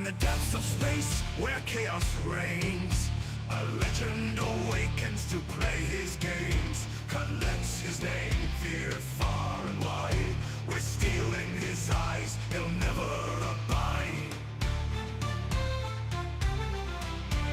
In the depths of space, where chaos reigns, a legend awakens to play his games. Collects his name, feared far and wide. With steel in his eyes, he'll never abide.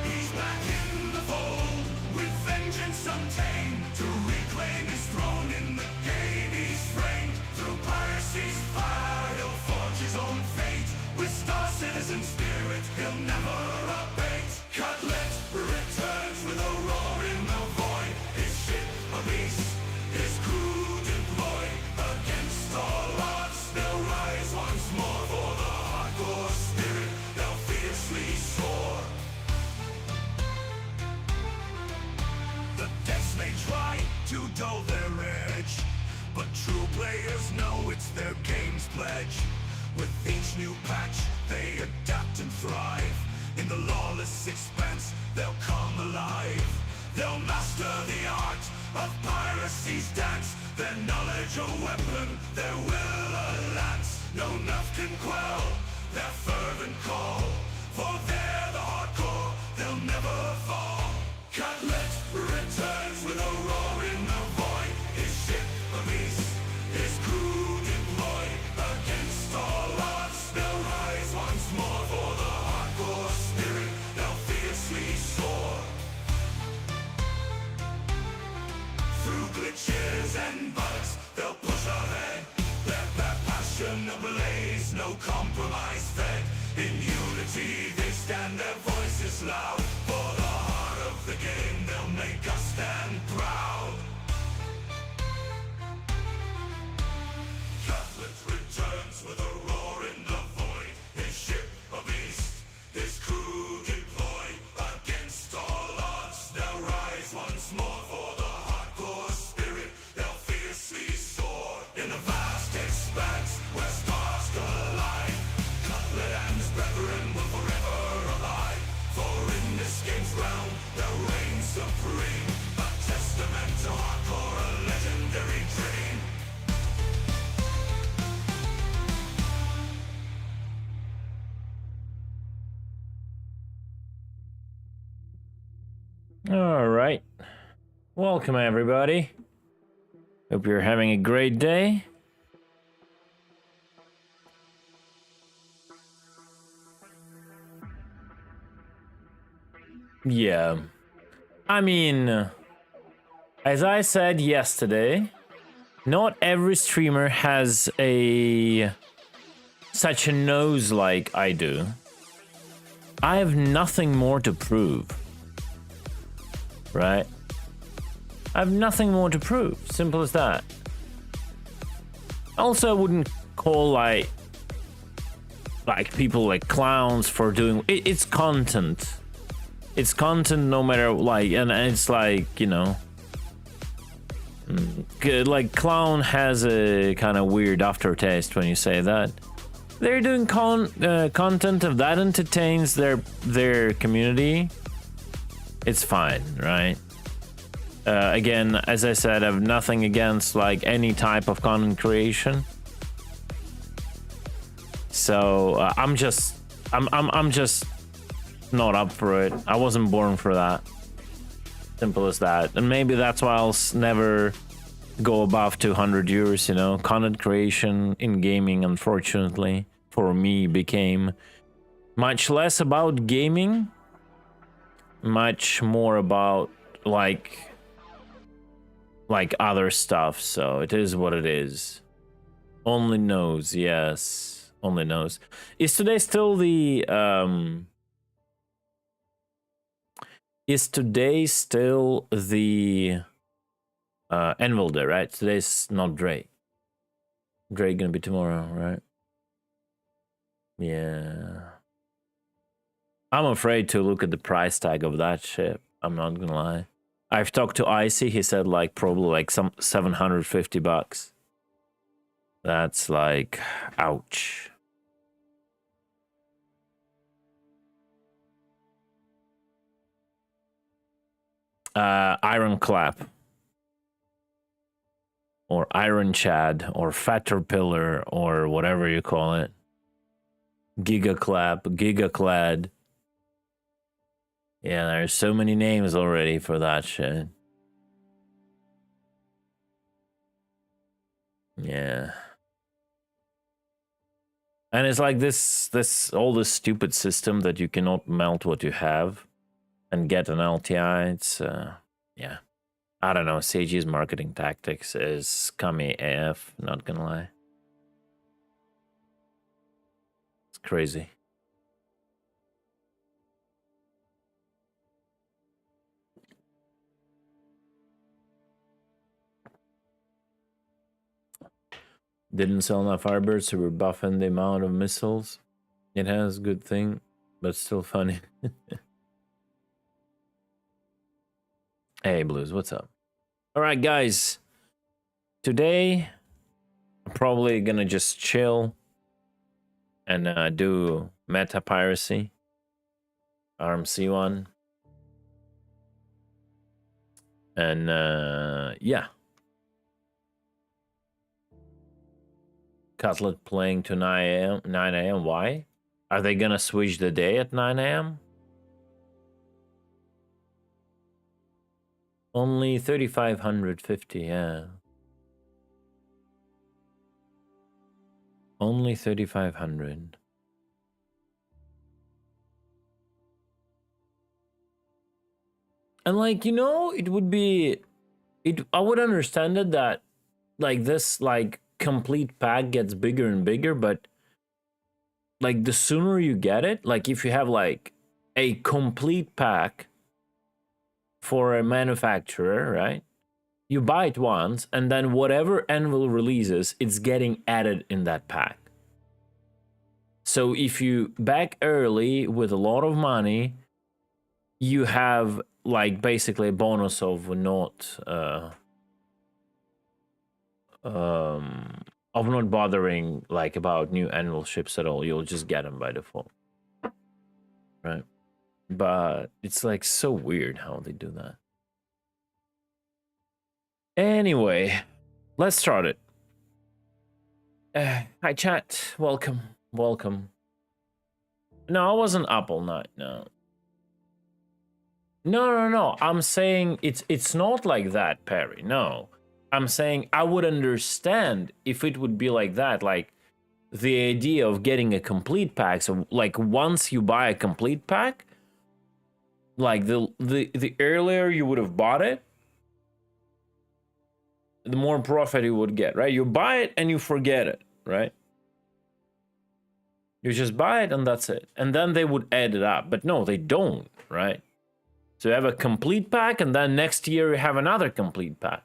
He's back in the fold, with vengeance untamed, to reclaim his throne in the game he's framed. Through piracy's fire, he'll forge his own fate. With Star Citizen spirit, he'll never abate. Cutlet returns with a roar in the void. His ship a beast, his crew deployed. Against all odds, they'll rise once more. For the hardcore spirit, they'll fiercely soar. The decks may try to dull their edge, but true players know it's their game's pledge. With each new patch, they adapt and thrive. In the lawless expanse, they'll come alive. They'll master the art of piracy's dance. Their knowledge a weapon, their will a lance. No enough can quell their fervent call. For they're the hardcore, they'll never fall. Cutlet returns with a roar in the void. His ship a beast, his crew deployed. Against all odds, they'll rise once more. For the hardcore spirit, they'll fiercely soar. Through glitches and bugs, they'll push ahead. Let that passion ablaze, no compromise fed. In unity they stand, their voices loud. For the heart of the game, they'll make us stand proud. Cutlet returns with a roar in the void. His ship a beast, his crew deployed. Against all odds, they'll rise once more. For the hardcore spirit, they'll fiercely soar. In the vast expanse where stars collide, Cutlet and his brethren will forever abide. For in this game's realm, they'll reign supreme. A testament to hardcore, a legendary dream. All right. Welcome, everybody. Hope you're having a great day. Yeah. I mean, as I said yesterday, not every streamer has such a nose like I do. I have nothing more to prove. Right? I have nothing more to prove. Simple as that. Also, I wouldn't call like people like clowns for doing it's content. It's content no matter like, and it's like, you know, like clown has a kind of weird aftertaste when you say that. They're doing content of that entertains their community. It's fine, right? Again, as I said, I have nothing against like any type of content creation. So I'm just not up for it. I wasn't born for that. Simple as that. And maybe that's why I'll never go above 200 euros, you know. Content creation in gaming, unfortunately, for me became much less about gaming, much more about like other stuff. So it is what it is. Only knows, yes. Only knows. Is today still the Anvil Day, right? Today's not Dre. Dre gonna be tomorrow, right? Yeah. I'm afraid to look at the price tag of that ship. I'm not gonna lie. I've talked to Icy. He said like probably like some $750. That's like, ouch. Ironclap. Or Iron Chad. Or Caterpillar. Or whatever you call it. Gigaclap, Gigaclad. Yeah, there's so many names already for that shit. Yeah. And it's like this all this stupid system that you cannot melt what you have and get an LTI. It's yeah. I don't know. CG's marketing tactics is scummy AF, not gonna lie. It's crazy. Didn't sell enough Firebirds, so we're buffing the amount of missiles. It has good thing, but still funny. Hey Blues, what's up? Alright guys. Today I'm probably gonna just chill and do Meta Piracy. RMC one. And yeah. Cutlet playing to 9 a.m. Why? Are they gonna switch the day at 9 a.m.? Only 3,550, yeah. Only 3,500. And like, you know, it would be I would understand it that like this like complete pack gets bigger and bigger, but like the sooner you get it, like if you have like a complete pack for a manufacturer, right? You buy it once and then whatever anvil releases, it's getting added in that pack. So if you back early with a lot of money, you have like basically a bonus of not bothering like about new annual ships at all. You'll just get them by default, right? But it's like so weird how they do that. Anyway, let's start it. Hi chat, welcome. No, I wasn't up all night. No. I'm saying it's not like that, Perry. No, I'm saying I would understand if it would be like that, like the idea of getting a complete pack. So like once you buy a complete pack, like the earlier you would have bought it, the more profit you would get, right? You buy it and you forget it, right? You just buy it and that's it. And then they would add it up. But no, they don't, right? So you have a complete pack and then next year you have another complete pack.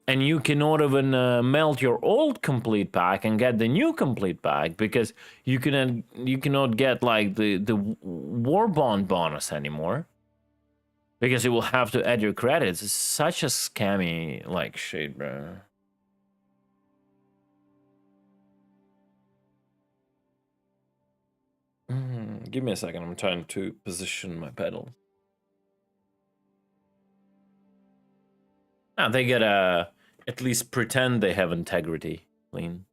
And you cannot even melt your old complete pack and get the new complete pack because you cannot get like the war bond bonus anymore. Because you will have to add your credits. It's such a scammy like shit, bro. Give me a second. I'm trying to position my pedals. Now they gotta at least pretend they have integrity. Clean.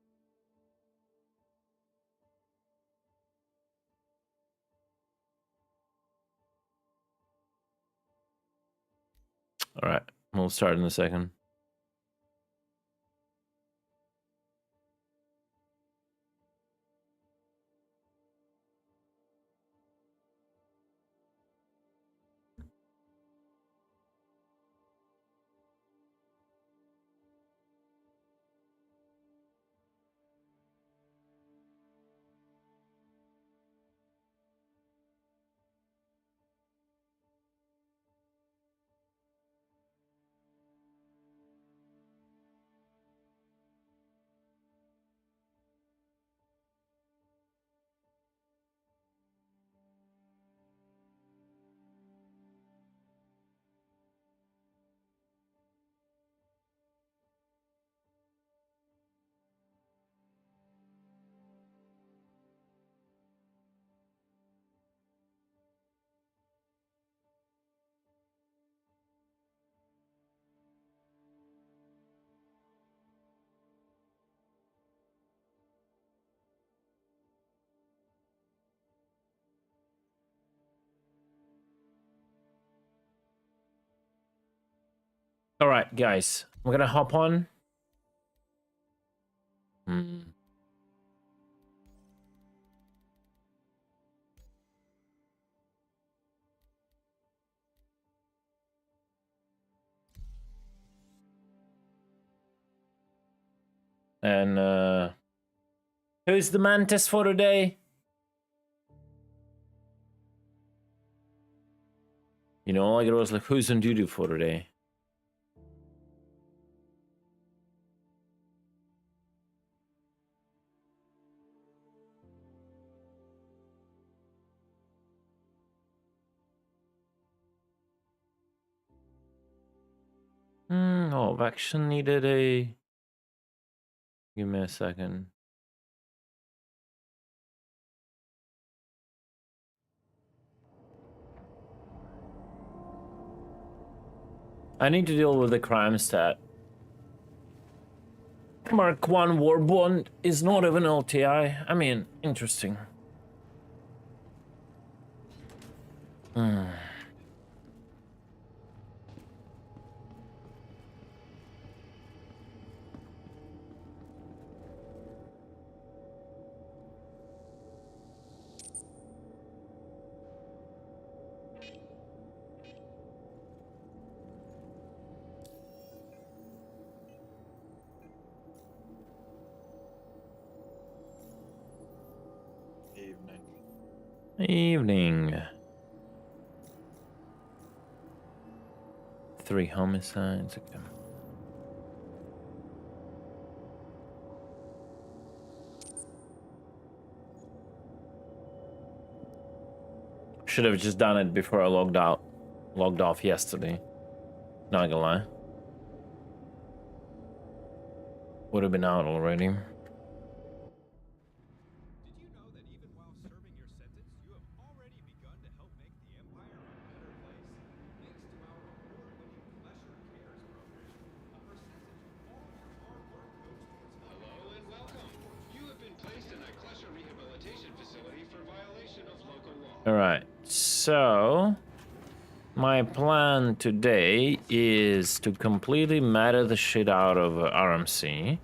All right, we'll start in a second. All right, guys, I'm gonna hop on. And who's the mantis for today? You know, like it was like, who's on duty for today? Oh, action needed a... Give me a second. I need to deal with the crime stat. Mark 1 Warbond is not even LTI. I mean, interesting. Evening. 3 homicides. Okay. Should have just done it before I logged off yesterday. Not gonna lie. Would have been out already. Alright, so my plan today is to completely meta the shit out of RMC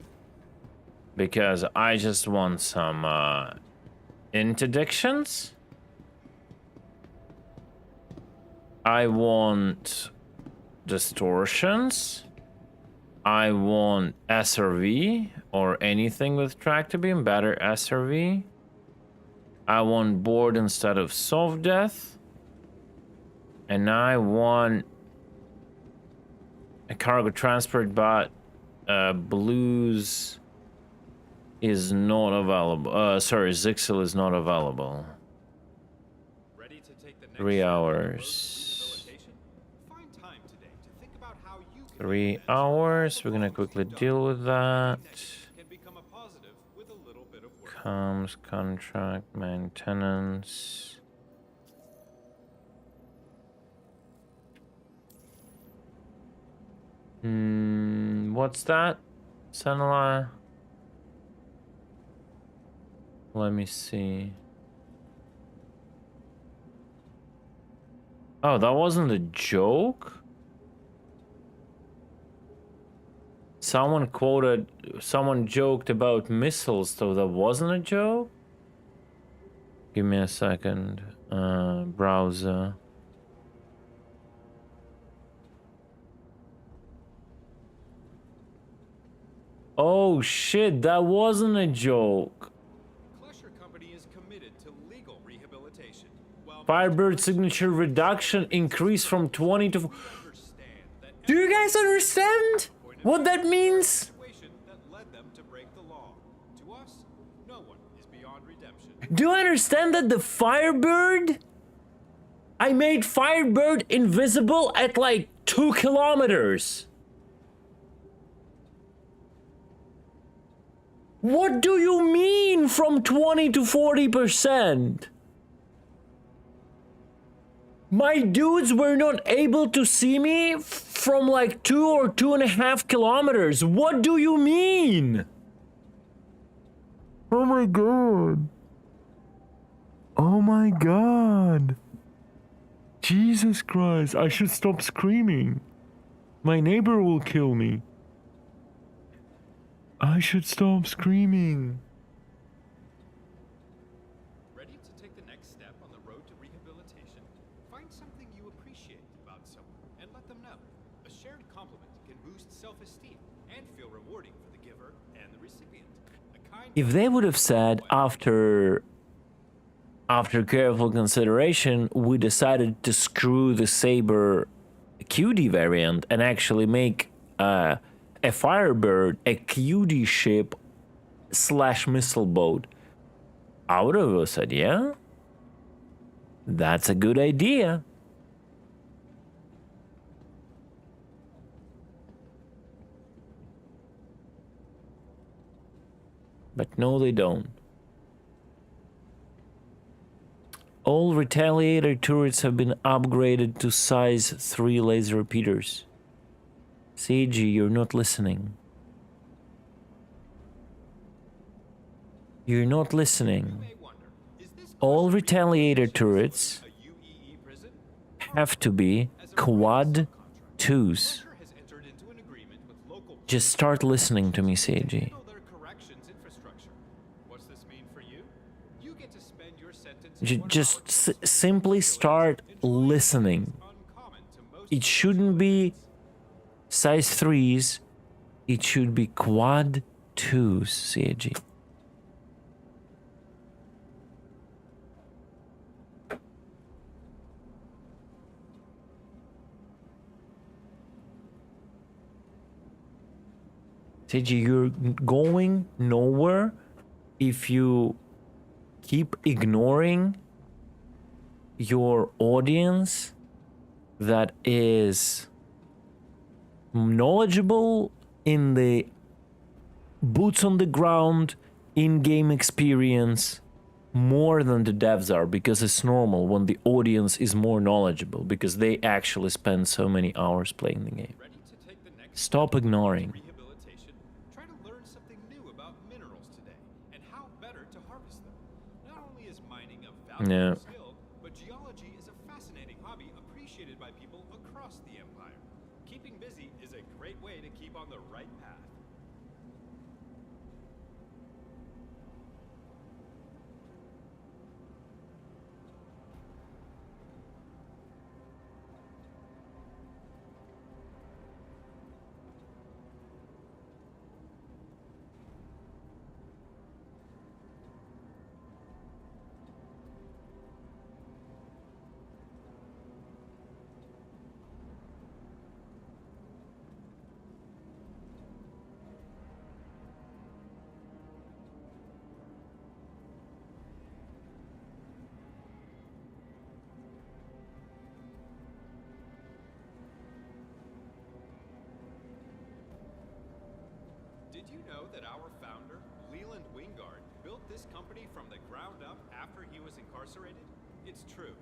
because I just want some interdictions. I want distortions. I want SRV or anything with tractor beam, better SRV. I want board instead of soft death. And I want a cargo transport, but blues is not available. Sorry, Zixel is not available. 3 hours. 3 hours. We're gonna quickly deal with that. Comms, contract, maintenance. What's that? Sanala? Let me see. Oh, that wasn't a joke? Someone joked about missiles, so that wasn't a joke? Give me a second. Browser. Oh shit, that wasn't a joke. Firebird signature reduction increased from 20 to... Do you guys understand what that means? Do you understand that the Firebird... I made Firebird invisible at like 2 kilometers. What do you mean from 20 to 40%? My dudes were not able to see me from like 2 or 2.5 kilometers. What do you mean? Oh my god. Oh my god. Jesus Christ, I should stop screaming. My neighbor will kill me. I should stop screaming. Ready to take the next step on the road to rehabilitation? Find something you appreciate about someone and let them know. A shared compliment can boost self-esteem and feel rewarding for the giver and the recipient. A kind If they would have said after careful consideration, we decided to screw the Saber QD variant and actually make a Firebird a QD ship / missile boat, I would have said, yeah, that's a good idea. But no, they don't. All Retaliator turrets have been upgraded to size 3 laser repeaters. Seiji, you're not listening. You're not listening. All Retaliator turrets have to be quad 2s. Just start listening to me, Seiji. Just simply start listening. It shouldn't be size 3s. It should be quad 2s, Seiji. Seiji, you're going nowhere if you keep ignoring your audience that is knowledgeable in the boots on the ground in-game experience more than the devs are, because it's normal when the audience is more knowledgeable because they actually spend so many hours playing the game. Stop ignoring. Try to learn something new about minerals today and how better to harvest them. Not only is mining a valuable skill, but geology is a fascinating hobby appreciated by people across the empire. Keeping busy is a great way to keep on the right path. Did you know that our founder, Leland Wingard, built this company from the ground up after he was incarcerated? It's true.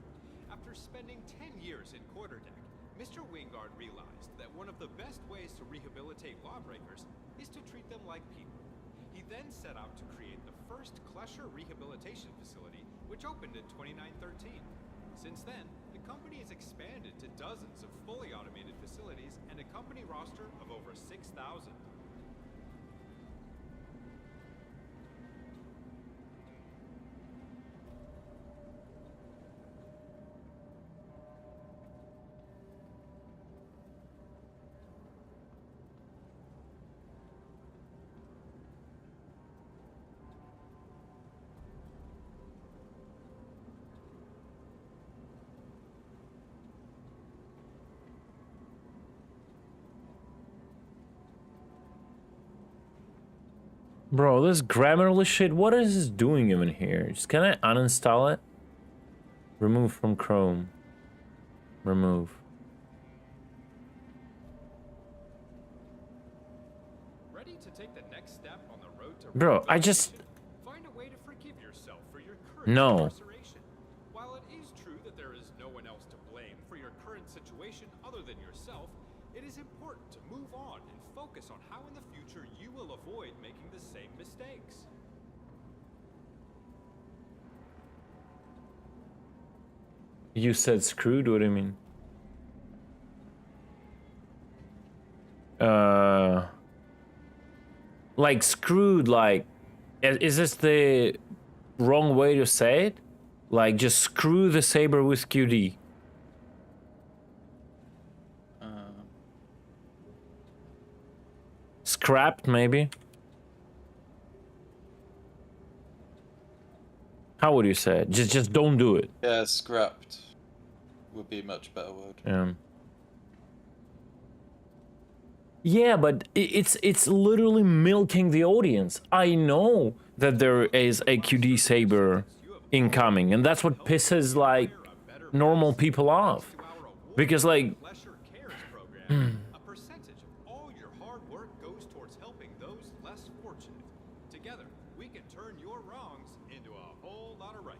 After spending 10 years in quarterdeck, Mr. Wingard realized that one of the best ways to rehabilitate lawbreakers is to treat them like people. He then set out to create the first Klesher Rehabilitation Facility, which opened in 2913. Since then, the company has expanded to dozens of fully automated facilities and a company roster of over 6,000. Bro, this Grammarly shit, what is this doing even here? Just can I uninstall it? Remove from Chrome. Remove. Ready to take the next step on the road to Bro, I just... find a way to forgive yourself for your current No. incarceration. While it is true that there is no one else to blame for your current situation other than yourself, it is important to move on and focus on how in the future you will avoid making the same mistakes. You said screwed? What do you mean? like screwed, like, is this the wrong way to say it? Like, just screw the saber with QD. Scrapped, maybe. How would you say it? Just don't do it. Yeah, scrapped would be a much better word. Yeah, but it's literally milking the audience. I know that there is a QD saber incoming, and that's what pisses like normal people off. Because like Lesser Cares program, a percentage of all your hard work goes towards helping those less fortunate. Together, we can turn your wrongs into a whole lot of right.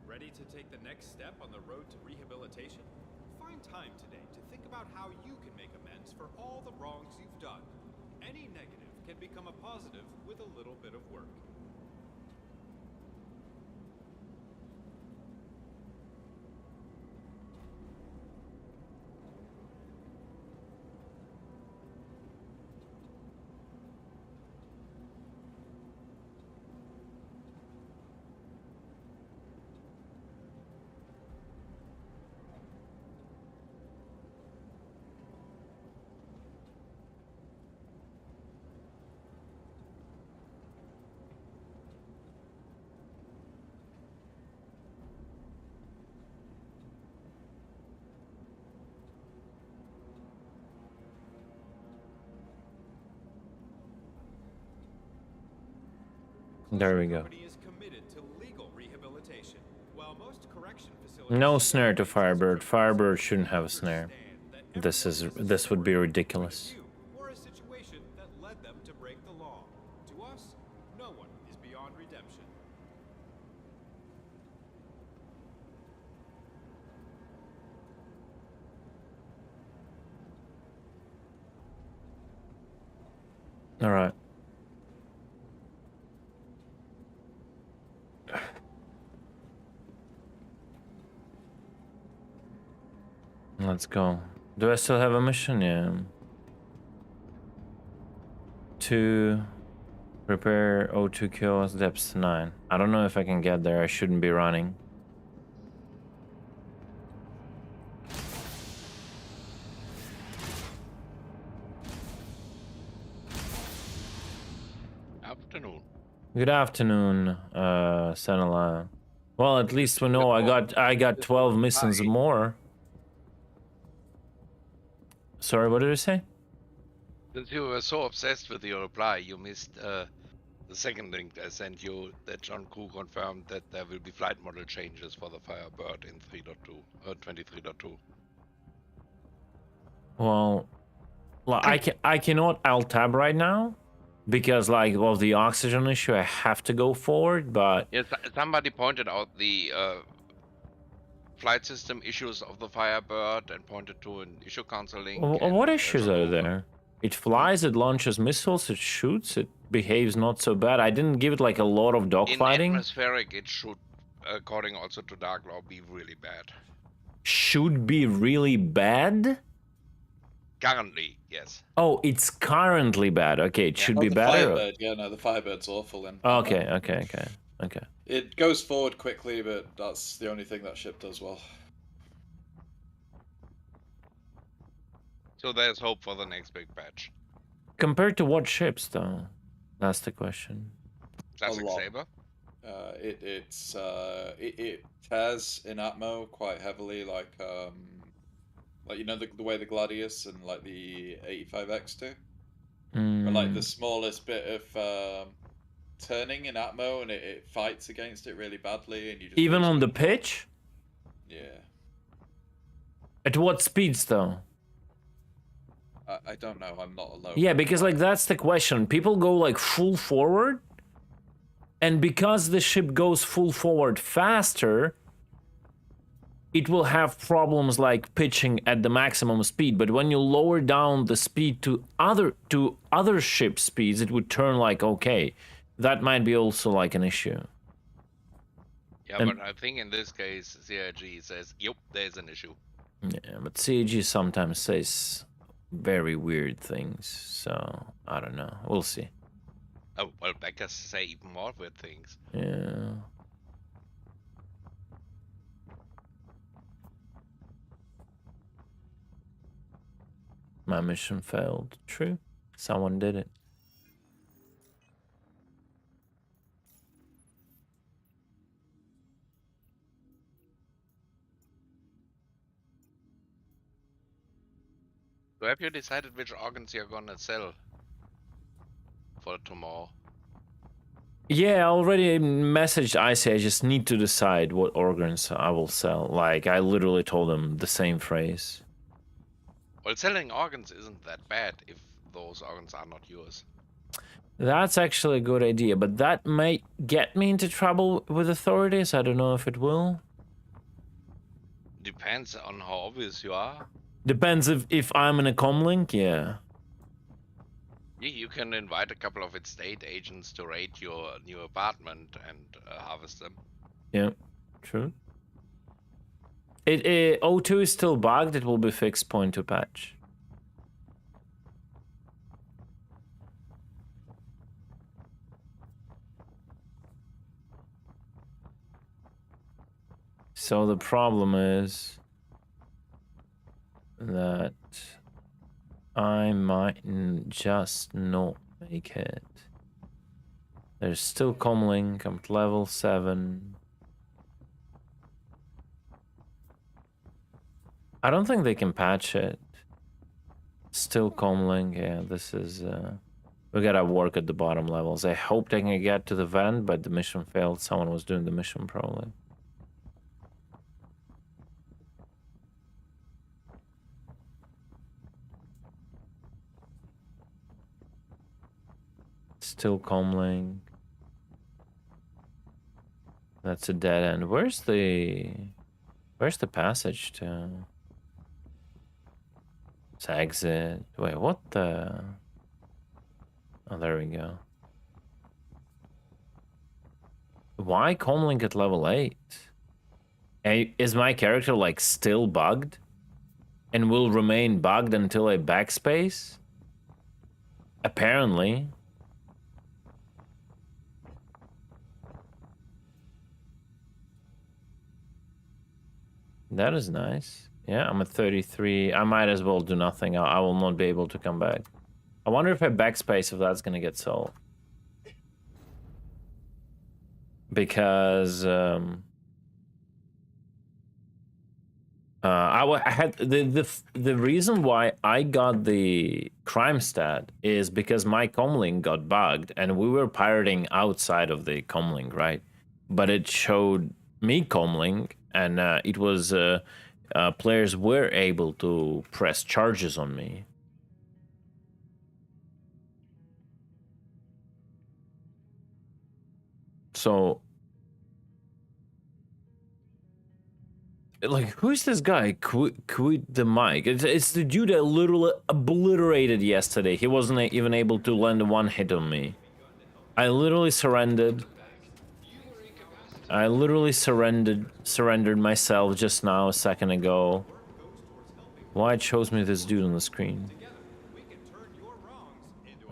Ready to take the next step on the road to rehabilitation? Find time today to think about how you can make amends for all the wrongs you've done. Any negative can become a positive with a little bit of work. there we go. Company is committed to legal rehabilitation. While most correction facilities No snare to Firebird. Firebird shouldn't have a snare. This would be ridiculous. or a situation that led them to break the law. To us, no one is beyond redemption. All right. Let's go. Do I still have a mission? Yeah. To repair O2 kills, depths 9. I don't know if I can get there. I shouldn't be running. Afternoon. Good afternoon, Senala. Well, at least we know I got 12 missions more. Sorry, what did you say? Since you were so obsessed with your reply, you missed the second link I sent you that John Crew confirmed that there will be flight model changes for the Firebird in 23.2. Well, I cannot alt tab right now because like of the oxygen issue. I have to go forward, but Yes, somebody pointed out the flight system issues of the Firebird and pointed to an issue counseling. What issues are there? It flies, it launches missiles, it shoots, it behaves not so bad. I didn't give it like a lot of In dogfighting. atmospheric, it should, according also to Dark Law, be really bad. Should be really bad? Currently, yes. Oh, it's currently bad. Okay, it should be The better. Firebird, yeah, no, the Firebird's awful. Okay. It goes forward quickly, but that's the only thing that ship does well. So there's hope for the next big patch. Compared to what ships, though? That's the question. Classic lot. Saber. It tears in Atmo quite heavily, like you know the way the Gladius and like the 85X do. Or like the smallest bit of turning in Atmo, and it fights against it really badly, and you just Even lose on the control. pitch? Yeah. At what speeds though? I don't know. I'm not alone. Yeah, because like that's the question. People go like full forward, and because the ship goes full forward faster, it will have problems like pitching at the maximum speed. But when you lower down the speed to other ship speeds, it would turn like okay. That might be also like an issue. Yeah, And- but I think in this case, CIG says, "Yep, there's an issue." Yeah, but CAG sometimes says very weird things, so I don't know. We'll see. Oh well, I guess say even more weird things. Yeah. My mission failed. True. Someone did it. So have you decided which organs you're gonna sell for tomorrow? Yeah, I already messaged Icy. I just need to decide what organs I will sell. Like, I literally told him the same phrase. Well, selling organs isn't that bad if those organs are not yours. That's actually a good idea, but that might get me into trouble with authorities. I don't know if it will. Depends on how obvious you are. Depends if I'm in a comlink, yeah. You can invite a couple of estate agents to raid your new apartment and harvest them. Yeah, true. O2 is still bugged. It will be fixed point to patch. So the problem is that I might just not make it. There's still comlink. I'm at level 7. I don't think they can patch it. Still comlink. Yeah, this is... we gotta work at the bottom levels. I hope they can get to the vent, but the mission failed. Someone was doing the mission probably. Still comlink. That's a dead end. Where's the passage to? It's exit. Wait, what the? Oh, there we go. Why comlink at level 8? Hey, is my character like still bugged? And will remain bugged until I backspace? Apparently. That is nice. Yeah, I'm at 33. I might as well do nothing. I will not be able to come back. I wonder if I backspace if that's gonna get solved. Because I had the reason why I got the crime stat is because my comlink got bugged and we were pirating outside of the comlink, right? But it showed me comlink and it was players were able to press charges on me. So, like, who's this guy? Quit the mic. It's the dude that literally obliterated yesterday. He wasn't even able to land one hit on me. I literally surrendered. I literally surrendered myself just now, a second ago. Why it shows me this dude on the screen?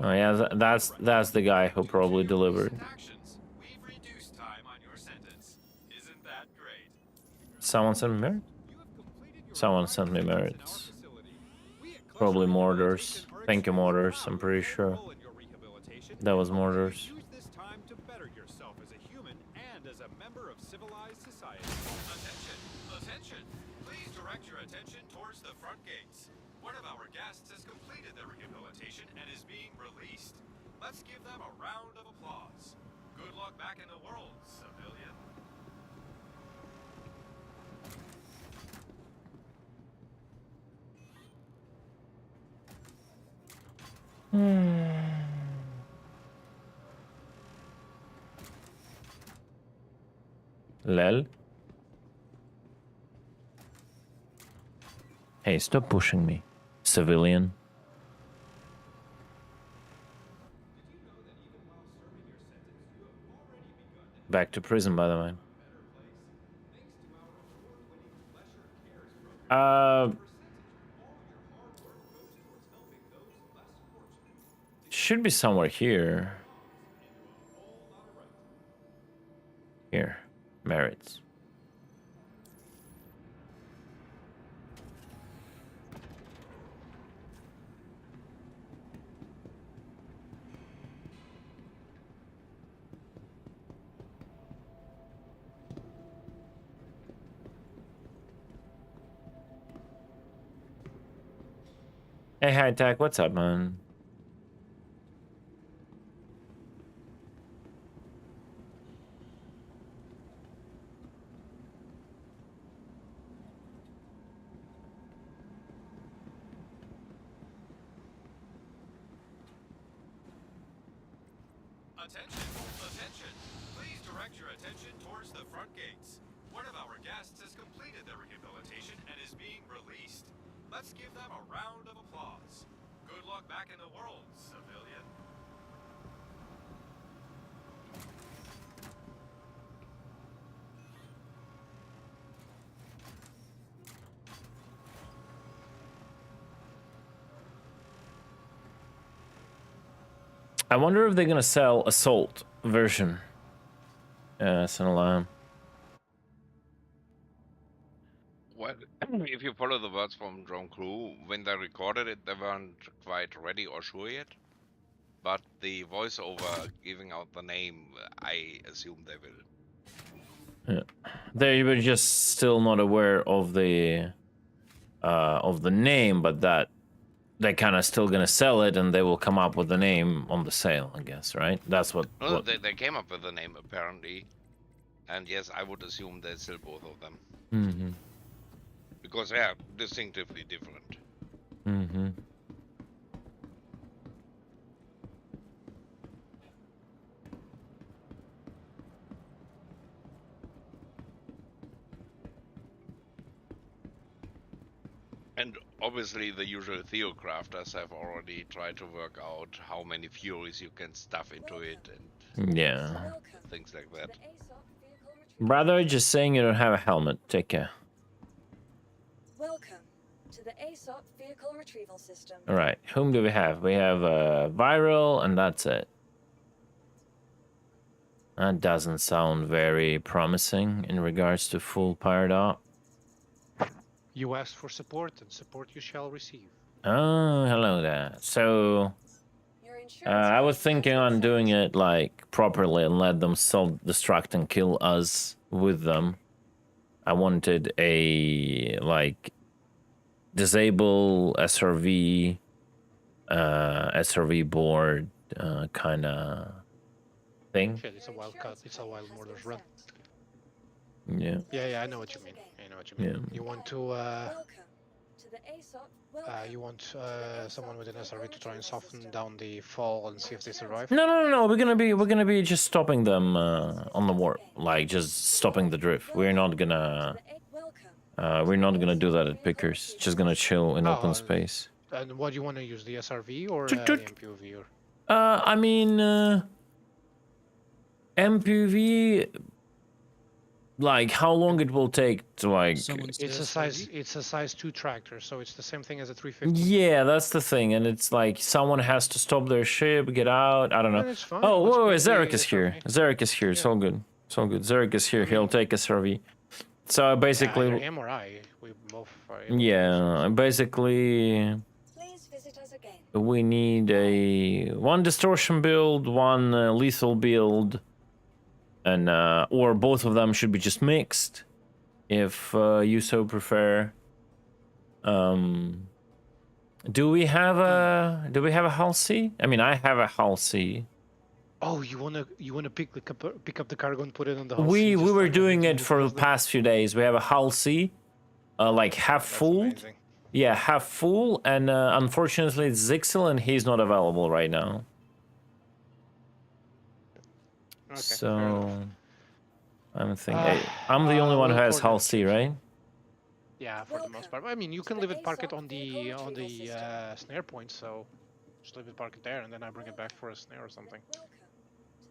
Oh yeah, that's the guy who probably delivered. We've reduced time on your sentence. Isn't that great? Someone sent me merits? Someone sent me merits. Probably Mortars. Thank you, Mortars. I'm pretty sure that was Mortars. Use this time to better yourself as a human and as a member of civilized society. Attention! Attention! Please direct your attention towards the front gates. One of our guests has completed their rehabilitation and is being released. Let's give them a round of applause. Good luck back in the world, civilian. Lel. Hey, stop pushing me, civilian. Back to prison, by the way. Should be somewhere here. Here, merits. Hey, High Tech, what's up, man? Attention, attention. Please direct your attention towards the front gates. One of our guests has completed their rehabilitation and is being released. Let's give them a round of applause. Good luck back in the world, civilian. I wonder if they're gonna sell Assault version. It's an alarm. Well, if you follow the words from Drone Crew, when they recorded it, they weren't quite ready or sure yet. But the voiceover giving out the name, I assume they will. Yeah. They were just still not aware of the name, but that they're kind of still gonna sell it, and they will come up with the name on the sale, I guess, right? That's what. No, they came up with the name apparently, and yes, I would assume they sell both of them. Mm-hmm. Because they are distinctively different. Mm-hmm. And obviously the usual Theocrafters have already tried to work out how many Furies you can stuff into it and Yeah. things like that. Brother, just saying you don't have a helmet. Take care. Welcome to the ASOP vehicle retrieval system. All right. Whom do we have? We have Viral, and that's it. That doesn't sound very promising in regards to full powered up. You asked for support, and support you shall receive. Oh, hello there. So, Your insurance I was claim thinking has been on doing sent. it like properly and let them self-destruct and kill us with them. I wanted a like disable SRV, SRV board kind of thing. Shit, it's a wild cut. It's a wild murder's run. Yeah. Yeah, I know what you mean. I know what you mean. Yeah. You want to, Welcome to the ASOP. you want someone with an SRV to try and soften down the fall and see if they survive? No. We're gonna be just stopping them on the warp, like just stopping the drift. We're not gonna do that at Pickers. Just gonna chill in open space. And what do you want to use, the SRV or Chut, the chut. MPOV? Or... I mean, MPV. Like how long it will take to like? It's a size 2 tractor, so it's the same thing as a 350. Yeah, that's the thing, and it's like someone has to stop their ship, get out. I don't know. And it's fine. Oh, Let's wait, pick the Zarek is here. SRV. Zarek is here. It's all good. It's all good. Zarek is here. He'll take SRV. So basically, Either him or I. We both are able to yeah, basically, Please visit us again. we need one distortion build, one lethal build, and or both of them should be just mixed, if you so prefer. Do we have a Halsey? I mean, I have a Halsey. Oh, you wanna pick up the cargo and put it on the hull? We were doing it for the past few days. We have a Halsey, like half full. Yeah, half full, and unfortunately it's Zixel and he's not available right now. Okay, So I'm thinking I'm the only one who has Halsey, right? Yeah, for the most part. I mean, you can leave it park it on the snare point, so just leave it park it there, and then I bring it back for a snare or something.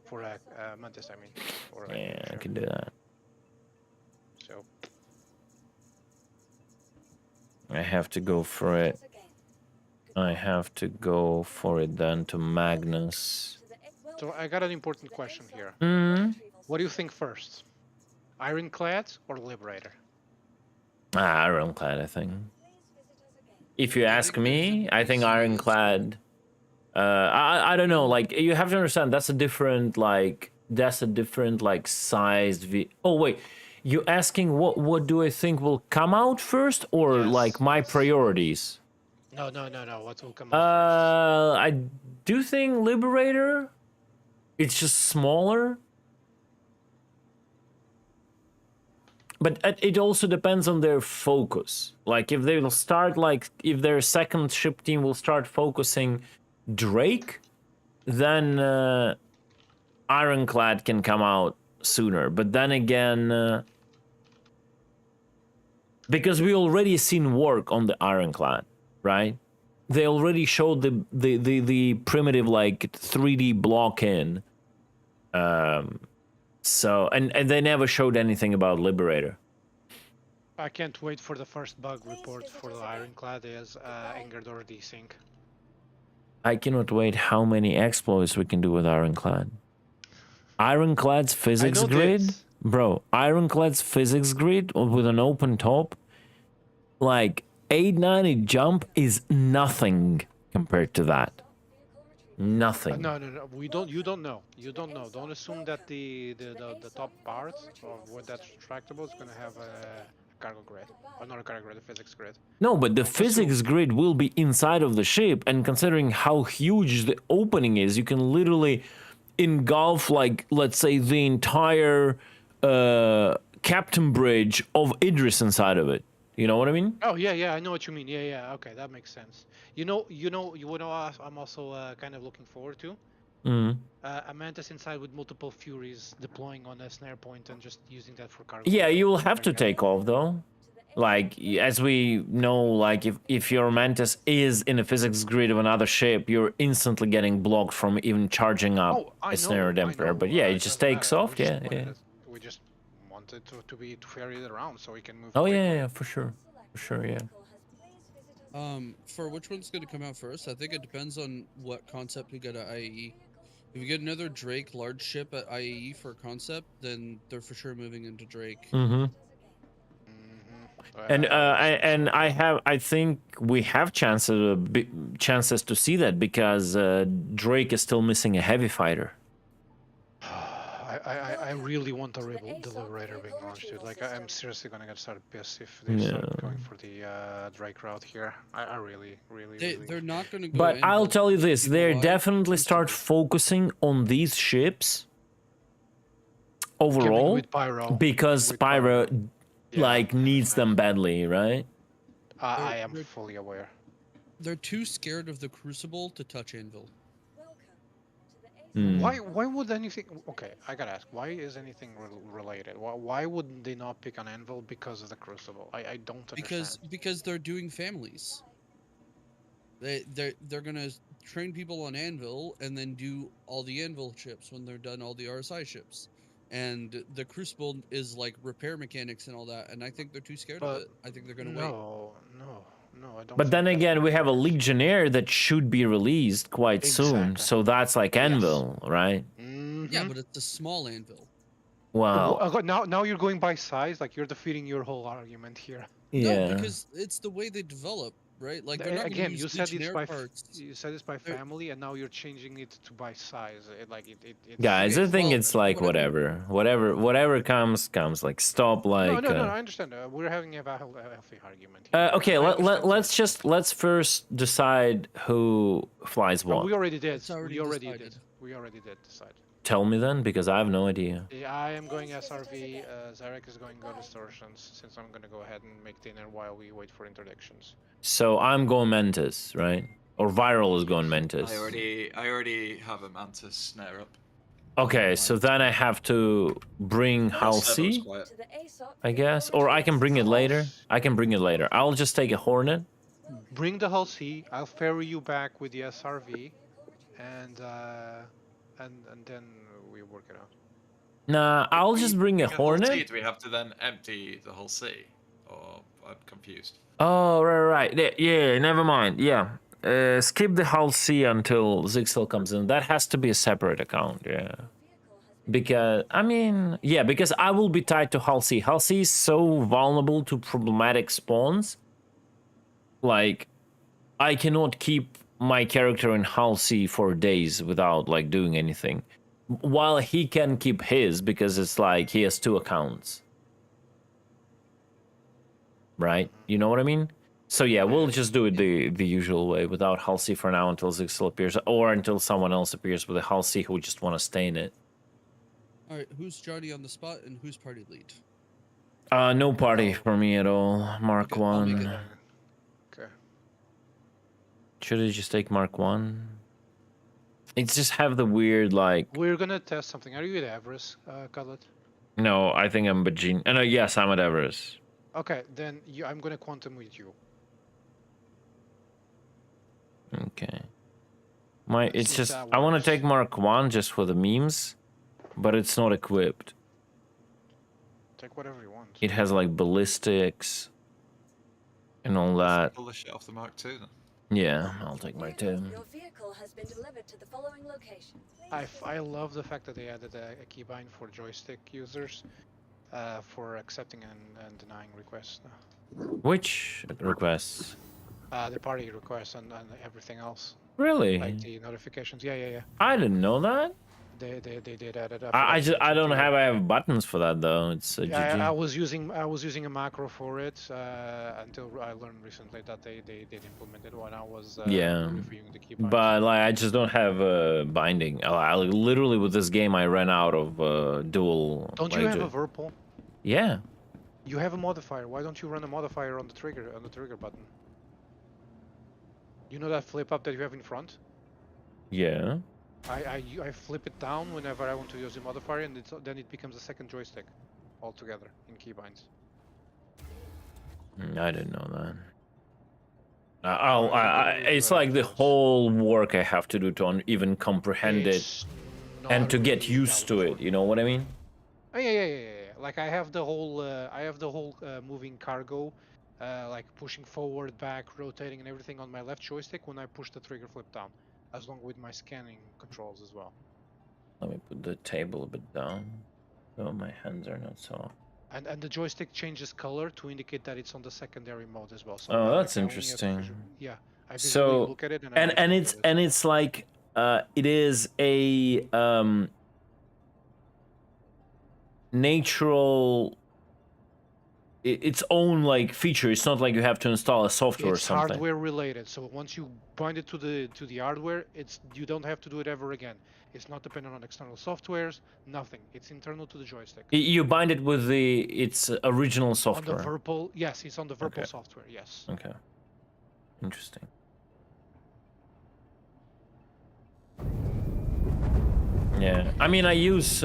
For a mantis, I mean. Or Yeah, I can do that. So I have to go for it. I have to go for it then to Magnus. So I got an important question here. Hmm. What do you think first? Ironclad or Liberator? Ironclad, I think. If you ask me, I think Ironclad. I don't know. Like you have to understand, that's a different like sized V. Oh wait, you asking what do I think will come out first, or Yes, like my priorities? No. What will come out first? I do think Liberator. It's just smaller. But it also depends on their focus. Like if they will start, like if their second ship team will start focusing Drake, then Ironclad can come out sooner. But then again, because we already seen work on the Ironclad, right? They already showed the primitive like 3D block in. So and they never showed anything about Liberator. I can't wait for the first bug report for the Ironclad as angered or desync. I cannot wait how many exploits we can do with Ironclad. Ironclad's physics grid? Bro, Ironclad's physics grid with an open top, like 890 jump is nothing compared to that. Nothing. No. You don't know. Don't assume that the top part of what that's tractable is gonna have a cargo grid. Or not a cargo grid, a physics grid. No, but the physics grid will be inside of the ship, and considering how huge the opening is, you can literally engulf, like, let's say, the entire captain bridge of Idris inside of it. You know what I mean? Oh yeah, I know what you mean. Yeah. Okay, that makes sense. You know, I'm also kind of looking forward to a Mantis inside with multiple Furies deploying on a snare point and just using that for cargo. Yeah, you will have to take off though. Like, as we know, like if your Mantis is in a physics grid of another ship, you're instantly getting blocked from even charging up a snare damper. But yeah, it just takes off. Yeah. We just wanted to ferry it around so we can move. Oh yeah, for sure, yeah. For which one's going to come out first? I think it depends on what concept we get at IAE. If we get another Drake large ship at IAE for concept, then they're for sure moving into Drake. And I think we have chances to see that because Drake is still missing a heavy fighter. I really want the Liberator being launched, dude. Like, I'm seriously gonna get started pissed if they start going for the Drake route here. I really. They're not gonna go. But I'll tell you this: they definitely start focusing on these ships overall because Pyro like needs them badly, right? I am fully aware. They're too scared of the Crucible to touch Anvil. Why would anything? Okay, I gotta ask. Why is anything related? Why wouldn't they not pick on Anvil because of the Crucible? I don't understand. Because they're doing families. They're gonna train people on Anvil and then do all the Anvil ships when they're done all the RSI ships. And the Crucible is like repair mechanics and all that, and I think they're too scared of it. I think they're gonna wait. No, I don't. But then again, we have a Legionnaire that should be released quite soon, so that's like Anvil, right? Yeah, but it's a small Anvil. Wow. Now you're going by size, like you're defeating your whole argument here. Yeah. No, because it's the way they develop, right? Like they're not going to Again, use you said it's Legionnaire by parts. you said it's by They're- family, and now you're changing it to by size. It's Guys, Okay, I think well, it's like whatever comes. Like stop, like. no. I understand. We're having a healthy argument here. Okay, I understand let's first decide who flies Oh, what. we already did. It's already We already decided. did. We already did decide. Tell me then, because I have no idea. Yeah, I am going SRV. Zarek is going Go Distortions, since I'm gonna go ahead and make dinner while we wait for interdictions. So I'm going Mantis, right? Or Viral is going Mantis. I already have a Mantis snare up. Okay, so then I have to bring Halsey, To the ASOP I guess, vehicle or I can retrieval bring it system. later. I can bring it later. I'll just take a Hornet. Bring the Hull C. I'll ferry you back with the SRV, and then we work it out. Nah, I'll just bring a Get Hull C, Hornet. do we have to then empty the Hull C? Or I'm confused. Oh, right. Yeah, never mind. Yeah. Skip the Hull C until Zixel comes in. That has to be a separate account, yeah. Because, I mean, yeah, because I will be tied to Hull C. Hull C is so vulnerable to problematic spawns. Like, I cannot keep my character in Hull C for days without, like, doing anything. While he can keep his, because it's like he has 2 accounts. Right? You know what I mean? So yeah, we'll just do it the usual way without Halsey for now until Zixel appears, or until someone else appears with a Halsey who just want to stay in it. All right, who's Johnny on the spot and who's party lead? No party for me at all. Mark Okay, I'll make 1. it. Okay. Should I just take Mark 1? It's just have the weird, like... We're gonna test something. Are you at Everest, Cutlet? No, I think I'm Bajin. No, yes, I'm at Everest. Okay, then I'm gonna quantum with you. Okay. Let's It's see if just... that I want to works. take Mark 1 just for the memes, but it's not equipped. Take whatever you want. It has, like, ballistics and all that. Pull the shit off the Mark II then. Yeah, I'll take Mark 2. Your vehicle has been delivered to the following location. I love the fact that they added a keybind for joystick users, for accepting and denying requests. Which requests? The party requests and everything else, Really? like the notifications. Yeah. I didn't know that. They did add it up. I don't have buttons for that though. It's a GG. I was using a macro for it until I learned recently that they did implement it when I was Yeah. reviewing the keybind. But like I just don't have binding. I literally with this game I ran out of dual. Don't you have a Verpal? Yeah. You have a modifier. Why don't you run a modifier on the trigger button? You know that flip up that you have in front? Yeah. I flip it down whenever I want to use the modifier, and then it becomes a second joystick altogether in keybinds. I didn't know that. It's like the whole work I have to do to even comprehend it It's and not to get really used to it. You know what I mean? Oh, yeah. Like I have the whole moving cargo, like pushing forward, back, rotating, and everything on my left joystick when I push the trigger flip down, as long with my scanning controls as well. Let me put the table a bit down, so my hands are not so. And the joystick changes color to indicate that it's on the secondary mode as well. So Oh, like, that's I only have to interesting. yeah, I visually So look at it and it's like it is a natural its own like feature. It's not like you have to install a software it's or something. hardware related. So once you bind it to the hardware, you don't have to do it ever again. It's not dependent on external softwares, nothing. It's internal to the joystick. You bind it with its original software. On the Verpal, yes, it's on the Verpal Okay. software, yes. Okay. Interesting. Yeah, I mean, I use.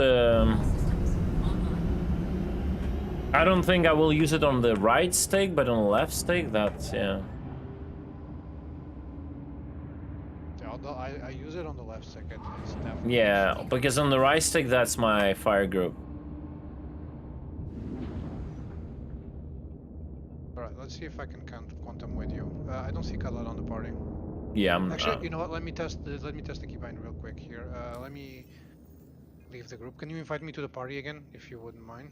I don't think I will use it on the right stick, but on the left stick, that's yeah. I use it on the left stick. It's definitely Yeah, because on the right stick, that's my fire group. Alright, let's see if I can quantum with you. I don't see Cutlet on the party. Yeah, I'm. Actually, you know what? Let me test the keybind real quick here. Let me leave the group. Can you invite me to the party again, if you wouldn't mind?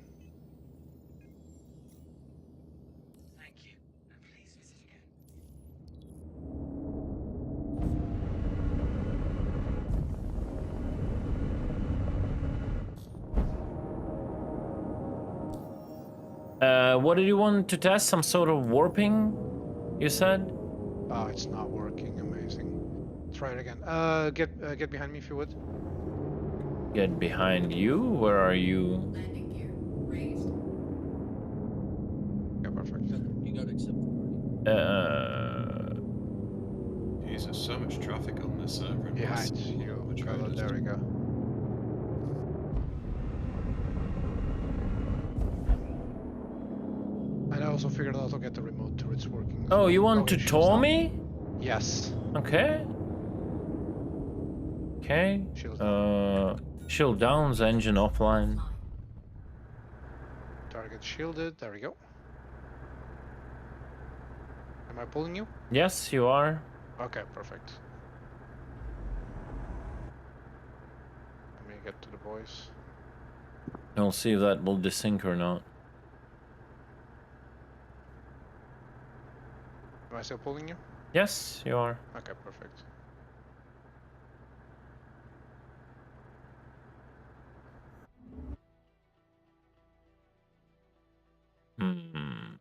Thank you. And please visit again. What did you want to test? Some sort of warping? You said? Oh, it's not working. Amazing. Try it again. Get behind me if you would. Get behind you? Where are you? Landing gear raised. Yeah, perfect. You got accepted. Jesus, so much traffic on this server. and Behind it's you. much Got it. raiders. There we go. And I also figured out to get the remote turrets working. as Oh, well. you want to it tow shields me? down. Yes. Okay. Okay. Shields down. Shield downs, engine offline. Target shielded. There we go. Am I pulling you? Yes, you are. Okay, perfect. Let me get to the boys. We'll see if that will desync or not. Am I still pulling you? Yes, you are. Okay, perfect. Hmm.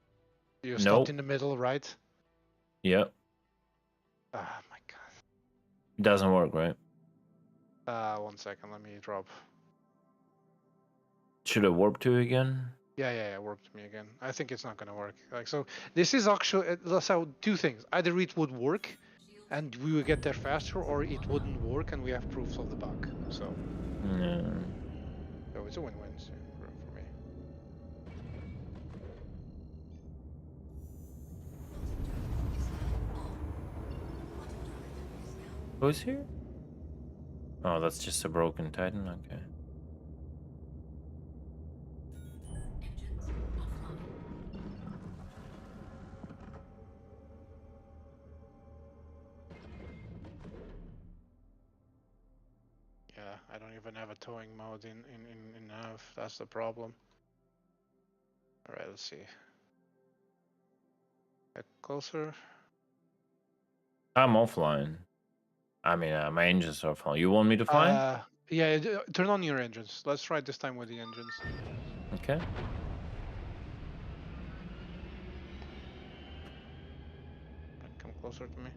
You Nope. stopped in the middle, right? Yep. Ah, my god. Doesn't work, right? 1 second, let me drop. Should I warp to again? Yeah, worked me again. I think it's not gonna work. Like, so this is actually, so two things. Either it would work and we would get there faster, or it wouldn't work and we have proofs of the bug. So, Yeah. so it's a win-win for me. Who's here? Oh, that's just a broken Titan. Okay. Yeah, I don't even have a towing mode in nav. That's the problem. All right, let's see. Get closer. I'm offline. I mean, my engines are offline. You want me to fly? Yeah, turn on your engines. Let's try it this time with the engines. Okay. Come closer to me.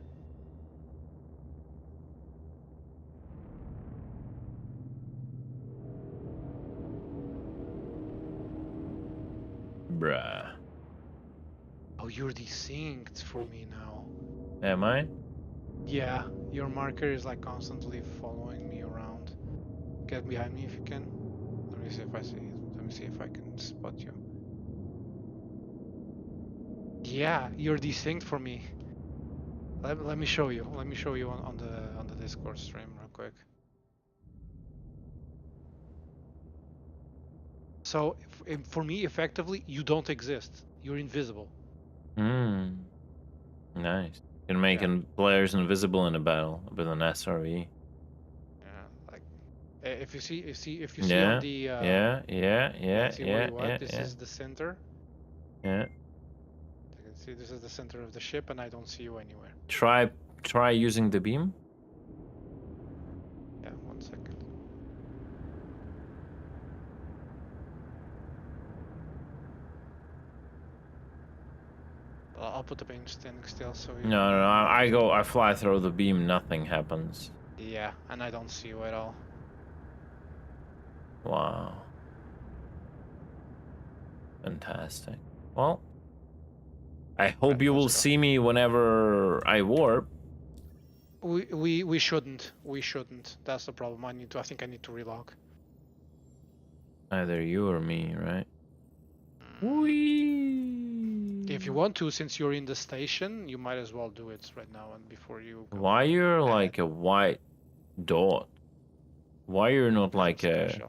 Bruh. Oh, you're desynced for me now. Am I? Yeah, your marker is like constantly following me around. Get behind me if you can. Let me see if I see it. Let me see if I can spot you. Yeah, you're desynced for me. Let me show you. Let me show you on the Discord stream real quick. So for me, effectively, you don't exist. You're invisible. Hmm. Nice. Can make players invisible in a battle with an SRE. Yeah, like if you see if you see on Yeah. the Yeah. see where you at. This is the center. Yeah. You can see this is the center of the ship, and I don't see you anywhere. Try using the beam. Yeah, 1 second. I'll put the beam standing still so you. No. I fly through the beam. Nothing happens. Yeah, and I don't see you at all. Wow. Fantastic. Well, I hope you will see me whenever I warp. We shouldn't. We shouldn't. That's the problem. I think I need to relog. Either you or me, right? Whee! If you want to, since you're in the station, you might as well do it right now and before you go. Why you're like a white dot? Why you're not like a?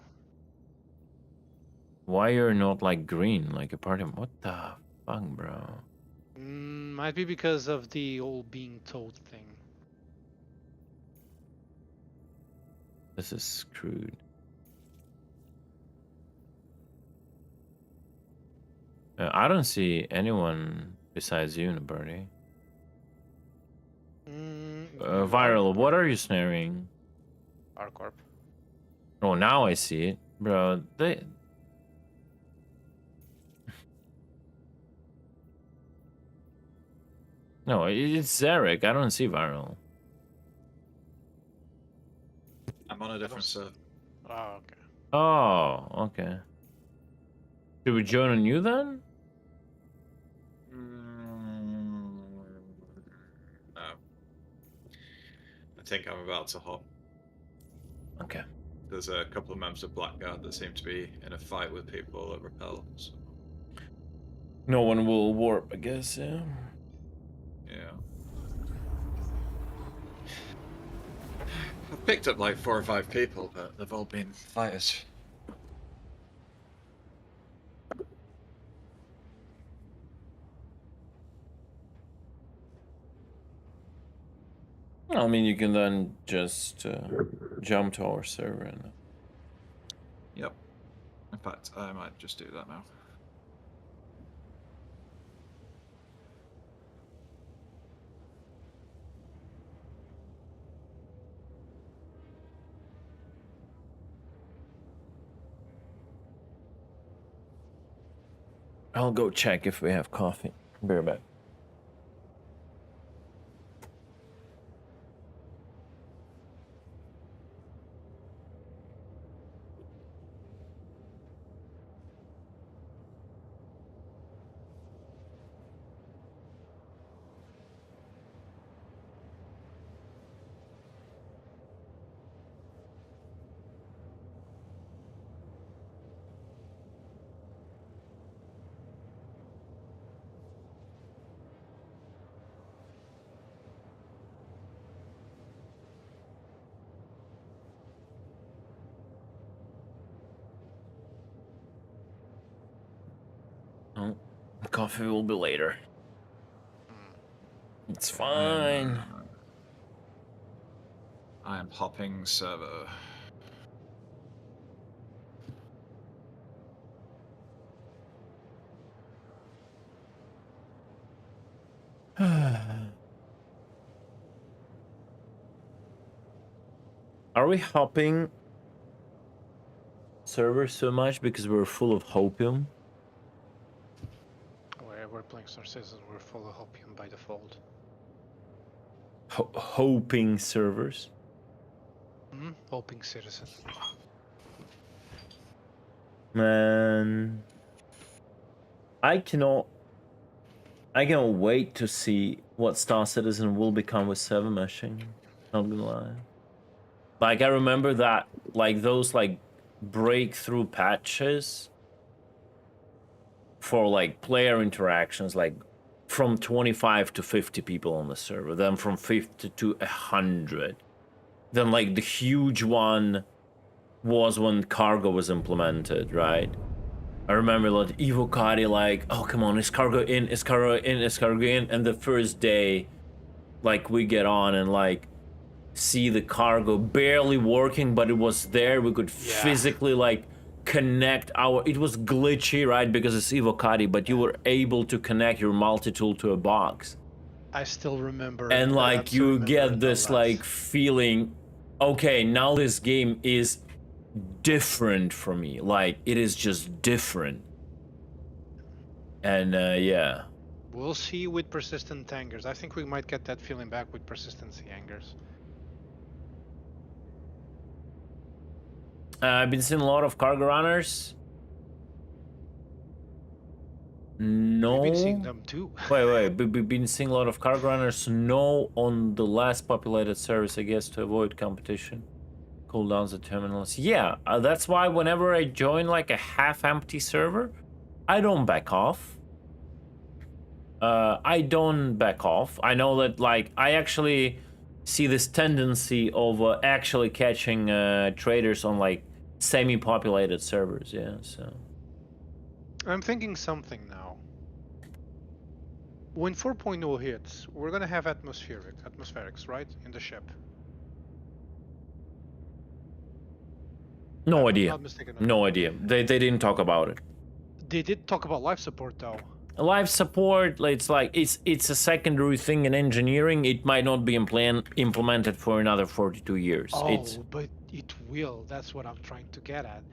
Why you're not like green, like a party? What the fuck, bro? Might be because of the old being told thing. This is screwed. I don't see anyone besides you in the party. Viral, what are you snaring? R-Corp. Oh, now I see it. Bro, No, it's Eric. I don't see viral. I'm on a different server. Oh, okay. Oh, okay. Should we join on you then? No. I think I'm about to hop. Okay. There's a couple of members of Blackguard that seem to be in a fight with people at Repel. So. No one will warp, I guess, yeah. Yeah. I've picked up like 4 or 5 people, but they've all been fighters. I mean, you can then just jump to our server. And... Yep. In fact, I might just do that now. I'll go check if we have coffee. Be right back. Oh, coffee will be later. It's fine. I am hopping server. Are we hopping servers so much because we're full of hopium? We're playing Star Citizen, we're full of hopium by default. Hoping servers? Hoping Citizen. Man, I cannot wait to see what Star Citizen will become with server meshing. Not gonna lie. Like, I remember that, like, those, like, breakthrough patches for, like, player interactions, like, from 25 to 50 people on the server, then from 50 to 100. Then, like, the huge one was when cargo was implemented, right? I remember, like, Evocati, like, oh, come on, is cargo in, is cargo in, is cargo in? And the first day, like, we get on and, like, see the cargo barely working, but it was there. We could physically, like, connect our... It was glitchy, right? Because it's Evocati, but you were able to connect your multi-tool to a box. I still remember. And, like, you get this, like, feeling, okay, now this game is different for me. Like, it is just different. And, yeah. We'll see with persistent angers. I think we might get that feeling back with persistency angers. I've been seeing a lot of cargo runners. No. We've been seeing them too. Wait. We've been seeing a lot of cargo runners. No, on the less populated service, I guess, to avoid competition. Cooldowns the terminals. Yeah, that's why whenever I join, like, a half-empty server, I don't back off. I don't back off. I know that, like, I actually see this tendency of actually catching traders on, like, semi-populated servers, yeah, so... I'm thinking something now. When 4.0 hits, we're gonna have atmospherics, right? In the ship. No I'm idea. not mistaken. No idea. They didn't talk about it. They did talk about life support though. Life support, it's like, it's a secondary thing in engineering. It might not be implemented for another 42 years. Oh, but it will. That's what I'm trying to get at.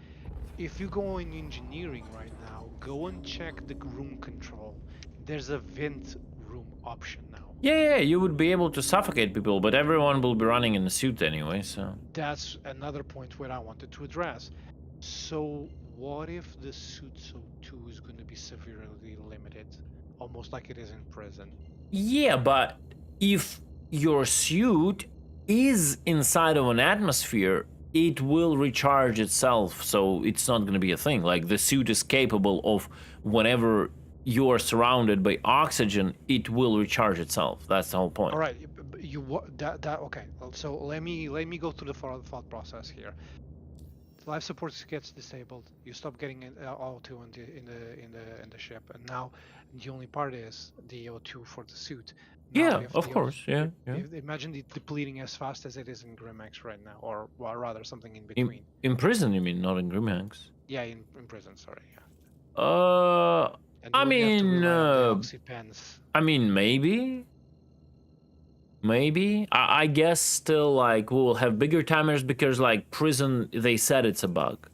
If you go in engineering right now, go and check the room control. There's a vent room option now. Yeah, you would be able to suffocate people, but everyone will be running in a suit anyway, so... That's another point where I wanted to address. So what if the suit's O2 is going to be severely limited, almost like it is in prison? Yeah, but if your suit is inside of an atmosphere, it will recharge itself, so it's not going to be a thing. Like, the suit is capable of, whenever you're surrounded by oxygen, it will recharge itself. That's the whole point. All right, okay. So let me go through the thought process here. Life support gets disabled. You stop getting O2 in the ship, and now the only part is the O2 for the suit. Now, Yeah, of course. Yeah. Imagine it depleting as fast as it is in Grimax right now, or well, rather something in between. In prison, you mean, not in Grimax? Yeah, in prison. Sorry. Yeah. And I mean, oxypens. maybe. I guess still, like, we'll have bigger timers because, like, prison, they said it's a bug.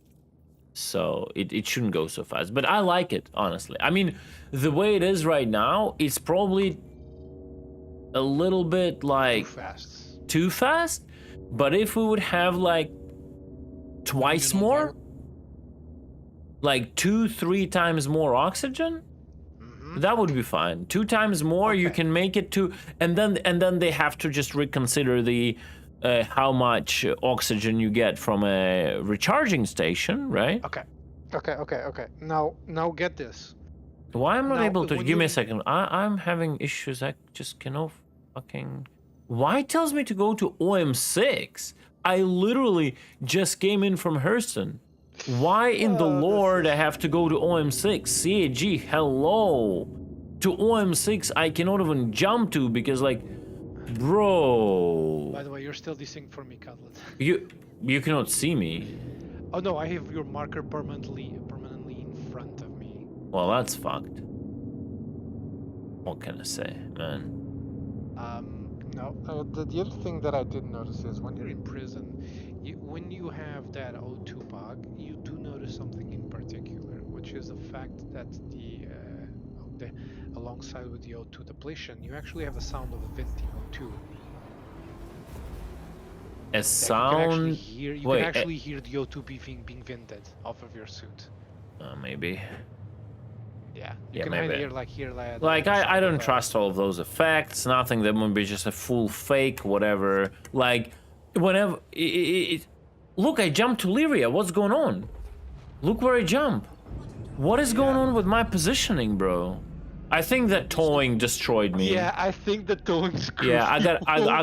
So it shouldn't go so fast. But I like it, honestly. I mean, the way it is right now, it's probably a little bit, like... Too fast? But if we would have, like, twice more? Like 2-3 times more oxygen? That would be fine. 2 times more, you can make it to, and then they have to just reconsider the how much oxygen you get from a recharging station, right? Okay. Now get this. Why am I not able to? Give me a second. I'm having issues. I just cannot fucking. Why it tells me to go to OM6? I literally just came in from Hurston. Why in the Lord I have to go to OM6? CAG, hello. To OM6 I cannot even jump to because, like, bro. By the way, you're still desynced for me, Cutlet. You cannot see me. Oh no, I have your marker permanently in front of me. Well, that's fucked. What can I say, man? No. The other thing that I did notice is when you're in prison, when you have that O2 bug, you do notice something in particular, which is the fact that alongside with the O2 depletion, you actually have a sound of venting O2. A sound? You can actually hear the O2 being vented off of your suit. Maybe. Yeah, you can maybe. hear like I don't trust all of those effects. Nothing that would be just a full fake, whatever. Like, whenever look, I jumped to Lyria. What's going on? Look where I jump. What is going on with my positioning, bro? I think that towing destroyed me. Yeah, I think the towing screwed Yeah, I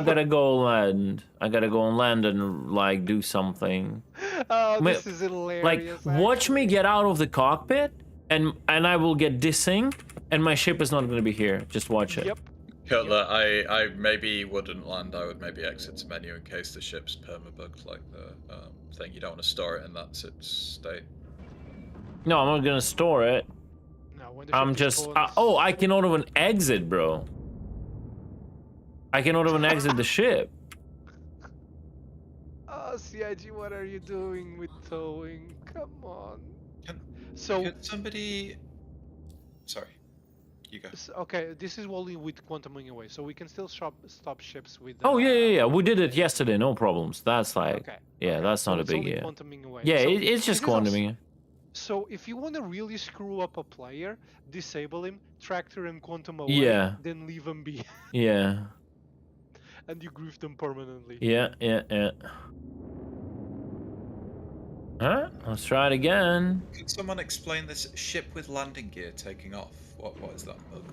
gotta go land. I gotta go on land and, like, do something. Oh, this is hilarious. Like, watch me get out of the cockpit, and I will get desynced, and my ship is not gonna be here. Just watch it. Yep. Cutler, I maybe wouldn't land. I would maybe exit to menu in case the ship's permabugged like the thing. You don't want to store it in that state. No, I'm not gonna store it. No, when the I'm ship just... is oh, I cannot even exit, bro. I cannot even exit the ship. Oh, CIG, what are you doing with towing? Come on. Can So, somebody... Sorry. You go. okay, this is only with quantuming away, so we can still stop ships with... Oh, yeah. We did it yesterday, no problems. That's like... Okay. Yeah, that's not a it's big only deal. quantuming away. Yeah, So it's just this is also- quantuming. So if you want to really screw up a player, disable him, tractor and quantum away, Yeah. then leave him be, Yeah. and you grief them permanently. Yeah. Huh? Let's try it again. Could someone explain this ship with landing gear taking off? What is that bug?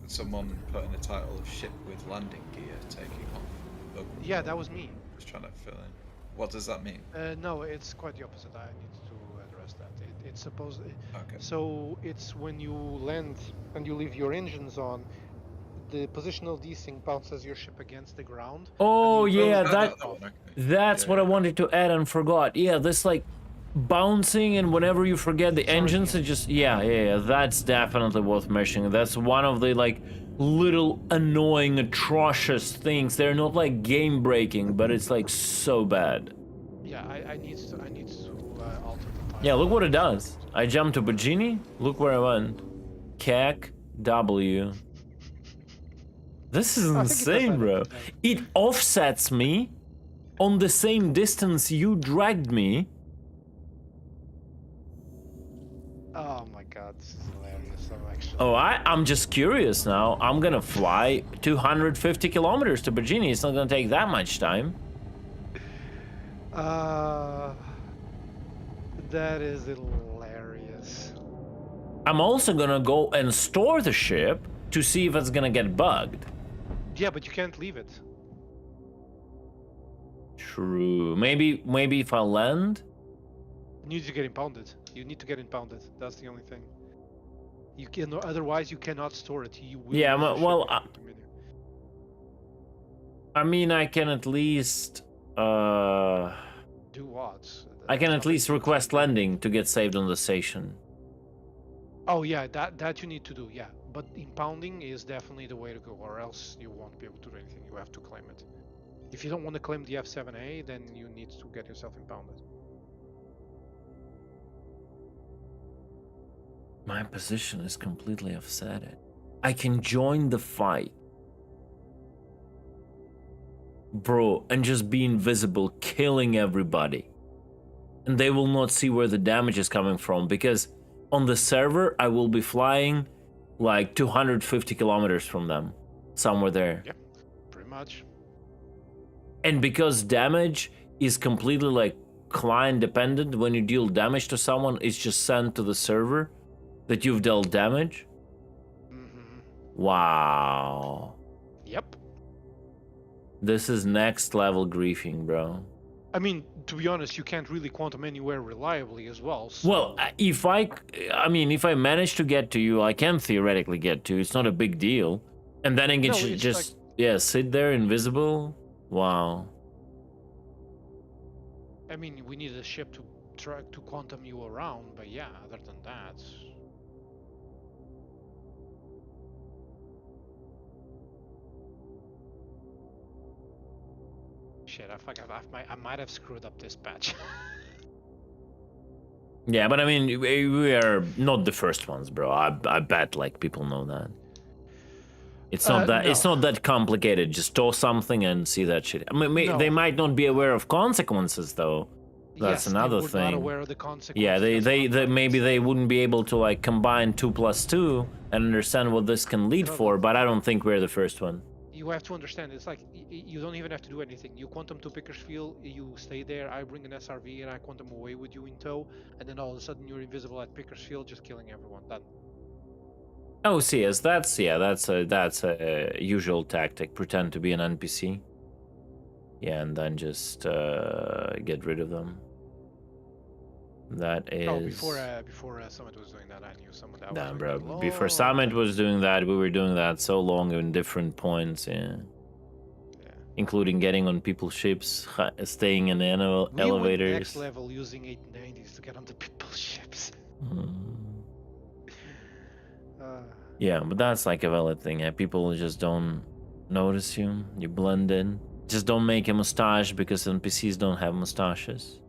Could someone put in a title of ship with landing gear taking off? Bug. Yeah, that was me. Just trying to fill in. What does that mean? No, it's quite the opposite. I need to address that. It's supposed. Okay. So it's when you land and you leave your engines on, the positional desync bounces your ship against the ground. Oh, and you yeah, bounce that... it off. That's what I wanted to add and forgot. Yeah, this, like, bouncing, and whenever you forget the engines, it just... Yeah, that's definitely worth mentioning. That's one of the, like, little annoying, atrocious things. They're not, like, game-breaking, but it's, like, so bad. Yeah, I need to alter the time. Yeah, look what it does. I jumped to Bajini. Look where I went. Kek, W. This is I think it does insane, add bro. up to that. It offsets me on the same distance you dragged me. Oh my god, this is hilarious. I'm actually. Oh, I'm just curious now. I'm gonna fly 250 kilometers to Virginia. It's not gonna take that much time. That is hilarious. I'm also gonna go and store the ship to see if it's gonna get bugged. Yeah, but you can't leave it. True. Maybe if I land. You need to get impounded. You need to get impounded. That's the only thing. You can, otherwise you cannot store it. You will Yeah, lose the ship well, if you continue. I mean, I can at least. Do what? I can That's at not least like- request landing to get saved on the station. Oh yeah, that you need to do. Yeah, but impounding is definitely the way to go, or else you won't be able to do anything. You have to claim it. If you don't want to claim the F7A, then you need to get yourself impounded. My position is completely offset. I can join the fight. Bro, and just be invisible, killing everybody. And they will not see where the damage is coming from, because on the server, I will be flying like 250 kilometers from them. Somewhere there. Yep, pretty much. And because damage is completely like client dependent, when you deal damage to someone, it's just sent to the server that you've dealt damage. Mm-hmm. Wow. Yep. This is next level griefing, bro. I mean, to be honest, you can't really quantum anywhere reliably as well. So... Well, if I manage to get to you, I can theoretically get to you. It's not a big deal. And then I can No, it's just, yeah, sit there invisible. Wow. I mean, we need a ship to try to quantum you around, but yeah, other than that. Shit, I might have screwed up this patch. Yeah, but I mean, we are not the first ones, bro. I bet like people know that. It's not that it's no. not that complicated. Just store something and see that shit. I mean, No. they might not be aware of consequences though. That's Yes, another they were thing. not aware of the consequences. Yeah, That's they not maybe right. they wouldn't be able to like combine 2 + 2 and understand what this can lead No, for. But I don't think we're the first one. You have to understand, it's like you don't even have to do anything. You quantum to Pickersfield, you stay there, I bring an SRV and I quantum away with you in tow, and then all of a sudden you're invisible at Pickersfield, just killing everyone. Done. Oh, CS, that's a usual tactic. Pretend to be an NPC. Yeah, and then just get rid of them. That is. Oh, before Summit was doing that, I knew someone that was Damn, doing bro. that Before long Summit time. was doing that, we were doing that so long in different points, yeah. Yeah. Including getting on people's ships, staying in the We elevators. went next level using 890s to get onto people's ships. Mm. Uh, Yeah, but that's like a valid thing. Yeah? People just don't notice you. You blend in. Just don't make a mustache because NPCs don't have mustaches.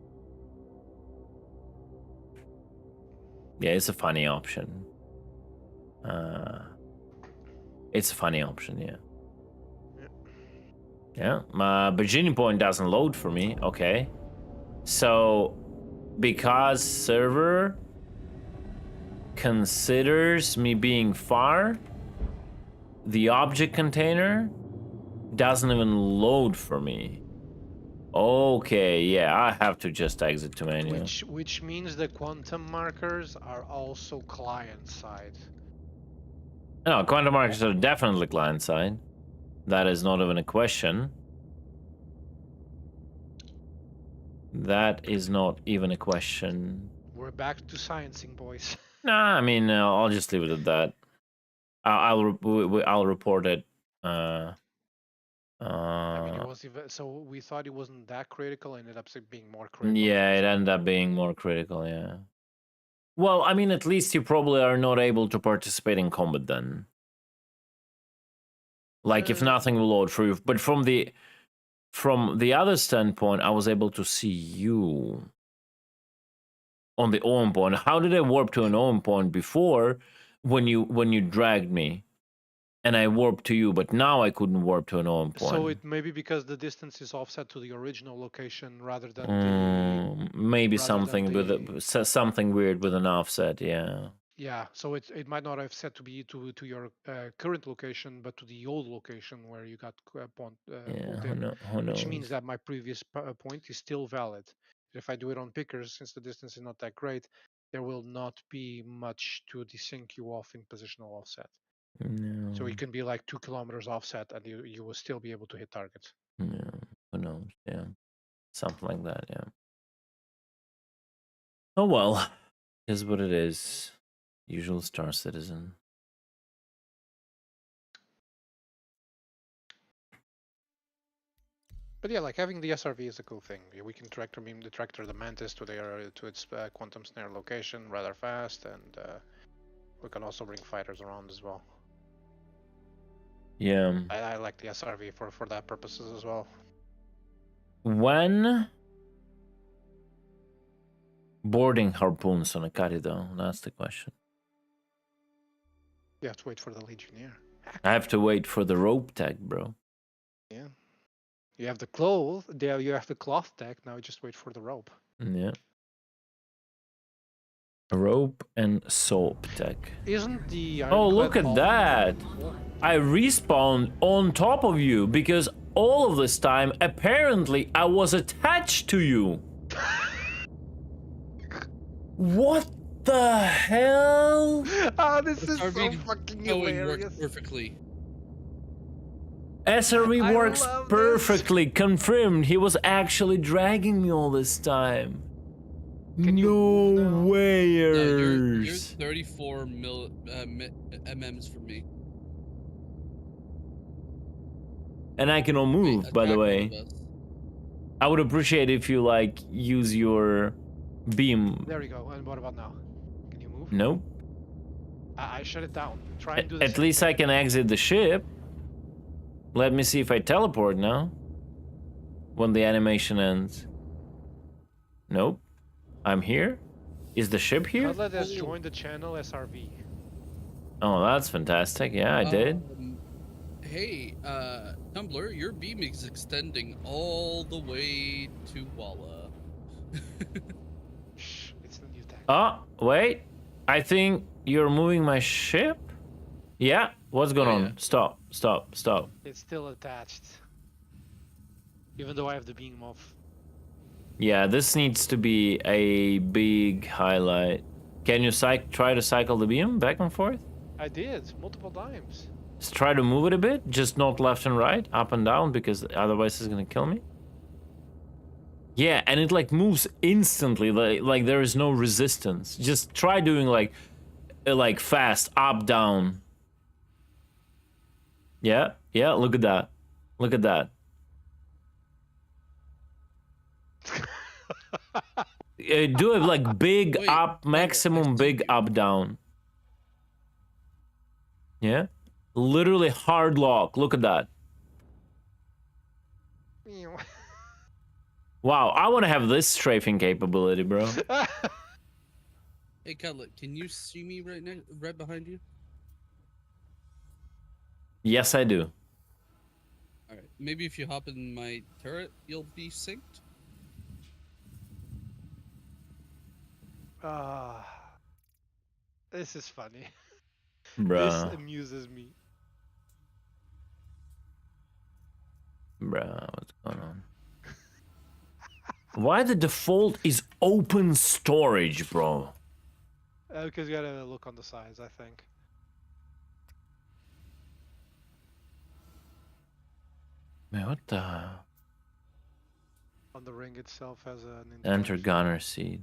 Yeah, it's a funny option. It's a funny option, yeah. Yeah, my Virginia point doesn't load for me. Okay. So, because server considers me being far, the object container doesn't even load for me. Okay, yeah, I have to just exit to menu. which means the quantum markers are also client side. No, quantum markers are definitely client side. That is not even a question. That is not even a question. We're back to sciencing, boys. Nah, I mean, I'll just leave it at that. I'll report it. I mean, it was so we thought it wasn't that critical, ended up being more critical. Yeah, it ended up being more critical, yeah. Well, I mean, at least you probably are not able to participate in combat then. Like, if nothing will load for you. But from the other standpoint, I was able to see you on the own point. How did I warp to an own point before when you dragged me, and I warped to you, but now I couldn't warp to an own point. So it may be because the distance is offset to the original location rather than maybe rather something than with something weird with an offset. Yeah. yeah. So it might not have set to be to your current location, but to the old location where you got pulled in, Who which means knows? that my previous point is still valid. If I do it on pickers, since the distance is not that great, there will not be much to desync you off in positional offset. No. So it can be like 2 kilometers offset, and you will still be able to hit targets. Yeah. Who knows? Yeah. Something like that. Yeah. Oh well, is what it is. Usual Star Citizen. But yeah, like having the SRV is a cool thing. We can tractor beam the tractor, the Mantis to its quantum snare location rather fast, and we can also bring fighters around as well. Yeah. I like the SRV for that purposes as well. When boarding harpoons on a Carido? That's the question. You have to wait for the Legionnaire. I have to wait for the rope tag, bro. Yeah. You have the cloth. There you have the cloth tag. Now just wait for the rope. Yeah. Rope and soap tag. Isn't the Oh, look at that! I respawned on top of you because all of this time, apparently, I was attached to you. What the hell? Oh, this is so SRV fucking towing hilarious. works perfectly. SRV I works love perfectly. Confirmed. He was actually dragging me all this time. Can you move now? No You're wayers. 34 MMs from me. And I cannot move, Wait, by the attack way. one of us. I would appreciate if you like use your beam. There we go. And what about now? Can you move? Nope. I shut it down. Try and do the At same least thing. I can exit the ship. Let me see if I teleport now. When the animation ends. Nope. I'm here. Is the ship here? Cutlet has joined the channel SRV. Oh, that's fantastic. Yeah, I did. Hey, Tumblr, your beam is extending all the way to Walla. Shh, it's the new tag. Oh, wait. I think you're moving my ship? Yeah. What's going on? Yeah. Stop. Stop. Stop. It's still attached. Even though I have the beam off. Yeah, this needs to be a big highlight. Can you try to cycle the beam back and forth? I did, multiple times. Just try to move it a bit, just not left and right, up and down, because otherwise it's gonna kill me. Yeah, and it like moves instantly, like there is no resistance. Just try doing like fast, up, down. Yeah, yeah, look at that. Look at that. Do it like big Wait, up, maximum I've big seen up, down. Yeah? Literally hard lock. Look at that. Wow, I want to have this strafing capability, bro. Hey, Cutlet, can you see me right behind you? Yes, I do. All right. Maybe if you hop in my turret, you'll be synced. This is funny. Bruh. This amuses me. Bruh, what's going on? Why the default is open storage, bro? Because you gotta look on the sides, I think. Man, what the? On the ring itself has an Enter gunner seat.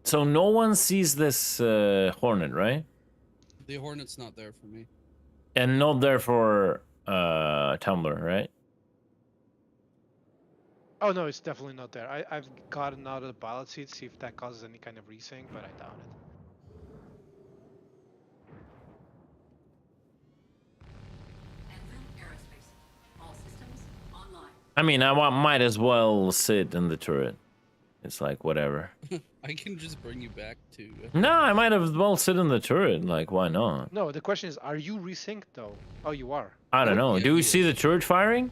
So no one sees this Hornet, right? The Hornet's not there for me. And not there for Tumblr, right? Oh no, it's definitely not there. I've gotten out of the pilot seat, see if that causes any kind of resync, but I doubt it. I mean, I might as well sit in the turret. It's like whatever. I can just bring you back to. No, I might have well sit in the turret. Like, why not? No, the question is, are you resynced though? Oh, you are. I don't know. Yeah, Do we he see is. the turret firing?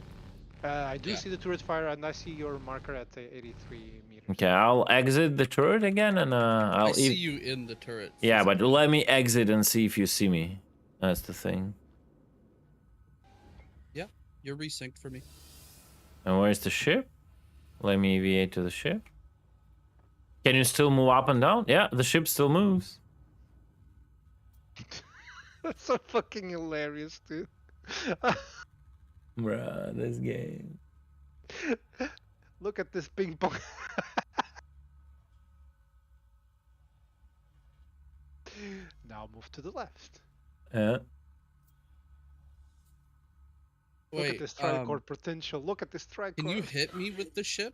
I do Yeah. see the turret fire, and I see your marker at 83 meters. Okay, I'll exit the turret again, and I I'll. see you in the turret. Yeah, but let me exit and see if you see me. That's the thing. Yeah, you're resynced for me. And where's the ship? Let me EVA to the ship. Can you still move up and down? Yeah, the ship still moves. That's so fucking hilarious, dude. Bruh, this game. Look at this ping pong. Now move to the left. Yeah. Look at Wait, this tricord potential. Look at this tricord. can you hit me with the ship?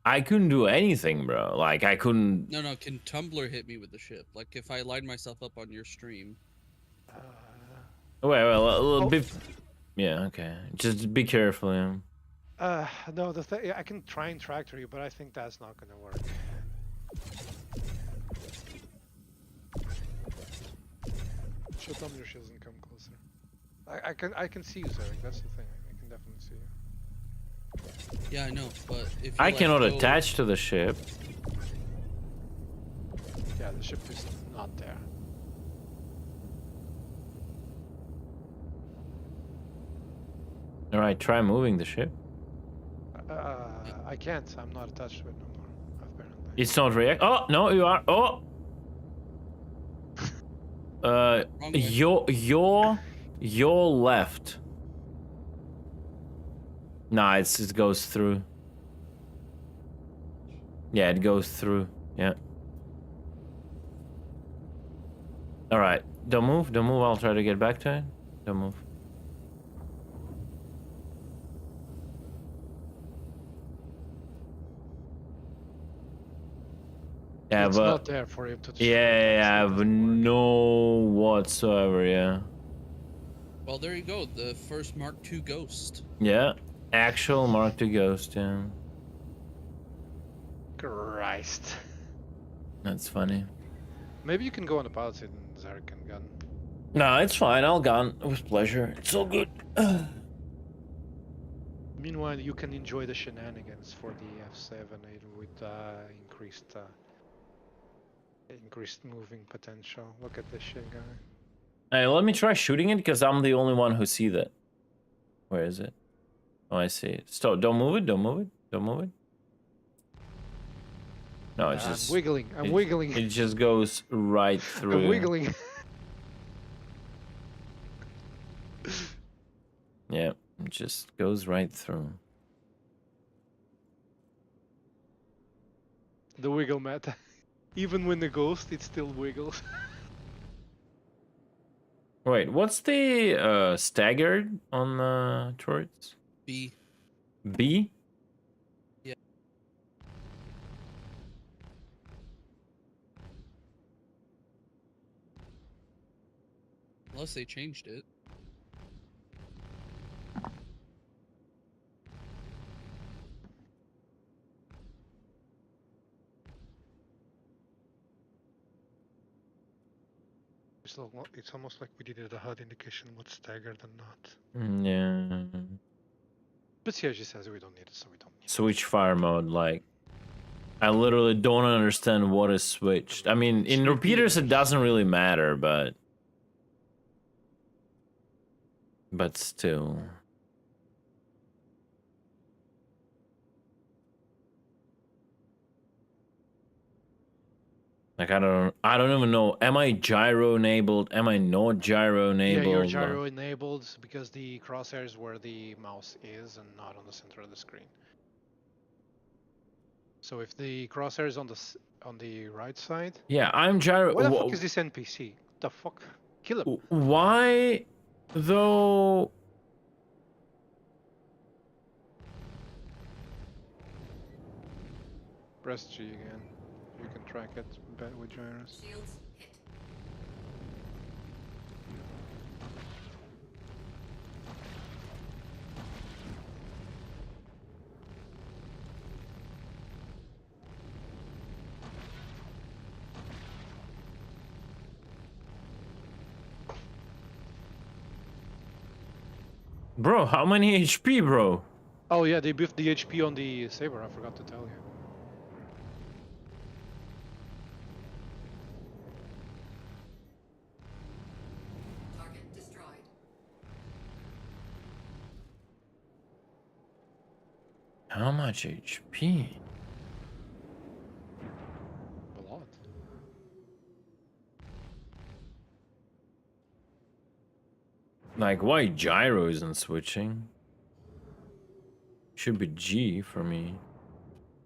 I couldn't do anything, bro. Like, I couldn't... No, can Tumblr hit me with the ship? Like, if I line myself up on your stream. Wait, a little Oh. bit... Yeah, okay. Just be careful, yeah. No, the thing, I can try and tractor you, but I think that's not gonna work. Show Tumblr shields and come closer. I can see you, Zarek. That's the thing. I can definitely see you. Yeah, I know, but if you, I like, cannot go- attach to the ship. Yeah, the ship is not there. Alright, try moving the ship. I can't. I'm not attached to it no more. Apparently. It's not react. Oh, no, you are. Oh! Wrong way. Your left. Nah, it goes through. Yeah, it goes through. Yeah. Alright, don't move, I'll try to get back to it. Don't move. Yeah, It's but not there for him to. yeah, I have no whatsoever. Yeah. Well, there you go. The first Mark II Ghost. Yeah, actual Mark II Ghost. Yeah, Christ. that's funny. Maybe you can go on the pilot seat and Zarek can gun. No, it's fine. I'll gun with pleasure. It's all good. Meanwhile, you can enjoy the shenanigans for the F7 with increased moving potential. Look at this shit, guy. Hey, let me try shooting it because I'm the only one who see that. Where is it? Oh, I see it. Stop! Don't move it! Don't move it! Don't move it! No, it's just I'm wiggling. I'm it- wiggling. It just goes right through. I'm wiggling. Yeah, it just goes right through. The wiggle meta. Even when the ghost, it still wiggles. Wait, what's the staggered on the turrets? B. B? Yeah. Unless they changed it. It's almost like we needed a HUD indication what's staggered and not. Yeah. But CIG says we don't need it, so we don't need Switch fire mode, like. I literally don't understand what is switched. I mean, in repeaters it doesn't really matter, but. But still. Like I don't even know. Am I gyro enabled? Am I not gyro enabled? Yeah, you're gyro enabled because the crosshairs where the mouse is and not on the center of the screen. So if the crosshair is on the right side. Yeah, I'm gyro. What the fuck is this NPC? What the fuck? Kill him. Why, though? Press G again. You can track it with gyros. Shields hit. Bro, how many HP, bro? Oh yeah, they buffed the HP on the Saber, I forgot to tell you. Target destroyed. How much HP? A lot. Like, why gyro isn't switching? Should be G for me.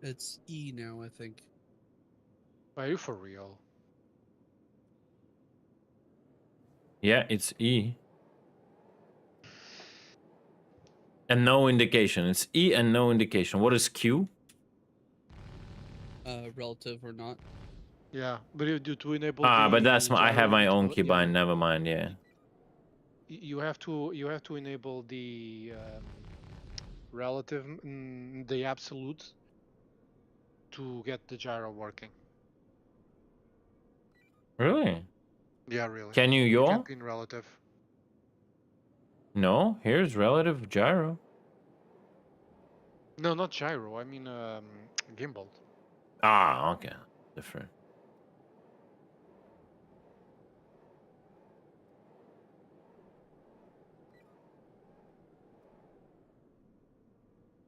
It's E now, I think. Are you for real? Yeah, it's E. And no indication. It's E and no indication. What is Q? Relative or not. Yeah, but you do to enable Ah, the but that's my. I have my own gyro, keybind. Never mind. Yeah. You have to enable the relative, the absolute, to get the gyro working. Really? Yeah, really. Can you You yaw? can't be in relative. No. Here's relative gyro. No, not gyro. I mean gimbal. Ah, okay. Different.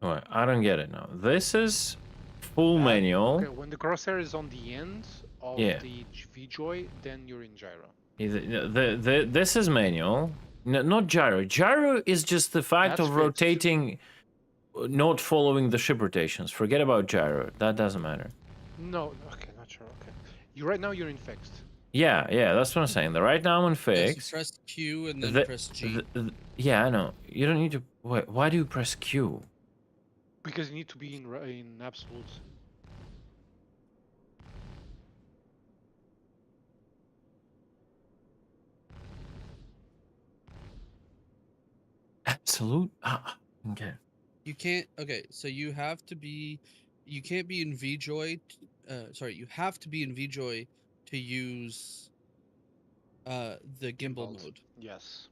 Alright, I don't get it now. This is full manual. Okay, when the crosshair is on the end of Yeah. the V-joy, then you're in gyro. This is manual. No, not gyro. Gyro is just the fact That's of fixed. rotating, not following the ship rotations. Forget about gyro. That doesn't matter. No, okay, not sure. Okay, right now you're in fixed. Yeah, that's what I'm saying. Right now I'm in Yeah, so fixed. press Q and then The- press G. Yeah, I know. You don't need to. Why do you press Q? Because you need to be in absolute. Absolute. Okay. You can't. Okay, so you have to be. You can't be in VJoy. Sorry, you have to be in VJoy to use the gimbal Gimbals. mode. Yes.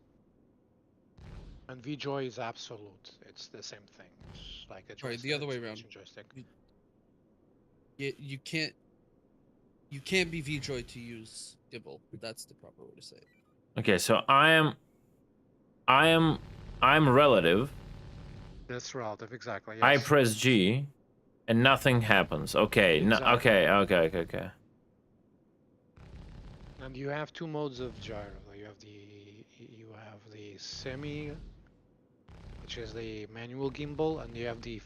And V-joy is absolute. It's the same thing. It's like a joystick. Sorry, the other way around. Joystick. You can't. You can't be VJoy to use gimbal. That's the proper way to say it. Okay, so I'm relative. That's relative, exactly. Yes. I press G, and nothing happens. Okay, Exactly. okay. And you have two modes of gyro. You have the semi, which is the manual gimbal, and you have the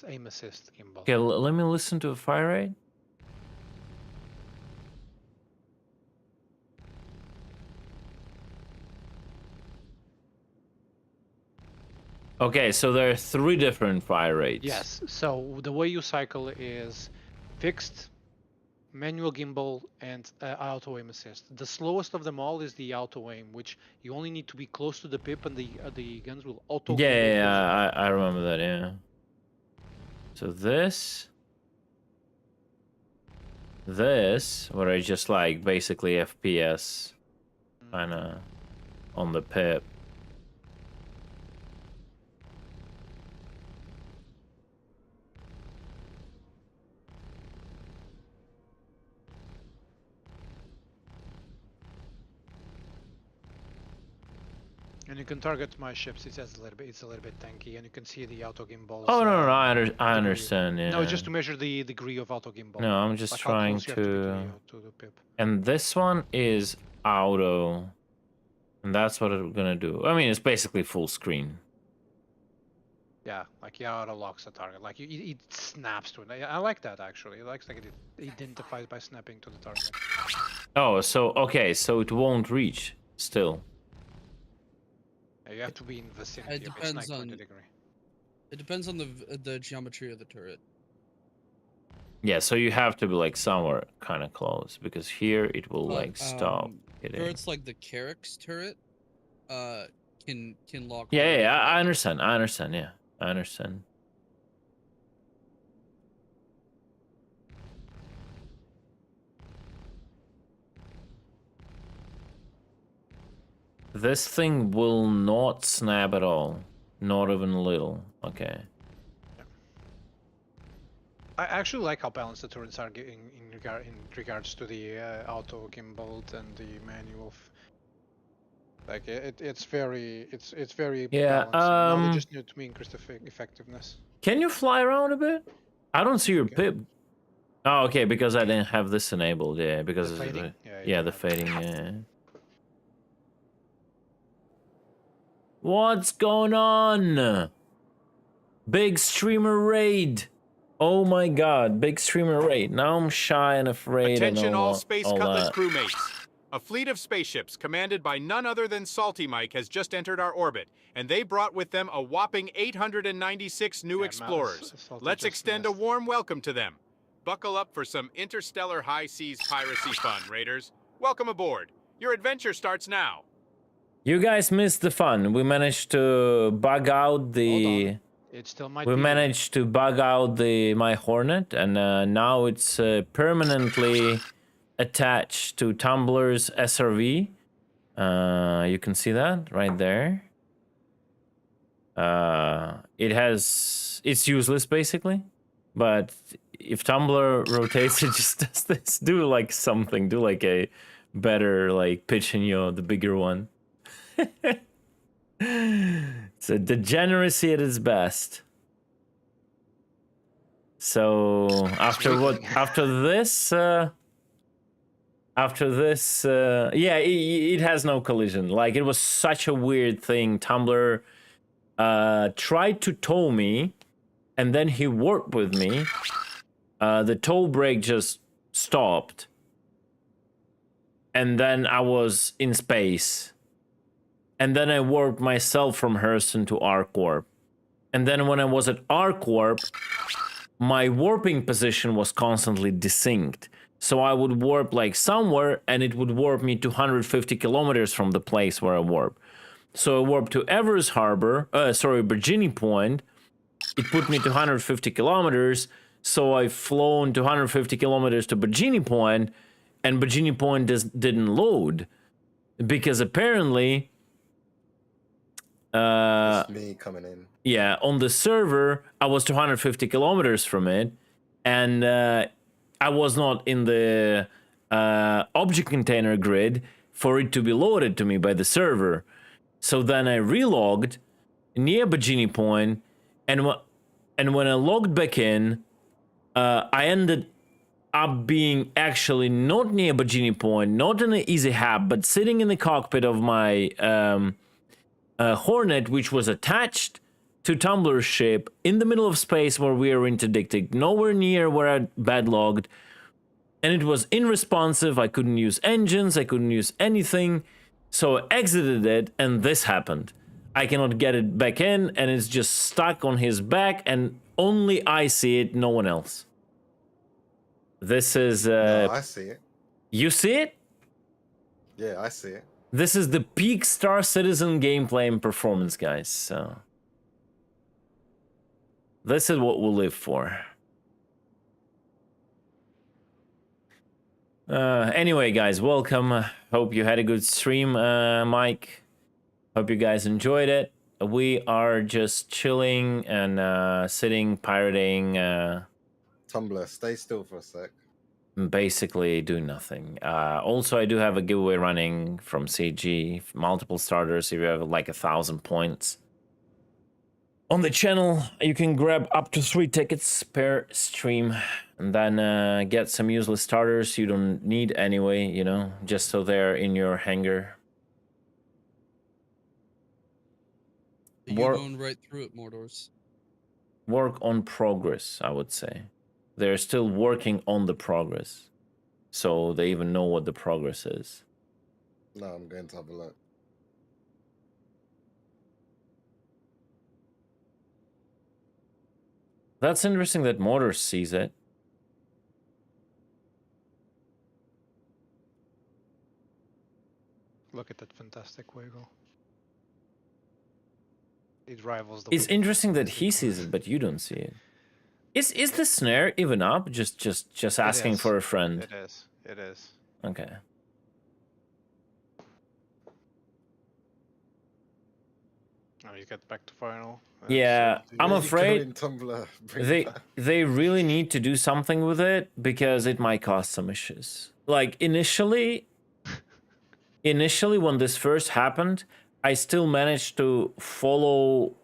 aim assist gimbal. Okay, let me listen to a fire rate. Okay, so there are 3 different fire rates. Yes. So the way you cycle is fixed, manual gimbal, and auto aim assist. The slowest of them all is the auto aim, which you only need to be close to the pip, and the guns will auto. Yeah, I remember that. Yeah. So this, where I just like basically FPS, kind of on the pip. And you can target my ships. It's a little bit tanky, and you can see the auto gimbal. Oh no, I understand. Yeah. No, just to measure the degree of auto gimbal. No, I'm just like trying to the pip. And this one is auto, and that's what it's gonna do. I mean, it's basically full screen. Yeah, like it auto locks the target. Like it snaps to it. I like that actually. It likes like it identifies by snapping to the target. Oh, so okay, so it won't reach still. You have to be in vicinity. It depends on. It depends on the geometry of the turret. Yeah, so you have to be like somewhere kind of close because here it will like stop hitting. Turrets like the Carrack's turret, can lock. Yeah, I understand. Yeah, I understand. This thing will not snap at all. Not even a little. Okay. I actually like how balanced the turrets are in regards to the auto gimbaled and the manual. Like it's very Yeah, balanced. Now they just need to increase the effectiveness. Can you fly around a bit? I don't see your Okay. pip. Oh, okay, because I didn't have this enabled. Yeah, because The of fading? the, Yeah, you yeah, don't the have fading. Yeah. What's going on? Big streamer raid. Oh my god, big streamer raid. Now I'm shy and afraid Attention and all Space all Cutlass that. crewmates. A fleet of spaceships commanded by none other than Salty Mike has just entered our orbit, and they brought with them a whopping 896 new explorers. Let's extend a warm welcome to them. Buckle up for some interstellar high seas piracy fun, Raiders. Welcome aboard. Your adventure starts now. You guys missed the fun. We managed to bug out the... Hold on. It still might We be managed to bug out my Hornet, and now it's permanently attached to Tumblr's SRV. You can see that right there. It's useless basically, but if Tumblr rotates, it just does this. Do like something. Do like a better like Pichinio, the bigger one. It's a degeneracy at its best. So after this, yeah, it has no collision. Like it was such a weird thing. Tumblr tried to tow me, and then he warped with me. The tow brake just stopped, and then I was in space. And then I warped myself from Hurston to ArcWarp. And then when I was at ArcWarp, my warping position was constantly desynced. So I would warp like somewhere, and it would warp me to 150 kilometers from the place where I warp. So I warped to Evers Harbor, Virginia Point. It put me to 150 kilometers. So I've flown to 150 kilometers to Virginia Point, and Virginia Point didn't load. Because apparently... It's me coming in. Yeah, on the server, I was 250 kilometers from it, and I was not in the object container grid for it to be loaded to me by the server. So then I relogged near Virginia Point, and when I logged back in, I ended up being actually not near Virginia Point, not in an easy hab, but sitting in the cockpit of my Hornet, which was attached to Tumblr's ship in the middle of space where we are interdicted, nowhere near where I badlogged, and it was unresponsive. I couldn't use engines, I couldn't use anything, so I exited it, and this happened. I cannot get it back in, and it's just stuck on his back, and only I see it, no one else. This is... No, I see it. You see it? Yeah, I see it. This is the peak Star Citizen gameplay and performance, guys, so... This is what we'll live for. Anyway, guys, welcome. Hope you had a good stream, Mike. Hope you guys enjoyed it. We are just chilling and sitting, pirating. Tumblr, stay still for a sec. Basically doing nothing. Also, I do have a giveaway running from CG. Multiple starters. If you have like 1,000 points on the channel, you can grab up to 3 tickets per stream, and then get some useless starters you don't need anyway, you know, just so they're in your hangar. You're going right through it, Mordors. Work on progress, I would say. They're still working on the progress, so they even know what the progress is. No, I'm going to have a look. That's interesting that Motors sees it. Look at that fantastic wiggle. It rivals the... It's interesting that he sees it, but you don't see it. Is the snare even up? Just asking for a friend. It is. It is. Okay. Now you get back to final. Yeah, I'm Where you afraid going, Tumblr? Bring they back. they really need to do something with it because it might cause some issues. Like initially when this first happened, I still managed to follow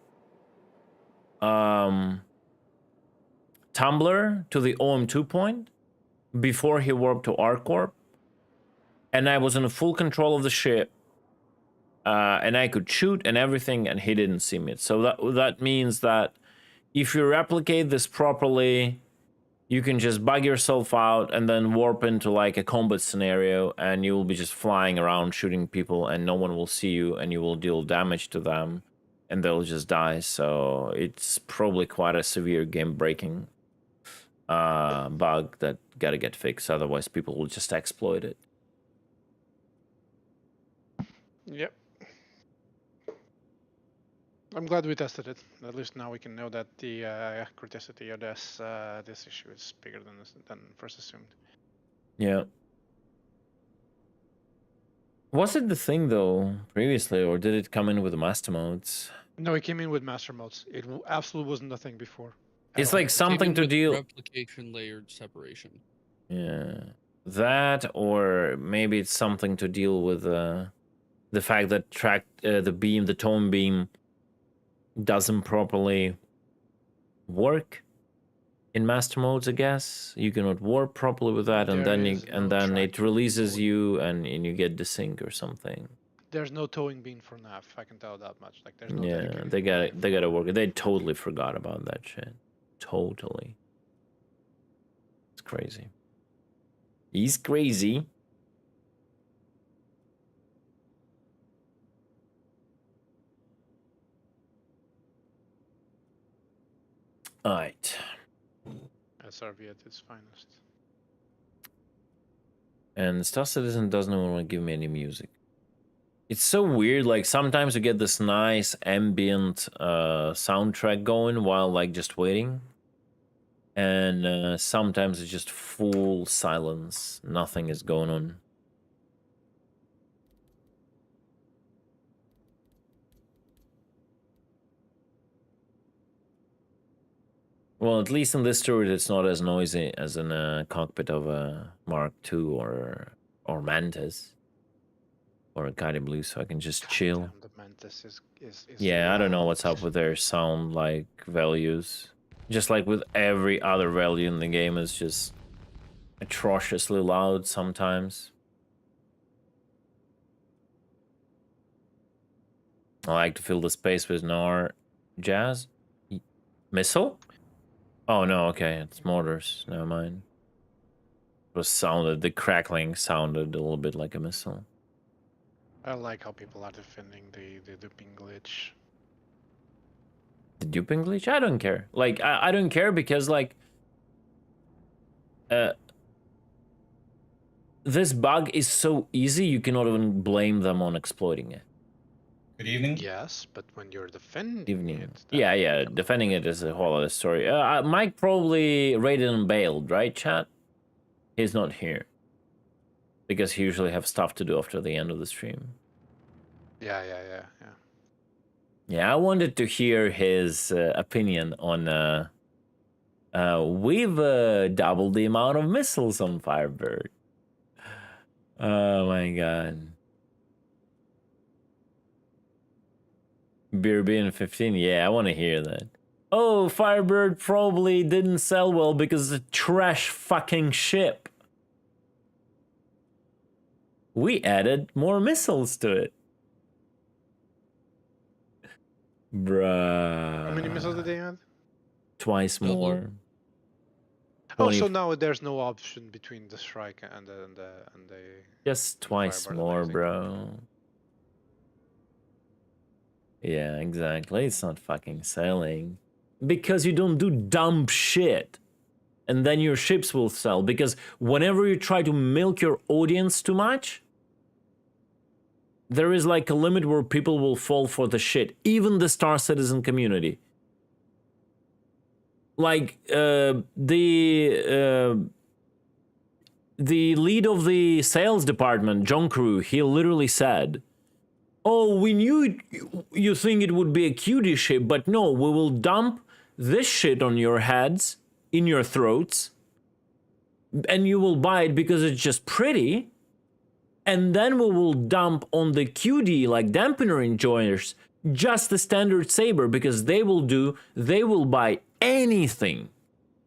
Tumblr to the OM2 point before he warped to ArcCorp, and I was in full control of the ship, and I could shoot and everything, and he didn't see me. So that means that if you replicate this properly, you can just bug yourself out and then warp into like a combat scenario, and you will be just flying around shooting people, and no one will see you, and you will deal damage to them, and they'll just die. So it's probably quite a severe game breaking bug that gotta get fixed. Otherwise, people will just exploit it. Yep. I'm glad we tested it. At least now we can know that the criticity of this issue is bigger than first assumed. Yeah. Was it the thing though previously, or did it come in with the master modes? No, it came in with master modes. It absolutely wasn't a thing before. It's all. like something to deal. Replication layered separation. Yeah, that, or maybe it's something to deal with the fact that the tone beam doesn't properly work in master modes. I guess you cannot warp properly with that, and then it releases you, and you get desync or something. There's no towing beam for nav. I can tell that much. Like there's no. Yeah, they gotta work. They totally forgot about that shit. Totally. It's crazy. He's crazy. Alright. SRV at its finest. And Star Citizen doesn't even want to give me any music. It's so weird, like sometimes you get this nice ambient soundtrack going while like just waiting. And sometimes it's just full silence. Nothing is going on. Well, at least in this turret, it's not as noisy as in a cockpit of a Mark II or Mantis or a Kali Blue, so I can just chill. Damn, the Mantis is yeah, loud. I don't know what's up with their sound like values. Just like with every other value in the game, is just atrociously loud sometimes. I like to fill the space with Nar Jazz missile. Oh no, okay, it's mortars. Never mind. It was the crackling sounded a little bit like a missile. I like how people are defending the duping glitch. The duping glitch? I don't care. Like, I don't care because, like, this bug is so easy, you cannot even blame them on exploiting it. Good evening. Yes, but when you're defending it... Yeah, defending it is a whole other story. Mike probably raided and bailed, right, chat? He's not here. Because he usually have stuff to do after the end of the stream. Yeah. Yeah, I wanted to hear his opinion on... we've doubled the amount of missiles on Firebird. Oh my god. Beer being 15, yeah, I want to hear that. Oh, Firebird probably didn't sell well because it's a trash fucking ship. We added more missiles to it. Bruh. How many missiles did they add? Twice more. Oh, so now there's no option between the strike and the just twice more, bro. Yeah, exactly. It's not fucking selling. Because you don't do dumb shit. And then your ships will sell. Because whenever you try to milk your audience too much, there is like a limit where people will fall for the shit. Even the Star Citizen community. Like, the lead of the sales department, John Crew, he literally said, oh, we knew you think it would be a cutie ship, but no, we will dump this shit on your heads, in your throats, and you will buy it because it's just pretty. And then we will dump on the QD, like dampener enjoyers, just the standard saber, because they will buy anything.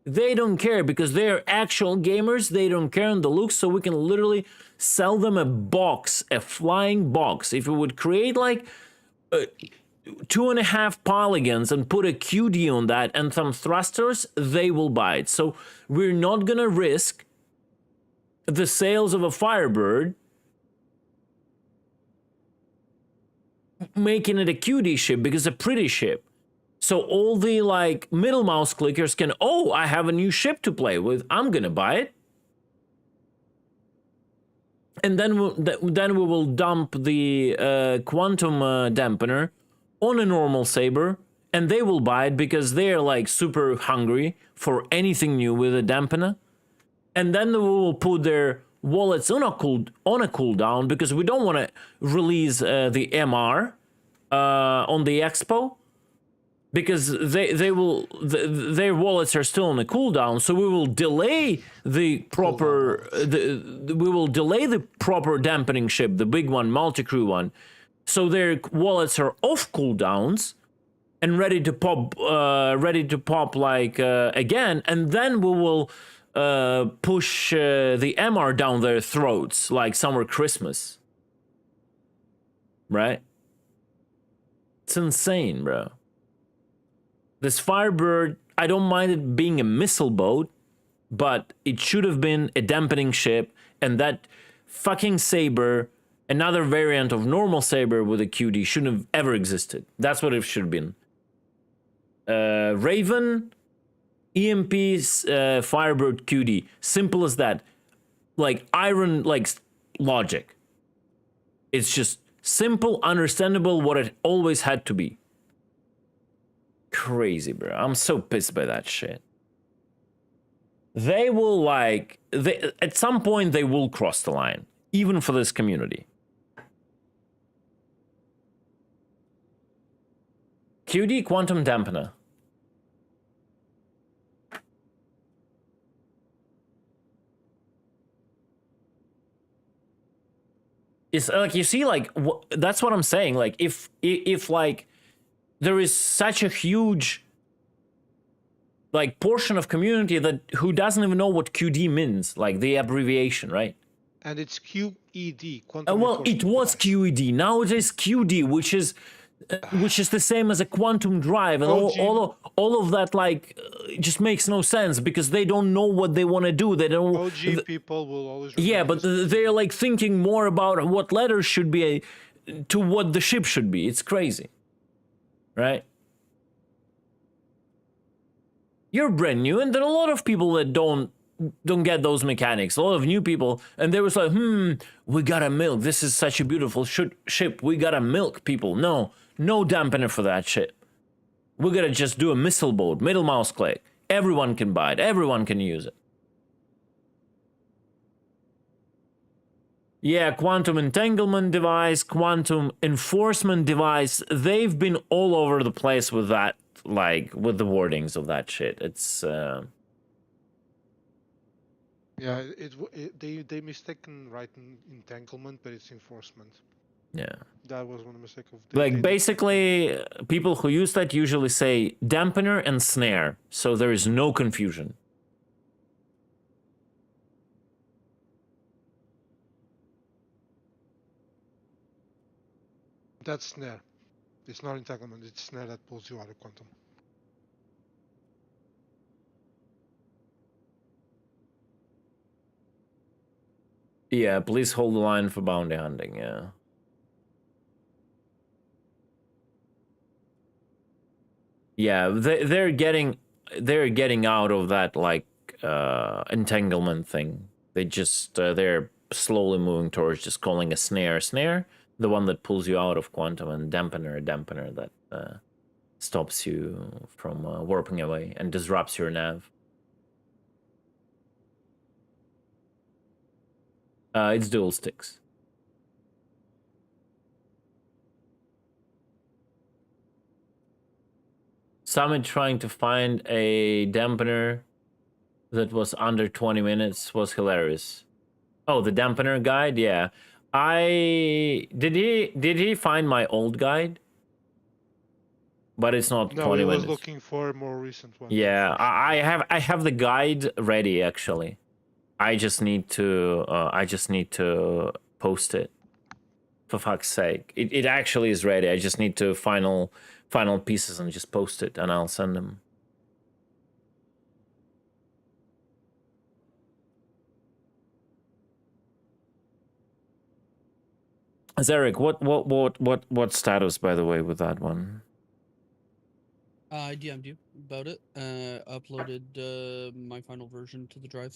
They don't care because they're actual gamers. They don't care on the looks, so we can literally sell them a box, a flying box. If we would create like 2.5 polygons and put a QD on that and some thrusters, they will buy it. So we're not gonna risk the sales of a Firebird making it a QD ship because a pretty ship. So all the like middle mouse clickers can, oh, I have a new ship to play with, I'm gonna buy it. And then we will dump the quantum dampener on a normal saber, and they will buy it because they're like super hungry for anything new with a dampener. And then we will put their wallets on a cooldown because we don't want to release the MR on the expo, because their wallets are still on a cooldown. So we will delay the proper proper dampening ship, the big one, multi-crew one, so their wallets are off cooldowns and ready to pop like again, and then we will push the MR down their throats like summer Christmas. Right? It's insane, bro. This Firebird, I don't mind it being a missile boat, but it should have been a dampening ship, and that fucking saber, another variant of normal saber with a QD, shouldn't have ever existed. That's what it should have been. Raven, EMP's Firebird QD. Simple as that. Like iron, like logic. It's just simple, understandable, what it always had to be. Crazy, bro. I'm so pissed by that shit. They will at some point they will cross the line, even for this community. QD Quantum Dampener. It's like, you see, like, that's what I'm saying. Like, if like there is such a huge like portion of community who doesn't even know what QD means, like the abbreviation, right? And it's QED. Quantum well, it was device. QED. Now it is QD, which is the same as a quantum drive, and all of that, like, just makes no sense because they don't know what they want to do. They don't. OG people will always. Yeah, but they're like thinking more about what letters should be to what the ship should be. It's crazy, right? You're brand new, and there are a lot of people that don't get those mechanics. A lot of new people, and they was like, we gotta milk. This is such a beautiful ship. We gotta milk people. No dampener for that ship. We gotta just do a missile boat, middle mouse click. Everyone can buy it. Everyone can use it. Yeah, quantum entanglement device, quantum enforcement device. They've been all over the place with that. Like, with the wordings of that shit. It's yeah, they mistaken writing entanglement, but it's enforcement. Yeah, that was one mistake of like basically people who use that usually say dampener and snare, so there is no confusion. That's snare. It's not entanglement, it's snare that pulls you out of quantum. Yeah, please hold the line for bounty hunting, yeah. Yeah, they're getting out of that, like, entanglement thing. They just, they're slowly moving towards just calling a snare, the one that pulls you out of quantum, and dampener that stops you from warping away and disrupts your nav. It's dual sticks. Summit trying to find a dampener that was under 20 minutes was hilarious. Oh, the dampener guide, yeah. Did he find my old guide? But it's not No, 20 he was minutes. looking for a more recent one. Yeah, I have the guide ready actually. I just need to post it. For fuck's sake. It actually is ready. I just need to final pieces and just post it and I'll send them. Zarek, what status by the way with that one? I DM'd you about it. Uploaded my final version to the drive.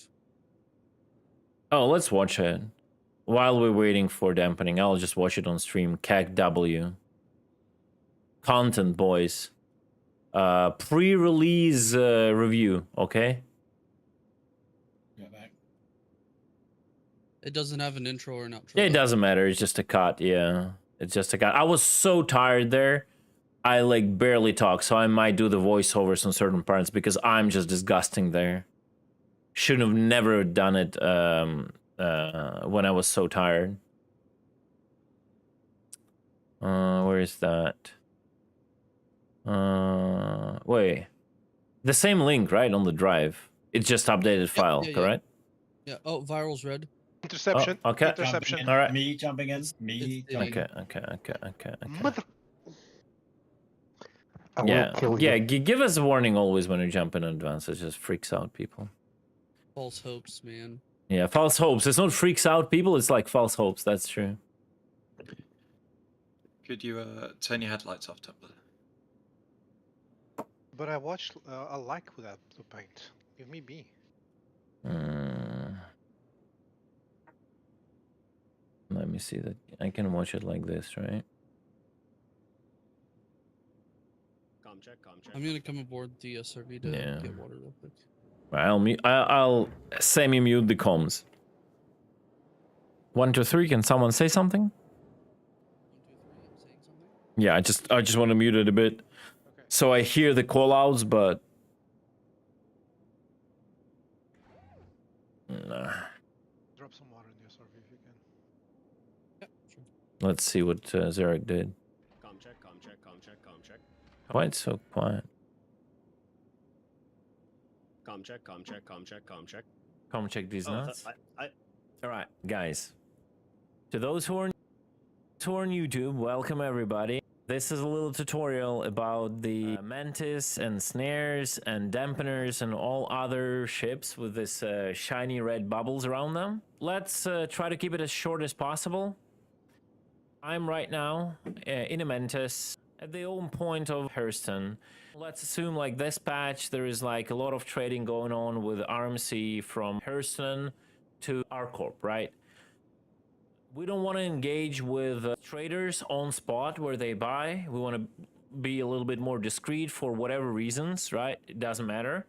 Oh, let's watch it. While we're waiting for dampening, I'll just watch it on stream. CACW. Content, boys. Pre-release review, okay? It doesn't have an intro or an outro. It doesn't matter. It's just a cut, yeah. It's just a cut. I was so tired there. I like barely talk, so I might do the voiceovers on certain parts because I'm just disgusting there. Shouldn't have never done it when I was so tired. Where is that? Wait. The same link, right, on the drive. It's just updated file, correct? Yeah. Oh, viral's red. Interception. Oh, okay. Interception. All right. Me jumping in. Me jumping in. Okay. Mother. I will Yeah, kill yeah. you. Give us a warning always when you jump in advance. It just freaks out people. False hopes, man. Yeah, false hopes. It's not freaks out people. It's like false hopes. That's true. Could you turn your headlights off, Tumblr? But I watched a like without blue paint. Give me B. Let me see that. I can watch it like this, right? I'm gonna come aboard the SRV to get water real quick. I'll semi-mute the comms. 1, 2, 3. Can someone say something? 1, 2, 3. I'm saying something. Yeah, I just want to mute it a bit, so I hear the call-outs, but nah. Drop some water in the SRV if you can. Yeah, sure. Let's see what Zarek did. Com check. Why it's so quiet? Com check. Come check these nuts. All right, guys. To those who are on YouTube, welcome everybody. This is a little tutorial about the mantis and snares and dampeners and all other ships with this shiny red bubbles around them. Let's try to keep it as short as possible. I'm right now in a mantis at the own point of Hurston. Let's assume like this patch there is like a lot of trading going on with RMC from Hurston to ArcCorp, right? We don't want to engage with traders on spot where they buy. We want to be a little bit more discreet for whatever reasons, right? It doesn't matter.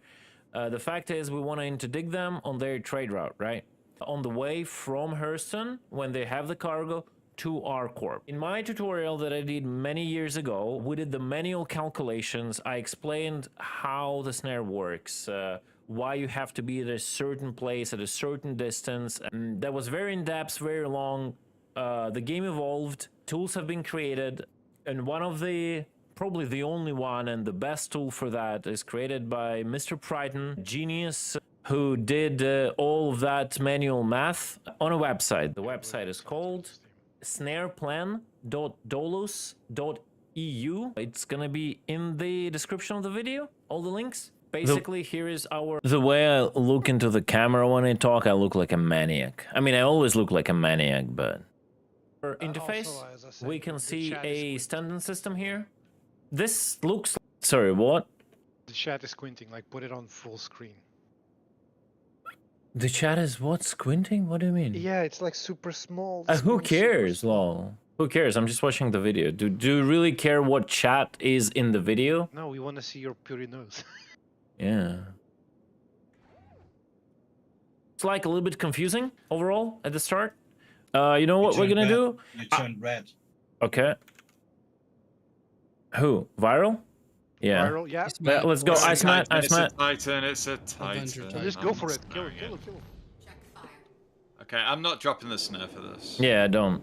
The fact is we want to interdict them on their trade route, right? On the way from Hurston, when they have the cargo, to ArcCorp. In my tutorial that I did many years ago, we did the manual calculations. I explained how the snare works, why you have to be at a certain place at a certain distance. And that was very in-depth, very long. The game evolved, tools have been created, and one of the, probably the only one and the best tool for that is created by Mr. Prighton, genius, who did all of that manual math on a website. The website is called snareplan.dolus.eu. It's gonna be in the description of the video, all the links. Basically, here is our... The way I look into the camera when I talk, I look like a maniac. I mean, I always look like a maniac, but... For interface, Also, as I said, we can the see chat is a squinting. standing system here. This looks... Sorry, what? The chat is squinting, like put it on full screen. The chat is what? Squinting? What do you mean? Yeah, it's like super small. Who the screen's super cares, small. lol? Who cares? I'm just watching the video. Do you really care what chat is in the video? No, we want to see your pure nose. Yeah. It's like a little bit confusing overall at the start. You know what we're gonna do? You turned red. Okay. Who? Viral? Yeah. Viral, yeah. Ice Mat Let's go. or Ice Mat, Ice It's a Mat. Titan, it's a Avenger Titan. So just Titan. go for it. Kill him, kill him, kill him. Check fire. Okay, I'm not dropping the snare for this. Yeah, don't.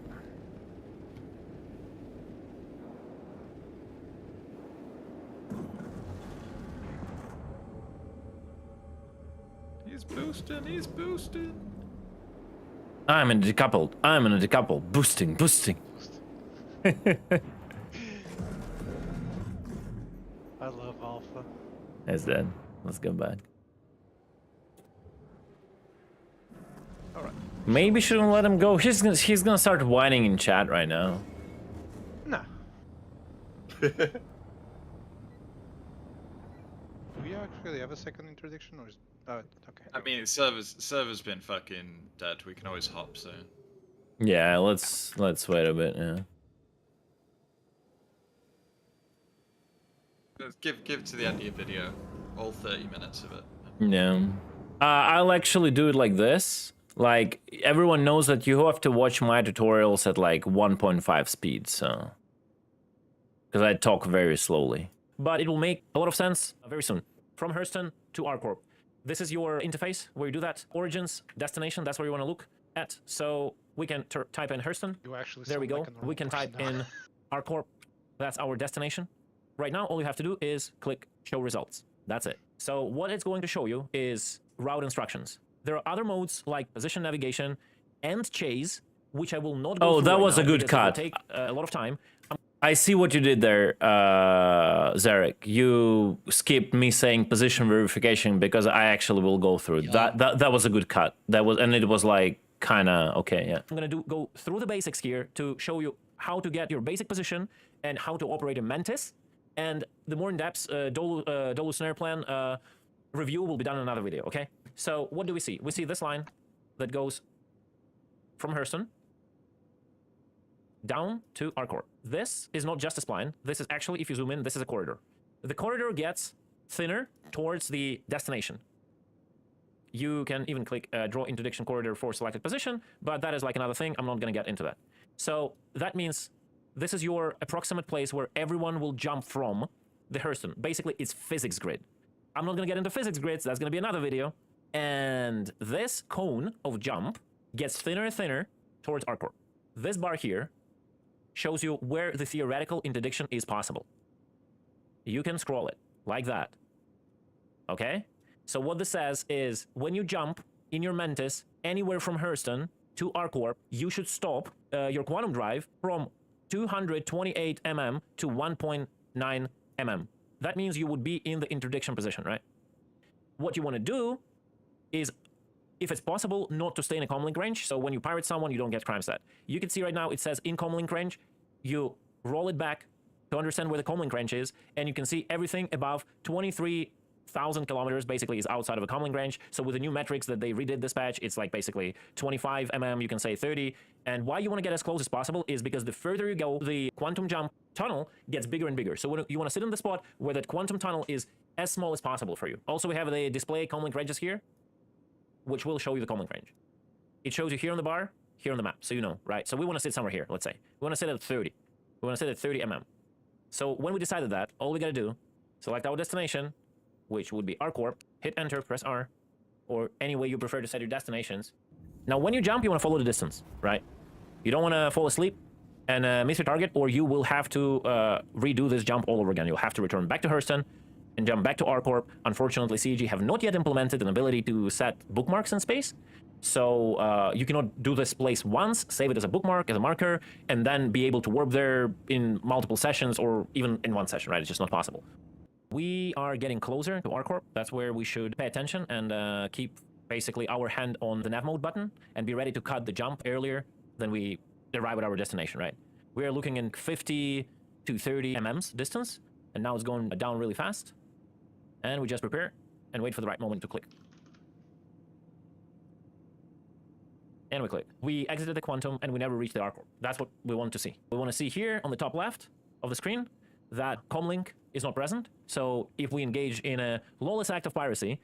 He's boosting, he's boosting. I'm in a decoupled. I'm in a decoupled. Boosting, boosting. I love Alpha. It's dead. Let's go back. Alright. Maybe shouldn't let him go. He's gonna start whining in chat right now. Nah. Do we actually have a second interdiction, or is... Oh, okay. I mean, server's been fucking dead. We can always hop soon. Yeah, let's wait a bit. Yeah. Give to the end of your video, all 30 minutes of it. Yeah. I'll actually do it like this. Like, everyone knows that you have to watch my tutorials at like 1.5 speed, so... Because I talk very slowly. But it will make a lot of sense very soon. From Hurston to ArcCorp. This is your interface where you do that. Origins, destination, that's where you want to look at. So we can type in Hurston. You actually There we sound go. like a normal We can type person now. in ArcCorp. That's our destination. Right now, all you have to do is click Show Results. That's it. So what it's going to show you is route instructions. There are other modes like position navigation and chase, which I will not go through that right was now a good because it will cut. take a lot of time. I see what you did there, Zarek. You skipped me saying position verification because I actually will go through it. Yeah. That was a good cut. And it was like kind of okay. Yeah. I'm gonna go through the basics here to show you how to get your basic position and how to operate a Mantis. And the more in-depth Dolu snare plan review will be done in another video. Okay. So what do we see? We see this line that goes from Hurston down to ArcCorp. This is not just a spline. This is actually, if you zoom in, this is a corridor. The corridor gets thinner towards the destination. You can even click draw interdiction corridor for selected position, but that is like another thing. I'm not going to get into that. So that means this is your approximate place where everyone will jump from the Hurston. Basically, it's physics grid. I'm not going to get into physics grids. That's going to be another video. And this cone of jump gets thinner and thinner towards ArcCorp. This bar here shows you where the theoretical interdiction is possible. You can scroll it like that. Okay? So what this says is when you jump in your Mantis anywhere from Hurston to ArcCorp, you should stop your quantum drive from 228 mm to 1.9 mm. That means you would be in the interdiction position, right? What you want to do is, if it's possible, not to stay in a comlink range. So when you pirate someone, you don't get crime stat. You can see right now it says in comlink range. You roll it back to understand where the comlink range is, and you can see everything above 23,000 kilometers basically is outside of a comlink range. So with the new metrics that they redid this patch, it's like basically 25 mm, you can say 30. And why you want to get as close as possible is because the further you go, the quantum jump tunnel gets bigger and bigger. So when you want to sit in the spot where that quantum tunnel is as small as possible for you. Also, we have the display comlink ranges here, which will show you the comlink range. It shows you here on the bar, here on the map, so you know, right? So we want to sit somewhere here, let's say. We want to sit at 30. We want to sit at 30 mm. So when we decided that, all we got to do, select our destination, which would be ArcCorp, hit enter, press R, or any way you prefer to set your destinations. Now, when you jump, you want to follow the distance, right? You don't want to fall asleep and miss your target, or you will have to redo this jump all over again. You'll have to return back to Hurston and jump back to ArcCorp. Unfortunately, CG have not yet implemented an ability to set bookmarks in space. So you cannot do this place once, save it as a bookmark, as a marker, and then be able to warp there in multiple sessions or even in one session, right? It's just not possible. We are getting closer to ArcCorp. That's where we should pay attention and keep basically our hand on the nav mode button and be ready to cut the jump earlier than we arrive at our destination, right? We are looking in 50 to 30 mm's distance, and now it's going down really fast. And we just prepare and wait for the right moment to click. And we click. We exited the quantum and we never reached the ArcCorp. That's what we want to see. We want to see here on the top left of the screen that comlink is not present. So if we engage in a lawless act of piracy,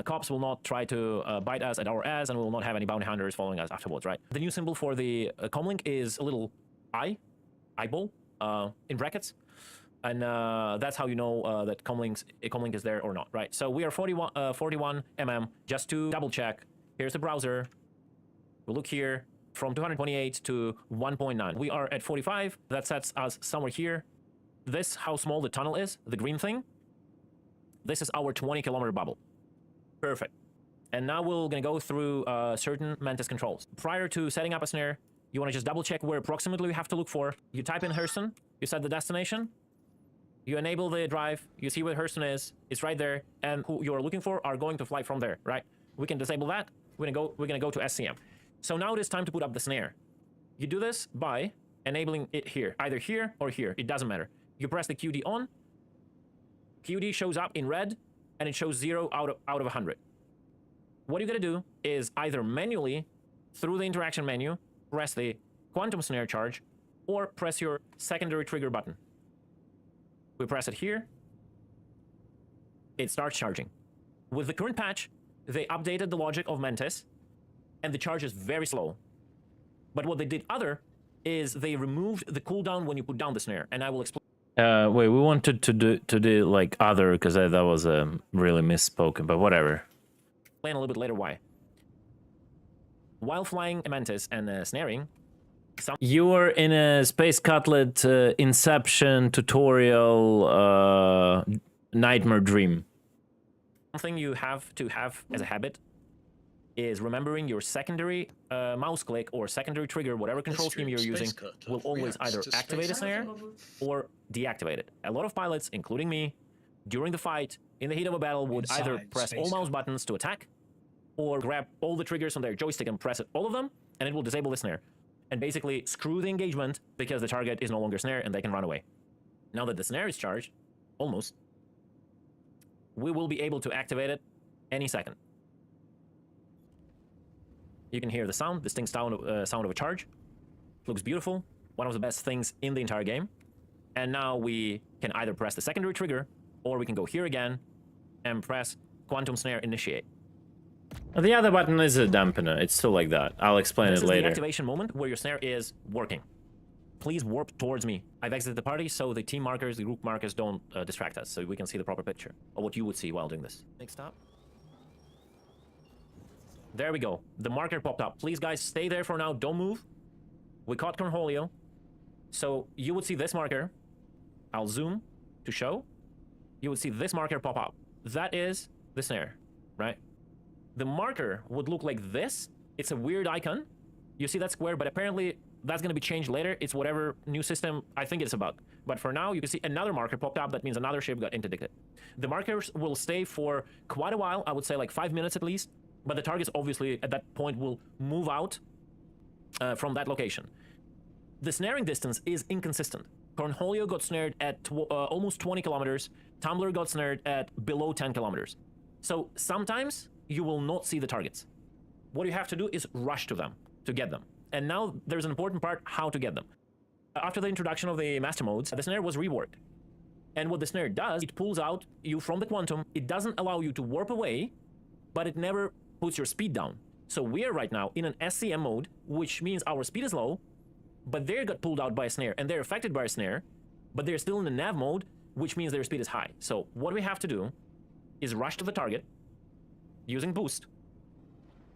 cops will not try to bite us at our ass, and we will not have any bounty hunters following us afterwards, right? The new symbol for the comlink is a little eyeball in brackets. And that's how you know that comlink is there or not, right? So we are 41 mm. Just to double check, here's the browser. We'll look here from 228 to 1.9. We are at 45. That sets us somewhere here. This, how small the tunnel is, the green thing. This is our 20-kilometer bubble. Perfect. And now we're gonna go through certain Mantis controls. Prior to setting up a snare, you wanna just double check where approximately you have to look for. You type in Hurston, you set the destination, you enable the drive, you see where Hurston is, it's right there, and who you're looking for are going to fly from there, right? We can disable that, we're gonna go to SCM. So now it is time to put up the snare. You do this by enabling it here, either here or here, it doesn't matter. You press the QD on, QD shows up in red, and it shows 0 out of 100. What you're gonna do is either manually, through the interaction menu, press the quantum snare charge, or press your secondary trigger button. We press it here, it starts charging. With the current patch, they updated the logic of Mantis, and the charge is very slow. But what they did other is they removed the cooldown when you put down the snare, and I will explain. Wait, we wanted to do like other, because that was really misspoken, but whatever. Explain a little bit later why. While flying a Mantis and snaring, you were in a Space Cutlet Inception tutorial nightmare dream. Something you have to have as a habit is remembering your secondary mouse click or secondary trigger, whatever control scheme you're using, will always either activate a snare or deactivate it. A lot of pilots, including me, during the fight, in the heat of a battle, would either press all mouse buttons to attack, or grab all the triggers on their joystick and press all of them, and it will disable the snare. And basically screw the engagement because the target is no longer snare and they can run away. Now that the snare is charged, almost, we will be able to activate it any second. You can hear the sound, distinct sound of a charge. Looks beautiful, one of the best things in the entire game. And now we can either press the secondary trigger, or we can go here again and press Quantum Snare Initiate. The other button is a dampener, it's still like that. I'll explain it later. This is the activation moment where your snare is working. Please warp towards me. I've exited the party so the team markers, the group markers don't distract us, so we can see the proper picture of what you would see while doing this. Next stop. There we go. The marker popped up. Please, guys, stay there for now. Don't move. We caught Cornholio. So you would see this marker. I'll zoom to show. You would see this marker pop up. That is the snare, right? The marker would look like this. It's a weird icon. You see that square, but apparently that's going to be changed later. It's whatever new system. I think it's a bug. But for now, you can see another marker popped up. That means another ship got interdicted. The markers will stay for quite a while. I would say like 5 minutes at least. But the targets obviously at that point will move out from that location. The snaring distance is inconsistent. Cornholio got snared at almost 20 kilometers. Tumbler got snared at below 10 kilometers. So sometimes you will not see the targets. What you have to do is rush to them to get them. And now there's an important part, how to get them. After the introduction of the master modes, the snare was reworked. And what the snare does, it pulls out you from the quantum. It doesn't allow you to warp away, but it never puts your speed down. So we're right now in an SCM mode, which means our speed is low, but they got pulled out by a snare, and they're affected by a snare, but they're still in the nav mode, which means their speed is high. So what we have to do is rush to the target using boost.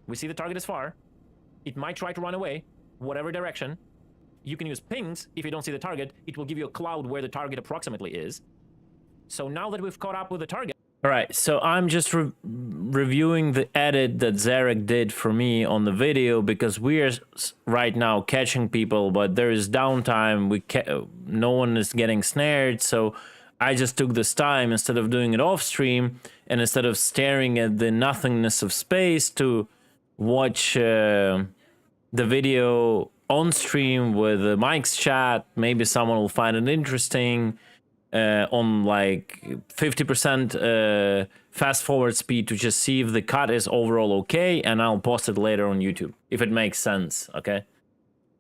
We see the target is far. It might try to run away, whatever direction. You can use pings. If you don't see the target, it will give you a cloud where the target approximately is. So now that we've caught up with the target. All right, so I'm just reviewing the edit that Zarek did for me on the video, because we are right now catching people, but there is downtime. No one is getting snared, so I just took this time, instead of doing it off stream, and instead of staring at the nothingness of space, to watch the video on stream with Mike's chat. Maybe someone will find it interesting. On like 50% fast forward speed, to just see if the cut is overall okay, and I'll post it later on YouTube if it makes sense, okay?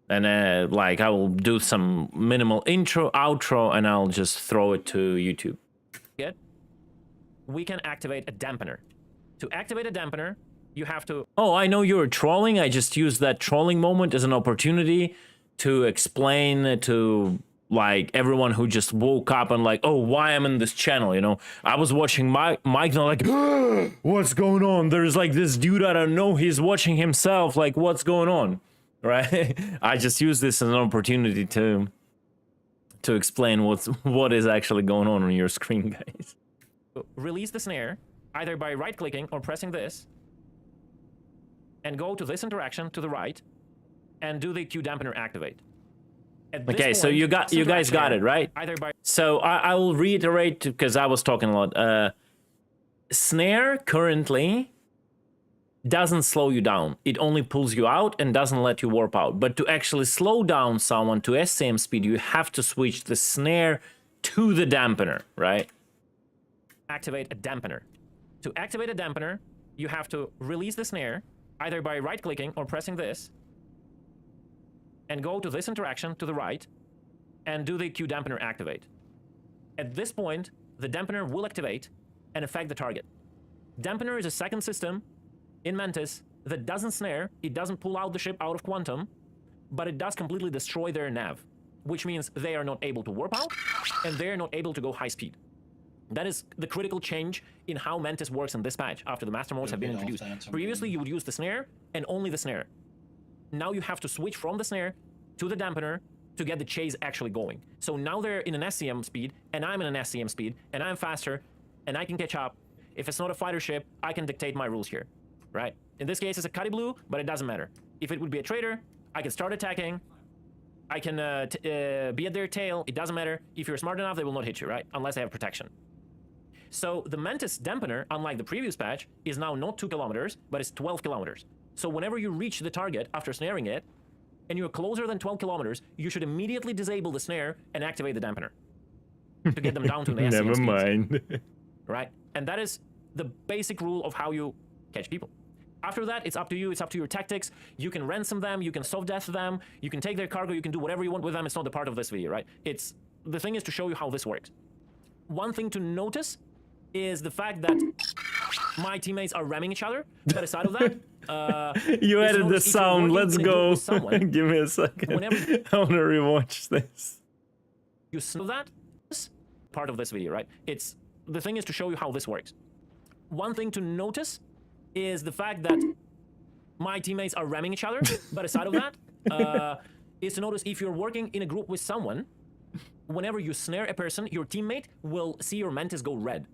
And like I will do some minimal intro, outro, and I'll just throw it to YouTube. We can activate a dampener. To activate a dampener, you have to... Oh, I know you're trolling. I just used that trolling moment as an opportunity to explain to like everyone who just woke up and like, oh, why I'm in this channel, you know? I was watching Mike and I'm like, what's going on? There's like this dude I don't know, he's watching himself, like what's going on, right? I just use this as an opportunity to explain what is actually going on your screen, guys. Release the snare either by right-clicking or pressing this, and go to this interaction to the right, and do the Q dampener activate. Okay, so you guys got it, right? Either by so I will reiterate because I was talking a lot. Snare currently doesn't slow you down. It only pulls you out and doesn't let you warp out. But to actually slow down someone to SCM speed, you have to switch the snare to the dampener, right? Activate a dampener. To activate a dampener, you have to release the snare either by right-clicking or pressing this, and go to this interaction to the right, and do the Q dampener activate. At this point, the dampener will activate and affect the target. Dampener is a second system in Mantis that doesn't snare, it doesn't pull out the ship out of quantum, but it does completely destroy their nav, which means they are not able to warp out, and they're not able to go high speed. That is the critical change in how Mantis works in this patch after the master modes have been introduced. Previously, you would use the snare and only the snare. Now you have to switch from the snare to the dampener to get the chase actually going. So now they're in an SCM speed, and I'm in an SCM speed, and I'm faster, and I can catch up. If it's not a fighter ship, I can dictate my rules here, right? In this case, it's a Cuddy Blue, but it doesn't matter. If it would be a trader, I can start attacking. I can be at their tail. It doesn't matter. If you're smart enough, they will not hit you, right? Unless they have protection. So the Mantis dampener, unlike the previous patch, is now not 2 kilometers, but it's 12 kilometers. So whenever you reach the target after snaring it, and you're closer than 12 kilometers, you should immediately disable the snare and activate the dampener to get them down to the SCM Never speeds. mind. Right? And that is the basic rule of how you catch people. After that, it's up to you. It's up to your tactics. You can ransom them. You can soft death them. You can take their cargo. You can do whatever you want with them. It's not the part of this video, right? The thing is to show you how this works. One thing to notice is the fact that my teammates are ramming each other. But aside of that, you added the sound. Let's go. Give me a second. I want to rewatch this. You know that part of this video, right? The thing is to show you how this works. One thing to notice is the fact that my teammates are ramming each other. But aside of that, is to notice if you're working in a group with someone, whenever you snare a person, your teammate will see your Mantis go red.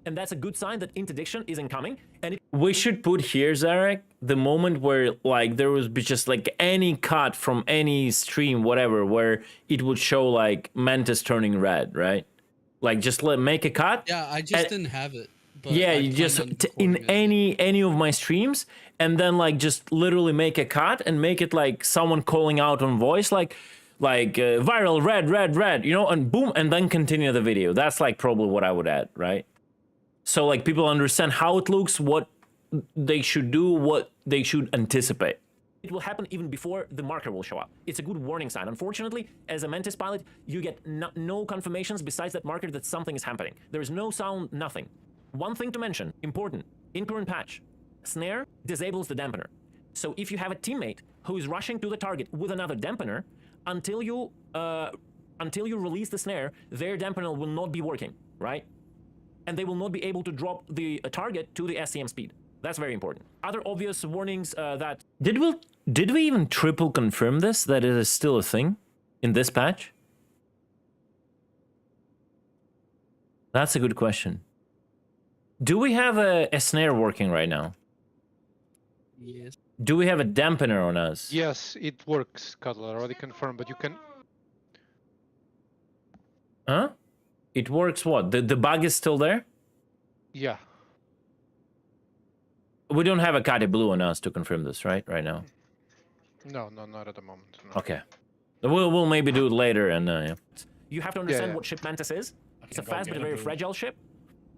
And that's a good sign that interdiction is incoming. And we should put here, Zarek, the moment where like there was just like any cut from any stream, whatever, where it would show like Mantis turning red, right? Like just make a cut. Yeah, I just didn't have it. But yeah, you just in any of my streams, and then like just literally make a cut and make it like someone calling out on voice, like viral red, you know, and boom, and then continue the video. That's like probably what I would add, right? So like people understand how it looks, what they should do, what they should anticipate. It will happen even before the marker will show up. It's a good warning sign. Unfortunately, as a Mantis pilot, you get no confirmations besides that marker that something is happening. There is no sound, nothing. One thing to mention, important, in current patch, snare disables the dampener. So if you have a teammate who is rushing to the target with another dampener, until you release the snare, their dampener will not be working, right? And they will not be able to drop the target to the SCM speed. That's very important. Other obvious warnings that... Did we even triple confirm this, that it is still a thing in this patch? That's a good question. Do we have a snare working right now? Yes. Do we have a dampener on us? Yes, it works, Cuddle. I already confirmed, but you can... Huh? It works what? The bug is still there? Yeah. We don't have a Cuddy Blue on us to confirm this, right? Right now. No, not at the moment. No. Okay. We'll maybe do it later, and yeah. You have to understand what ship Mantis is. It's a fast but very fragile ship.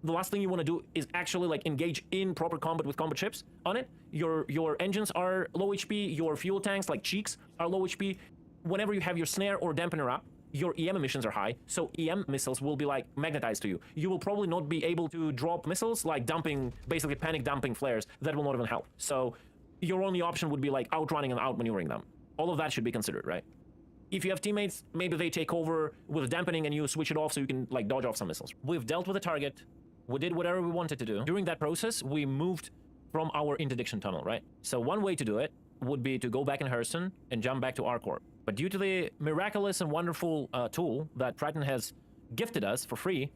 The last thing you want to do is actually like engage in proper combat with combat ships on it. Your engines are low HP. Your fuel tanks like Cheeks are low HP. Whenever you have your snare or dampener up, your EM emissions are high, so EM missiles will be like magnetized to you. You will probably not be able to drop missiles like dumping, basically panic dumping flares. That will not even help. So your only option would be like outrunning and outmaneuvering them. All of that should be considered, right? If you have teammates, maybe they take over with dampening and you switch it off so you can like dodge off some missiles. We've dealt with the target. We did whatever we wanted to do. During that process, we moved from our interdiction tunnel, right? So one way to do it would be to go back in Hurston and jump back to Arcor. But due to the miraculous and wonderful tool that Triton has gifted us for free,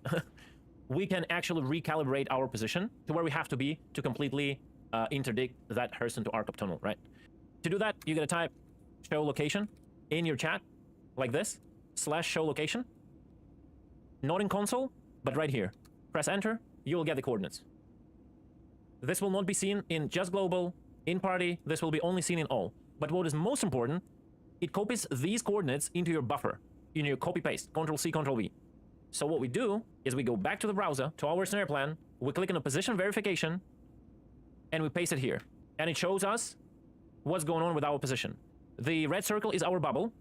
we can actually recalibrate our position to where we have to be to completely interdict that Hurston to Arcop tunnel, right? To do that, you're gonna type show location in your chat, like this, /show location. Not in console, but right here. Press enter, you will get the coordinates. This will not be seen in just global, in party, this will be only seen in all. But what is most important, it copies these coordinates into your buffer, in your copy paste, Ctrl-C, Ctrl-V. So what we do is we go back to the browser, to our snare plan, we click on a position verification, and we paste it here. And it shows us what's going on with our position. The red circle is our bubble.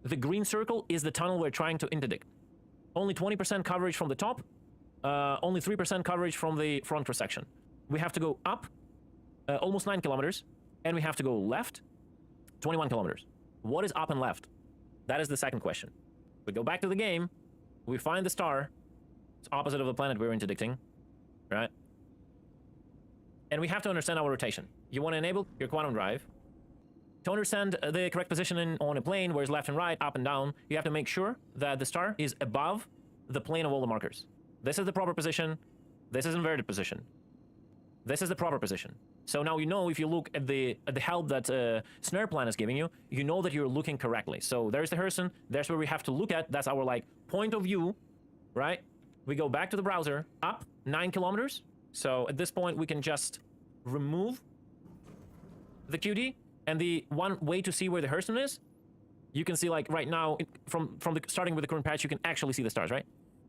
The green circle is the tunnel we're trying to interdict. Only 20% coverage from the top, only 3% coverage from the front cross section. We have to go up almost 9 kilometers, and we have to go left 21 kilometers. What is up and left? That is the second question. We go back to the game, we find the star. It's opposite of the planet we're interdicting, right? And we have to understand our rotation. You want to enable your quantum drive. To understand the correct position on a plane, where it's left and right, up and down, you have to make sure that the star is above the plane of all the markers. This is the proper position. This is inverted position. This is the proper position. So now you know, if you look at the help that Snare Plan is giving you, you know that you're looking correctly. So there's the Hurston. There's where we have to look at. That's our like point of view, right? We go back to the browser, up 9 kilometers. So at this point, we can just remove the QD. And the one way to see where the Hurston is, you can see like right now, from the starting with the current patch, you can actually see the stars, right?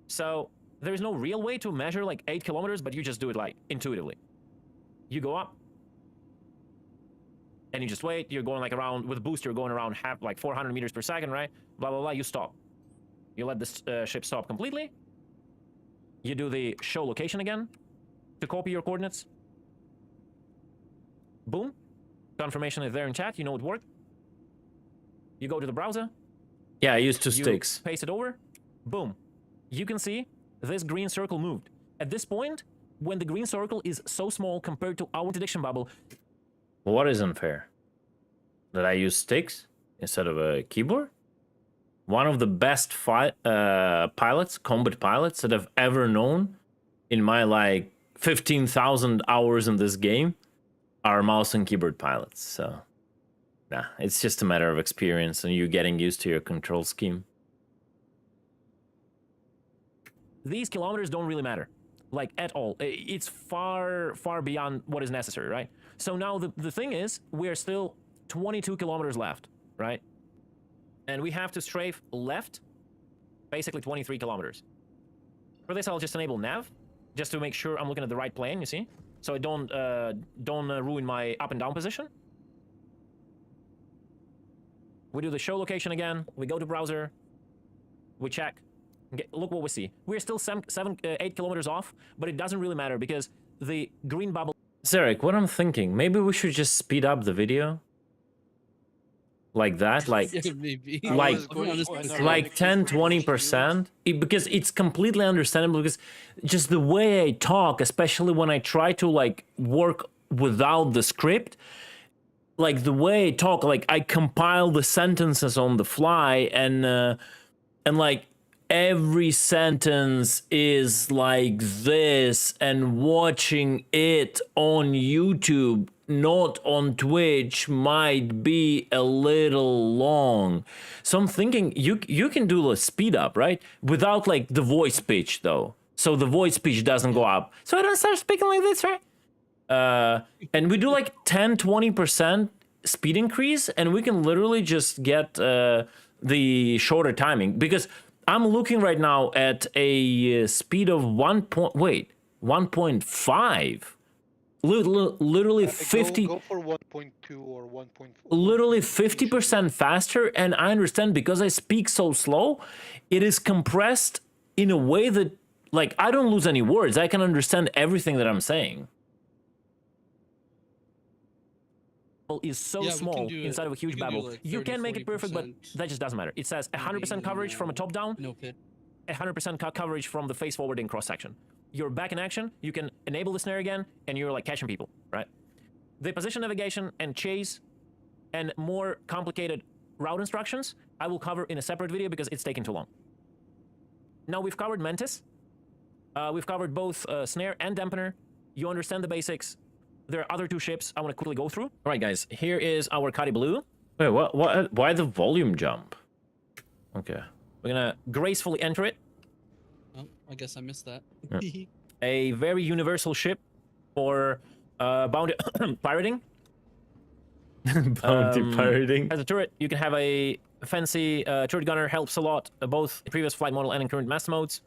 So there's no real way to measure like 8 kilometers, but you just do it like intuitively. You go up, and you just wait. You're going like around with a boost. You're going around like 400 meters per second, right? Blah blah blah. You stop. You let this ship stop completely. You do the show location again to copy your coordinates. Boom. Confirmation is there in chat. You know it worked. You go to the browser. Yeah, I used 2 sticks. Paste it over. Boom. You can see this green circle moved. At this point, when the green circle is so small compared to our interdiction bubble. What is unfair? That I use sticks instead of a keyboard? One of the best pilots, combat pilots that I've ever known in my like 15,000 hours in this game are mouse and keyboard pilots. So, nah, it's just a matter of experience and you getting used to your control scheme. These kilometers don't really matter, like at all. It's far, far beyond what is necessary, right? So now the thing is, we're still 22 kilometers left, right? And we have to strafe left, basically 23 kilometers. For this, I'll just enable nav, just to make sure I'm looking at the right plane, you see? So I don't ruin my up and down position. We do the show location again. We go to browser. We check. Look what we see. We're still 8 kilometers off, but it doesn't really matter because the green bubble... Zarek, what I'm thinking, maybe we should just speed up the video? Like that? Like, Yeah, maybe. like 10-20%? Because it's completely understandable, because just the way I talk, especially when I try to like work without the script, like the way I talk, like I compile the sentences on the fly, and like every sentence is like this, and watching it on YouTube, not on Twitch, might be a little long. So I'm thinking you can do a speed up, right? Without like the voice pitch though. So the voice pitch doesn't go up. So I don't start speaking like this, right? And we do like 10-20% speed increase, and we can literally just get the shorter timing, because I'm looking right now at a speed of 1.5. Literally 50. Go for 1.2 or 1.4. Literally 50% faster, and I understand because I speak so slow, it is compressed in a way that, like, I don't lose any words. I can understand everything that I'm saying. is so Yeah, we can small do inside of a huge we can do bubble. like You 30, can make it perfect, but 40%, that just doesn't matter. It says 100% coverage from a top down, no pit. 100% coverage from the face forwarding cross section. You're back in action, you can enable the snare again, and you're like catching people, right? The position navigation and chase and more complicated route instructions, I will cover in a separate video because it's taking too long. Now we've covered Mantis. We've covered both snare and dampener. You understand the basics. There are other two ships I want to quickly go through. All right, guys, here is our Kadi Blue. Wait, what? Why the volume jump? Okay, we're gonna gracefully enter it. Oh, I guess I missed that. Yeah. A very universal ship for bounty pirating. Bounty pirating. As a turret, you can have a fancy turret gunner, helps a lot, both in previous flight model and in current master modes.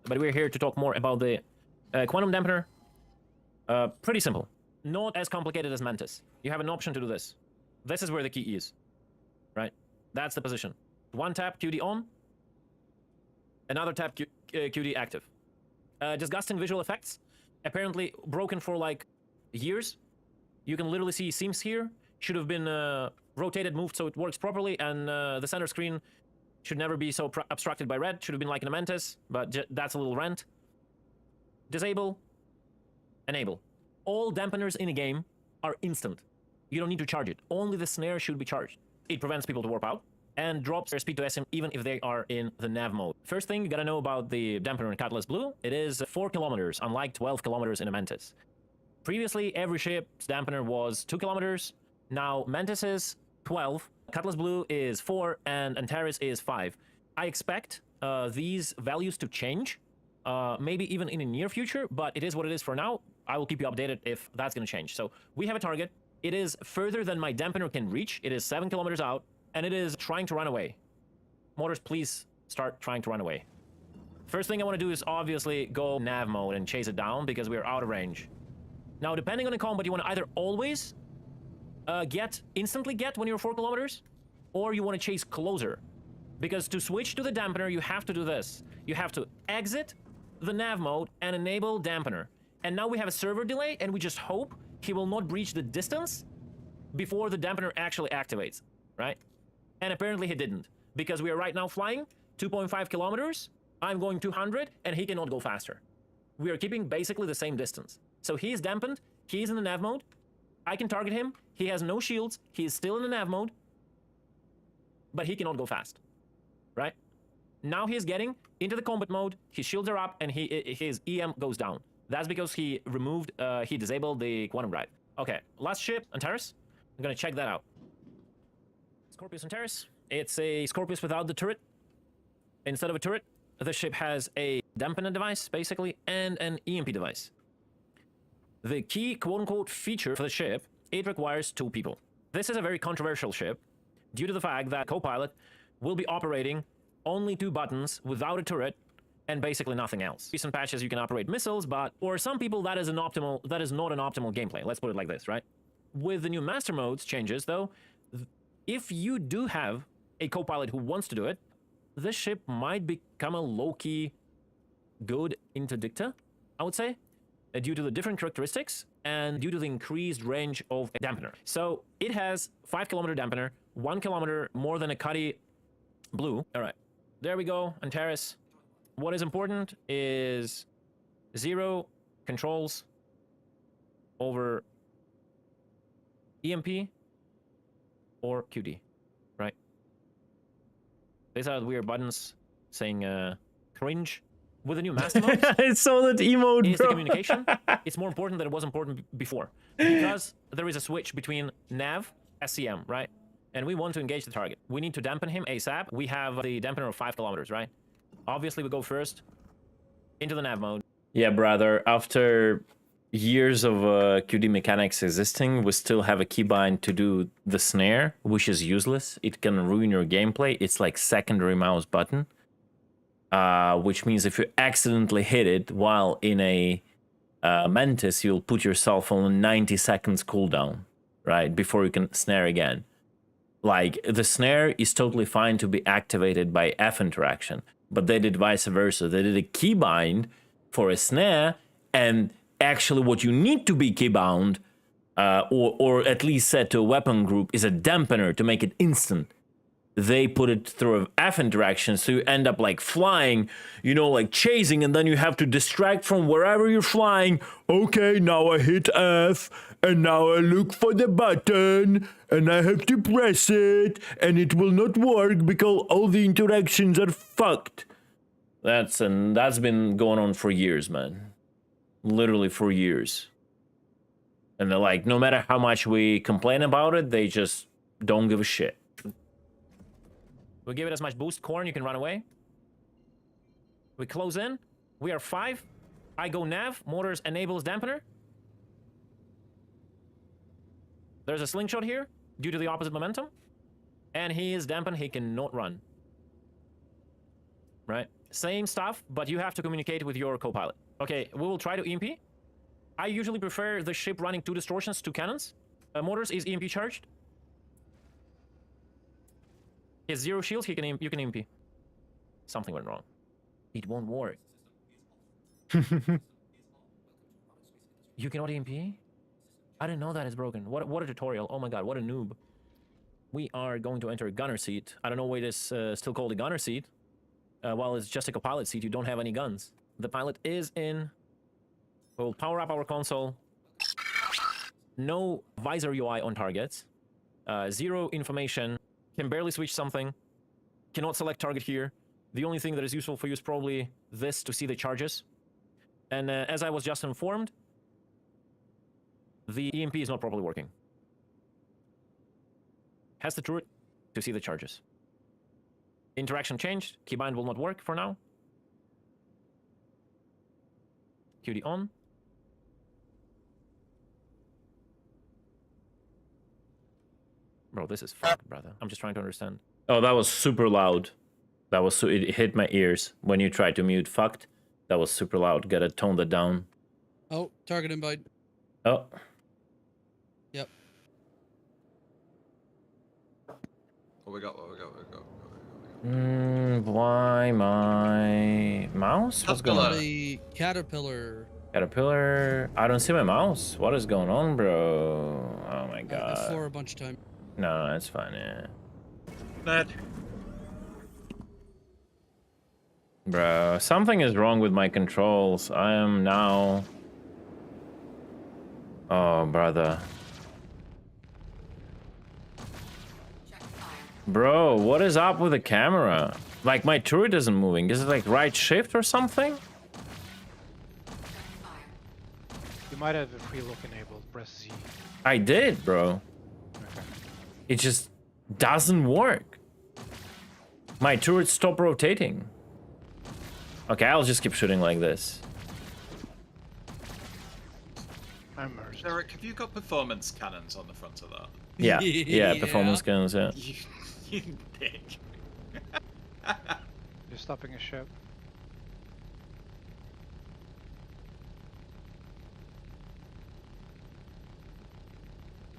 But we're here to talk more about the quantum dampener. Pretty simple. Not as complicated as Mantis. You have an option to do this. This is where the key is, right? That's the position. One tap, QD on. Another tap, QD active. Disgusting visual effects. Apparently broken for like years. You can literally see seams here. Should have been rotated, moved so it works properly, and the center screen should never be so obstructed by red. Should have been like in a Mantis, but that's a little rant. Disable. Enable. All dampeners in a game are instant. You don't need to charge it. Only the snare should be charged. It prevents people to warp out and drops their speed to SM even if they are in the nav mode. First thing you gotta know about the dampener in Catalyst Blue, it is 4 kilometers, unlike 12 kilometers in a Mantis. Previously, every ship's dampener was 2 kilometers. Now, Mantis is 12, Catalyst Blue is 4, and Antares is 5. I expect these values to change, maybe even in the near future, but it is what it is for now. I will keep you updated if that's going to change. So we have a target. It is further than my dampener can reach. It is 7 kilometers out, and it is trying to run away. Motors, please start trying to run away. First thing I want to do is obviously go nav mode and chase it down because we are out of range. Now, depending on the combat, you want to either always instantly get when you're 4 kilometers, or you want to chase closer. Because to switch to the dampener, you have to do this. You have to exit the nav mode and enable dampener. And now we have a server delay, and we just hope he will not breach the distance before the dampener actually activates, right? And apparently he didn't, because we are right now flying 2.5 kilometers. I'm going 200, and he cannot go faster. We are keeping basically the same distance. So he is dampened, he is in the nav mode. I can target him, he has no shields, he is still in the nav mode, but he cannot go fast, right? Now he is getting into the combat mode, his shields are up, and his EM goes down. That's because he disabled the quantum drive. Okay, last ship, Antares. I'm gonna check that out. Scorpius Antares. It's a Scorpius without the turret. Instead of a turret, the ship has a dampener device, basically, and an EMP device. The key quote-unquote feature for the ship, it requires 2 people. This is a very controversial ship due to the fact that co-pilot will be operating only 2 buttons without a turret and basically nothing else. Recent patches you can operate missiles, but for some people that is not an optimal gameplay. Let's put it like this, right? With the new master modes changes though, if you do have a co-pilot who wants to do it, this ship might become a low-key good interdictor, I would say, due to the different characteristics and due to the increased range of a dampener. So it has 5 kilometer dampener, 1 kilometer more than a Kadi Blue. All right, there we go, Antares. What is important is 0 controls over EMP or QD, right? These are the weird buttons saying cringe. With the new master mode, it's so that emote, is bro. the communication. It's more important than it was important before. Because there is a switch between nav, SCM, right? And we want to engage the target. We need to dampen him ASAP. We have the dampener of 5 kilometers, right? Obviously, we go first into the nav mode. Yeah, brother. After years of QD mechanics existing, we still have a keybind to do the snare, which is useless. It can ruin your gameplay. It's like secondary mouse button. Which means if you accidentally hit it while in a Mantis, you'll put yourself on 90 seconds cooldown, right? Before you can snare again. Like, the snare is totally fine to be activated by F interaction, but they did vice versa. They did a keybind for a snare, and actually what you need to be keybound or at least set to a weapon group, is a dampener to make it instant. They put it through an F interaction, so you end up like flying, you know, like chasing, and then you have to distract from wherever you're flying. Okay, now I hit F, and now I look for the button, and I have to press it, and it will not work because all the interactions are fucked. That's been going on for years, man. Literally for years. And they're like, no matter how much we complain about it, they just don't give a shit. We give it as much boost. Corn, you can run away. We close in. We are 5. I go nav. Motors enables dampener. There's a slingshot here due to the opposite momentum. And he is dampened. He cannot run. Right? Same stuff, but you have to communicate with your co-pilot. Okay, we will try to EMP. I usually prefer the ship running 2 distortions, 2 cannons. Motors is EMP charged. He has 0 shields, you can EMP. Something went wrong. It won't work. You cannot EMP? I didn't know that it's broken. What a tutorial. Oh my god, what a noob. We are going to enter a gunner seat. I don't know why it is still called a gunner seat. While it's just a co-pilot seat, you don't have any guns. The pilot is in. We'll power up our console. No visor UI on targets. 0 information. Can barely switch something. Cannot select target here. The only thing that is useful for you is probably this to see the charges. And as I was just informed, the EMP is not properly working. Has the turret to see the charges. Interaction changed. Keybind will not work for now. QD on. Bro, this is fucked, brother. I'm just trying to understand. Oh, that was super loud. That was it hit my ears when you tried to mute fucked. That was super loud. Gotta tone that down. Oh, target invite. Oh. Yep. What we got? Why my mouse? What's going on? A caterpillar. Caterpillar. I don't see my mouse. What is going on, bro? Oh my god. F4 a bunch of times. No, that's fine, yeah. Ned. Bro, something is wrong with my controls. I am now... Oh, brother. Bro, what is up with the camera? Like, my turret isn't moving. Is it like right shift or something? You might have a free look enabled. Press Z. I did, bro. Okay. It just doesn't work. My turret stopped rotating. Okay, I'll just keep shooting like this. I'm merged. Derek, have you got performance cannons on the front of that? Yeah, yeah, performance guns, yeah. You dick. You're stopping a ship.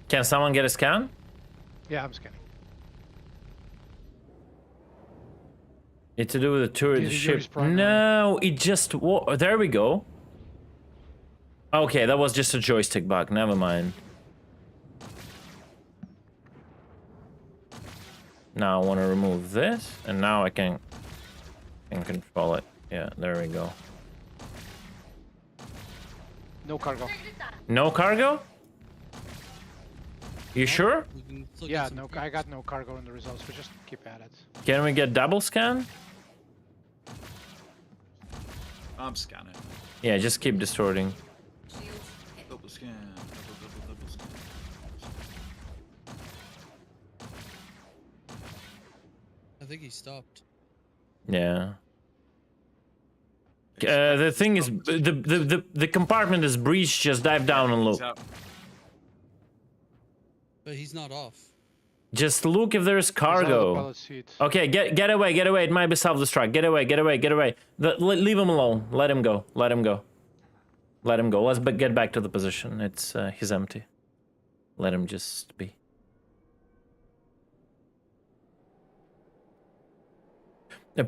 Can someone get a scan? Yeah, I'm scanning. It's to do with the turret Using ship. Yuri's primary. No, it just... There we go. Okay, that was just a joystick bug. Never mind. Now I want to remove this, and now I can control it. Yeah, there we go. No cargo. No cargo? You sure? Yeah, no, I got no cargo in the results, but just keep at it. Can we get double scan? I'm scanning. Yeah, just keep distorting. Double scan. Double scan. I think he stopped. Yeah. The thing is, the compartment is breached. Just dive down and look. But he's not off. Just look if there's cargo. Okay, get away, get away. It might be self-destruct. Get away, get away, get away. Leave him alone. Let him go. Let him go. Let him go. Let's get back to the position. It's he's empty. Let him just be.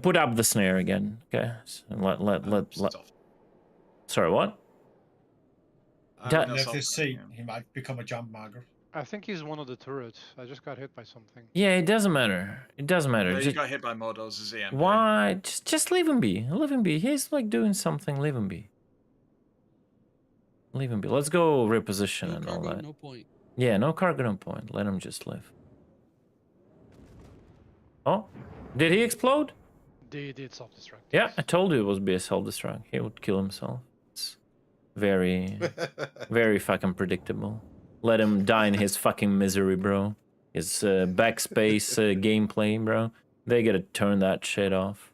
Put up the snare again. Okay. So let. Sorry, what? Da- not If solved they that see, game. he might become a jump marker. I think he's one of the turrets. I just got hit by something. Yeah, it doesn't matter. It doesn't matter. No, you Just, got hit by models as EMP. why? Just leave him be. Leave him be. He's like doing something. Leave him be. Leave him be. Let's go reposition No and all cargo, that. no point. Yeah, no cargo, no point. Let him just live. Oh, did he explode? They did self-destruct. Yeah, I told you it would be a self-destruct. He would kill himself. It's very, very fucking predictable. Let him die in his fucking misery, bro. His backspace gameplay, bro. They gotta turn that shit off.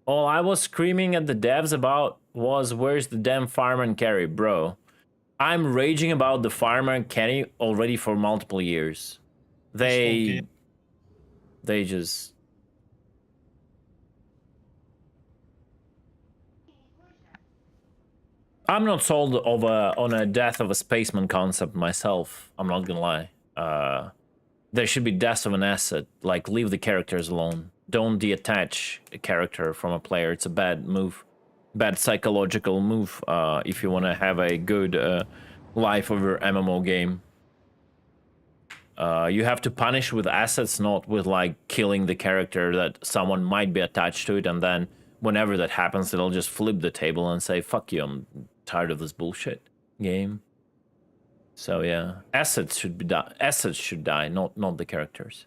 All I was screaming at the devs about was, where's the damn farmer and carry, bro? I'm raging about the farmer and carry already for multiple years. They just... I'm not sold on a death of a spaceman concept myself. I'm not gonna lie. There should be deaths of an asset. Like, leave the characters alone. Don't detach a character from a player. It's a bad move. Bad psychological move if you want to have a good life of your MMO game. You have to punish with assets, not with, like, killing the character that someone might be attached to it, and then whenever that happens, it'll just flip the table and say, fuck you, I'm tired of this bullshit game. So yeah, assets should die, not the characters.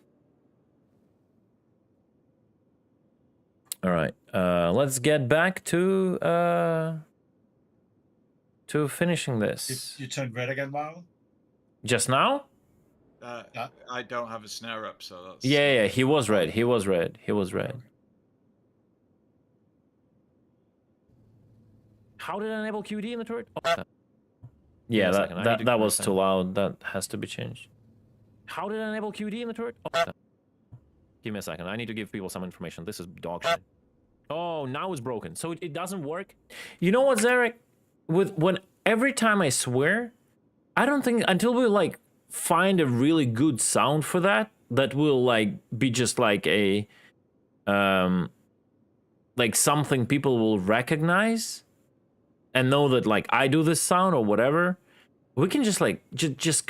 All right, let's get back to finishing this. You turned red again, Marlon? Just now? Yeah. I don't have a snare up, so that's... Yeah, he was red. He was red. How did I enable QD in the turret? Oh, yeah, that was too loud. That has to be changed. How did I enable QD in the turret? Oh, give me a second. I need to give people some information. This is dog shit. Oh, now it's broken. So it doesn't work. You know what, Zarek? Every time I swear, I don't think until we like find a really good sound for that will like be just like a like something people will recognize and know that like I do this sound or whatever. We can just like just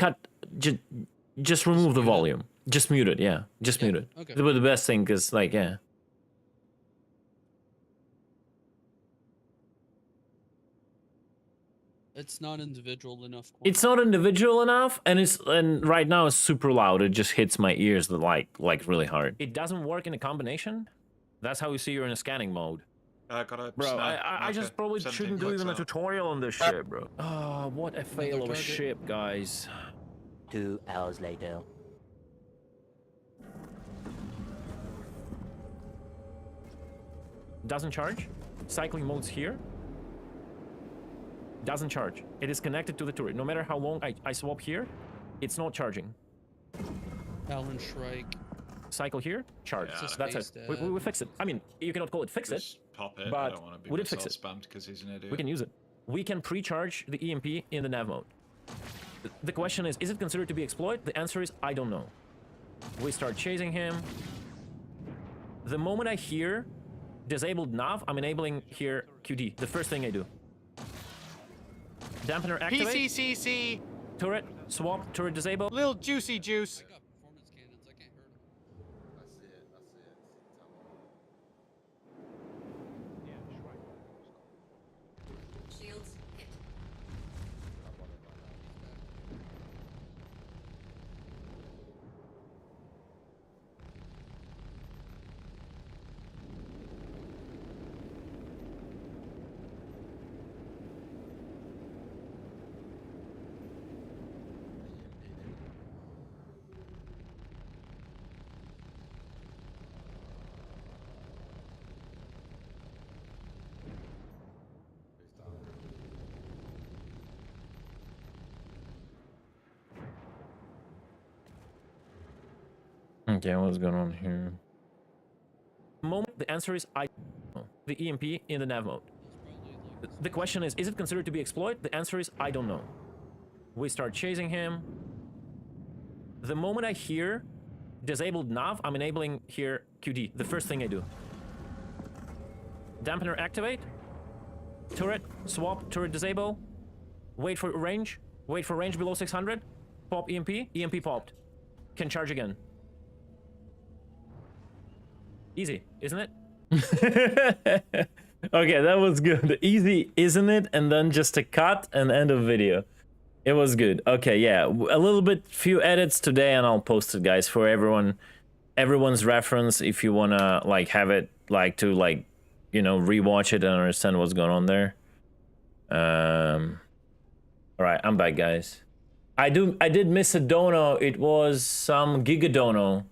remove the volume. Just mute it, yeah. Just mute it. Okay. But the best thing is like, yeah. It's not individual enough. It's not individual enough, and right now it's super loud. It just hits my ears like really hard. It doesn't work in a combination. That's how you see you're in a scanning mode. Bro, I just probably shouldn't do even a tutorial on this shit, bro. Oh, what a fail of a ship, guys. 2 hours later. Doesn't charge. Cycling mode's here. Doesn't charge. It is connected to the turret. No matter how long I swap here, it's not charging. Talon Shrike. Cycle here, charge. Yeah, that's it. We fix it. I mean, you cannot call it fix it. Pop it. But I don't want to be would it fix it? spammed because he's an idiot. We can use it. We can pre-charge the EMP in the nav mode. The question is it considered to be exploit? The answer is, I don't know. We start chasing him. The moment I hear disabled nav, I'm enabling here QD. The first thing I do. Dampener activate. PCCC. Turret, swap, turret disable. Lil Juicy Juice. I got performance cannons. I can't hurt him. I see it. Shields hit. Okay, what's going on here? Moment, the answer is I don't know. The EMP in the nav mode. The question is it considered to be exploit? The answer is I don't know. We start chasing him. The moment I hear disabled nav, I'm enabling here QD. The first thing I do. Dampener activate. Turret, swap, turret disable. Wait for range. Wait for range below 600. Pop EMP. EMP popped. Can charge again. Easy, isn't it? Okay, that was good. Easy, isn't it? And then just a cut and end of video. It was good. Okay, yeah, a little bit, few edits today, and I'll post it, guys, for everyone's reference. If you wanna like have it, like to like, you know, rewatch it and understand what's going on there. All right, I'm back, guys. I did miss a dono. It was some Giga dono.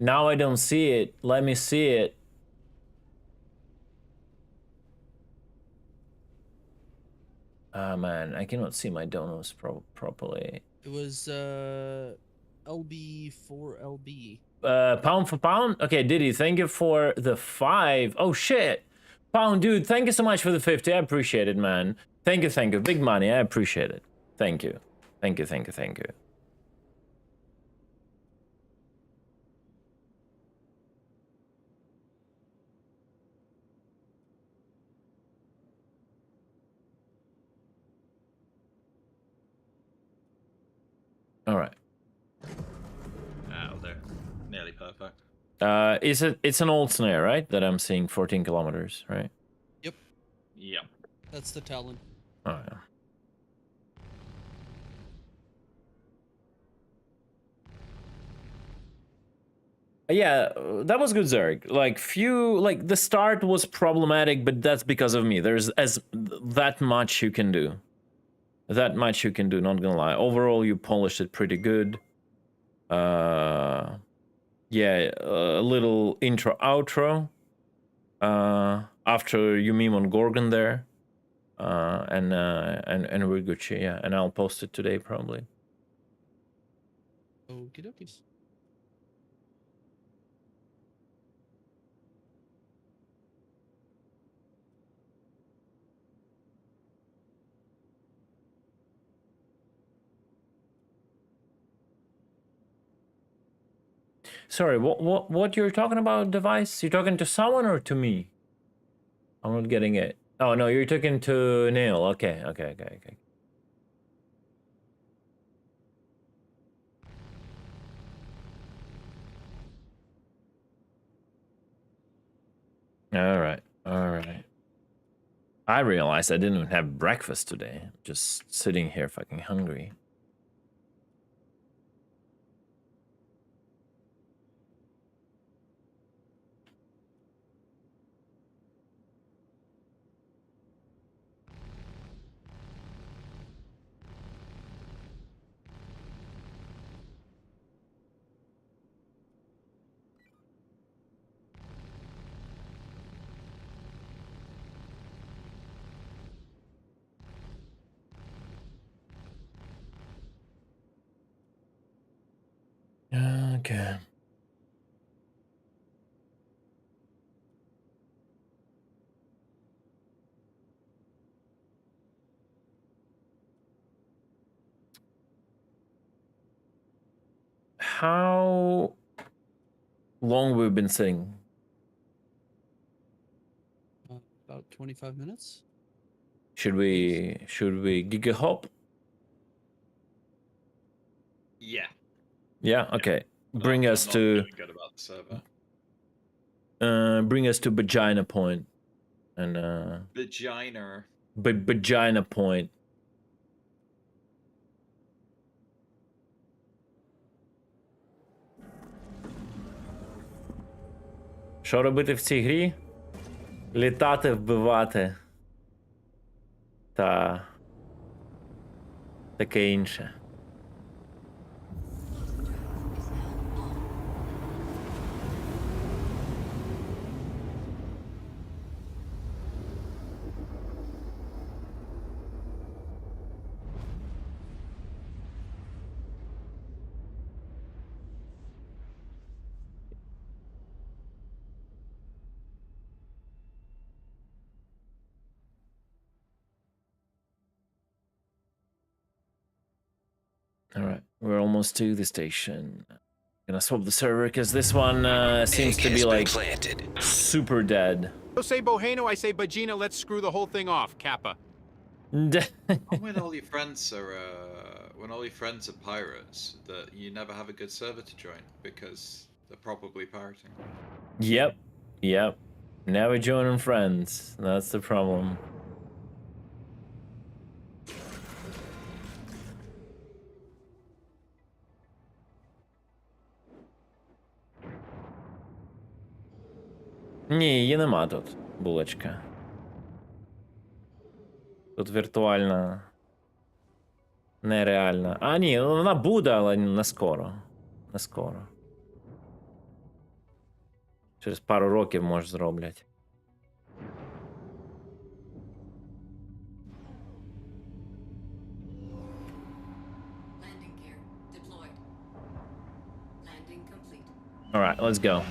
Now I don't see it. Let me see it. Ah, man, I cannot see my donos properly. It was LB4LB. Pound for pound? Okay, Diddy, thank you for the 5. Oh, shit. Pound, dude, thank you so much for the 50. I appreciate it, man. Thank you, thank you. Big money, I appreciate it. Thank you. Thank you, thank you, thank you. All right. Oh, they're nearly perfect. It's an old snare, right? That I'm seeing 14 kilometers, right? Yep. Yep. That's the Talon. Oh, yeah. Yeah, that was good, Zerg. Like the start was problematic, but that's because of me. There's that much you can do. That much you can do, not gonna lie. Overall, you polished it pretty good. Yeah, a little intro outro. After you meme on Gorgon there. And we're Gucci, yeah. And I'll post it today probably. Okie dokies. Sorry, what you're talking about, device? You're talking to someone or to me? I'm not getting it. Oh no, you're talking to Neil. Okay. All right. I realized I didn't even have breakfast today. Just sitting here fucking hungry. Okay. How long we've been sitting? About 25 minutes. Should we giga hop? Yeah. Yeah. Okay. Bring I'm us not to. really good about the server. Bring us to Vagina Point, and Vagina. Vagina Point. Що робити в цій грі? Літати, вбивати. Та таке інше. All right, we're almost to the station. Gonna swap the server because this one seems to be like super dead. You say Boheno, I say Bagina, let's screw the whole thing off, Kappa. When all your friends are pirates, that you never have a good server to join because they're probably pirating. Yep. Yep. Never joining friends. That's the problem. Ні, її нема тут, булочка. Тут віртуальна. Нереальна. А, ні, вона буде, але не скоро. Не скоро. Через пару років, може, зроблять. Landing gear deployed. Landing complete. All right, let's go.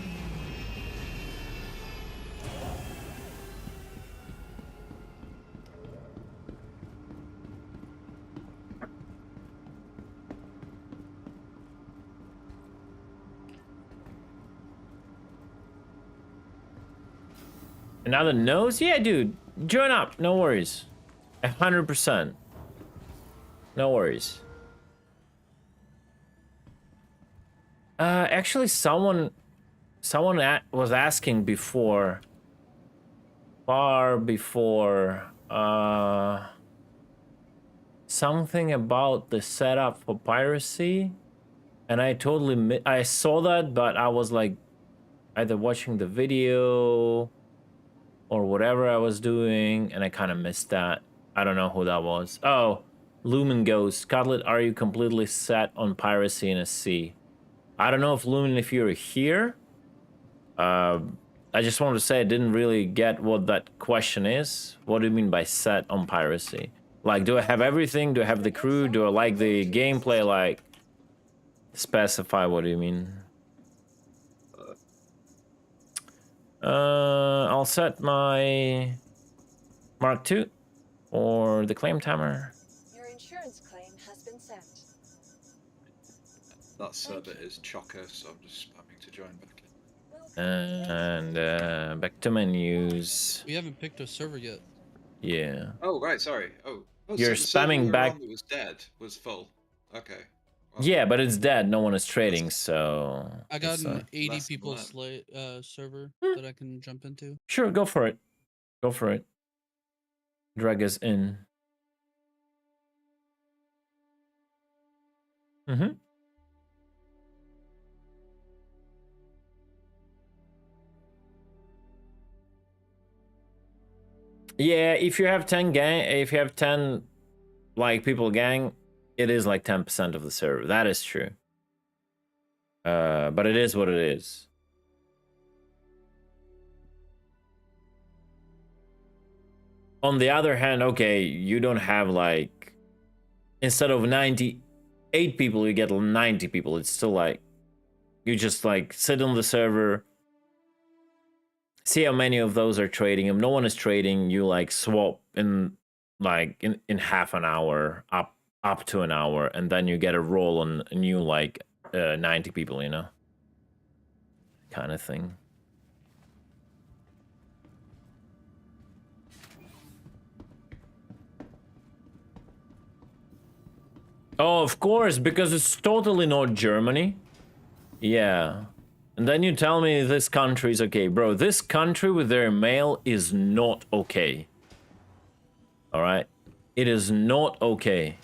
Another nose? Yeah, dude. Join up. No worries. 100%. No worries. Actually, someone was asking before, far before, something about the setup for piracy, and I totally I saw that, but I was like either watching the video or whatever I was doing, and I kind of missed that. I don't know who that was. Oh, Lumen goes, Scarlet, are you completely set on piracy in a sea? I don't know if Lumen, if you're here. I just wanted to say I didn't really get what that question is. What do you mean by set on piracy? Like, do I have everything? Do I have the crew? Do I like the gameplay? Like, specify what do you mean? I'll set my Mark II or the claim timer. Your insurance claim has been sent. That server is chocker, so I'm just spamming to join back in. And back to menus. We haven't picked a server yet. Yeah. Oh right, sorry. Oh, You're so the server spamming we were back. on that was dead was full. Okay. Yeah, but it's dead. No one is trading, so. I got it's, an 80 less than people that. server that I can jump into. Sure, go for it. Go for it. Drag us in. Mm-hmm. Yeah, if you have 10 like people gang, it is like 10% of the server. That is true. But it is what it is. On the other hand, okay, you don't have like, instead of 98 people, you get 90 people. It's still like, you just like sit on the server, see how many of those are trading. If no one is trading, you like swap in like in half an hour up to an hour, and then you get a roll on a new like 90 people, you know, kind of thing. Oh, of course, because it's totally not Germany. Yeah. And then you tell me this country is okay. Bro, this country with their mail is not okay. Alright? It is not okay.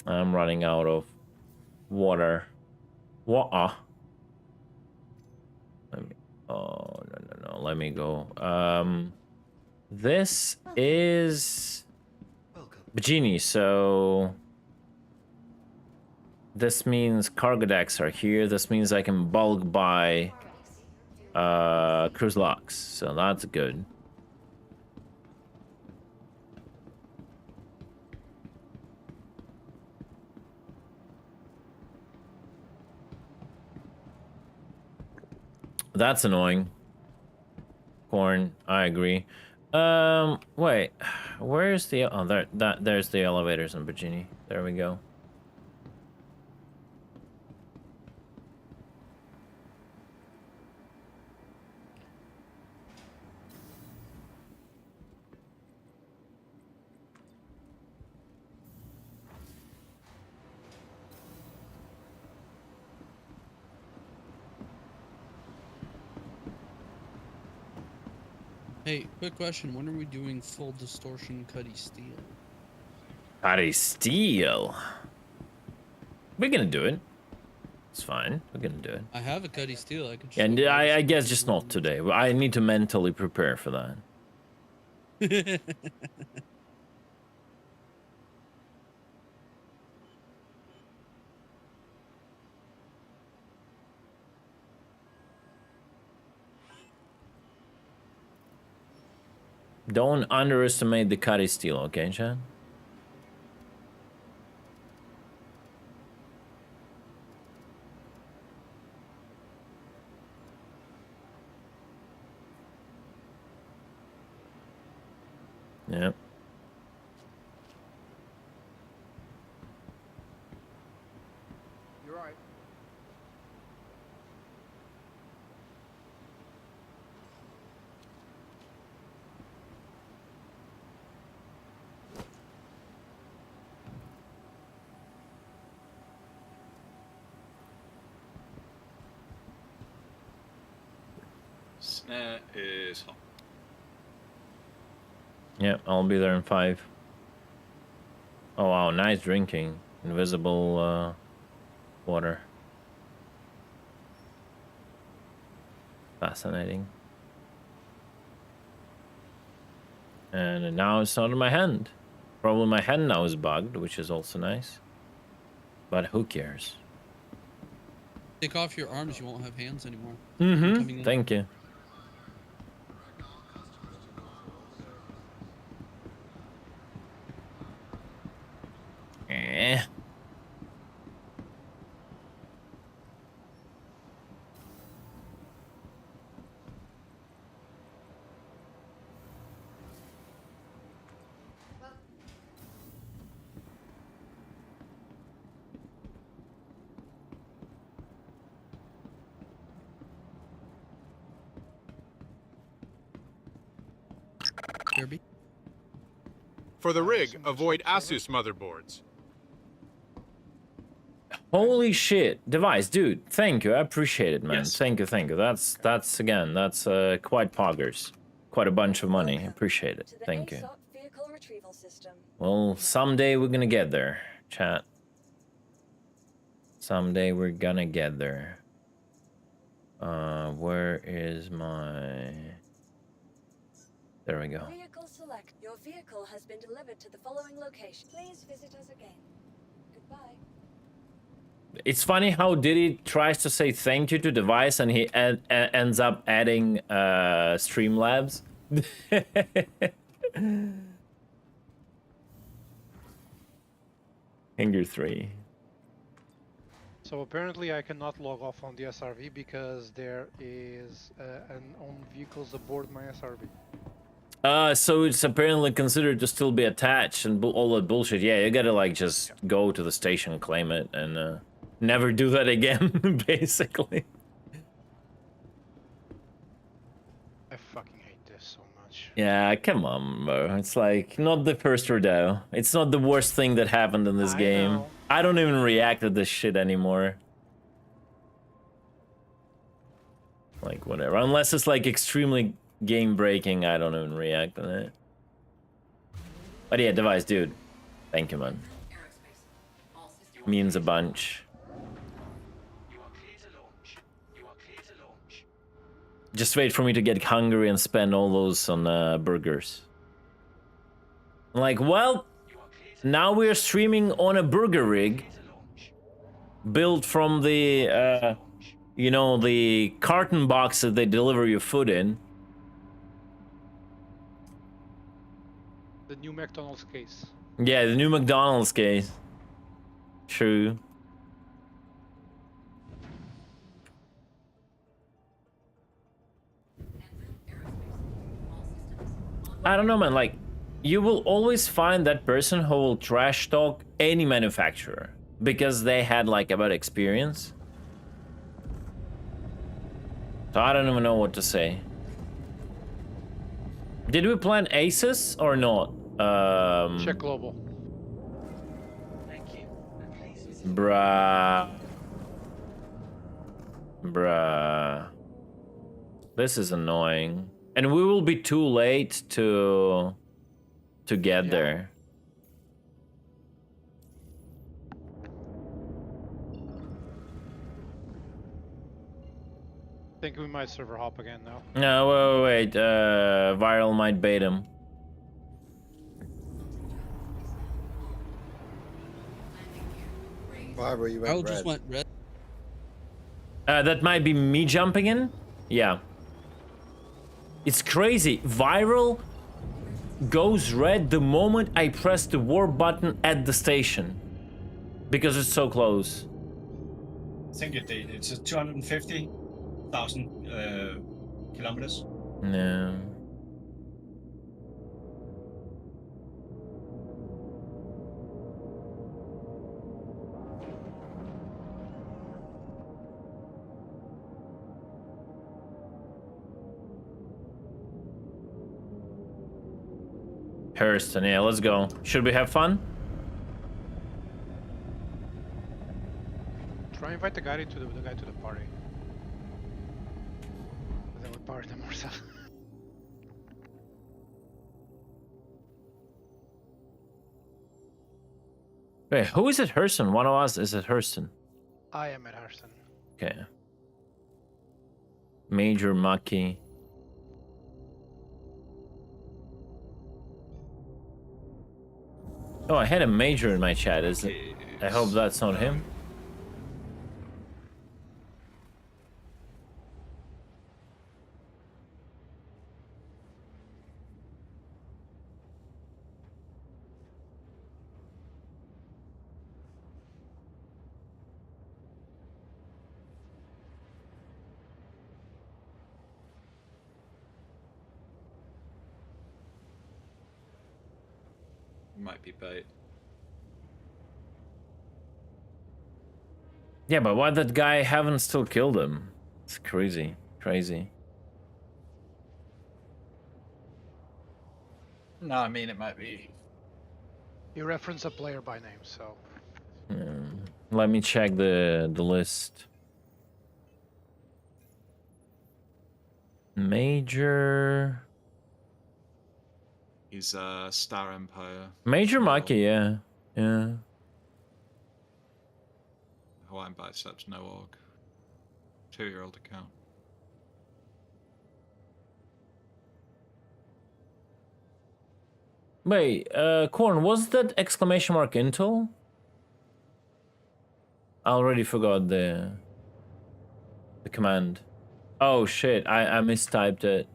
I'm running out of water. What? Let me... Oh, no. Let me go. This is... Bajini, so... This means cargo decks are here. This means I can bulk buy cruise locks, so that's good. That's annoying. Corn, I agree. Wait, where's the... Oh, there's the elevators in Bajini. There we go. Hey, quick question. When are we doing full distortion Cuddy Steel? Cuddy Steel. We're gonna do it. It's fine. We're gonna do it. I have a Cuddy Steel. I could. And I guess just not today. I need to mentally prepare for that. Don't underestimate the Cuddy Steel, okay, Chad? Yep. You're right. Snare is hot. Yeah, I'll be there in 5. Oh wow, nice drinking. Invisible water. Fascinating. And now it's not in my hand. Probably my hand now is bugged, which is also nice. But who cares? Take off your arms, you won't have hands anymore. Mm-hmm. Thank you. Eh. Kirby? For the rig, avoid Asus motherboards. Holy shit, device, dude! Thank you, I appreciate it, man. Yes. Thank you. That's again, that's quite poggers, quite a bunch of money. Appreciate it. Thank you. Vehicle retrieval system. Well, someday we're gonna get there, chat. Someday we're gonna get there. Where is my? There we go. Vehicle select. Your vehicle has been delivered to the following location. Please visit us again. Goodbye. It's funny how Diddy tries to say thank you to device and he ends up adding Streamlabs. Hanger 3. So apparently I cannot log off on the SRV because there is an owned vehicles aboard my SRV. So it's apparently considered to still be attached and all that bullshit. Yeah, you gotta like just go to the station, claim it, and never do that again, basically. I fucking hate this so much. Yeah, come on, bro. It's like not the first rodeo. It's not the worst thing that happened in this game. Know. I don't even react to this shit anymore. Like whatever, unless it's like extremely game breaking, I don't even react to it. But yeah, device, dude. Thank you, man. Means a bunch. Just wait for me to get hungry and spend all those on burgers. I'm like, well, now we're streaming on a burger rig built from the, you know, the carton box that they deliver your food in. The new McDonald's case. Yeah, the new McDonald's case. True. I don't know, man. Like, you will always find that person who will trash talk any manufacturer because they had like a bad experience. So I don't even know what to say. Did we plan Aces or not? Check global. Bruh. Bruh. This is annoying. And we will be too late to get there. I think we might server hop again now. No, wait. Viral might bait him. Viral, you went just red. went red. That might be me jumping in. Yeah. It's crazy. Viral goes red the moment I press the warp button at the station. Because it's so close. I think it's 250,000 kilometers. No. Hurston, yeah, let's go. Should we have fun? Try invite the guy to the guy to the party. And then we party them ourselves. Wait, who is it? Hurston? One of us is it Hurston? I am at Hurston. Okay. Major Maki. Oh, I had a major in my chat. Is it? I hope that's not him. Might be bait. Yeah, but why that guy haven't still killed him? It's crazy. Crazy. No, I mean it might be. You reference a player by name, so. Let me check the list. Major. He's Star Empire. Major Maki, yeah. Yeah. Hawaiian Biceps, no org. 2-year-old account. Wait, Corn, was that exclamation mark Intel? I already forgot the command. Oh shit, I mistyped it.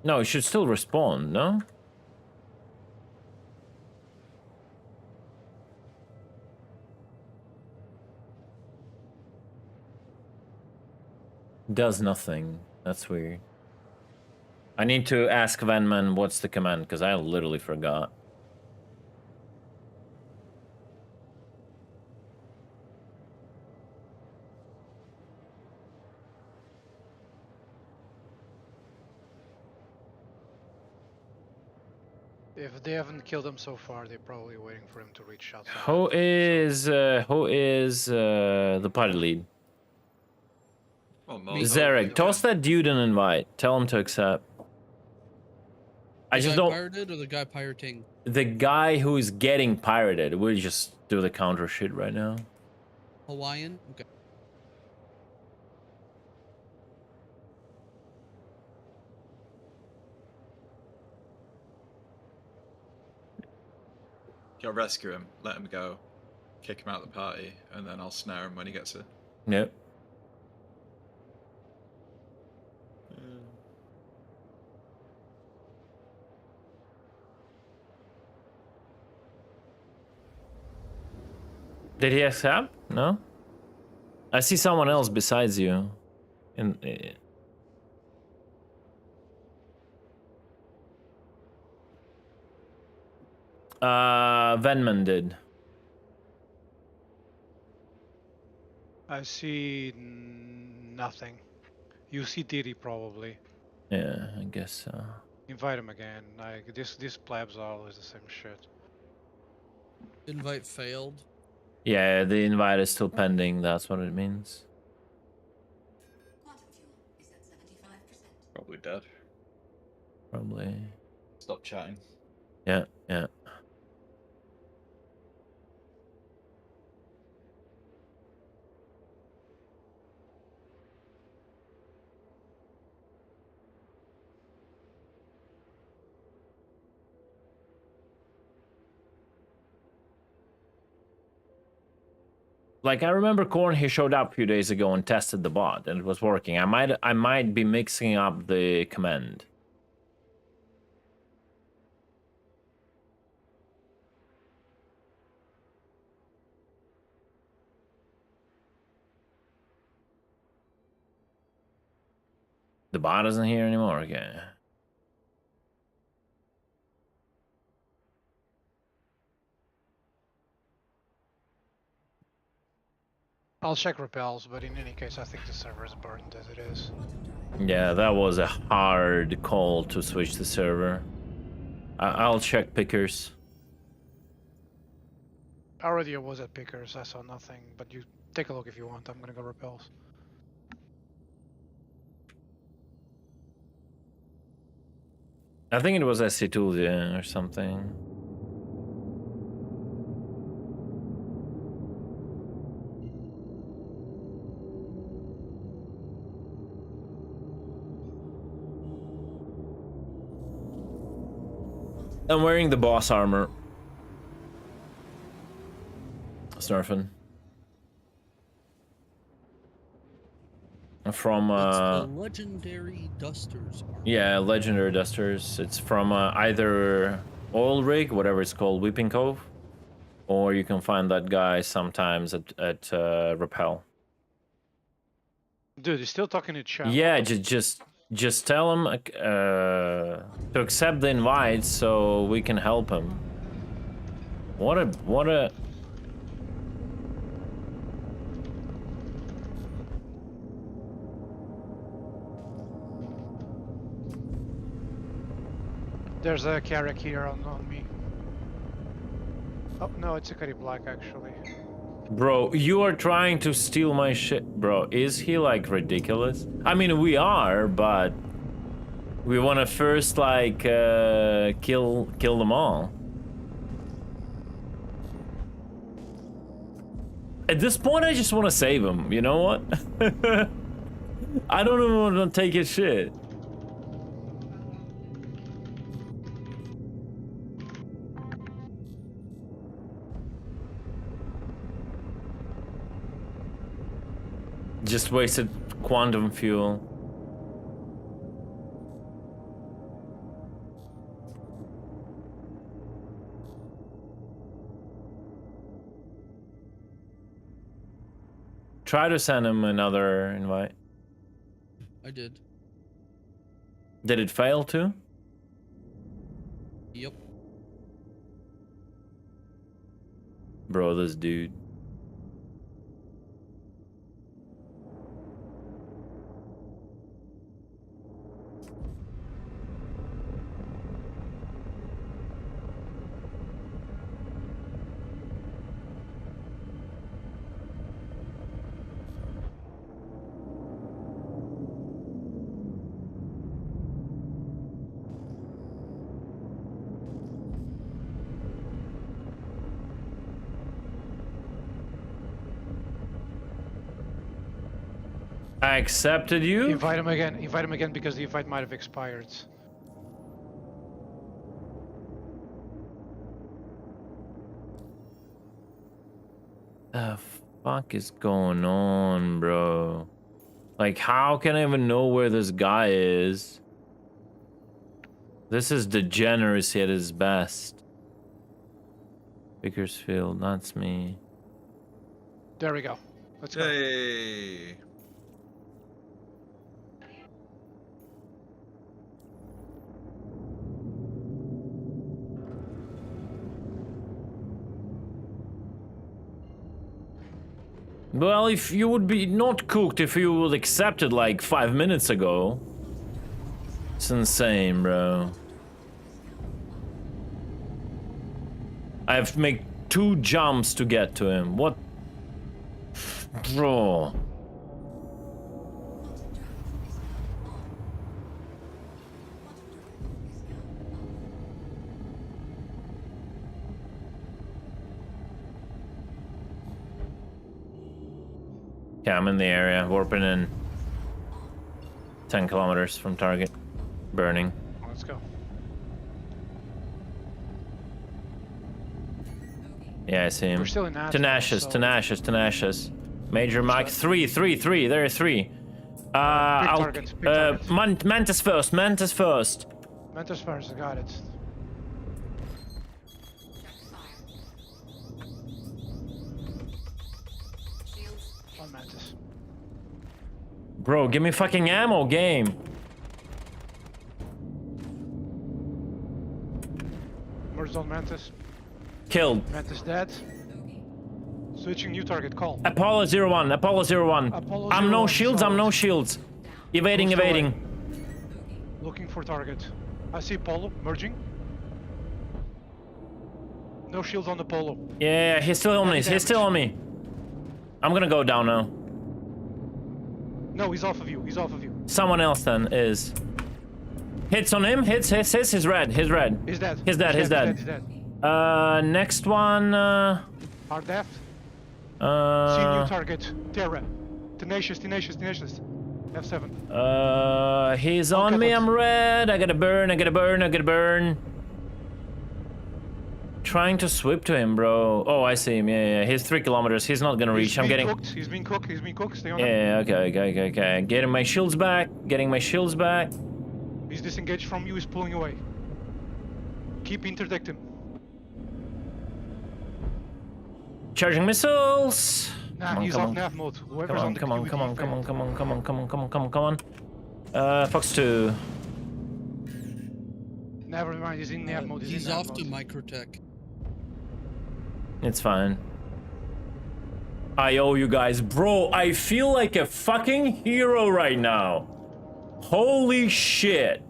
No, it should still respond, no? Does nothing. That's weird. I need to ask Vanman what's the command, because I literally forgot. If they haven't killed him so far, they're probably waiting for him to reach outside. Who is the party lead? Oh, Zarek, toss that dude an invite. Tell him to accept. I just don't. Pirated or the guy pirating? The guy who is getting pirated. We'll just do the counter shit right now. Hawaiian? Okay. You'll rescue him, let him go, kick him out of the party, and then I'll snare him when he gets it. Yep. Did he accept? No? I see someone else besides you. Venman did. I see nothing. You see Diddy probably. Yeah, I guess so. Invite him again. Like this plebs are always the same shit. Invite failed. Yeah, the invite is still pending. That's what it means. Quantum fuel is at 75%. Probably dead. Probably. Stop chatting. Yeah, yeah. Like, I remember Korn, he showed up a few days ago and tested the bot, and it was working. I might be mixing up the command. The bot isn't here anymore, okay. I'll check repels, but in any case, I think the server is burned as it is. Yeah, that was a hard call to switch the server. I'll check pickers. Already I was at pickers, I saw nothing, but you take a look if you want. I'm gonna go repels. I think it was SC2, yeah, or something. I'm wearing the boss armor. Snurfing. From It's the legendary dusters armor. yeah, legendary dusters. It's from either Oil Rig, whatever it's called, Weeping Cove, or you can find that guy sometimes at Repel. Dude, he's still talking to chat. Yeah, just tell him to accept the invite so we can help him. What a There's a Carrack here on me. Oh, no, it's a Curry Black, actually. Bro, you are trying to steal my shit, bro. Is he, like, ridiculous? I mean, we are, but we want to first, like, kill them all. At this point, I just want to save him, you know what? I don't even want to take his shit. Just wasted quantum fuel. Try to send him another invite. I did. Did it fail too? Yep. Bro, this dude. I accepted you. Invite him again because the invite might have expired. The fuck is going on, bro? Like, how can I even know where this guy is? This is degeneracy at its best. Bakersfield, that's me. There we go. Let's go. Hey. Well, if you would be not cooked if you would accept it like 5 minutes ago. It's insane, bro. I have to make 2 jumps to get to him. What? Bro. Yeah, I'm in the area, warping in 10 kilometers from target. Burning. Let's go. Yeah, I see him. We're still in Tenacious, so... tenacious. Major Mike, three. There are 3. Target. Mantis first. Mantis first, got it. On Mantis. Bro, give me fucking ammo, game. Merged on Mantis. Killed. Mantis dead. Switching new target, call. Apollo 01. I'm no shields. Evading. Looking for target. I see Polo, merging. No shields on the Polo. Yeah, he's still on me. I'm gonna go down now. No, he's off of you. Someone else then is. Hits on him, hits, he's red. He's dead. He's dead. Next one, Hard deft. See new target. Terra. Tenacious. F7. He's on me, I'm red. I gotta burn. Trying to sweep to him, bro. Oh, I see him. Yeah. He's 3 kilometers. He's not gonna reach. I'm getting. He's being cooked. Stay on him. Yeah. Okay. Getting my shields back. He's disengaged from you. He's pulling away. Keep interdict him. Charging missiles. Nah, he's off nav mode. Whoever's on the come on. Fox 2. Never mind, he's in nav mode. He's off to microtech. It's fine. I owe you guys. Bro, I feel like a fucking hero right now. Holy shit.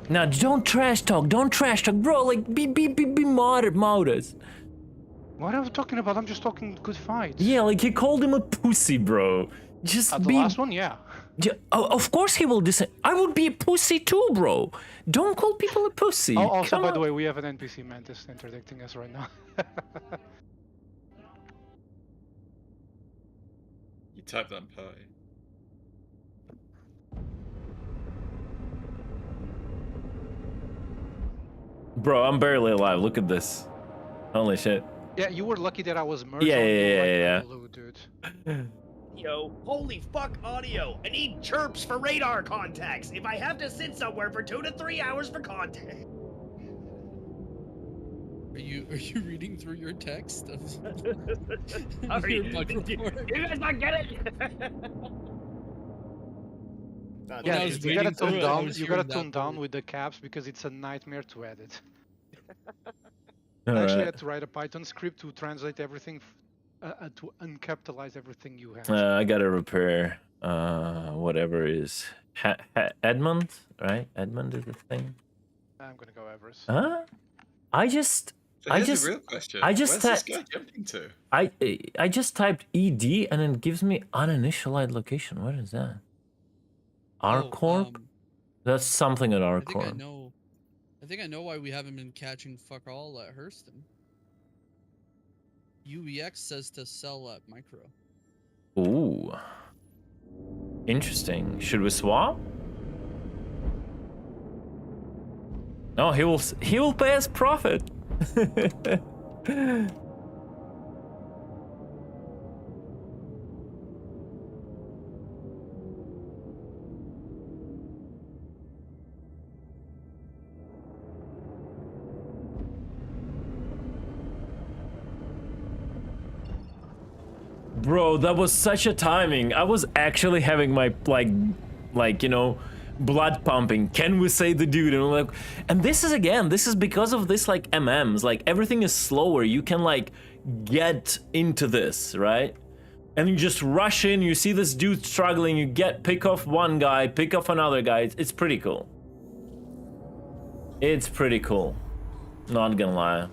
Now, don't trash talk, bro. Like, be modest. What am I talking about? I'm just talking good fights. Yeah, like he called him a pussy, bro. Just the last one, yeah. Of course he will I would be a pussy too, bro. Don't call people a pussy. Oh, also, by the way, we have an NPC Mantis interdicting us right now. You type that in party. Bro, I'm barely alive. Look at this. Holy shit. Yeah, you were lucky that I was merged. Yeah. Blue, dude. Yo, holy fuck audio. I need chirps for radar contacts if I have to sit somewhere for 2 to 3 hours for content. Are you reading through your text? Sorry, you guys not get it? Yeah, you gotta tone down. You gotta tone down with the caps because it's a nightmare to edit. I actually had to write a Python script to translate everything, to uncapitalize everything you have. I gotta repair whatever is Edmund, right? Edmund is the thing. I'm gonna go Everest. Huh? Here's the real question. Where's this guy jumping to? I just typed ED and it gives me uninitialized location. What is that? R-Corp? That's something at R-Corp. I think I know why we haven't been catching fuck all at Hurston. UEX says to sell at Micro. Ooh. Interesting. Should we swap? No, he will pay us profit. Bro, that was such a timing. I was actually having my like you know, blood pumping. Can we say the dude? And I'm like, and this is because of this like MMs. Like everything is slower. You can like get into this, right? And you just rush in. You see this dude struggling. You pick off one guy, pick off another guy. It's pretty cool. It's pretty cool. Not gonna lie.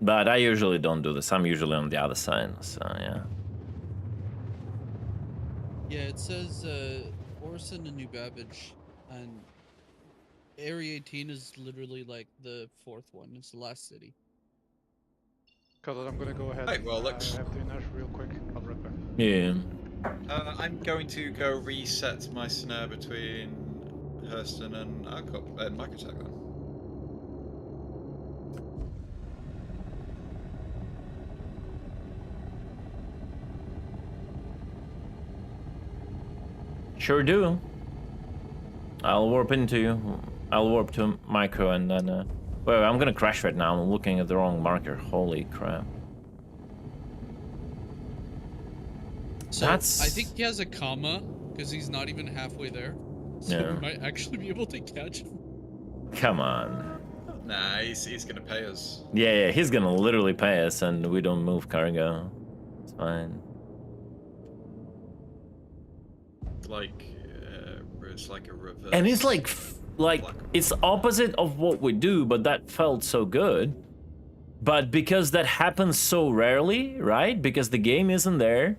But I usually don't do this. I'm usually on the other side, so yeah. Yeah, it says Orson and New Babbage And Area 18 is literally like the 4th one. It's the last city. Cause I'm gonna go ahead. Right, well, let's... I have dinner real quick. I'll be right back. Yeah. I'm going to go reset my snare between Hurston and Microtech then. Sure do. I'll warp into you. I'll warp to Micro and then... Wait, I'm gonna crash right now. I'm looking at the wrong marker. Holy crap. So That's... I think he has a comma because he's not even halfway there. So Yeah. we might actually be able to catch him. Come on. Nah, he's gonna pay us. Yeah, he's gonna literally pay us and we don't move cargo. It's fine. It's like a reverse. And it's like it's opposite of what we do, but that felt so good. But because that happens so rarely, right? Because the game isn't there,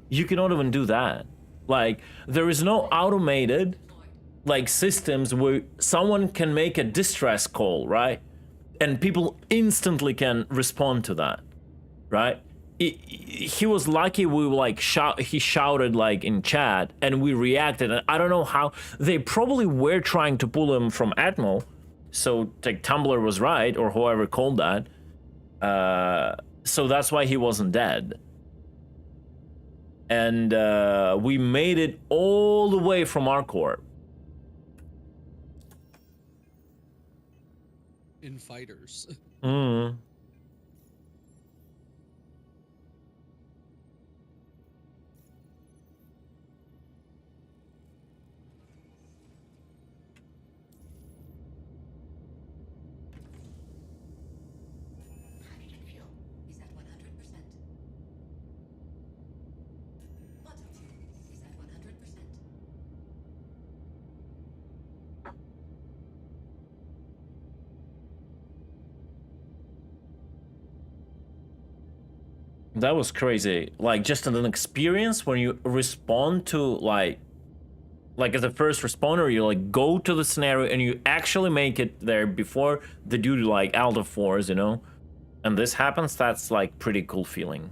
you cannot even do that. Like, there is no automated like systems where someone can make a distress call, right? And people instantly can respond to that, right? He was lucky we like he shouted like in chat and we reacted, and I don't know how. They probably were trying to pull him from Atmo, so like Tumblr was right, or whoever called that, so that's why he wasn't dead. And we made it all the way from our corp. In fighters. Mm. Hydrogen fuel is at 100%. Auto fuel is at 100%. That was crazy. Like, just an experience when you respond to like as a first responder, you like go to the scenario and you actually make it there before the dude like out of force, you know? And this happens, that's like pretty cool feeling.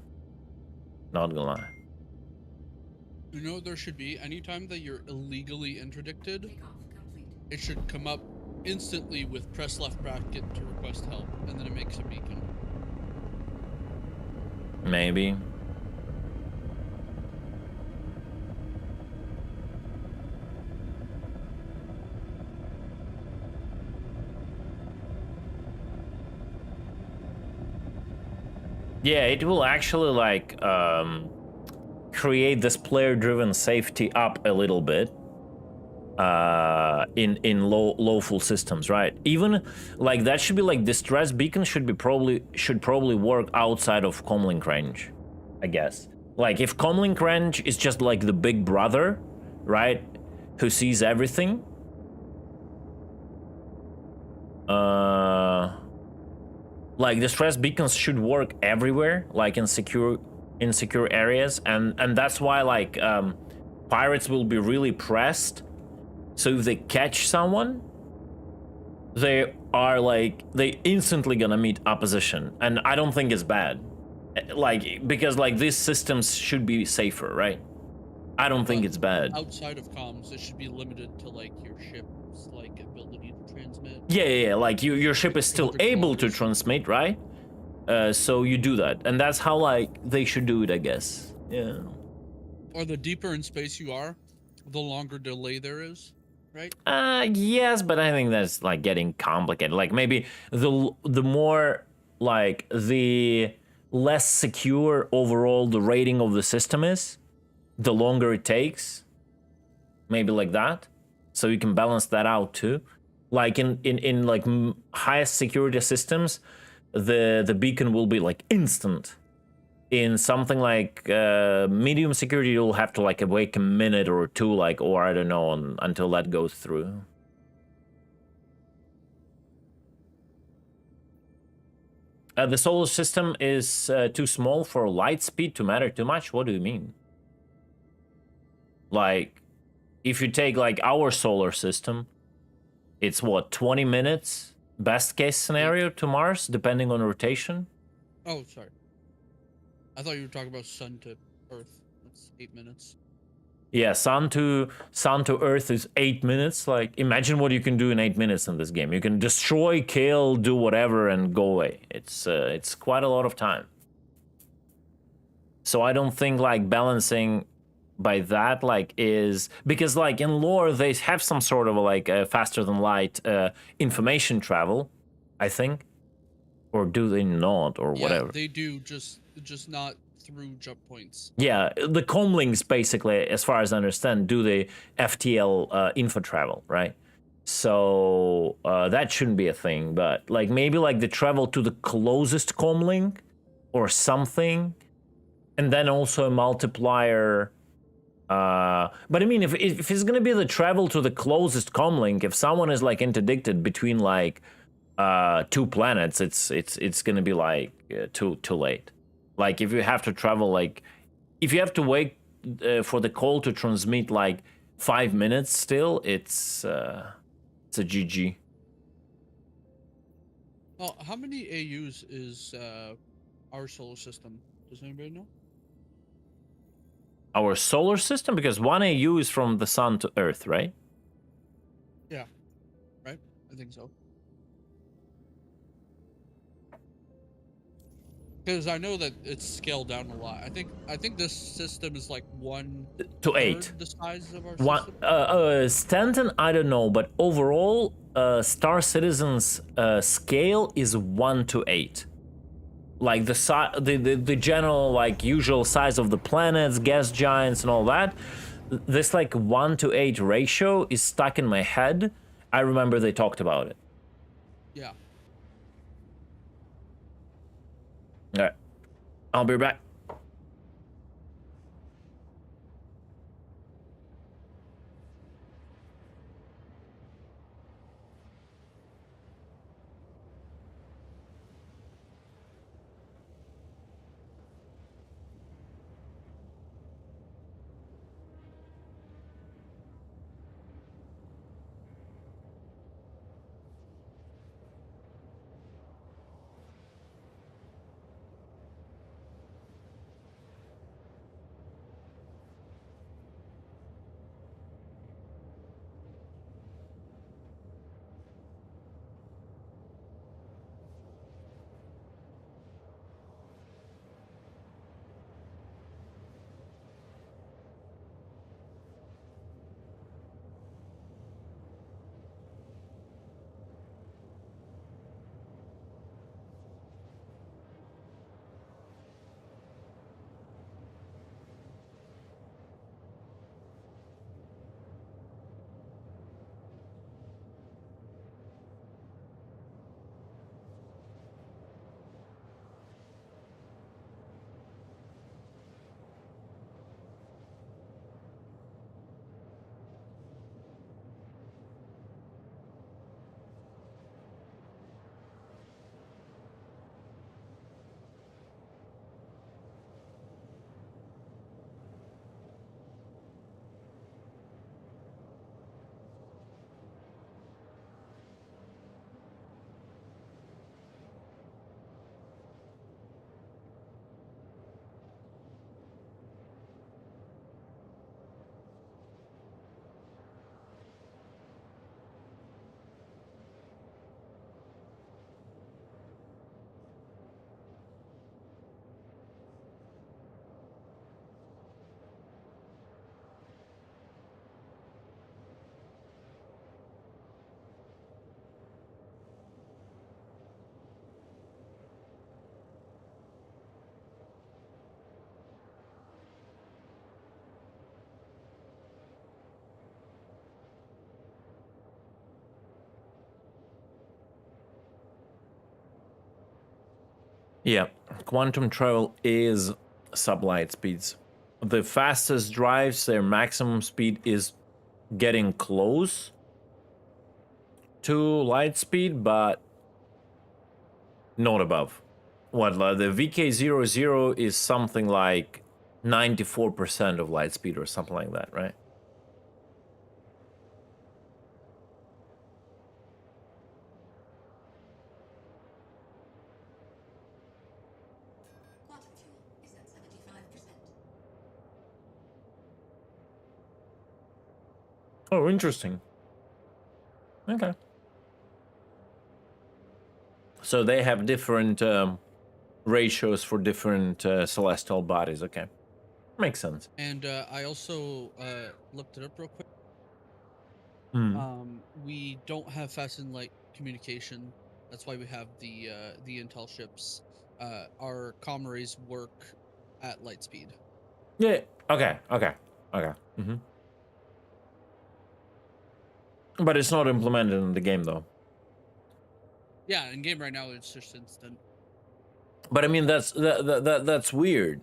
Not gonna lie. You know what there should be? Anytime that you're illegally interdicted, it should come up instantly with press left bracket to request help, and then it makes a beacon. Maybe. Yeah, it will actually like create this player-driven safety up a little bit in lawful systems, right? Even like that should be like distress beacon should probably work outside of comlink range, I guess. Like if comlink range is just like the big brother, right, who sees everything. Like distress beacons should work everywhere, like in secure areas, and that's why like pirates will be really pressed. So if they catch someone, they instantly gonna meet opposition, and I don't think it's bad. Like because like these systems should be safer, right? I don't think it's bad. Outside of comms, it should be limited to like your ship's like ability to transmit. Yeah. Like your ship is still able to transmit, right? So you do that, and that's how like they should do it, I guess. Yeah. Or the deeper in space you are, the longer delay there is, right? Yes, but I think that's like getting complicated. Like maybe the more like the less secure overall the rating of the system is, the longer it takes. Maybe like that. So you can balance that out too. Like in like highest security systems, the beacon will be like instant. In something like medium security, you'll have to like wait a minute or two, like, or I don't know, until that goes through. The solar system is too small for light speed to matter too much. What do you mean? Like, if you take like our solar system, it's what, 20 minutes best case scenario to Mars, depending on rotation. Oh, sorry. I thought you were talking about sun to Earth. That's 8 minutes. Yeah, sun to Earth is 8 minutes. Like, imagine what you can do in 8 minutes in this game. You can destroy, kill, do whatever, and go away. It's quite a lot of time. So I don't think like balancing by that like is, because like in lore they have some sort of like faster than light information travel, I think, or do they not, or whatever? Yeah, they do, just not through jump points. Yeah, the comlinks basically, as far as I understand, do the FTL info travel, right? So that shouldn't be a thing, but like maybe like the travel to the closest comlink or something, and then also a multiplier. But I mean, if it's gonna be the travel to the closest comlink, if someone is like interdicted between like 2 planets, it's gonna be like too late. Like if you have to travel, like if you have to wait for the call to transmit like 5 minutes, still it's a GG. Well, how many AUs is our solar system? Does anybody know? Our solar system, because 1 AU is from the sun to Earth, right? Yeah, right. I think so. Because I know that it's scaled down a lot. I think this system is like 1 to 8. The size of our system. Stanton, I don't know, but overall, Star Citizen's scale is 1 to 8. Like the general like usual size of the planets, gas giants, and all that. This like 1 to 8 ratio is stuck in my head. I remember they talked about it. Yeah. All right, I'll be back. Yeah, quantum travel is sublight speeds. The fastest drives, their maximum speed is getting close to light speed, but not above. What, the VK00 is something like 94% of light speed or something like that, right? Oh, interesting. Okay. So they have different ratios for different celestial bodies. Okay, makes sense. And I also looked it up real quick. We don't have fast and light communication. That's why we have the intel ships. Our comm arrays work at light speed. Yeah. Okay. But it's not implemented in the game, though. Yeah, in game right now it's just instant. But I mean, that's weird.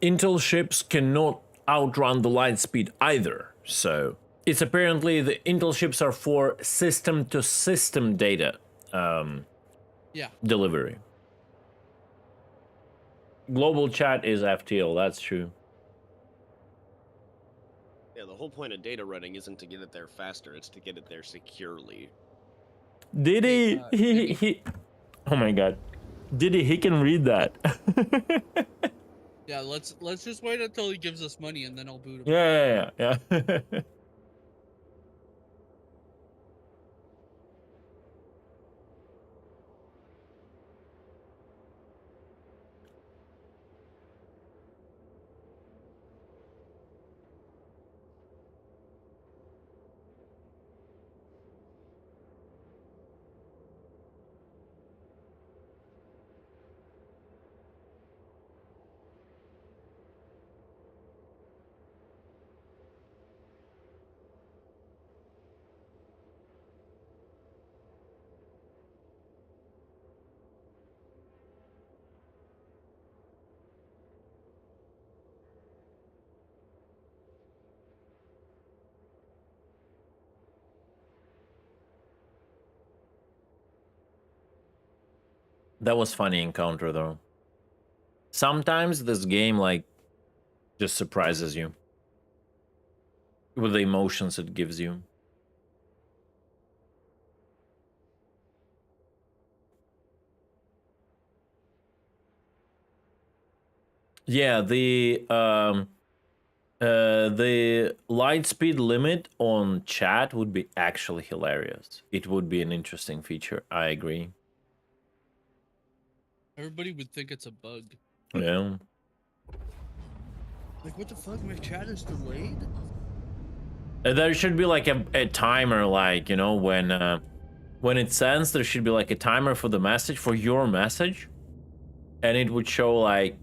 Intel ships cannot outrun the light speed either. So it's apparently the Intel ships are for system-to-system data delivery. Global chat is FTL. That's true. Yeah, the whole point of data running isn't to get it there faster; it's to get it there securely. Did he? Oh my god! Did he? He can read that. Yeah, let's just wait until he gives us money and then I'll boot him. Yeah. That was funny encounter though. Sometimes this game like just surprises you with the emotions it gives you. Yeah, the light speed limit on chat would be actually hilarious. It would be an interesting feature. I agree. Everybody would think it's a bug. Yeah. Like, what the fuck? My chat is delayed? There should be like a timer, like, you know, when it sends, there should be like a timer for the message, for your message, and it would show like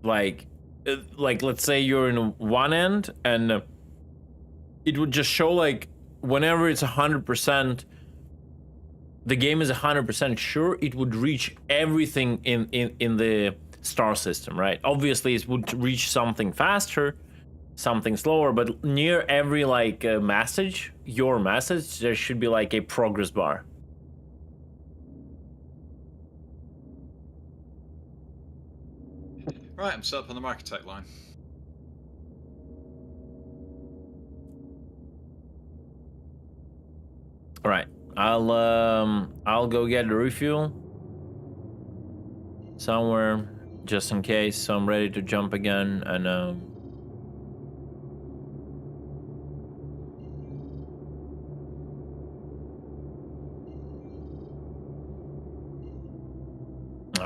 let's say you're in one end, and it would just show like whenever it's 100%, the game is 100% sure, it would reach everything in the star system, right? Obviously, it would reach something faster, something slower, but near every like message, your message, there should be like a progress bar. Right, I'm set up on the architect line. All right, I'll go get the refuel somewhere just in case, so I'm ready to jump again. And oh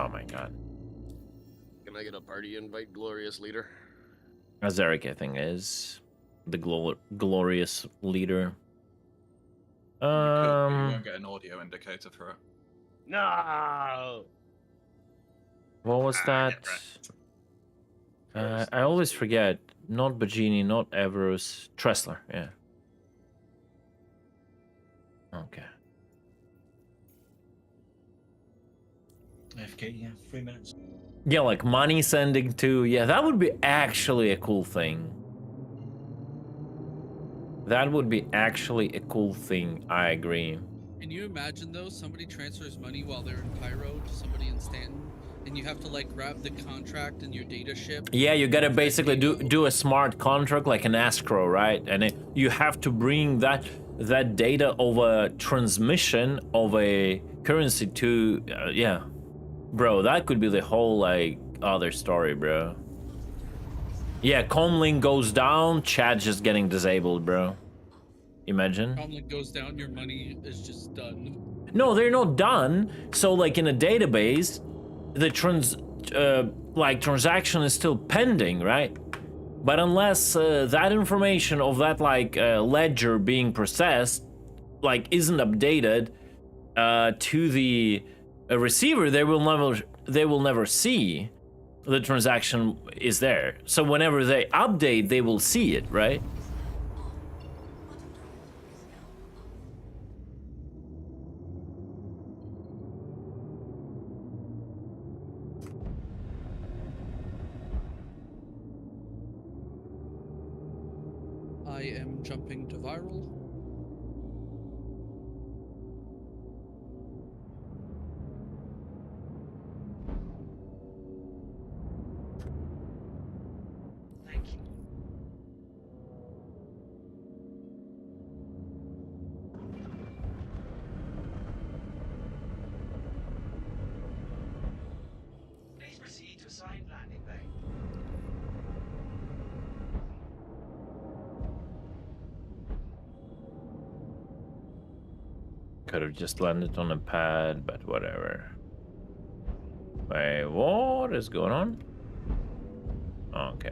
my god. Can I get a party invite, glorious leader? Azaric, I think, is the glorious leader. You won't get an audio indicator for it. No. What was that? I always forget. Not Bagini, not Everus. Tressler, yeah. Okay. AFK, yeah, 3 minutes. Yeah, like money sending to... Yeah, that would be actually a cool thing. That would be actually a cool thing, I agree. Can you imagine though, somebody transfers money while they're in Pyro to somebody in Stanton, and you have to like grab the contract in your data ship? Yeah, you gotta basically do a smart contract like an escrow, right? And you have to bring that data of a transmission of a currency to... yeah. Bro, that could be the whole like other story, bro. Yeah, comlink goes down, chat just getting disabled, bro. Imagine. Comlink goes down, your money is just done. No, they're not done. So like in a database, the transaction is still pending, right? But unless that information of that ledger being processed isn't updated to the receiver, they will never see the transaction is there. So whenever they update, they will see it, right? I am jumping to viral. Thank you. Please proceed to assigned landing bay. Could have just landed on a pad, but whatever. Wait, what is going on? Okay.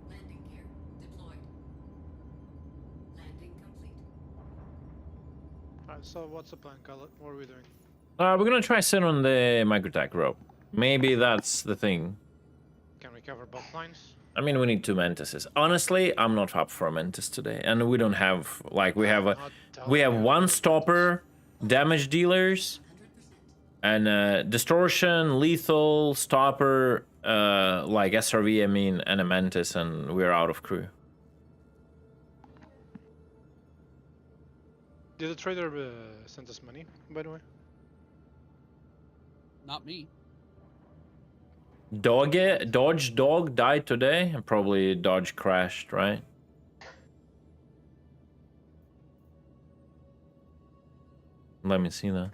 Landing gear deployed. Landing complete. Alright, so what's the plan, Khaled? What are we doing? We're gonna try sit on the microtech rope. Maybe that's the thing. Can we cover both lines? I mean, we need 2 mantises. Honestly, I'm not up for a mantis today, and we don't have we have 1 stopper, damage dealers, and distortion, lethal, stopper, SRV, I mean, and a mantis, and we're out of crew. Did the trader send us money, by the way? Not me. Dodge Dog died today, and probably Dodge crashed, right? Let me see that.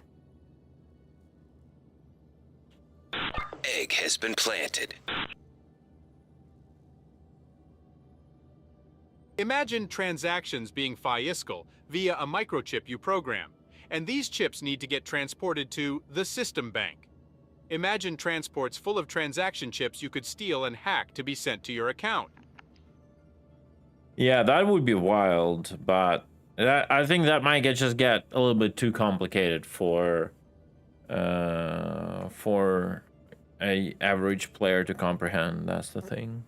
Egg has been planted. Imagine transactions being fiscal via a microchip you program, and these chips need to get transported to the system bank. Imagine transports full of transaction chips you could steal and hack to be sent to your account. Yeah, that would be wild, but I think that might just get a little bit too complicated for a average player to comprehend. That's the thing.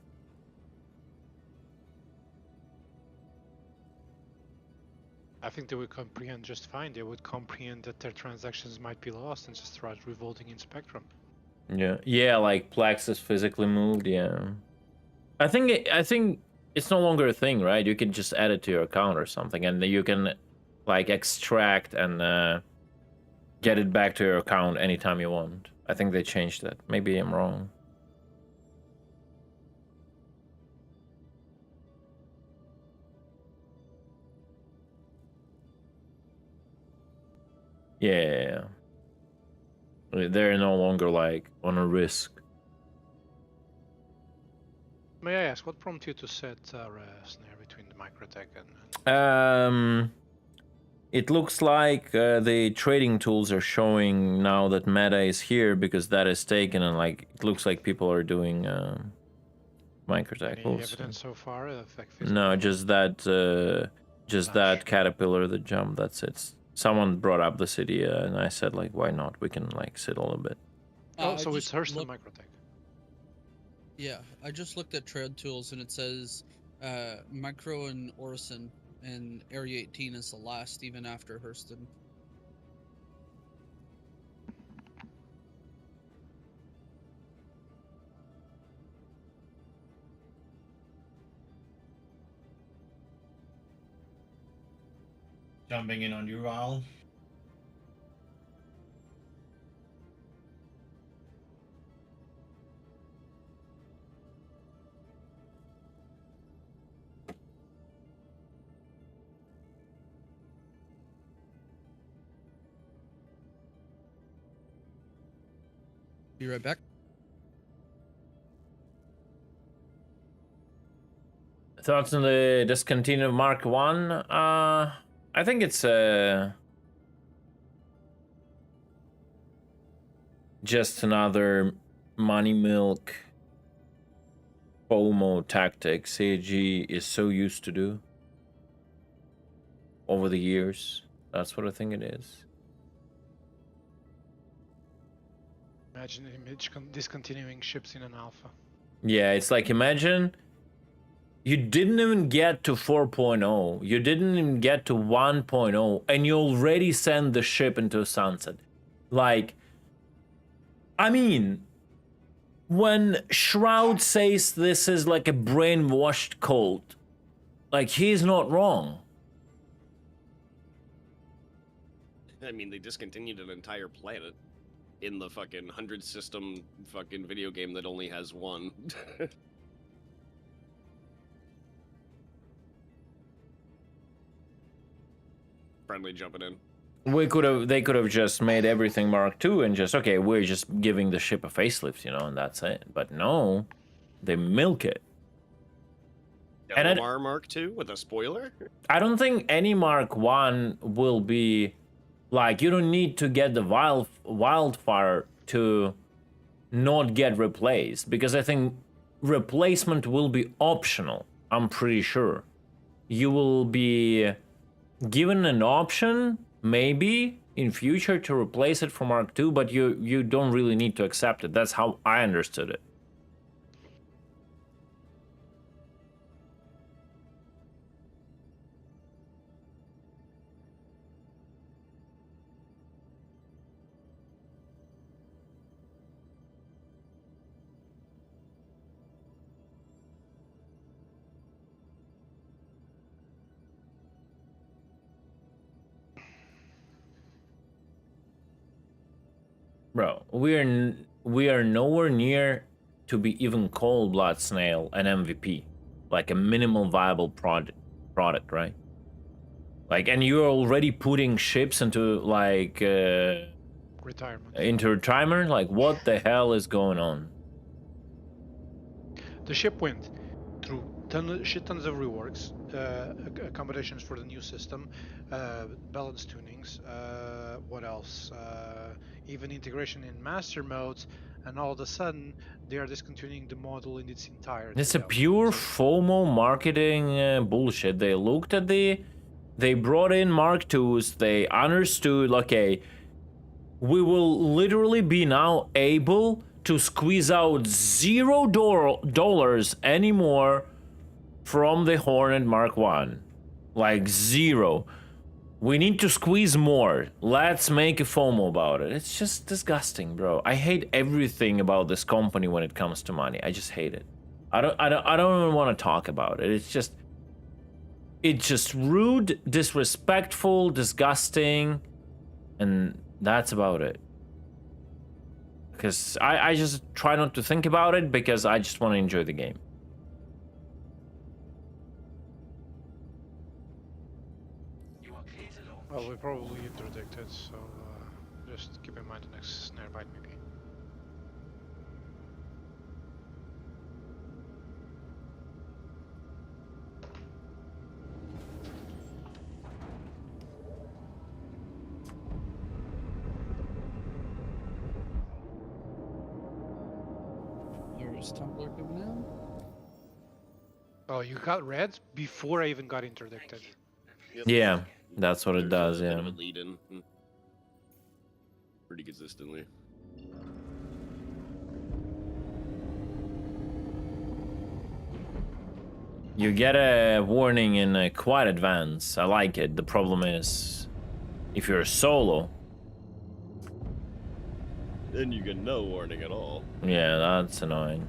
I think they would comprehend just fine. They would comprehend that their transactions might be lost and just start revolting in Spectrum. Yeah, like Plex is physically moved. Yeah, I think it's no longer a thing, right? You can just add it to your account or something, and you can extract and get it back to your account anytime you want. I think they changed that. Maybe I'm wrong. Yeah. They're no longer on a risk. May I ask, what prompted you to set our snare between the microtech and... It looks like the trading tools are showing now that Meta is here because that is taken, and it looks like people are doing microtech. Any evidence so far? No, just that caterpillar that jumped. That's it. Someone brought up the city, and I said why not? We can sit a little bit. Oh, so it's Hurston Microtech. Yeah, I just looked at trade tools and it says Micro and Orison, and Area 18 is the last, even after Hurston. Jumping in on you, Raul. Be right back. Thoughts on the discontinued Mark 1? I think it's just another money milk FOMO tactic CAG is so used to do over the years. That's what I think it is. Imagine Image discontinuing ships in an alpha. Yeah, it's like, imagine you didn't even get to 4.0, you didn't even get to 1.0, and you already send the ship into a sunset. Like, I mean, when Shroud says this is like a brainwashed cult, like, he's not wrong. I mean, they discontinued an entire planet in the fucking 100 system fucking video game that only has one. Friendly jumping in. They could have just made everything Mark II and just, okay, we're just giving the ship a facelift, you know, and that's it. But no, they milk it. And Delamar Mark II with a spoiler? I don't think any Mark I will be, like, you don't need to get the wildfire to not get replaced, because I think replacement will be optional, I'm pretty sure. You will be given an option, maybe, in future to replace it for Mark II, but you don't really need to accept it. That's how I understood it. Bro, we are nowhere near to be even called Blood Snail an MVP, like a minimal viable product, right? Like, and you're already putting ships into like retirement. Into retirement. Like, what the hell is going on? The ship went through tons of reworks, accommodations for the new system, balance tunings, what else? Even integration in master modes, and all of a sudden they are discontinuing the model in its entirety. It's a pure FOMO marketing bullshit. They looked at they brought in Mark IIs, they understood, okay, we will literally be now able to squeeze out $0 anymore from the Hornet Mark I. Like, zero. We need to squeeze more. Let's make a FOMO about it. It's just disgusting, bro. I hate everything about this company when it comes to money. I just hate it. I don't even want to talk about it. It's just rude, disrespectful, disgusting, and that's about it. Because I just try not to think about it because I just want to enjoy the game. Well, we probably interdicted, so just keep in mind the next snare bite maybe. There's Tumblr coming in. Oh, you got red before I even got interdicted. Yep. Yeah, that's what it does, Bit yeah. of a lead in. Pretty consistently. You get a warning in quite advance. I like it. The problem is, if you're solo... Then you get no warning at all. Yeah, that's annoying.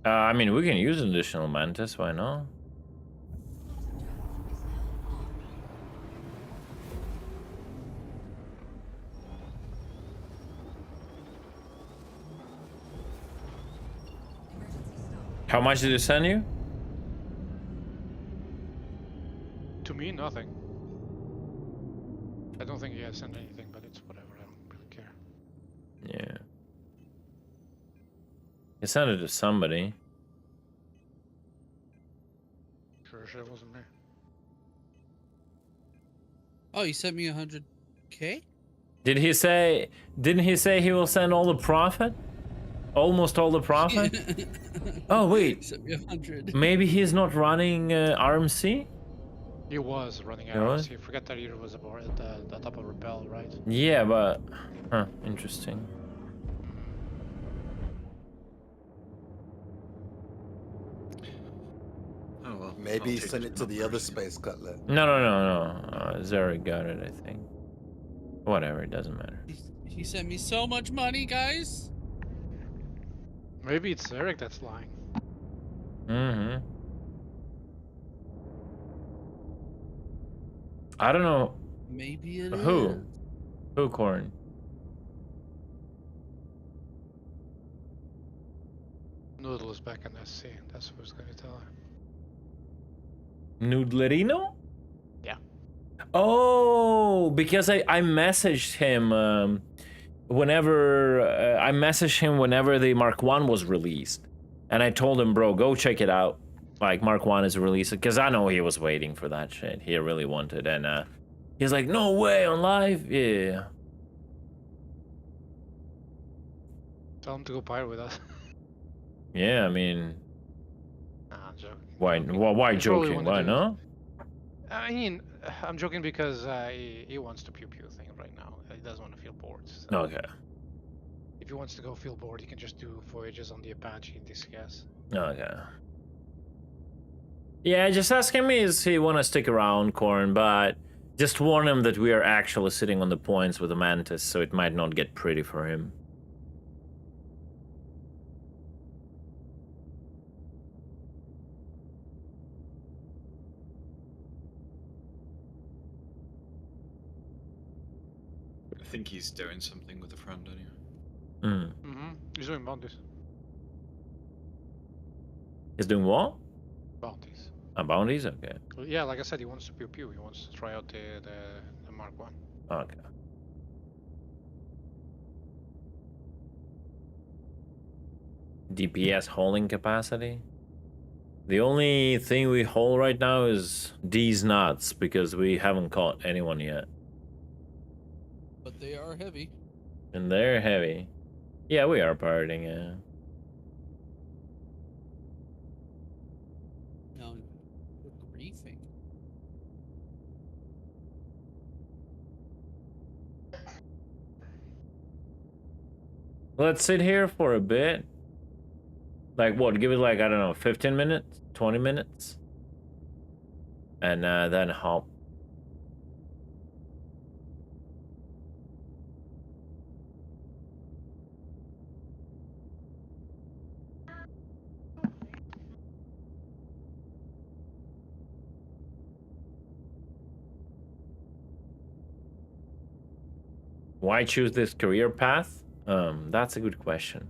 I mean, we can use additional mantis, why not? How much did he send you? To me, nothing. I don't think he has sent anything, but it's whatever. I don't really care. Yeah. He sent it to somebody. Sure, it wasn't me. Oh, he sent me 100K? Didn't he say he will send all the profit? Almost all the profit? Oh wait. He sent me 100. Maybe he's not running RMC? He was running He was? arrows. You forget that he was aboard the top of Repel, right? Yeah, but interesting. Oh well. Maybe he sent it to the other space cutlet. No. Zeri got it, I think. Whatever, it doesn't matter. He sent me so much money, guys. Maybe it's Eric that's lying. Mm-hmm. I don't know. Maybe it Who? is. Who, Corn? Noodle is back in SC. That's what I was going to tell her. Noodlerino? Yeah. Oh, because I messaged him whenever the Mark 1 was released. And I told him, bro, go check it out. Like, Mark 1 is released. Because I know he was waiting for that shit. He really wanted. And he's like, no way, on live? Yeah. Tell him to go pirate with us. Yeah, I mean... Nah, I'm joking. Why joking? Why no? I mean, I'm joking because he wants to pew thing right now. He doesn't want to feel bored. So Okay. if he wants to go feel bored, he can just do voyages on the Apache in DCS. Okay. Yeah, just ask him if he want to stick around, Corn, but just warn him that we are actually sitting on the points with the Mantis, so it might not get pretty for him. I think he's doing something with a friend anyway. He's doing bounties. He's doing what? Bounties. Bounties? Okay. Well, yeah, like I said, he wants to pew. He wants to try out the Mark 1. Okay. DPS hauling capacity? The only thing we haul right now is these nuts, because we haven't caught anyone yet. But they are heavy. And they're heavy. Yeah, we are pirating, yeah. No, we're griefing. Let's sit here for a bit. Like what? Give it like, I don't know, 15 minutes? 20 minutes? And then hop. Why choose this career path? That's a good question.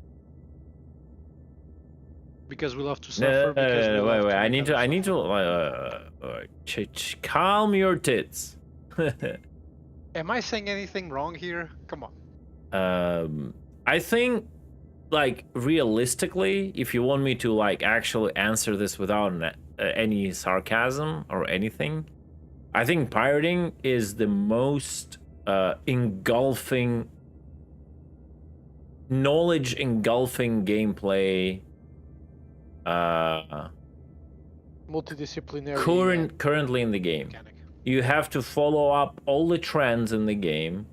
Because we love to suffer. Wait. I need to. Calm your tits. Am I saying anything wrong here? Come on. I think, like, realistically, if you want me to like actually answer this without any sarcasm or anything, I think pirating is the most engulfing, knowledge engulfing gameplay multidisciplinary currently in the game. Mechanic. You have to follow up all the trends in the game.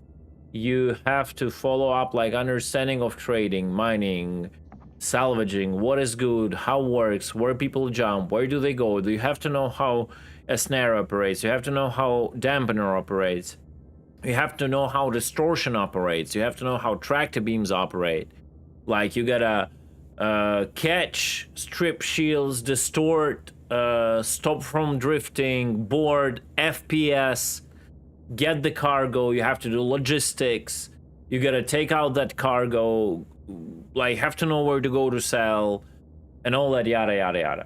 You have to follow up like understanding of trading, mining, salvaging, what is good, how it works, where people jump, where do they go. You have to know how a snare operates. You have to know how dampener operates. You have to know how distortion operates. You have to know how tractor beams operate. Like, you gotta catch, strip shields, distort, stop from drifting, board, FPS, get the cargo. You have to do logistics. You gotta take out that cargo. Like, have to know where to go to sell. and all that yada yada yada.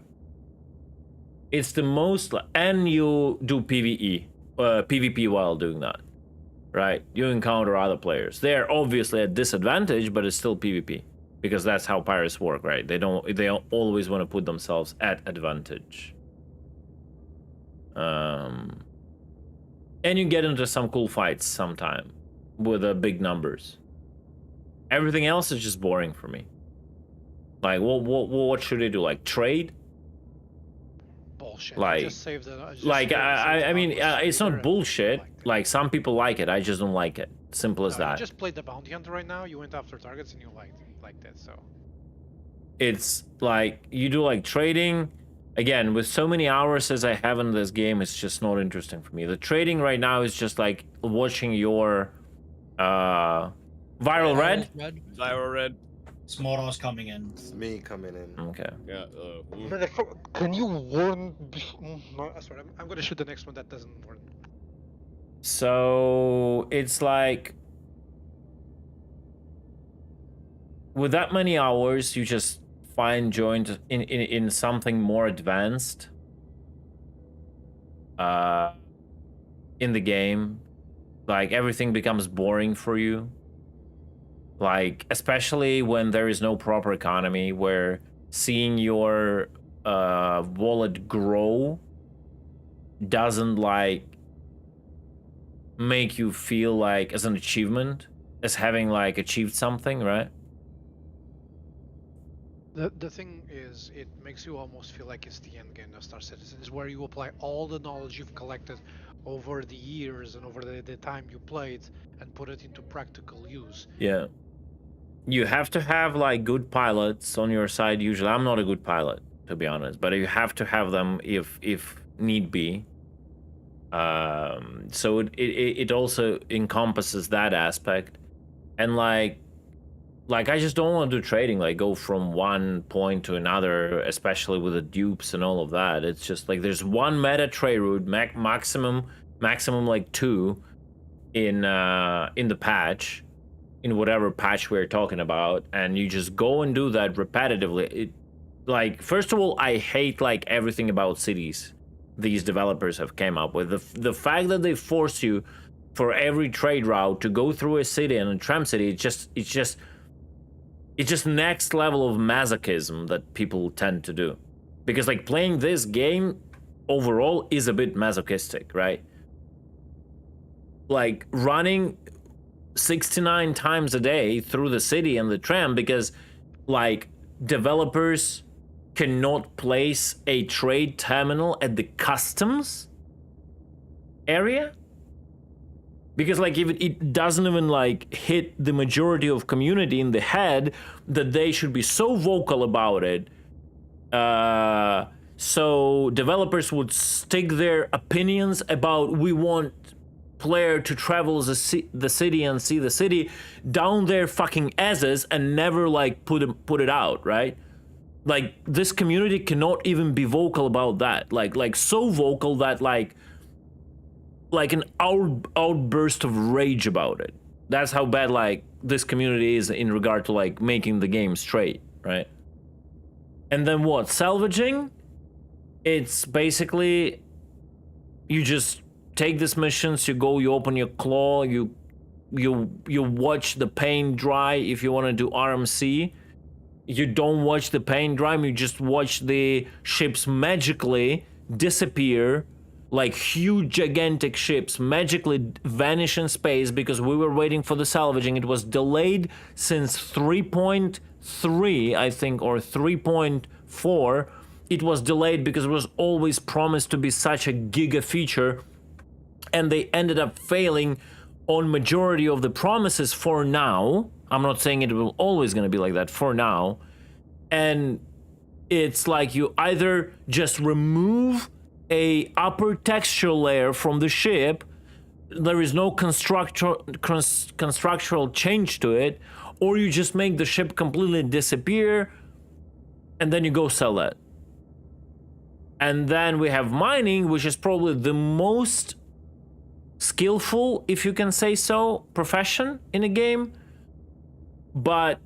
It's the most, and you do PvP while doing that, right? You encounter other players. They're obviously at disadvantage, but it's still PvP because that's how pirates work, right? They don't always want to put themselves at advantage. And you get into some cool fights sometime with big numbers. Everything else is just boring for me. Like, what should I do? Like, trade? Bullshit. Like, just save the. Just like save I mean, it's not later. bullshit. Like, some people like it. I just don't like it. Simple as You that. just played the bounty hunter right now. You went after targets and you liked it. So. It's like you do like trading. Again, with so many hours as I have in this game, it's just not interesting for me. The trading right now is just like watching your Viral Red. Viral Red. Smordos coming in. It's me coming in. Okay. Yeah. Can you warn? No, sorry, I'm gonna shoot the next one that doesn't warn. So it's like with that many hours, you just find joint in something more advanced in the game. Like everything becomes boring for you. Like, especially when there is no proper economy, where seeing your wallet grow doesn't like make you feel like as an achievement, as having like achieved something, right? The thing is, it makes you almost feel like it's the end game of Star Citizen, is where you apply all the knowledge you've collected over the years and over the time you played and put it into practical use. Yeah. You have to have like good pilots on your side usually. I'm not a good pilot, to be honest, but you have to have them if need be. So it also encompasses that aspect. And like I just don't want to do trading, like go from one point to another, especially with the dupes and all of that. It's just like there's one meta trade route, maximum like 2 in the patch, in whatever patch we're talking about, and you just go and do that repetitively. Like, first of all, I hate like everything about cities these developers have came up with. The fact that they force you for every trade route to go through a city and a tram city, it's just next level of masochism that people tend to do. Because like playing this game overall is a bit masochistic, right? Like running 69 times a day through the city and the tram because like developers cannot place a trade terminal at the customs area, because like if it doesn't even like hit the majority of community in the head that they should be so vocal about it, so developers would stick their opinions about we want player to travel the city and see the city down their fucking asses and never like put it out, right? Like this community cannot even be vocal about that, like so vocal that like an outburst of rage about it. That's how bad like this community is in regard to like making the game straight, right? And then what? Salvaging? It's basically you just take these missions, you go, you open your claw, you watch the paint dry. If you want to do RMC, you don't watch the paint dry, you just watch the ships magically disappear, like huge gigantic ships magically vanish in space because we were waiting for the salvaging. It was delayed since 3.3, I think, or 3.4. It was delayed because it was always promised to be such a giga feature, and they ended up failing on majority of the promises for now. I'm not saying it will always gonna be like that, for now. And it's like you either just remove a upper texture layer from the ship, there is no constructural change to it, or you just make the ship completely disappear and then you go sell that. And then we have mining, which is probably the most skillful, if you can say so, profession in a game. But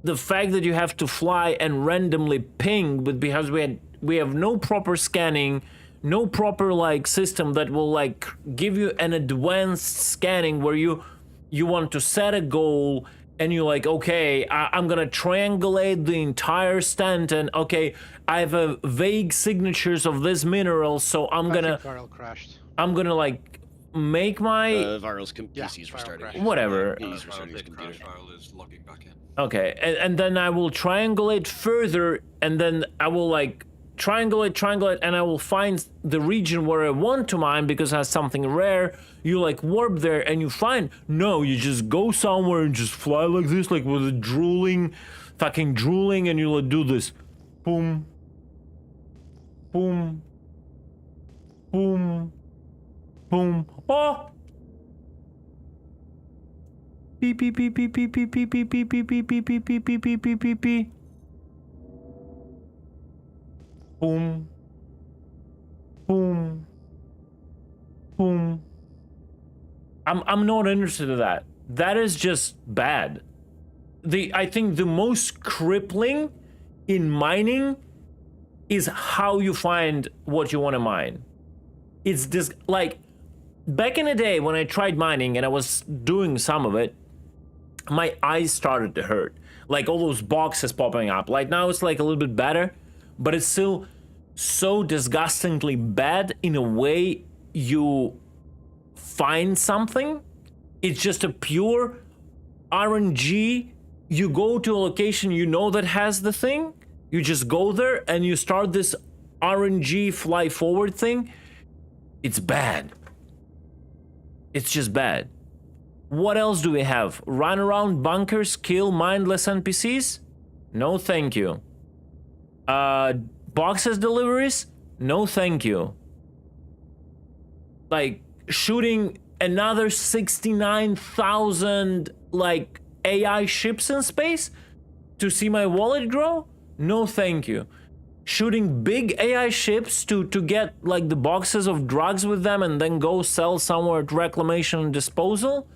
the fact that you have to fly and randomly ping, but because we have no proper scanning, no proper like system that will like give you an advanced scanning where you want to set a goal and you're like, okay, I'm gonna triangulate the entire stand, and okay, I have a vague signatures of this mineral, so I'm gonna like make my Viral's PC's restarting. whatever. He's restarting his computer. File is logging back in. Okay, and then I will triangulate further, and then I will like triangulate, and I will find the region where I want to mine because it has something rare. You like warp there and you find, no, you just go somewhere and just fly like this, like with a fucking drooling, and you like do this. Boom. Boom. Boom. Boom. Oh! Beep beep beep beep beep beep beep beep beep beep beep beep beep beep beep beep beep beep beep. Boom. Boom. Boom. I'm not interested in that. That is just bad. I think the most crippling in mining is how you find what you want to mine. It's this, like, back in the day when I tried mining and I was doing some of it, my eyes started to hurt. Like all those boxes popping up. Like now it's like a little bit better, but it's still so disgustingly bad in a way you find something. It's just a pure RNG. You go to a location you know that has the thing. You just go there and you start this RNG fly forward thing. It's bad. It's just bad. What else do we have? Run around bunkers, kill mindless NPCs? No thank you. Boxes deliveries? No thank you. Like shooting another 69,000 like AI ships in space to see my wallet grow? No thank you. Shooting big AI ships to get like the boxes of drugs with them and then go sell somewhere at reclamation and disposal?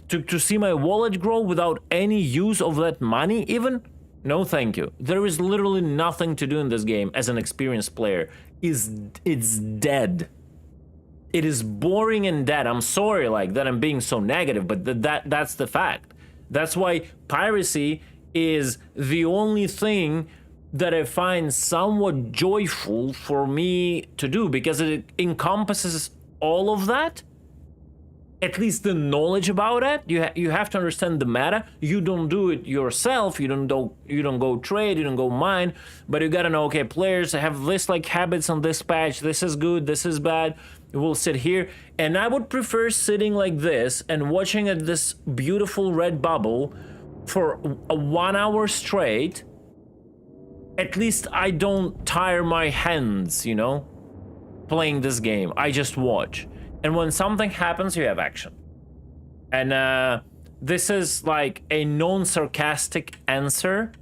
To see my wallet grow without any use of that money even? No thank you. There is literally nothing to do in this game as an experienced player. It's dead. It is boring and dead. I'm sorry like that I'm being so negative, but that's the fact. That's why piracy is the only thing that I find somewhat joyful for me to do, because it encompasses all of that. At least the knowledge about it. You have to understand the meta. You don't do it yourself. You don't go trade. You don't go mine. But you gotta know, okay, players have this like habits on this patch. This is good. This is bad. We'll sit here, and I would prefer sitting like this and watching at this beautiful red bubble for 1 hour straight. At least I don't tire my hands, you know, playing this game. I just watch. And when something happens, you have action. And this is like a non-sarcastic answer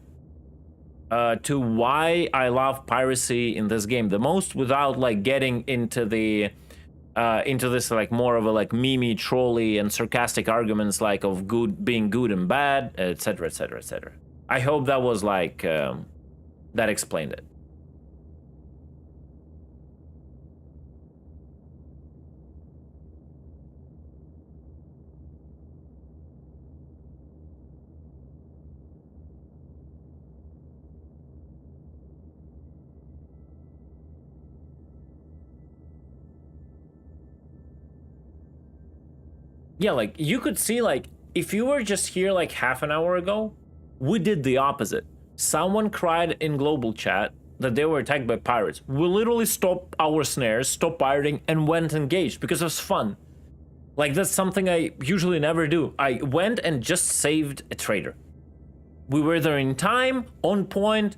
to why I love piracy in this game the most, without like getting into this like more of a like meme trolly and sarcastic arguments like of good being good and bad, etc, etc, etc. I hope that was like that explained it. Yeah, like you could see, like if you were just here like half an hour ago, we did the opposite. Someone cried in global chat that they were attacked by pirates. We literally stopped our snares, stopped pirating, and went engaged because it was fun. Like that's something I usually never do. I went and just saved a trader. We were there in time, on point,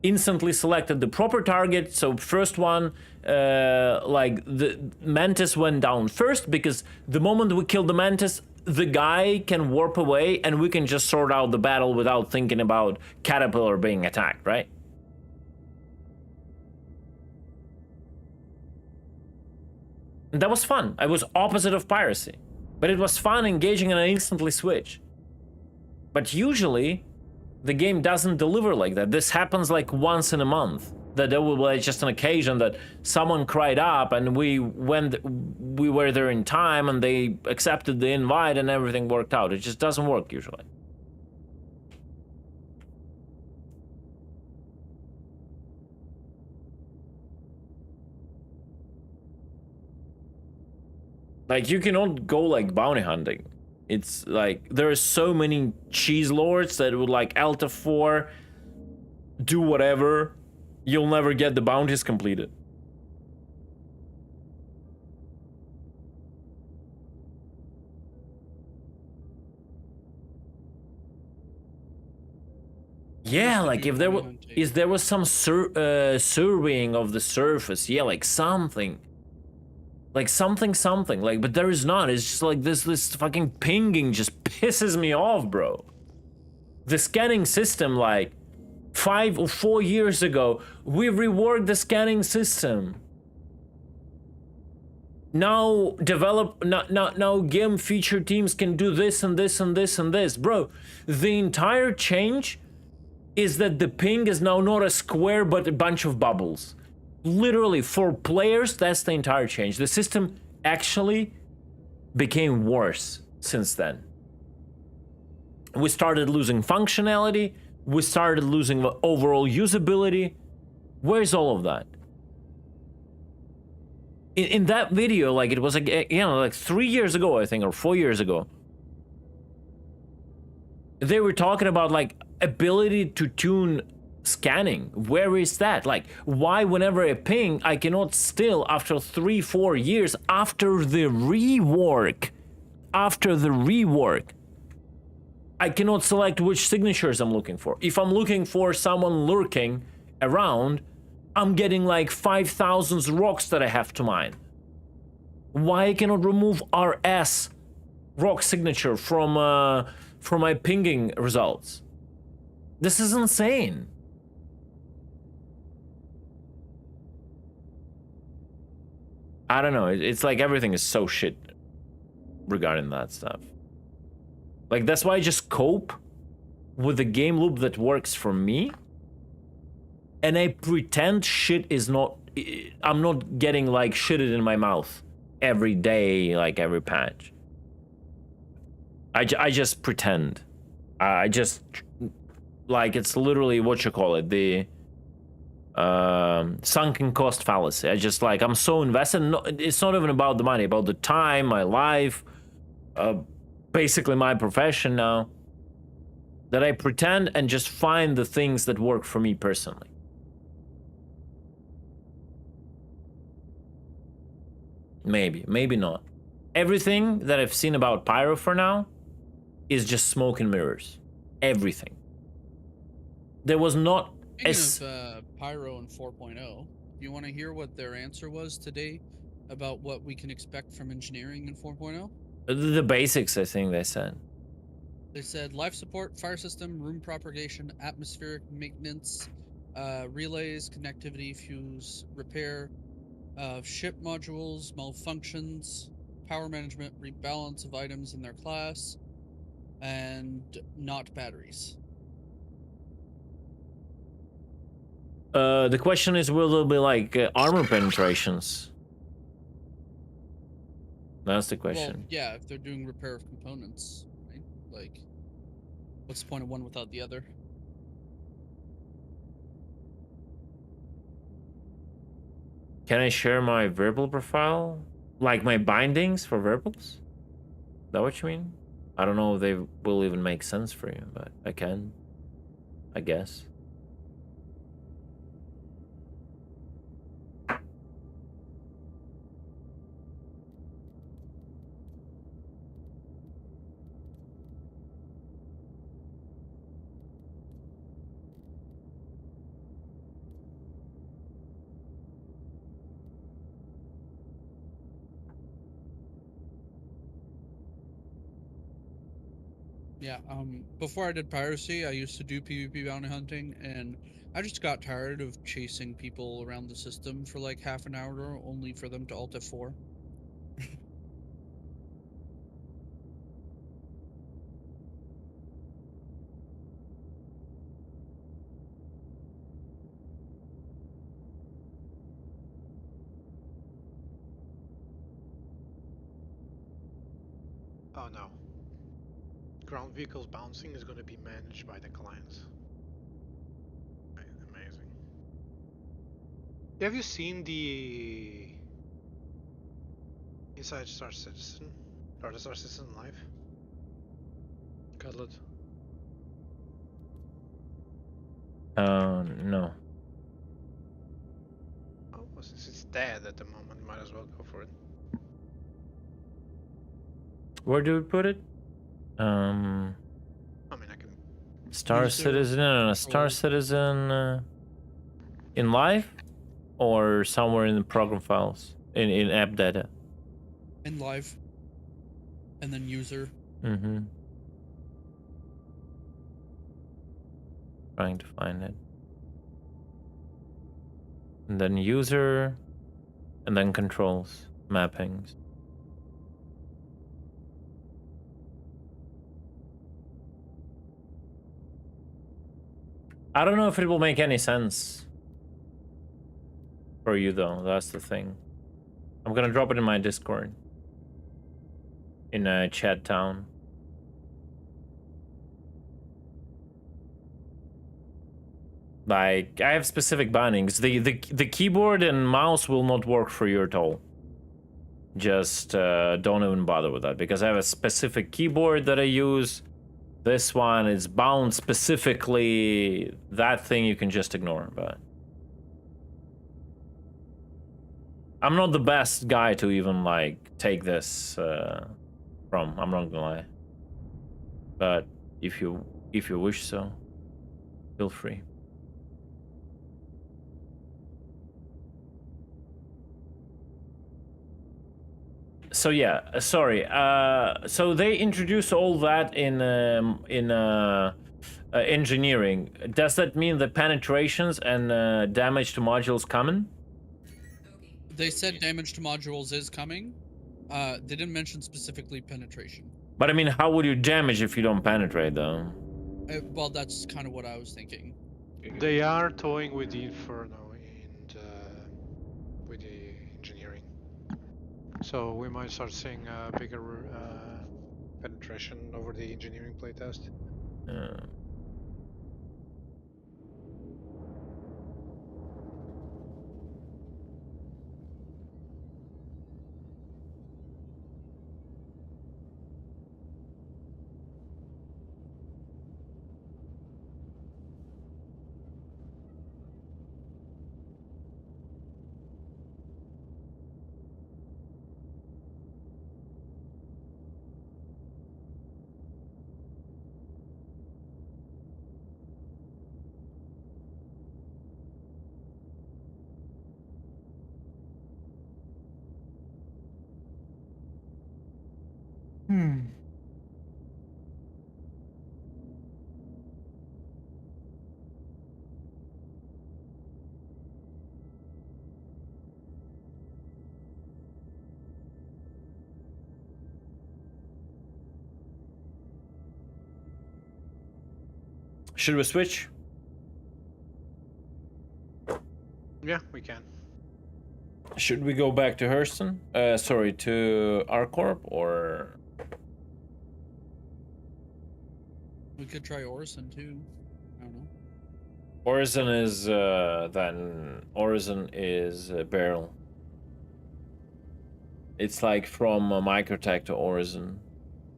instantly selected the proper target. So first one, like the Mantis went down first, because the moment we kill the Mantis, the guy can warp away and we can just sort out the battle without thinking about Caterpillar being attacked, right? And that was fun. I was opposite of piracy, but it was fun engaging and I instantly switch. But usually The game doesn't deliver like that. This happens like once in a month. That there will be just an occasion that someone cried up and we were there in time and they accepted the invite and everything worked out. It just doesn't work usually. Like, you cannot go like bounty hunting. It's like there are so many cheese lords that would like Alta 4, do whatever, you'll never get the bounties completed. Yeah, like if there was some surveying of the surface, yeah, like something. Like something, like, but there is not. It's just like this fucking pinging just pisses me off, bro. The scanning system, like 5 or 4 years ago, we reworked the scanning system. Now now game feature teams can do this and this and this and this. Bro, the entire change is that the ping is now not a square but a bunch of bubbles. Literally, for players, that's the entire change. The system actually became worse since then. We started losing functionality. We started losing the overall usability. Where's all of that? In that video, like, it was like, you know, like 3 years ago, I think, or 4 years ago, they were talking about like ability to tune scanning. Where is that? Like, why whenever I ping, I cannot still, after 3-4 years, after the rework, I cannot select which signatures I'm looking for. If I'm looking for someone lurking around, I'm getting like 5,000 rocks that I have to mine. Why I cannot remove RS rock signature from my pinging results? This is insane. I don't know, it's like everything is so shit regarding that stuff. Like, that's why I just cope with the game loop that works for me, and I pretend shit is not, I'm not getting like shitted in my mouth every day, like every patch. I just pretend. I just, like, it's literally what you call it, the sunken cost fallacy. I just, like, I'm so invested. No, it's not even about the money, about the time, my life, basically my profession now, that I pretend and just find the things that work for me personally. Maybe not. Everything that I've seen about Pyro for now is just smoke and mirrors. Everything. There was not. Speaking of Pyro and 4.0, you want to hear what their answer was today about what we can expect from engineering in 4.0? The basics, I think they said. They said life support, fire system, room propagation, atmospheric maintenance, relays, connectivity, fuse, repair, ship modules, malfunctions, power management, rebalance of items in their class, and not batteries. The question is, will there be like armor penetrations? That's the question. Well, yeah, if they're doing repair of components, right? Like, what's the point of one without the other? Can I share my verbal profile? Like my bindings for verbals? Is that what you mean? I don't know if they will even make sense for you, but I can, I guess. Yeah, before I did piracy, I used to do PvP bounty hunting, and I just got tired of chasing people around the system for like half an hour only for them to alt F4. Oh no. Ground vehicles bouncing is going to be managed by the clients. Right, amazing. Have you seen the Inside Star Citizen? Or the Star Citizen Live? Cutlet. No. Oh, well, since it's dead at the moment, might as well go for it. Where do we put it? I mean, I can. Star Citizen, Star Citizen in live or somewhere in the program files in app data. In live, and then user. Mm-hmm. Trying to find it, and then user, and then controls, mappings. I don't know if it will make any sense for you though. That's the thing. I'm gonna drop it in my Discord. In a chat town. Like I have specific bindings. The keyboard and mouse will not work for you at all. Just don't even bother with that because I have a specific keyboard that I use. This one is bound specifically. That thing you can just ignore, but I'm not the best guy to even like take this from. I'm not gonna lie. But if you wish so, feel free. So yeah, sorry. So they introduce all that in engineering. Does that mean the penetrations and damage to modules coming? They said damage to modules is coming. They didn't mention specifically penetration. But I mean, how would you damage if you don't penetrate, though? Well, that's kind of what I was thinking. They are toying with the Inferno and with the engineering. So we might start seeing a bigger penetration over the engineering playtest. Should we switch? Yeah, we can. Should we go back to Hurston? Sorry, to ArcCorp or? We could try Orison too. I don't know. Orison is then Orison is Beryl. It's like from Microtech to Orison.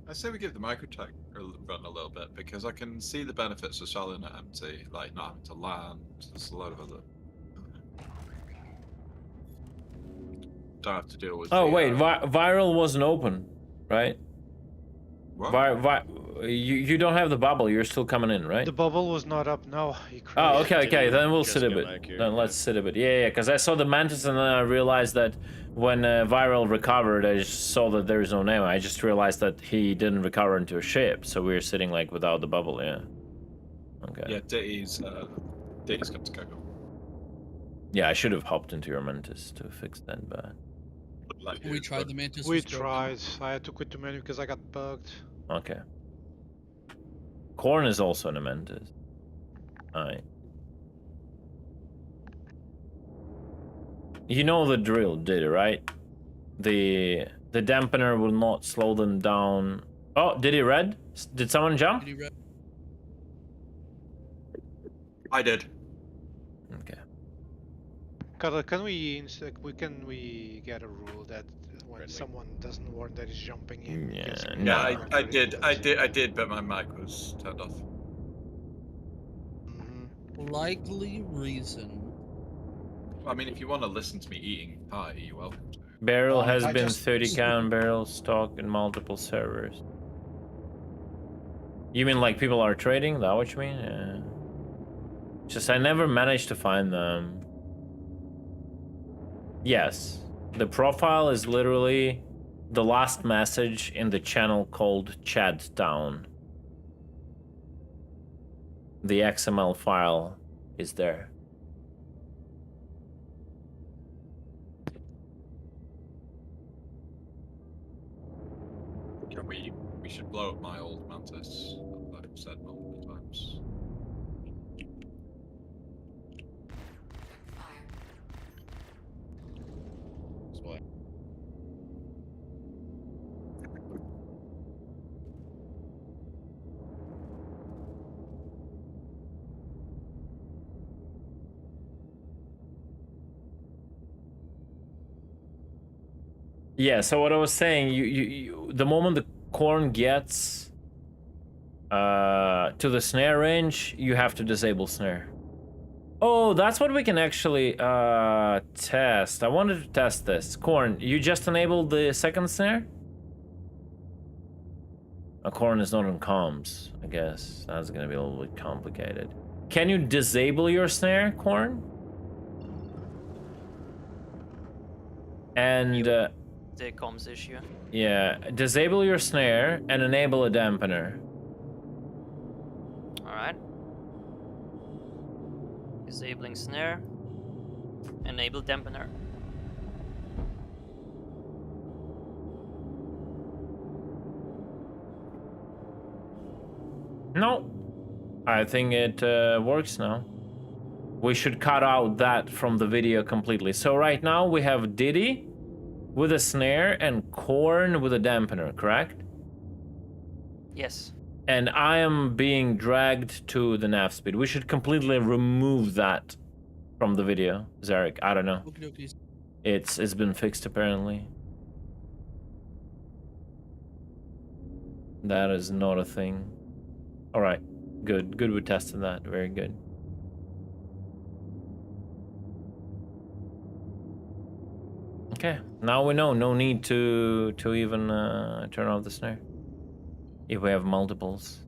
I say we give the Microtech a run a little bit because I can see the benefits of selling it empty, like not having to land. There's a lot of other. Don't have to deal with. Oh the, wait, Viral wasn't open, right? What? You don't have the bubble. You're still coming in, right? The bubble was not up. No. Oh, okay. Then we'll sit a bit. Here, Then let's sit a bit. Yeah. Because I saw the Mantis and then I realized that when Viral recovered, I just saw that there is no name. I just realized that he didn't recover into a ship, so we were sitting like without the bubble. Yeah. Okay. Yeah, Ditty's got to go. Yeah, I should have hopped into your Mantis to fix that, but. We tried the Mantis. We tried. I had to quit the menu because I got bugged. Okay. Corn is also an Mantis. Alright. You know the drill, did it, right? The dampener will not slow them down Oh, did he red? Did someone jump? Did he red? I did. Okay. Can we get a rule that when someone doesn't warn that he's jumping in? Yeah, I did, but my mic was turned off. Likely reason. I mean, if you want to listen to me eating pie, you're welcome to. Barrel has been 30 count barrels stock in multiple servers. You mean like people are trading? That what you mean? Yeah. Just I never managed to find them. Yes. The profile is literally the last message in the channel called Chat Down. The XML file is there. We should blow up my old Mantis. I've said multiple times. That's why. Yeah, so what I was saying, you the moment the corn gets to the snare range, you have to disable snare. Oh, that's what we can actually test. I wanted to test this. Corn, you just enabled the second snare? Corn is not on comms, I guess. That's gonna be a little bit complicated. Can you disable your snare, Corn? And the comms issue. yeah, disable your snare and enable a dampener. Alright. Disabling snare. Enable dampener. No, I think it works now. We should cut out that from the video completely. So right now we have Diddy with a snare and Corn with a dampener, correct? Yes. And I am being dragged to the nav speed. We should completely remove that from the video, Zarek. I don't know. It's been fixed apparently. That is not a thing. All right, good. Good, we tested that. Very good. Okay, now we know. No need to even turn off the snare if we have multiples.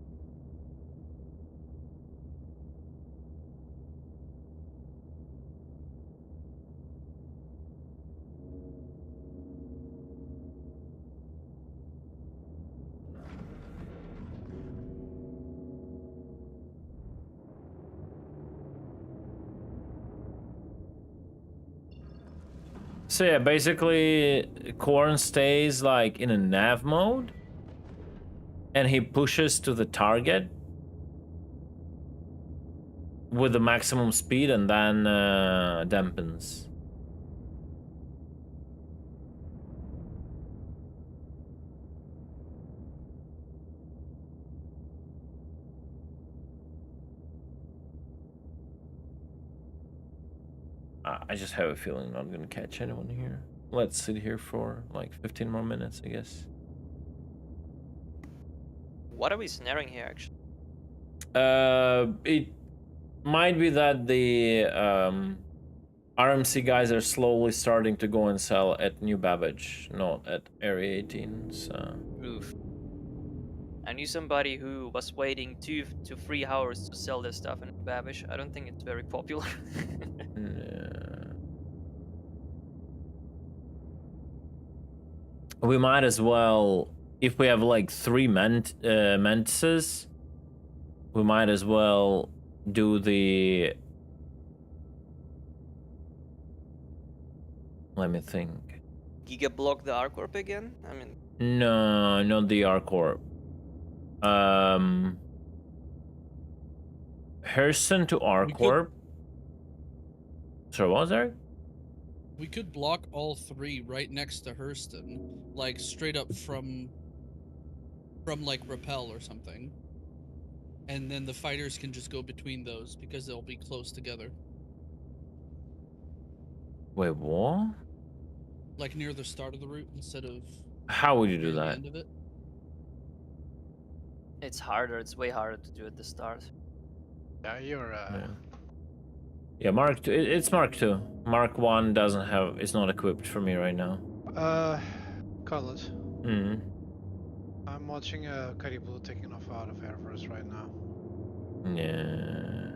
So yeah, basically Corn stays like in a nav mode and he pushes to the target with the maximum speed and then dampens. I just have a feeling I'm not gonna catch anyone here. Let's sit here for like 15 more minutes, I guess. What are we snaring here, actually? It might be that the RMC guys are slowly starting to go and sell at New Babbage, not at Area 18, so... Oof. I knew somebody who was waiting 2 to 3 hours to sell their stuff in Babbage. I don't think it's very popular. We might as well, if we have like 3 Mantises, we might as well do the... Let me think. Giga block the R-Corp again? I mean... No, not the R-Corp. Hurston to R-Corp. So what was there? We could block all 3 right next to Hurston, like straight up from from like rappel or something. And then the fighters can just go between those because they'll be close together. Wait, what? Like near the start of the route instead of How would you do near the that? end of it. It's harder. It's way harder to do at the start. Yeah, you're. Yeah, Mark 2. It's Mark 2. Mark 1 doesn't have. It's not equipped for me right now. Cutlet. Hmm. I'm watching Caribou taking off out of Everest right now. Yeah.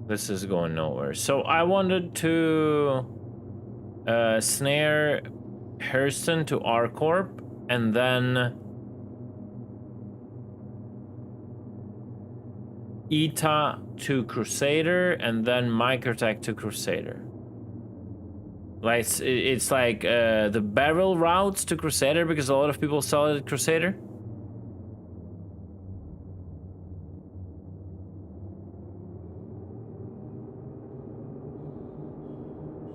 This is going nowhere. So I wanted to snare Hurston to R-Corp and then Ita to Crusader and then Microtech to Crusader. Like it's like the barrel routes to Crusader because a lot of people sell it at Crusader.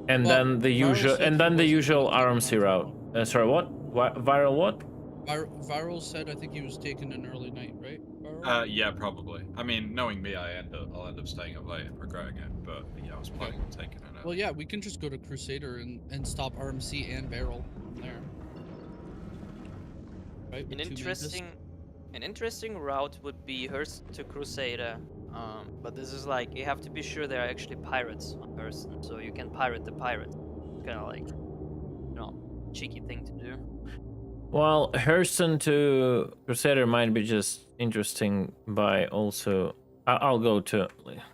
And Well, then the usual, RMC route. Sorry, what? Viral what? Viral said I think he was taking an early night, right? Viral? Yeah, probably. I mean, knowing me, I'll end up staying up late and regretting it. But yeah, I was planning on taking it. Well, yeah, we can just go to Crusader and stop RMC and Barrel from there. Right. An interesting route would be Hurston to Crusader. But this is like you have to be sure there are actually pirates on Hurston, so you can pirate the pirates. It's kind of like, cheeky thing to do. Well, Hurston to Crusader might be just interesting by also. I'll go to.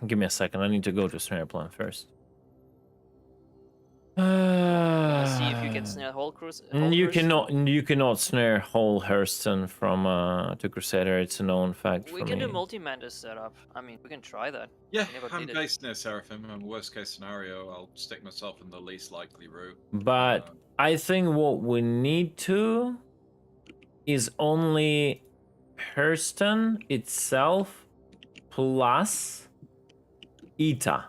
Give me a second. I need to go to Snare Plan first. See if you can snare whole You Hurston? cannot snare whole Hurston from to Crusader. It's a known fact We for can me. do multi-Mantis setup. I mean, we can try that. Yeah, We never I'm did it. based near Seraphim, and worst case scenario, I'll stick myself in the least likely route. But I think what we need to is only Hurston itself plus Ita.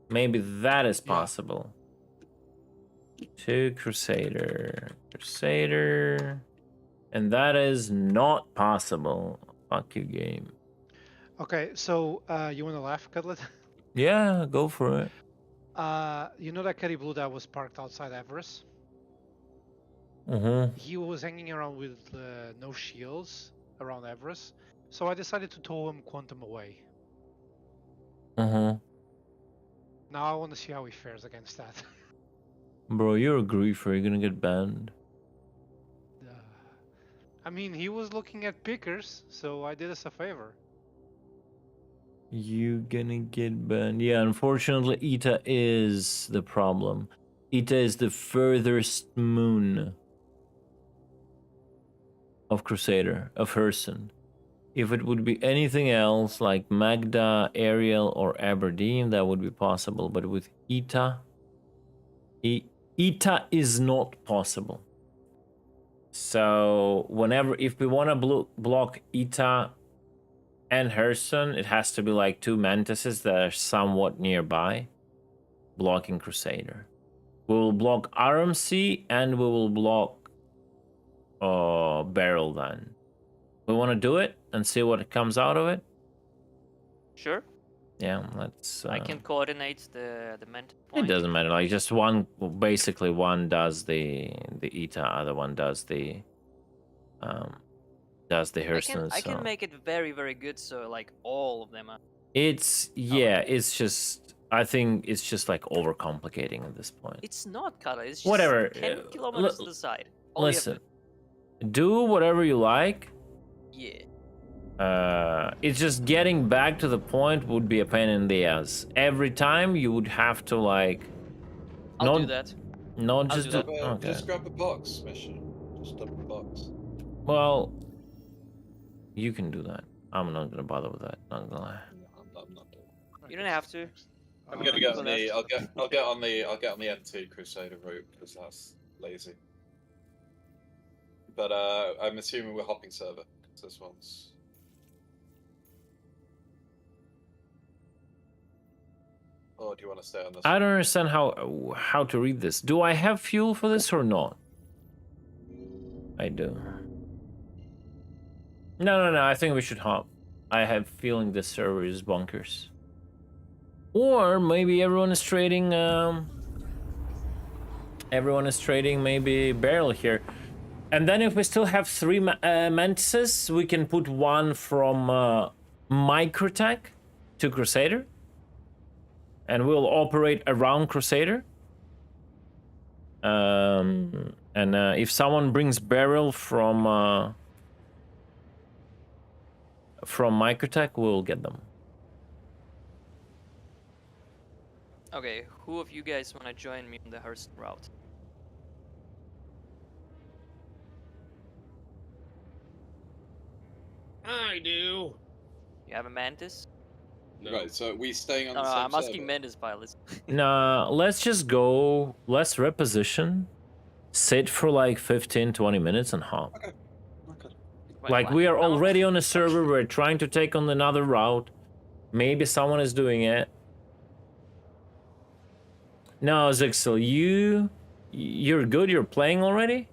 Maybe that is possible. To Crusader. And that is not possible. Fuck you, game. Okay, so you want to laugh, Cutlet? Yeah, go for it. You know that Caribou that was parked outside Everest? Mm-hmm. He was hanging around with no shields around Everest, so I decided to tow him quantum away. Mm-hmm. Now I want to see how he fares against that. Bro, you're a griefer. You're gonna get banned. I mean, he was looking at pickers, so I did us a favor. You gonna get banned. Yeah, unfortunately, Ita is the problem. Ita is the furthest moon of Crusader, of Hurston. If it would be anything else, like Magda, Ariel, or Aberdeen, that would be possible. But with Ita, Ita is not possible. So if we want to block Ita and Hurston, it has to be like two Mantises that are somewhat nearby, blocking Crusader. We will block RMC and we will block Barrel then. We want to do it and see what comes out of it? Sure. Yeah, let's... I can coordinate the Mantis point. It doesn't matter, like just basically one does the Ita, other one does the Hurston. I can make it very, very good, so like all of them are... It's just, I think it's just like overcomplicating at this point. It's not, Kara, it's just Whatever. 10 kilometers to the side. Listen, do whatever you like. Yeah. It's just getting back to the point would be a pain in the ass. Every time you would have to like... I'll do that. Not just do... Okay. Just grab a box, mission. Just dump a box. Well, you can do that. I'm not gonna bother with that. Not gonna lie. I'm not doing it. You don't have to. I'm gonna get on the. I'll get on the NT Crusader route because that's lazy. But I'm assuming we're hopping server because this one's. Or do you want to stay on this? I don't understand how to read this. Do I have fuel for this or not? I do. No. I think we should hop. I have feeling this server is bonkers. Or maybe everyone is trading. Everyone is trading maybe barrel here. And then if we still have 3 mantises, we can put one from Microtech to Crusader. And we'll operate around Crusader. And if someone brings barrel from Microtech, we'll get them. Okay, who of you guys want to join me on the Hurston route? I do. You have a Mantis? No. Right, so are we staying on No, the same I'm asking server? Mantis pilots. Nah, let's just go. Let's reposition. Sit for like 15-20 minutes and hop. Okay. Okay. Like we are already on a server. We're trying to take on another route. Maybe someone is doing it. No, Zixel, you're good. You're playing already.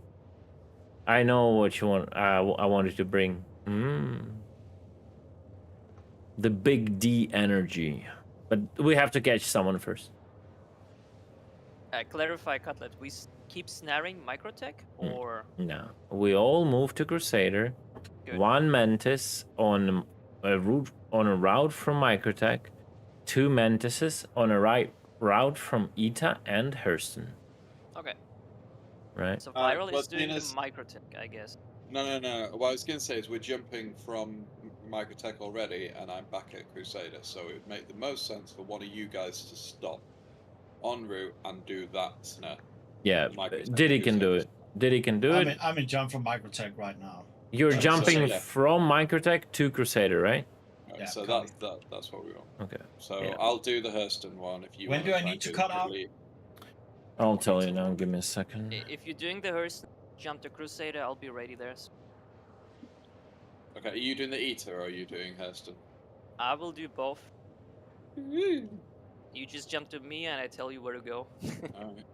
I know what you want. I wanted to bring. The big D energy, but we have to catch someone first. Clarify, Cutlet. We keep snaring Microtech, or No, we all move to Crusader. Good. 1 Mantis on a route from Microtech. 2 Mantises on a route from Ita and Hurston. Okay. Right. So Viral well, is doing the Venus- Microtech, I guess. No. What I was going to say is we're jumping from Microtech already, and I'm back at Crusader, so it would make the most sense for one of you guys to stop en route and do that snare. Yeah, Diddy can do it. Diddy can do it. I'm in jump from Microtech right now. You're Right, so, jumping yeah. from Microtech to Crusader, right? Right, Yeah, so copy. that's what we want. Okay. So Yeah. I'll do the Hurston one if you. When wanna do I try need and to do cut the out? elite. I'll tell you now. Give me a second. If you're doing the Hurston, jump to Crusader. I'll be ready there. So Okay, are you doing the Eater or are you doing Hurston? I will do both. You just jump to me and I tell you where to go. Alright.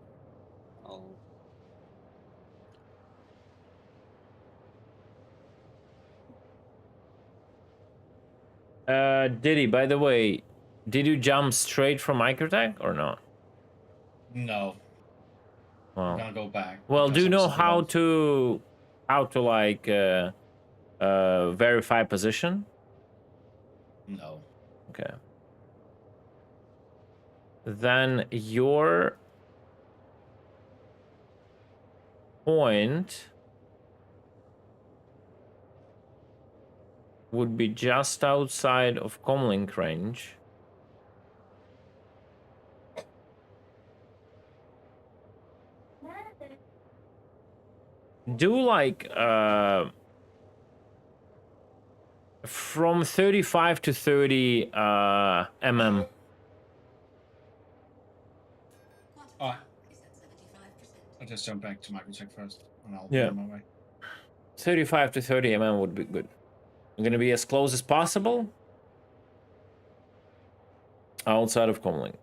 Diddy, by the way, did you jump straight from Microtech or not? No. Well, I'm gonna go back. Well, do because you I'm know still how to like verify position? No. Okay. Then your point would be just outside of comlink range. Do like from 35 to 30 mm. Alright. I'll just jump back to Microtech first, and I'll Yeah. be on my way. 35 to 30 mm would be good. I'm gonna be as close as possible outside of comlink.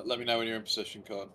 Let me know when you're in position, Con.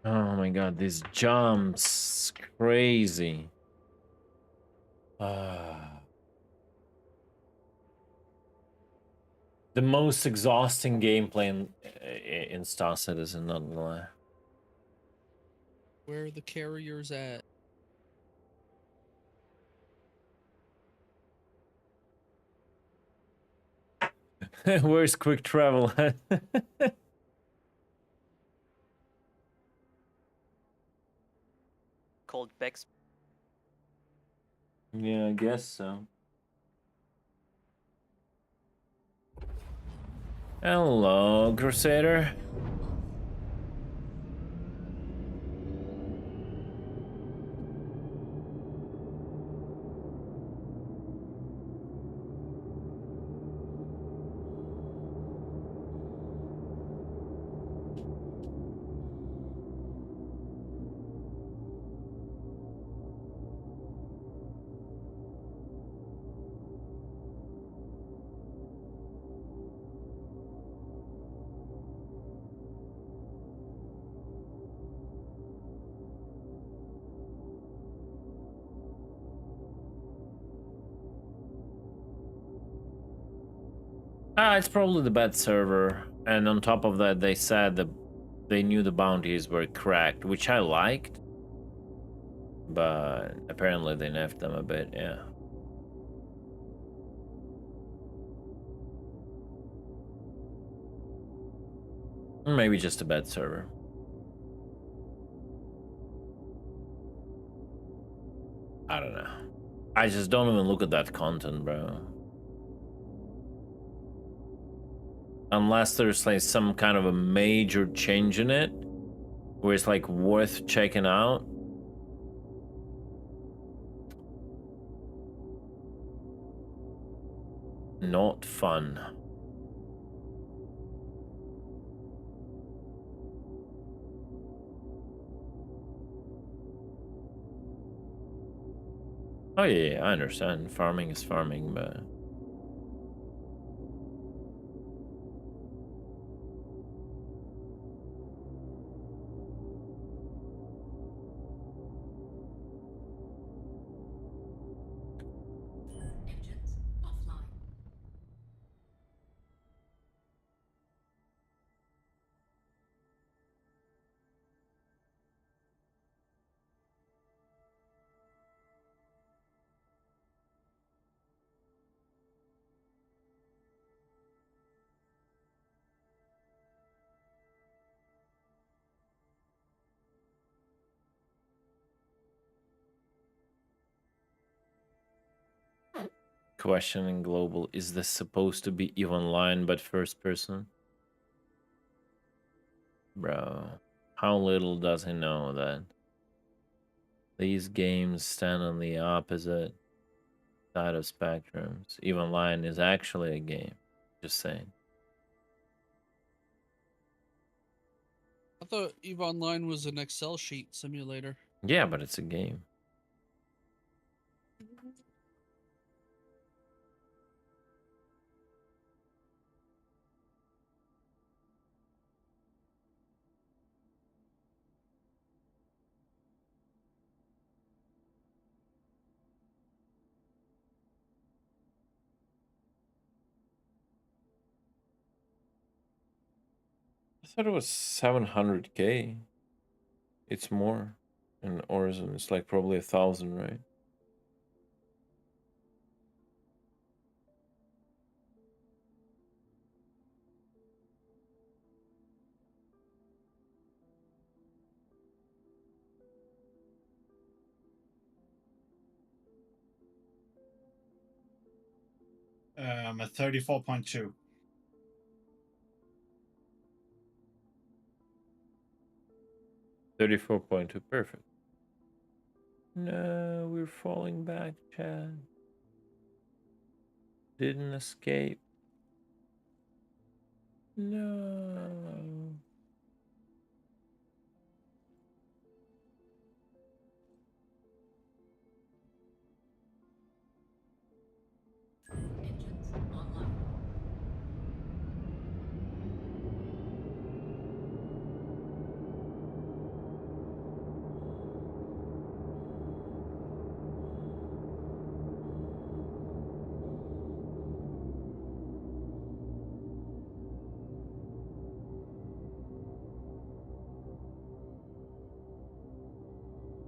Oh my god, these jumps, crazy. The most exhausting gameplay in Star Citizen, not gonna lie. Where are the carriers at? Where's quick travel? Called Bex. Yeah, I guess so. Hello, Crusader. It's probably the bad server. And on top of that, they said that they knew the bounties were cracked, which I liked. But apparently they nerfed them a bit, yeah. Or maybe just a bad server. I don't know. I just don't even look at that content, bro. Unless there's like some kind of a major change in it, where it's like worth checking out. Not fun. Oh yeah, I understand. Farming is farming, but Engines offline. questioning global, is this supposed to be EVE Online but first person? Bro, how little does he know that these games stand on the opposite side of spectrums? EVE Online is actually a game. Just saying. I thought EVE Online was an Excel sheet simulator. Yeah, but it's a game. thought it was 700k. It's more. In Horizon, it's like probably 1,000, right? I'm at 34.2. 34.2, perfect. No, we're falling back, Chad. Didn't escape. No. Engines online.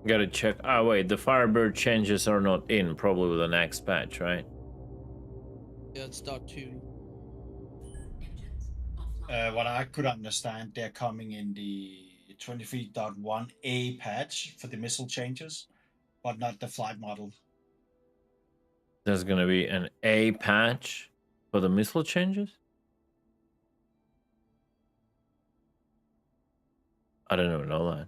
Gotta check. Oh, wait, the Firebird changes are not in, probably with the next patch, right? Yeah, it's .2. Engines offline. What I could understand, they're coming in the 23.1a patch for the missile changes, but not the flight model. There's gonna be an A patch for the missile changes? I don't even know that.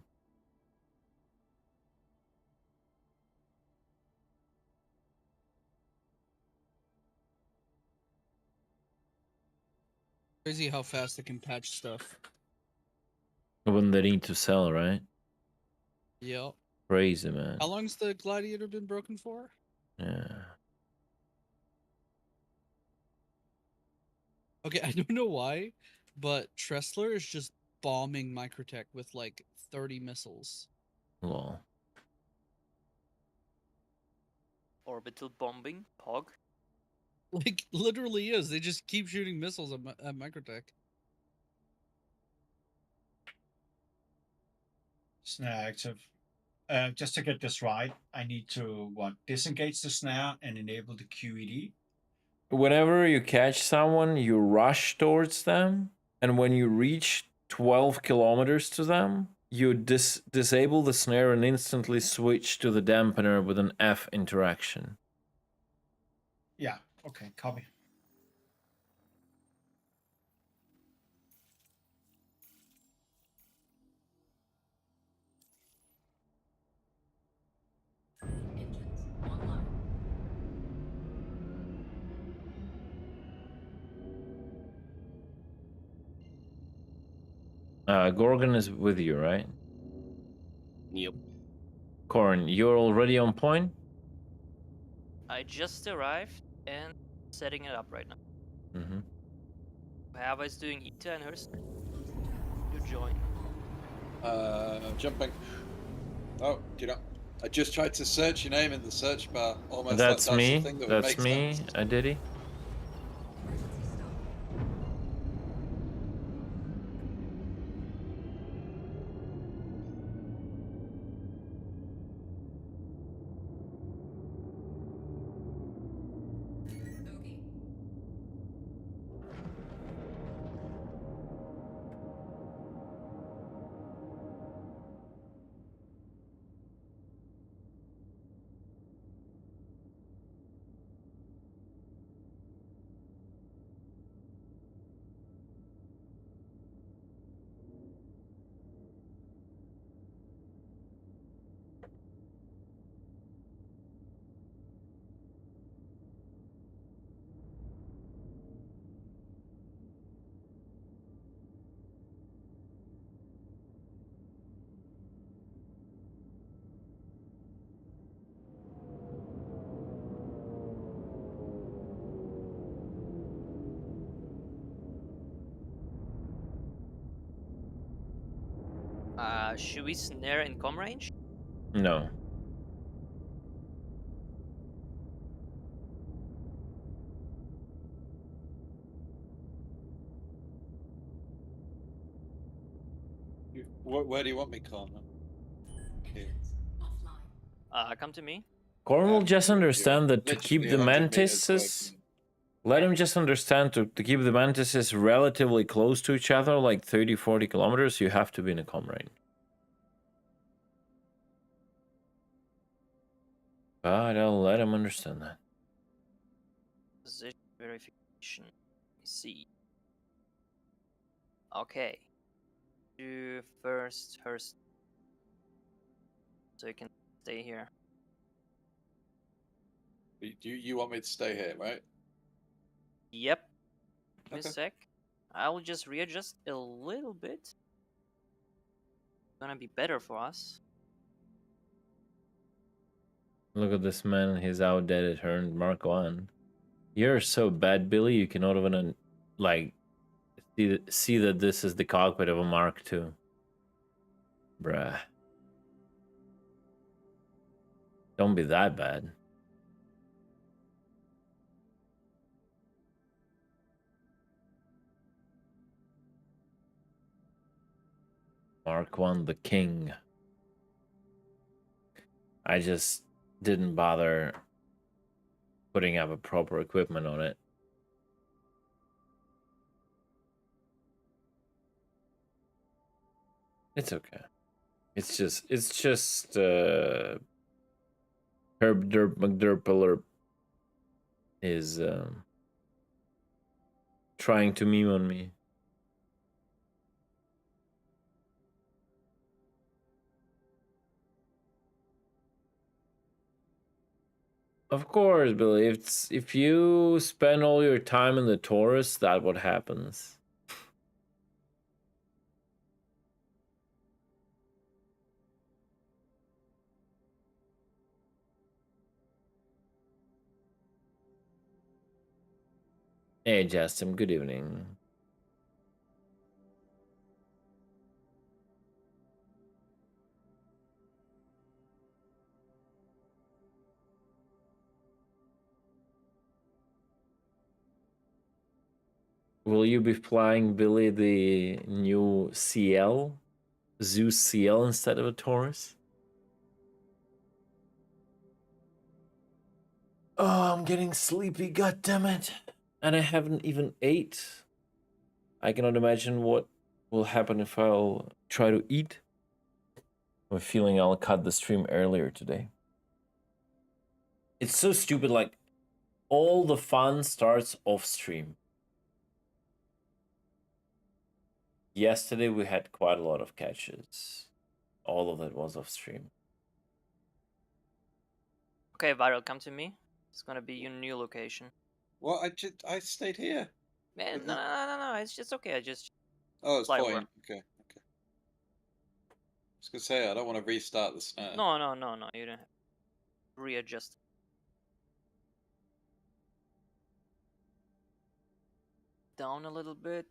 Crazy how fast they can patch stuff. When they need to sell, right? Yep. Crazy, man. How long's the Gladiator been broken for? Yeah. Okay, I don't know why, but Tressler is just bombing Microtech with like 30 missiles. Well. Orbital bombing, POG. Like, literally is. They just keep shooting missiles at Microtech. Snare active. Just to get this right, I need to disengage the snare and enable the QED. Whenever you catch someone, you rush towards them, and when you reach 12 kilometers to them, you disable the snare and instantly switch to the dampener with an F interaction. Yeah, okay, copy. Engines online. Gorgon is with you, right? Yep. Corin, you're already on point? I just arrived and setting it up right now. Mm-hmm. Hava is doing Ita and her. You join. Jumping. Oh, do you know? I just tried to search your name in the search bar. Almost That's like that's me. the thing that That's would make me. sense. Diddy. Emergency stop. Bogey. Should we snare in com range? No. Where do you want me, Connor? Here. Come to me. Cornwall just You're understand that to keep literally the 100 meters away mantises, from me. let him just understand to keep the mantises relatively close to each other, like 30, 40 kilometers, you have to be in a comm range. But I'll let him understand that. Position verification. Let me see. Okay. Do first Hurst. So you can stay here. You want me to stay here, right? Yep. Give me Okay. a sec. I will just readjust a little bit. It's gonna be better for us. Look at this man, he's outdated, turned Mark 1. You're so bad, Billy, you cannot even, like, see that this is the cockpit of a Mark II. Bruh. Don't be that bad. Mark 1, the king. I just didn't bother putting up a proper equipment on it. It's okay. It's just Herb Derp McDerpler is trying to meme on me. Of course, Billy. If you spend all your time in the Taurus, that's what happens. Hey, Justin. Good evening. Will you be flying, Billy, the new CL? Zeus CL instead of a Taurus? Oh, I'm getting sleepy, goddammit. And I haven't even ate. I cannot imagine what will happen if I'll try to eat. I'm feeling I'll cut the stream earlier today. It's so stupid, like, all the fun starts off stream. Yesterday we had quite a lot of catches. All of it was off stream. Okay, Viral, come to me. It's gonna be your new location. Well, I stayed here. Man, no. It's just okay. I just. Oh, it's fly fine. over. Okay. I was gonna say I don't want to restart the snare. No. You don't. Readjust. Down a little bit.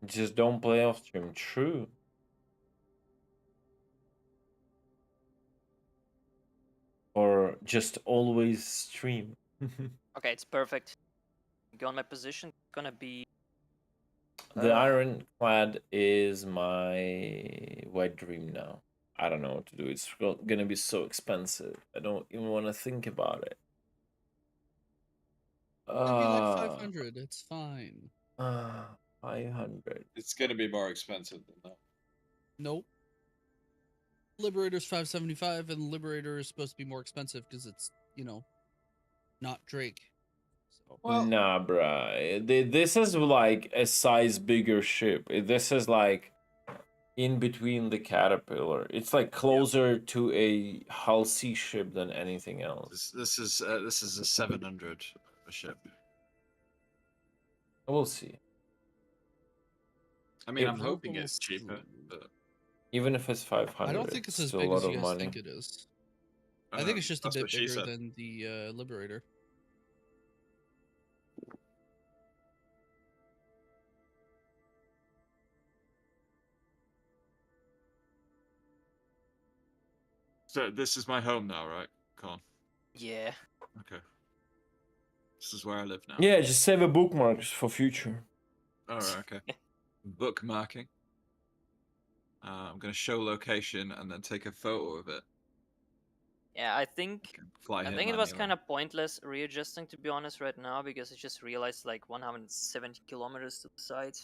Just don't play off stream. True. Or just always stream. Okay, it's perfect. Go on my position. It's gonna be. The ironclad is my wet dream now. I don't know what to do. It's gonna be so expensive. I don't even want to think about it. It'll be like 500. It's fine. 500. It's gonna be more expensive than that. Nope. Liberator's 575, and Liberator is supposed to be more expensive because it's, not Drake. So. Well, nah, bruh. This is like a size bigger ship. This is like in between the Caterpillar. It's like closer to a Hull C ship than anything else. This is a 700 a ship. We'll see. I mean, I'm hoping it's cheaper, but even if it's 500, I don't think it's as still big a as lot you of guys money. think it is. I think it's just a bit bigger than the Liberator. So this is my home now, right, Con? Yeah. Okay. This is where I live now. Yeah, just save a bookmarks for future. Alright, okay. Bookmarking. I'm gonna show location and then take a photo of it. Yeah, I think Fly I here think it was manually. kind of pointless readjusting, to be honest, right now, because I just realized like 170 kilometers to the side.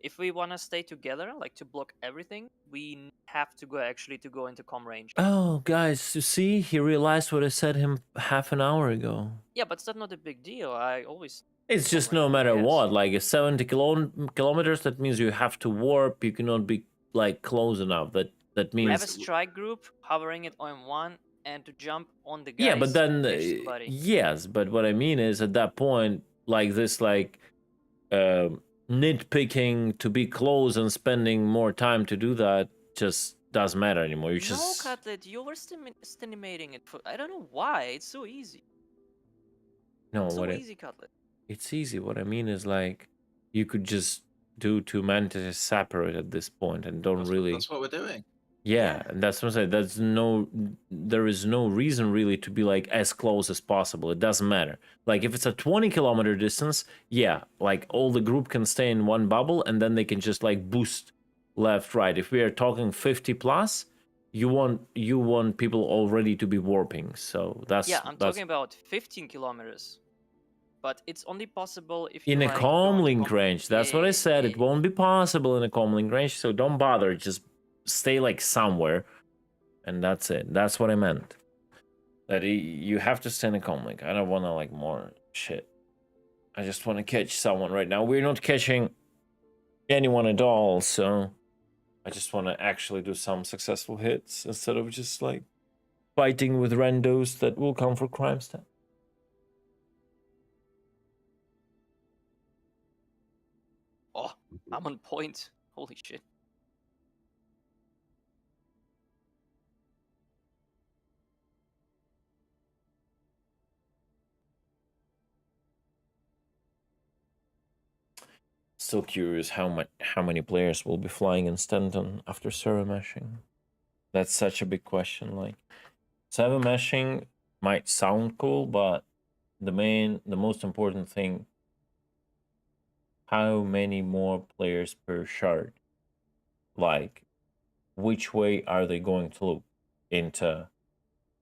If we want to stay together, like to block everything, we have to go into com range. Oh, guys, you see, he realized what I said him half an hour ago. Yeah, but it's not a big deal. I always. It's just no matter what, like 70 kilometers. That means you have to warp. You cannot be like close enough. That We have a means. strike group hovering it on one, and to jump on the guys. Yeah, but then somebody. yes, but what I mean is at that point, like this, like nitpicking to be close and spending more time to do that just doesn't matter anymore. You just No, Cutlet, you were estimating it. I don't know why. It's so easy. no. It's so what easy, Cutlet. It's easy. What I mean is like you could just do two mantises separate at this point and don't really. That's what we're doing. Yeah, and that's what I'm saying. There is no reason really to be like as close as possible. It doesn't matter. Like if it's a 20-kilometer distance, yeah, like all the group can stay in one bubble and then they can just like boost left, right. If we are talking 50 plus, you want people already to be warping. So that's I'm talking about 15 kilometers. But it's only possible if in you a com link range. That's what I said. Yeah. It won't be possible in a com link range, so don't bother. Just stay like somewhere, and that's it. That's what I meant. That you have to stay in a com link. I don't want to like more shit. I just want to catch someone right now. We're not catching anyone at all, so I just want to actually do some successful hits instead of just like fighting with randos that will come for crime stat. Oh, I'm on point. Holy shit. Still curious how many players will be flying in Stanton after server meshing. That's such a big question. Like server meshing might sound cool, but the most important thing, how many more players per shard? Like which way are they going to look? Into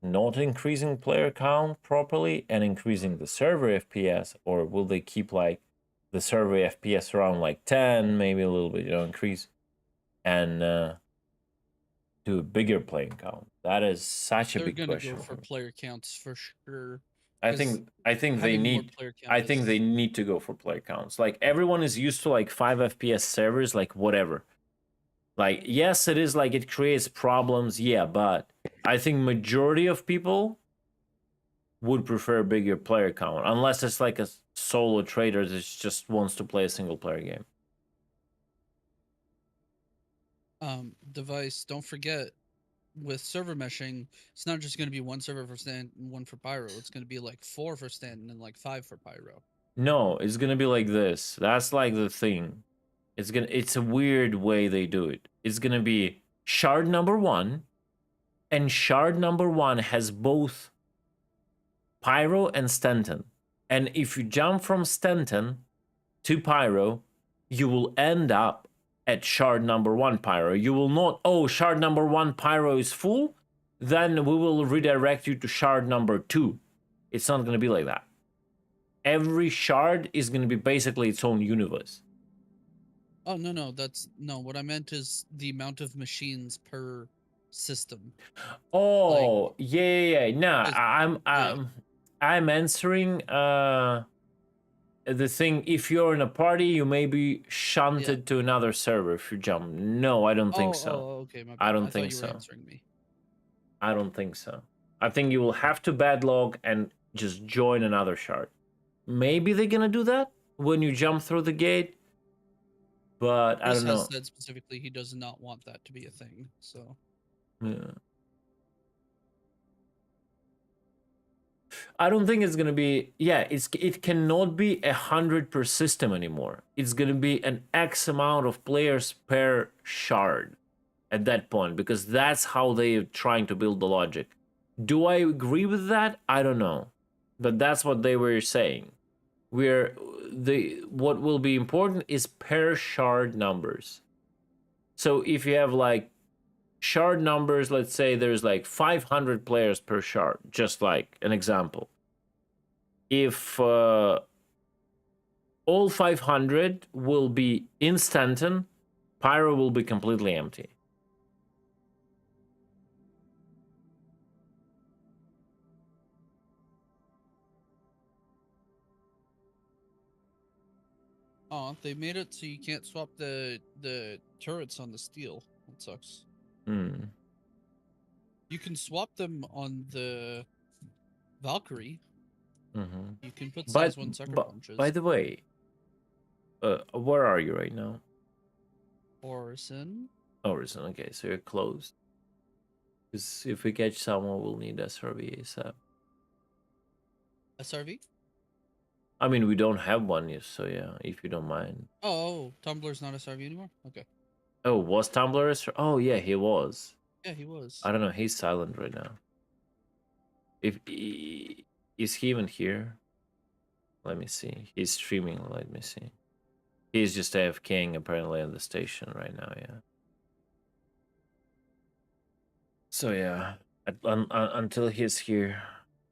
not increasing player count properly and increasing the server FPS, or will they keep like the server FPS around like 10, maybe a little bit, increase, and do a bigger playing count? That is such a big question. They're gonna go for player counts for sure. I think they need. I think they need to go for player counts. Like everyone is used to like 5 FPS servers, like whatever. Like yes, it is like it creates problems, yeah, but I think majority of people would prefer a bigger player count, unless it's like a solo trader that just wants to play a single player game. Device, don't forget, with server meshing, it's not just going to be one server for stand and one for pyro. It's going to be like 4 for stand and like 5 for pyro. No, it's gonna be like this. That's like the thing. It's a weird way they do it. It's gonna be shard number 1, and shard number 1 has both pyro and stanton. And if you jump from stanton to pyro, you will end up at shard number 1 pyro. You will not, oh, shard number 1 pyro is full, then we will redirect you to shard number 2. It's not going to be like that. Every shard is going to be basically its own universe. Oh, no, what I meant is the amount of machines per system. Oh, like, yeah. Nah, I'm answering the thing. If you're in a party, you may be shunted to another server if you jump. No, I don't think so. Oh, okay, my bad. I don't think you so. were answering me. I don't think so. I think you will have to badlog and just join another shard. Maybe they're gonna do that when you jump through the gate, but I don't know. Chris has said specifically he does not want that to be a thing, so. Yeah. I don't think it's gonna be. Yeah, it cannot be 100 per system anymore. It's gonna be an X amount of players per shard at that point, because that's how they're trying to build the logic. Do I agree with that? I don't know. But that's what they were saying. What will be important is per shard numbers. So if you have like shard numbers, let's say there's like 500 players per shard, just like an example. If all 500 will be in Stanton, Pyro will be completely empty. Oh, they made it so you can't swap the turrets on the steel. That sucks. Hmm. You can swap them on the Valkyrie. Mm-hmm. You can put size 1 sucker punches. By the way, where are you right now? Orison. Orison, okay, so you're close. Because if we catch someone, we'll need SRV ASAP. SRV? I mean, we don't have one yet, so yeah, if you don't mind. Oh, Tumblr's not SRV anymore? Okay. Oh, was Tumblr SRV? Oh, yeah, he was. Yeah, he was. I don't know, he's silent right now. Is he even here? Let me see. He's streaming, let me see. He's just AFKing apparently on the station right now, yeah. So yeah, until he's here,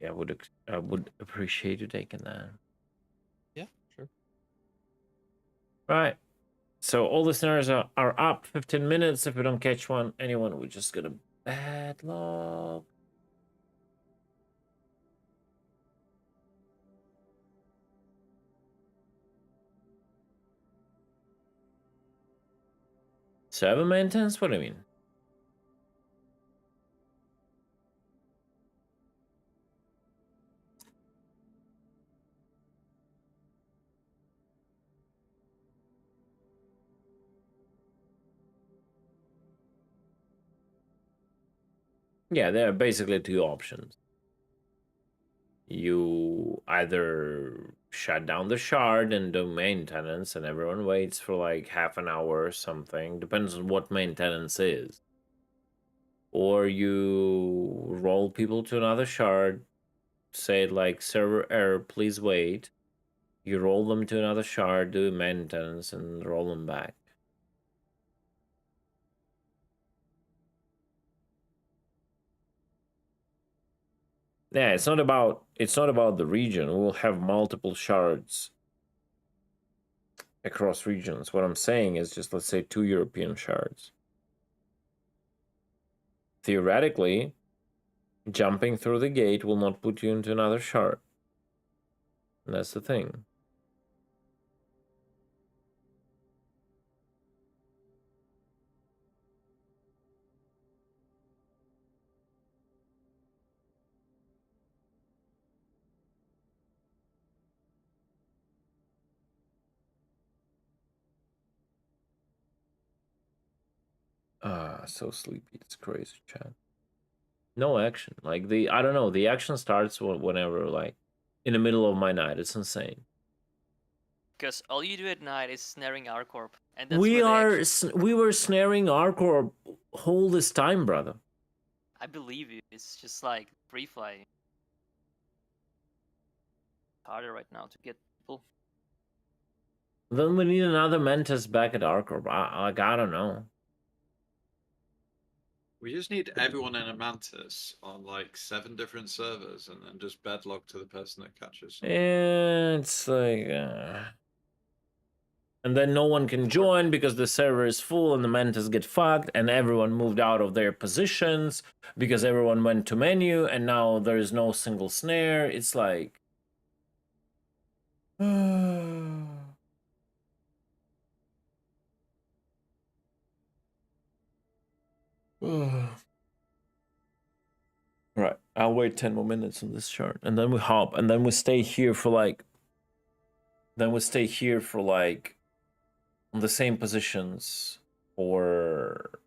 yeah, I would appreciate you taking that. Yeah, sure. Right. So all listeners are up 15 minutes. If we don't catch anyone, we're just gonna bad luck. Server maintenance? What do you mean? Yeah, there are basically two options. You either shut down the shard and do maintenance and everyone waits for like half an hour or something. Depends on what maintenance is. Or you roll people to another shard, say like server error, please wait. You roll them to another shard, do maintenance, and roll them back. Yeah, it's not about the region. We'll have multiple shards across regions. What I'm saying is just, let's say, 2 European shards. Theoretically, jumping through the gate will not put you into another shard. And that's the thing. So sleepy. It's crazy, chat. No action. Like I don't know. The action starts whenever, like, in the middle of my night. It's insane. Because all you do at night is snaring our corp, and that's We were snaring Arcor whole this time, brother. I believe you. It's just like free fly. Harder right now to get people. Then we need another Mentis back at Arcor. I don't know. We just need everyone in a Mantis on like 7 different servers and then just bedlock to the person that catches. It's like... And then no one can join because the server is full and the Mantis get fucked and everyone moved out of their positions because everyone went to menu and now there is no single snare. It's like... Right, I'll wait 10 more minutes on this chart and then we hop and then we stay here for like... on the same positions for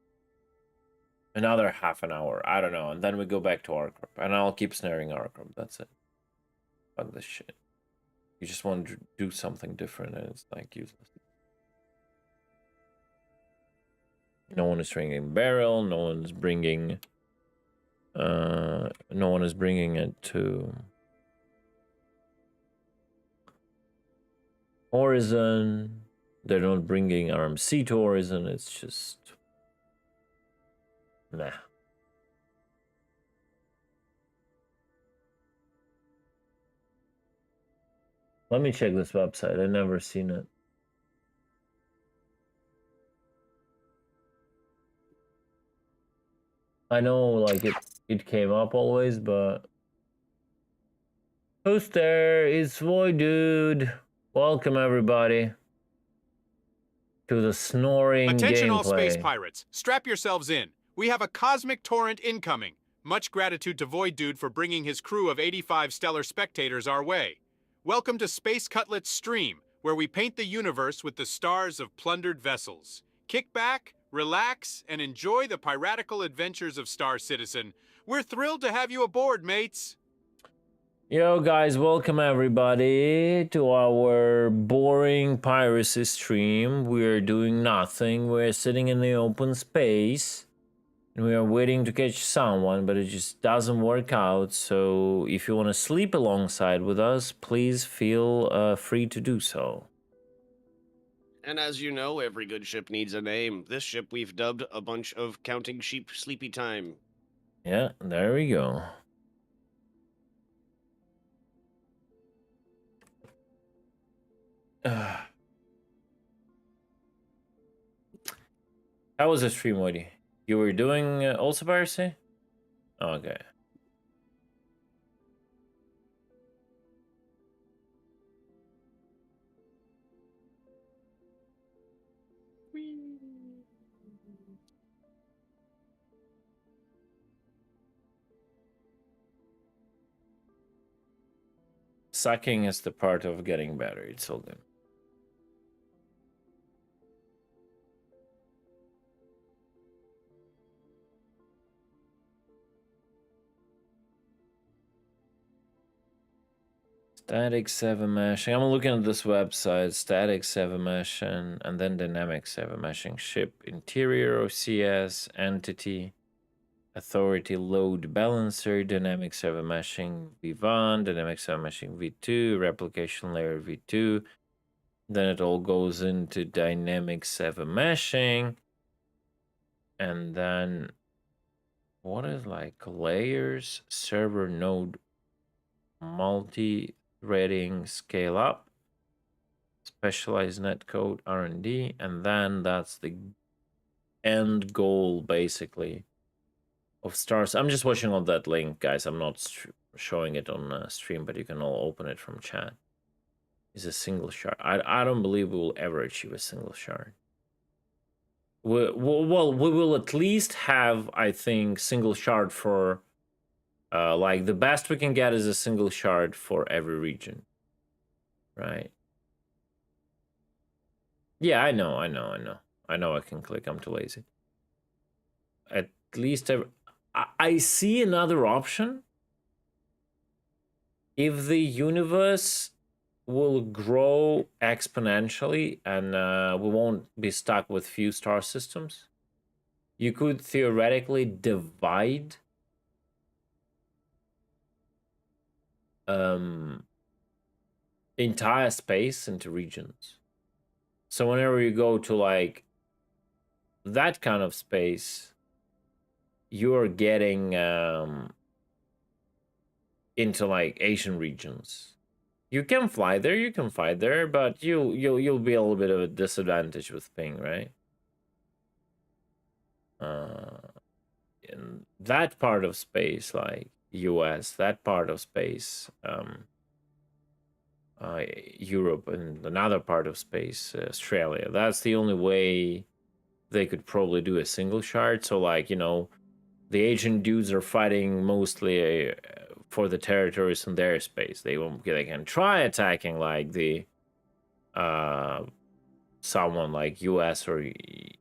another half an hour. I don't know. And then we go back to our group and I'll keep snaring our group. That's it. Fuck this shit. You just want to do something different and it's like useless. No one is bringing barrel. No one is bringing it to Horizon. They're not bringing RMC to Horizon. It's just nah. Let me check this website. I've never seen it. I know, like, it came up always, but... Who's there? It's Void Dude. Welcome, everybody, to the snoring Attention all gameplay. space pirates. Strap yourselves in. We have a cosmic torrent incoming. Much gratitude to Void Dude for bringing his crew of 85 stellar spectators our way. Welcome to Space Cutlet's stream, where we paint the universe with the stars of plundered vessels. Kick back, relax, and enjoy the piratical adventures of Star Citizen. We're thrilled to have you aboard, mates. Yo guys, welcome everybody to our boring piracy stream. We're doing nothing. We're sitting in the open space and we are waiting to catch someone, but it just doesn't work out. So if you want to sleep alongside with us, please feel free to do so. And as you know, every good ship needs a name. This ship we've dubbed a bunch of counting sheep sleepy time. Yeah, there we go. How was the stream, Woody? You were doing also piracy? Okay. Sucking is the part of getting better. It's all good. Static 7 meshing. I'm looking at this website. Static 7 meshing and then dynamic 7 meshing. Ship interior OCS, entity, authority load balancer, dynamic 7 meshing V1, dynamic 7 meshing V2, replication layer V2. Then it all goes into dynamic 7 meshing. And then what is like layers, server node, multi-threading, scale up, specialized netcode, R&D, and then that's the end goal basically of stars. I'm just watching on that link, guys. I'm not showing it on stream, but you can all open it from chat. Is a single shard. I don't believe we will ever achieve a single shard. Well, we will at least have, I think, single shard for like the best we can get is a single shard for every region, right? Yeah, I know I can click. I'm too lazy. At least I see another option. If the universe will grow exponentially and we won't be stuck with few star systems, you could theoretically divide entire space into regions. So whenever you go to like that kind of space, you're getting into like Asian regions. You can fly there, but you'll be a little bit of a disadvantage with ping, right? In that part of space, like US, that part of space, Europe, and another part of space, Australia. That's the only way they could probably do a single shard. So like, you know, the Asian dudes are fighting mostly for the territories in their space. They can try attacking like the someone like US or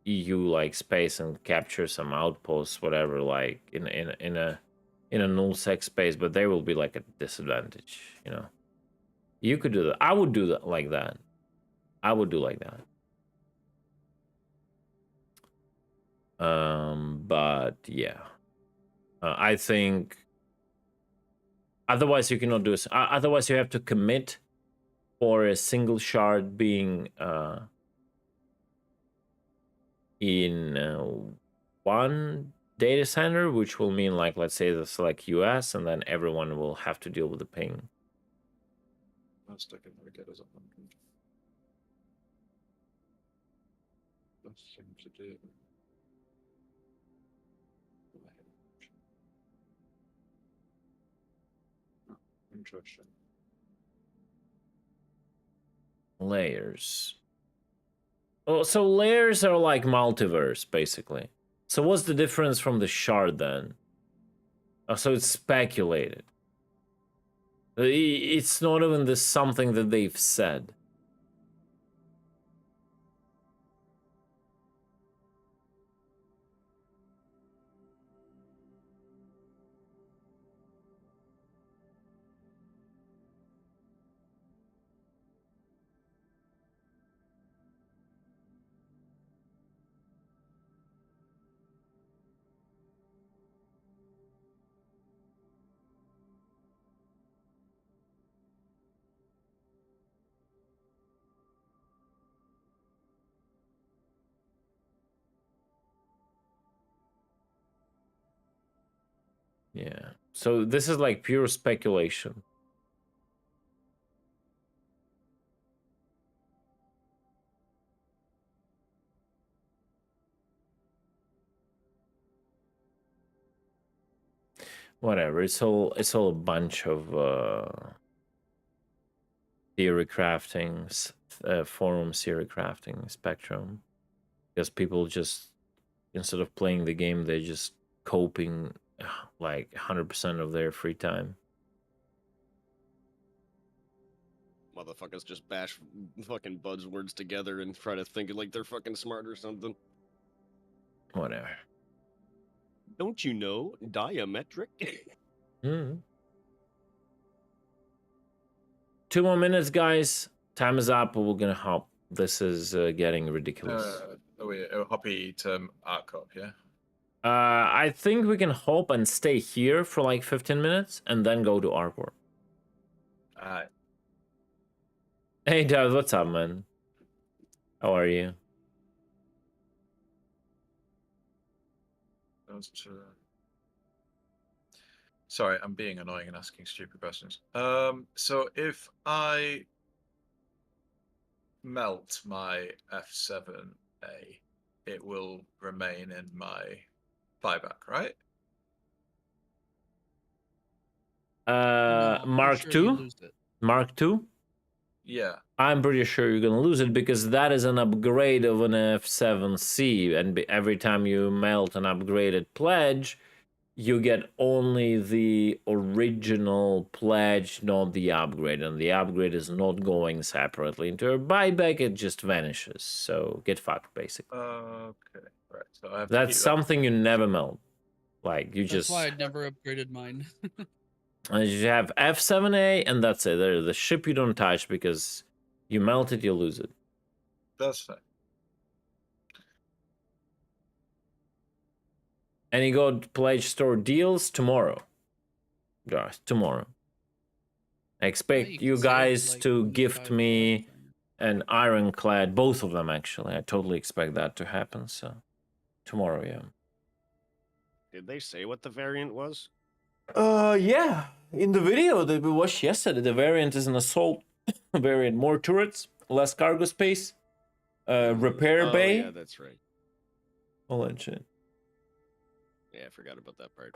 EU like space and capture some outposts, whatever, like in a null-sec space, but they will be like a disadvantage, you know. You could do that. I would do that like that. I would do like that. But yeah, I think otherwise you cannot do it. Otherwise you have to commit for a single shard being in one data center, which will mean, like, let's say the select US, and then everyone will have to deal with the ping. Last I can get is 100. Best thing to do. Oh, interesting. Layers. Oh, so layers are like multiverse, basically. So what's the difference from the shard then? Oh, so it's speculated. It's not even this something that they've said. Yeah. So this is like pure speculation. Whatever. It's all a bunch of theory crafting, forum theory crafting, spectrum. Because people just, instead of playing the game, they're just coping like 100% of their free time. Motherfuckers just bash fucking buzzwords together and try to think like they're fucking smart or something. Whatever. Don't you know diametric? 2 more minutes, guys. Time is up. We're gonna hop. This is getting ridiculous. Are we happy to arc up, yeah? I think we can hop and stay here for like 15 minutes and then go to Arcor. Alright. Hey, Dad, what's up, man? How are you? Sorry, I'm being annoying and asking stupid questions. So if I melt my F7A, it will remain in my buyback, right? No, I'm Mark pretty sure you II? lose it. Mark II? Yeah. I'm pretty sure you're gonna lose it because that is an upgrade of an F7C, and every time you melt an upgraded pledge, you get only the original pledge, not the upgrade, and the upgrade is not going separately into a buyback, it just vanishes. So get fucked, basically. Okay, right. So I have That's to keep something you never melt. Like, you That's just... why I never upgraded mine. You have F7A, and that's it. The ship you don't touch, because you melt it, you lose it. That's fine. And you got pledge store deals tomorrow. Guys, tomorrow. I expect you guys to gift me an ironclad, both of them actually. I totally expect that to happen, so tomorrow, yeah. Did they say what the variant was? Yeah. In the video that we watched yesterday, the variant is an assault variant. More turrets, less cargo space, repair bay. Yeah, that's right. All that shit. Yeah, I forgot about that part.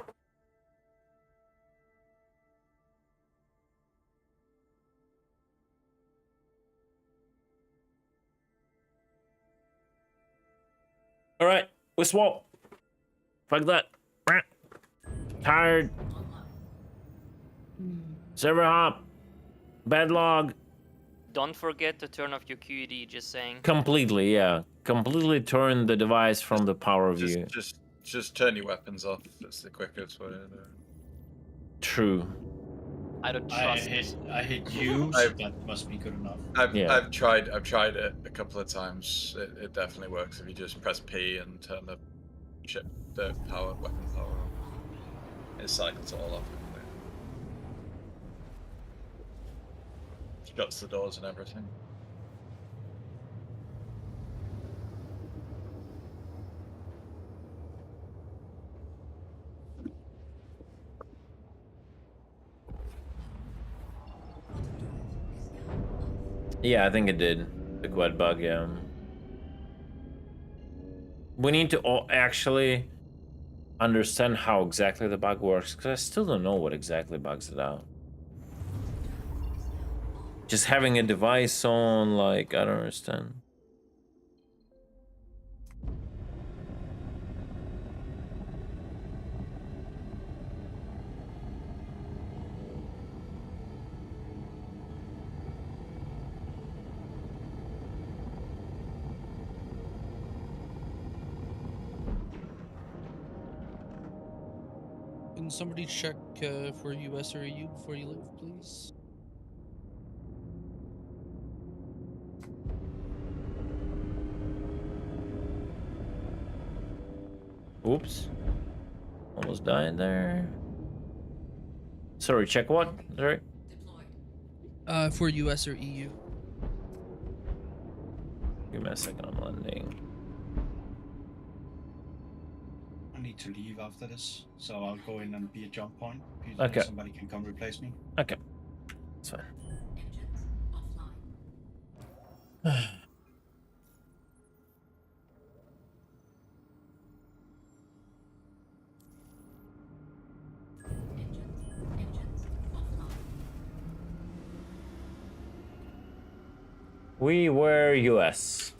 All right, we swap. Fuck that. Tired. Server hop. Bad log. Don't forget to turn off your QED, just saying. Completely, yeah. Completely turn the device from the power view. Just turn your weapons off. That's the quickest way to do it. True. I don't trust I hit use. That must be good enough. I've tried it a couple of times. It definitely works if you just press P and turn the weapon power on. It cycles it all off. Shuts the doors and everything. Yeah, I think it did. The quad bug, yeah. We need to actually understand how exactly the bug works, because I still don't know what exactly bugs it out. Just having a device on, like, I don't understand. Can somebody check for US or EU before you leave, please? Oops. Almost died there. Sorry, check what? Sorry. For US or EU. Give me a second, I'm landing. I need to leave after this, so I'll go in and be a jump point. Okay. Somebody can come replace me. Okay. That's fine. Engines offline. Engines offline. We were US.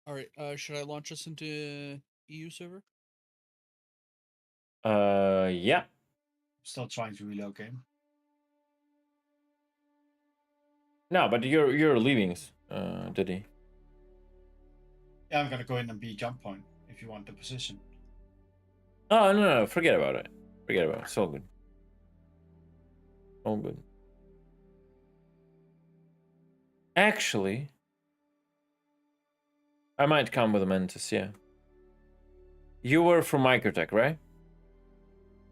All right. Should I launch us into EU server? Yeah. Still trying to relocate. No, but you're leaving, Diddy. Yeah, I'm gonna go in and be jump point if you want the position. Oh no, forget about it. Forget about it. It's all good. All good. Actually, I might come with a Mantis, yeah. You were from Microtech, right?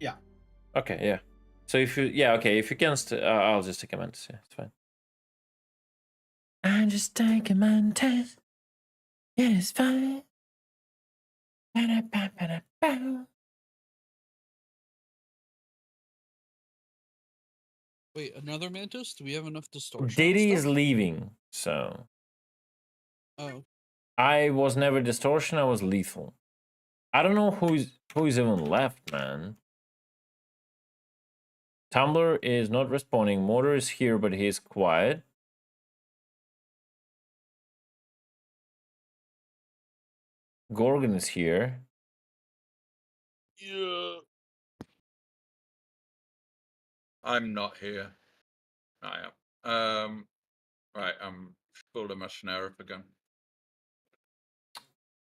Yeah. Okay, yeah. So if you, yeah, okay, if you can, I'll just take a Mantis, yeah, it's fine. I just take a Mantis. Yeah, it's fine. Wait, another Mantis? Do we have enough distortion? Diddy is leaving, so. Oh. I was never distortion, I was lethal. I don't know who's even left, man. Tumblr is not responding. Motor is here, but he's quiet. Gorgon is here. Yeah. I'm not here. I am. Right, I'm full of my Sheriff again.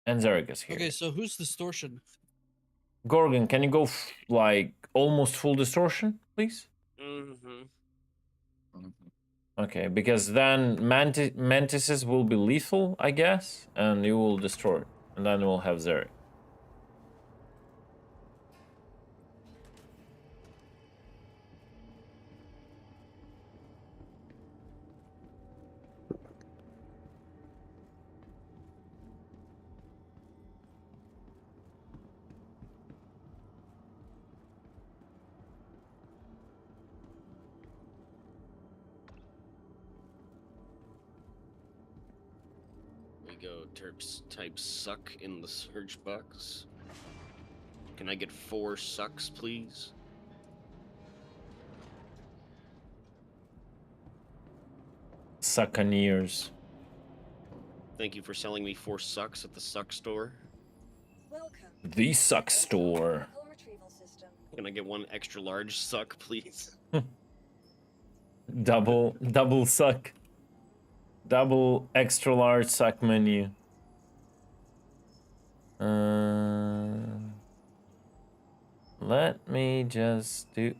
And Zarek is here. Okay, so who's distortion? Gorgon, can you go like almost full distortion, please? Mm-hmm. Okay, because then Mantises will be lethal, I guess, and you will destroy it. And then we'll have Zarek. We go terps type suck in the search box. Can I get 4 sucks, please? Succaneers. Thank you for selling me 4 sucks at the suck store. Welcome. The suck store. Retrieval system. Can I get 1 extra large suck, please? Double suck. Double extra large suck menu. Let me just do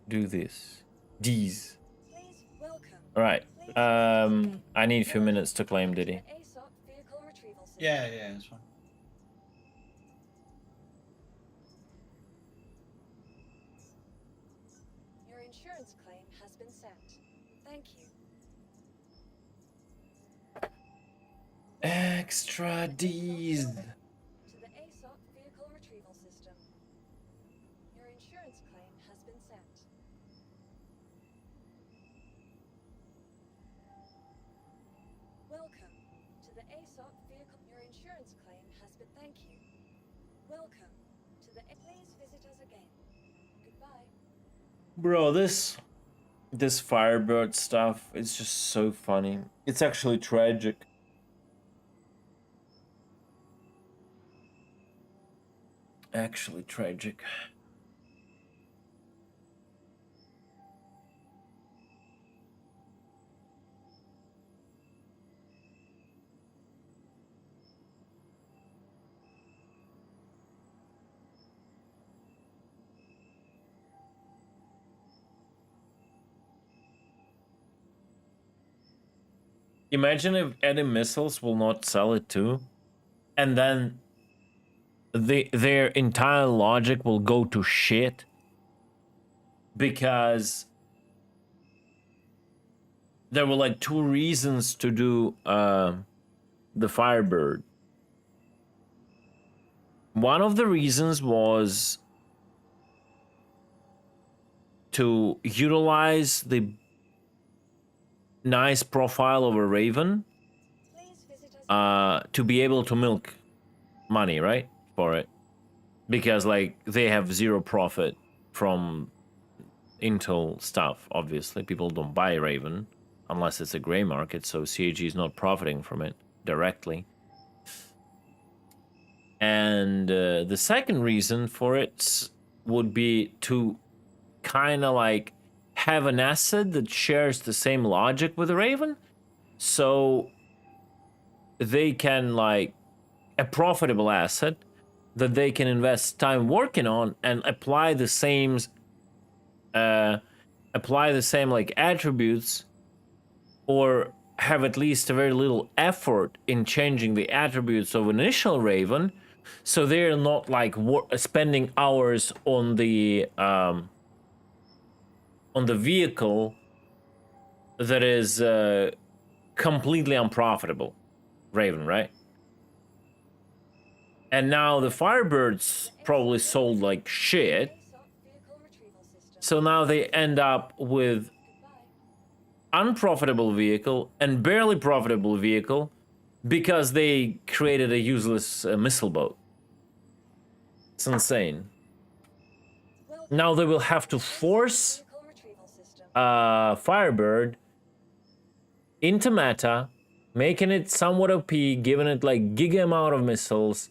this. These. Please welcome. All right. I need a few minutes to claim Diddy. ASOP vehicle retrieval system. Yeah, that's fine. Your insurance claim has been sent. Thank you. Extra D's. To the ASOP vehicle retrieval system. Your insurance claim has been sent. Welcome to the ASOP vehicle. Your insurance claim has been. Thank you. Welcome to the. Please visit us again. Goodbye. Bro, this Firebird stuff is just so funny. It's actually tragic. Actually tragic. Imagine if Eddie Missiles will not sell it too, and then their entire logic will go to shit because there were like 2 reasons to do the Firebird. One of the reasons was to utilize the nice profile of a Raven to be able to milk money, right, for it, because like they have 0 profit from Intel stuff. Obviously people don't buy Raven unless it's a gray market, so CAG is not profiting from it directly. And the second reason for it would be to kind of like have an asset that shares the same logic with the Raven, so they can like a profitable asset that they can invest time working on and apply the same like attributes, or have at least a very little effort in changing the attributes of initial Raven, so they're not like spending hours on the vehicle that is completely unprofitable Raven, right? And now the Firebirds probably sold like shit, so now they end up with unprofitable vehicle and barely profitable vehicle because they created a useless missile boat. It's insane. Now they will have to force Firebird into meta, making it somewhat OP, giving it like giga amount of missiles,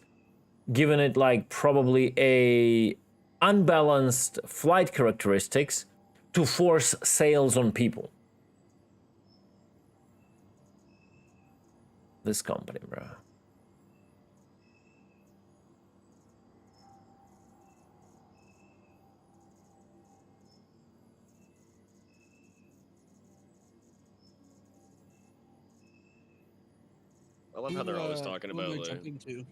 giving it like probably a unbalanced flight characteristics to force sales on people. This company, bro. I love how they're always talking about like, jumping to.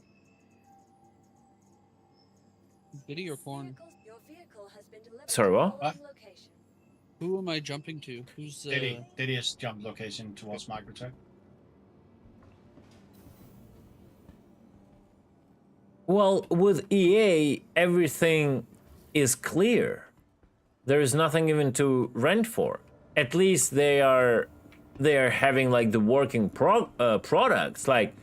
Biddy or Corn? Your vehicle has been delivered. Sorry, what? Location. Who am I jumping to? Who's Diddy has jumped location towards Microtech. Well, with EA, everything is clear. There is nothing even to rent for. At least they are having like the working products. Like,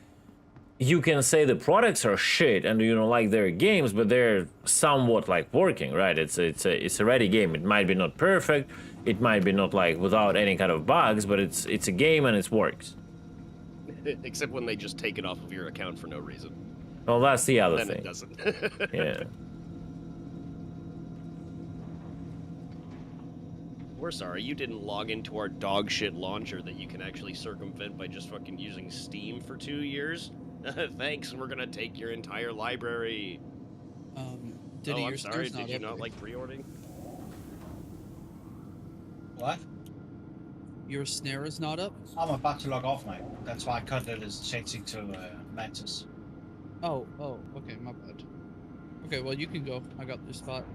you can say the products are shit and you don't like their games, but they're somewhat like working, right? It's a ready game. It might be not perfect. It might be not like without any kind of bugs, but it's a game and it works. Except when they just take it off of your account for no reason. Well, that's the other Then thing. it doesn't. Yeah. We're sorry, you didn't log into our dog shit launcher that you can actually circumvent by just fucking using Steam for 2 years? Thanks, we're gonna take your entire library. Diddy, oh, I'm your sorry. snare's not Did you up, not right? like pre-ordering? What? Your snare is not up? I'm about to log off, mate. That's why I cut it as changing to Mantis. Oh, okay, my bad. Okay, well, you can go. I got the spot.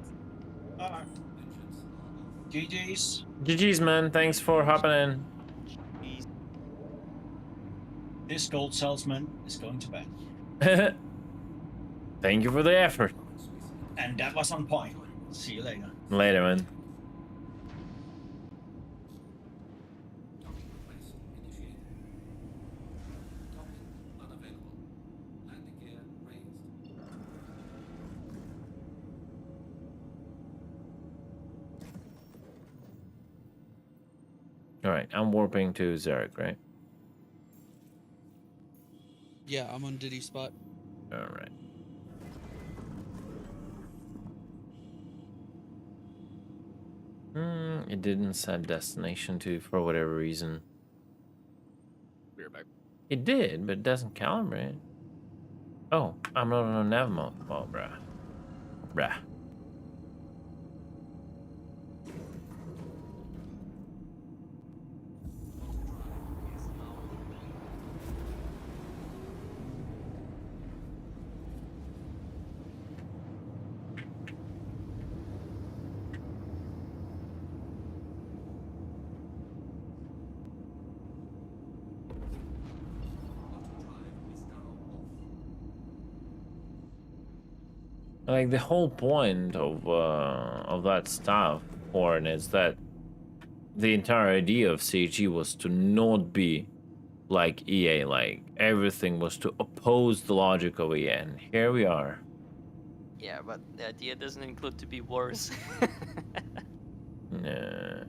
Alright. GG's. GG's, man. Thanks for hopping in. This gold salesman is going to bed. Thank you for the effort. And that was on point. See you later. Later, man. Alright, I'm warping to Zarek, right? Yeah, I'm on Diddy's spot. Alright. It didn't set destination to for whatever reason. Be right back. It did, but it doesn't calibrate. Oh, I'm not on a nav mode. Oh, bruh. Bruh. Like the whole point of that stuff, Horn, is that the entire idea of CG was to not be like EA. Like everything was to oppose the logic of EA, and here we are. Yeah, but the idea doesn't include to be worse. Nah.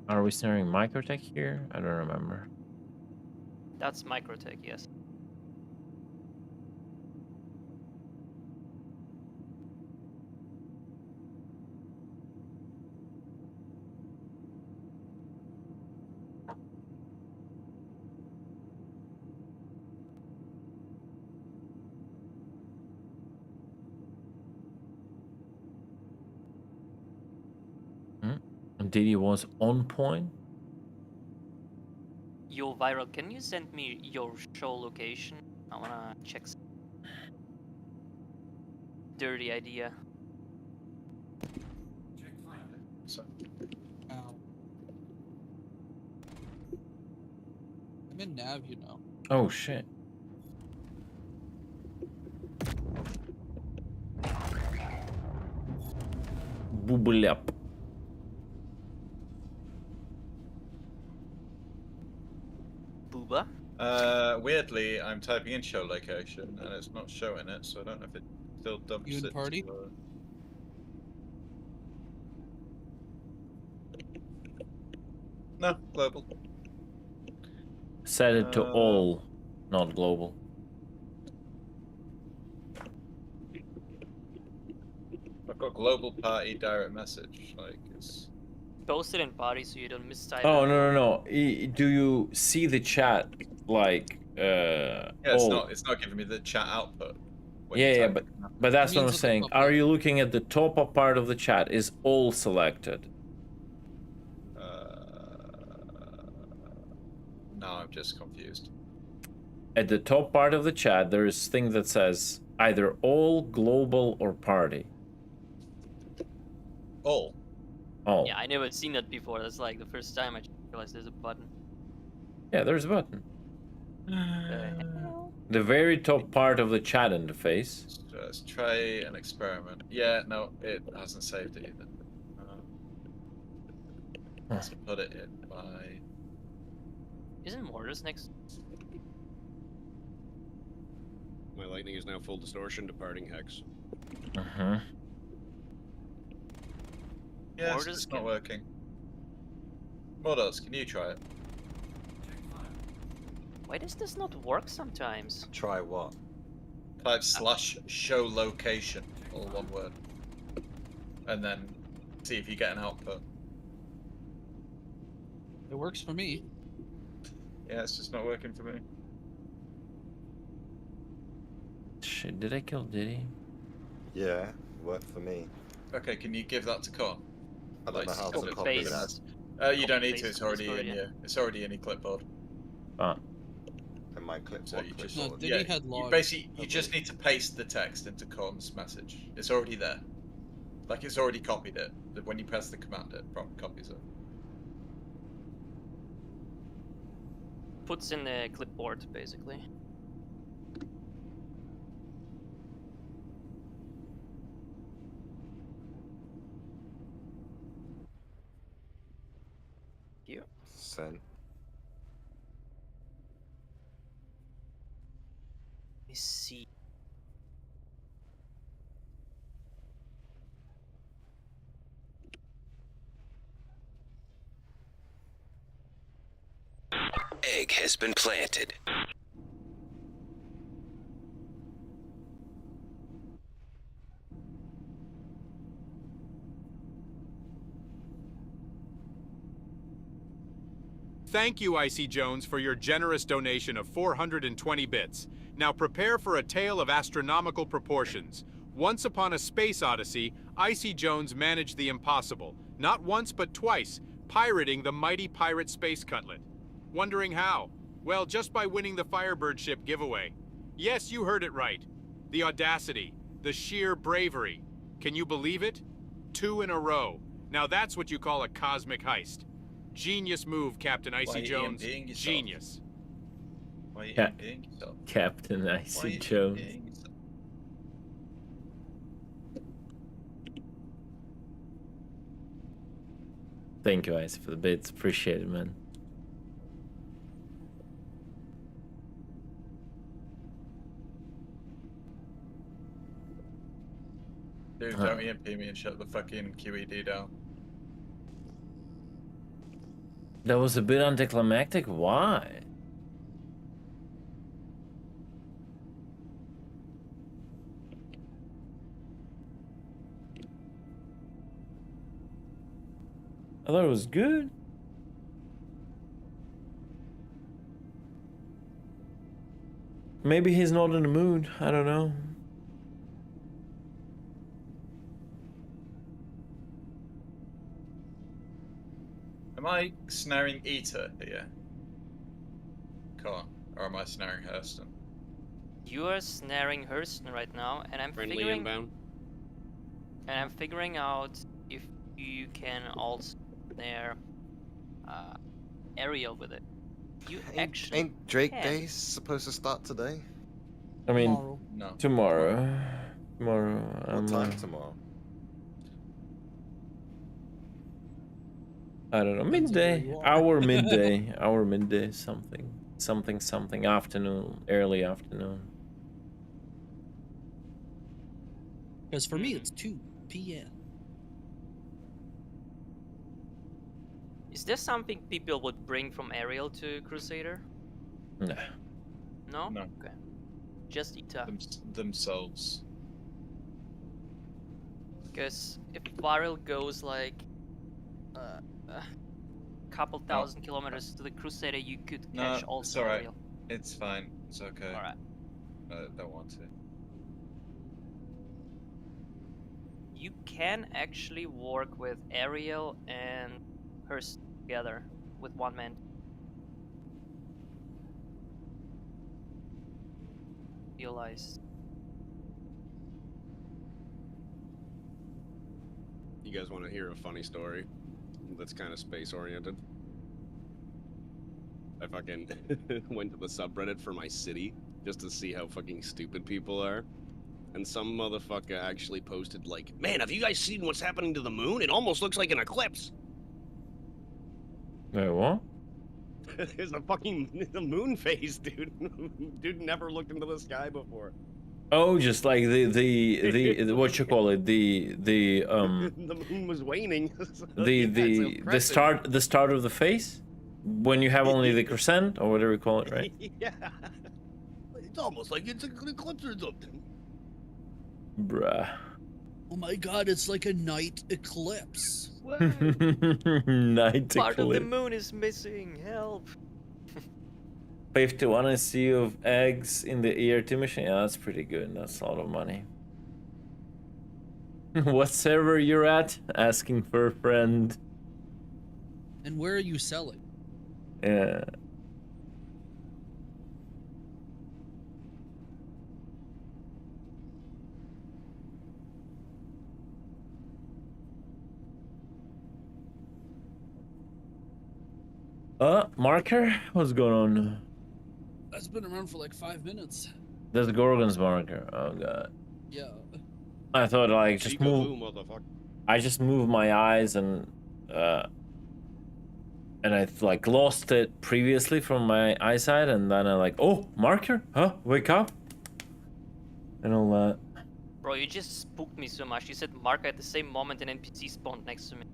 Are we snaring Microtech here? I don't remember. That's Microtech, yes. And Diddy was on point. Yo, Viral, can you send me your show location? I wanna check some dirty idea. So, Ow. I'm in nav, you know. Oh shit. Booblap. Booba? Weirdly, I'm typing in show location and it's not showing it, so I don't know if it still dumps You in it. party? To, No, global. Set it to all, not global. I've got global party direct message. Like it's. Post it in party so you don't mistype Oh it. no. Do you see the chat like Yeah, it's not giving me the chat output. when you Yeah, type but that's what I'm means at the saying. top Are left. you looking at the top of part of the chat? Is all selected? No, I'm just confused. At the top part of the chat, there is thing that says either all, global, or party. All. All. Yeah, I never seen that before. That's like the first time I realized there's a button. Yeah, there's a button. The very top part of the chat interface. Let's try an experiment. Yeah, no, it hasn't saved it either. Let's put it in by. Isn't Mortis next? My lightning is now full distortion, departing hex. Uh-huh. Yes, Mortars it's not can- working. Mortars, can you try it? Why does this not work sometimes? Try what? Type /show location, all one word. And then see if you get an output. It works for me. Yeah, it's just not working for me. Shit, did I kill Diddy? Yeah, worked for me. Okay, can you give that to Con? I don't know how Copy to copy paste. that. You don't need Paste to. It's to already Discord, in yeah. your. It's already in your clipboard. Oh. In my clip. So What you just clipboard? Diddy had logs, basically I you just need to paste the text into Con's message. It's already there. Like it's already copied it. When you press the command, it copies it. Puts in the clipboard, basically. Here. Send. Let me see. Egg has been planted. Thank you, Icy Jones, for your generous donation of 420 bits. Now prepare for a tale of astronomical proportions. Once upon a space odyssey, Icy Jones managed the impossible, not once but twice, pirating the mighty pirate space cutlet. Wondering how? Well, just by winning the Firebird ship giveaway. Yes, you heard it right. The audacity, the sheer bravery. Can you believe it? 2 in a row. Now that's what you call a cosmic heist. Genius move, Captain Icy Jones. Genius. Why are you Yeah. being yourself? Captain Why are Icy you Jones. being yourself? Thank you, Icy, for the bits. Appreciate it, man. Dude, don't EMP me and shut the fucking QED down. That was a bit anticlimactic. Why? I thought it was good. Maybe he's not in the mood. I don't know. Am I snaring Eater here? Con, or am I snaring Hurston? You are snaring Hurston right now, and I'm Friendly figuring. inbound. And I'm figuring out if you can also snare Ariel with it. You actually Ain't Drake can. Day supposed to start today? I mean, Tomorrow. No. tomorrow. Tomorrow. What time tomorrow? I don't know. Depends on where Midday. you are. Our midday. Our midday. Something. Something. Afternoon. Early afternoon. Because for me, it's 2 p.m. Is there something people would bring from Ariel to Crusader? Nah. No? No. Okay. Just Ita. Themselves. Because if Viral goes like a couple thousand kilometers to the Crusader, you could catch No, also it's alright. Ariel. It's fine. It's okay. Alright. I don't want to. You can actually work with Ariel and Hurst together with one man. Realize. You guys want to hear a funny story that's kind of space oriented? I fucking went to the subreddit for my city just to see how fucking stupid people are. And some motherfucker actually posted like, "Man, have you guys seen what's happening to the moon? It almost looks like an eclipse." Wait, what? There's a fucking moon phase, dude. Dude never looked into the sky before. Oh, just like the what you call it, the The moon was waning. So the yeah, it's a the crescent. the start of the phase when you have only the crescent or whatever you call it, right? Yeah. It's almost like it's an eclipse or something. Bruh. Oh my god, it's like a night eclipse. Night Part of the eclipse. moon is missing. Help. 51 a sea of eggs in the ERT machine. Yeah, that's pretty good. That's a lot of money. What server you're at? Asking for a friend. And where are you selling? Yeah. Marker? What's going on? That's been around for like 5 minutes. There's Gorgon's marker. Oh god. Yeah. I thought like just move. Motherfucker. I just moved my eyes and I like lost it previously from my eyesight, and then I like, oh, marker? Huh? Wake up. And all that. Bro, you just spooked me so much. You said marker at the same moment an NPC spawned next to me.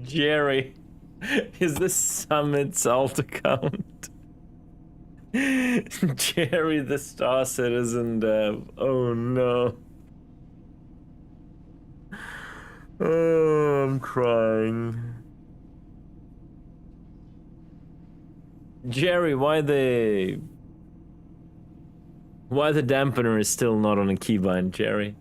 Jerry, is this Summit's alt account? Jerry the Star Citizen Dev. Oh no. Oh, I'm crying. Jerry, why the dampener is still not on a keybind, Jerry?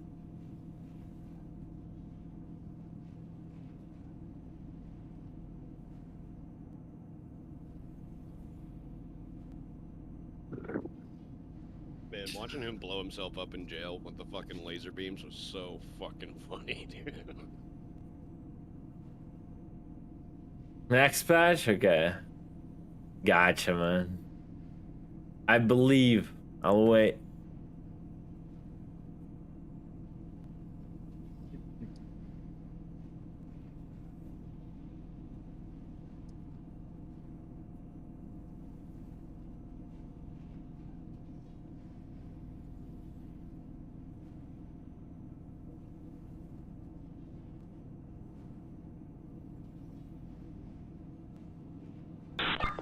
Man, watching him blow himself up in jail with the fucking laser beams was so fucking funny, dude. Next patch? Okay. Gotcha, man. I believe. I'll wait.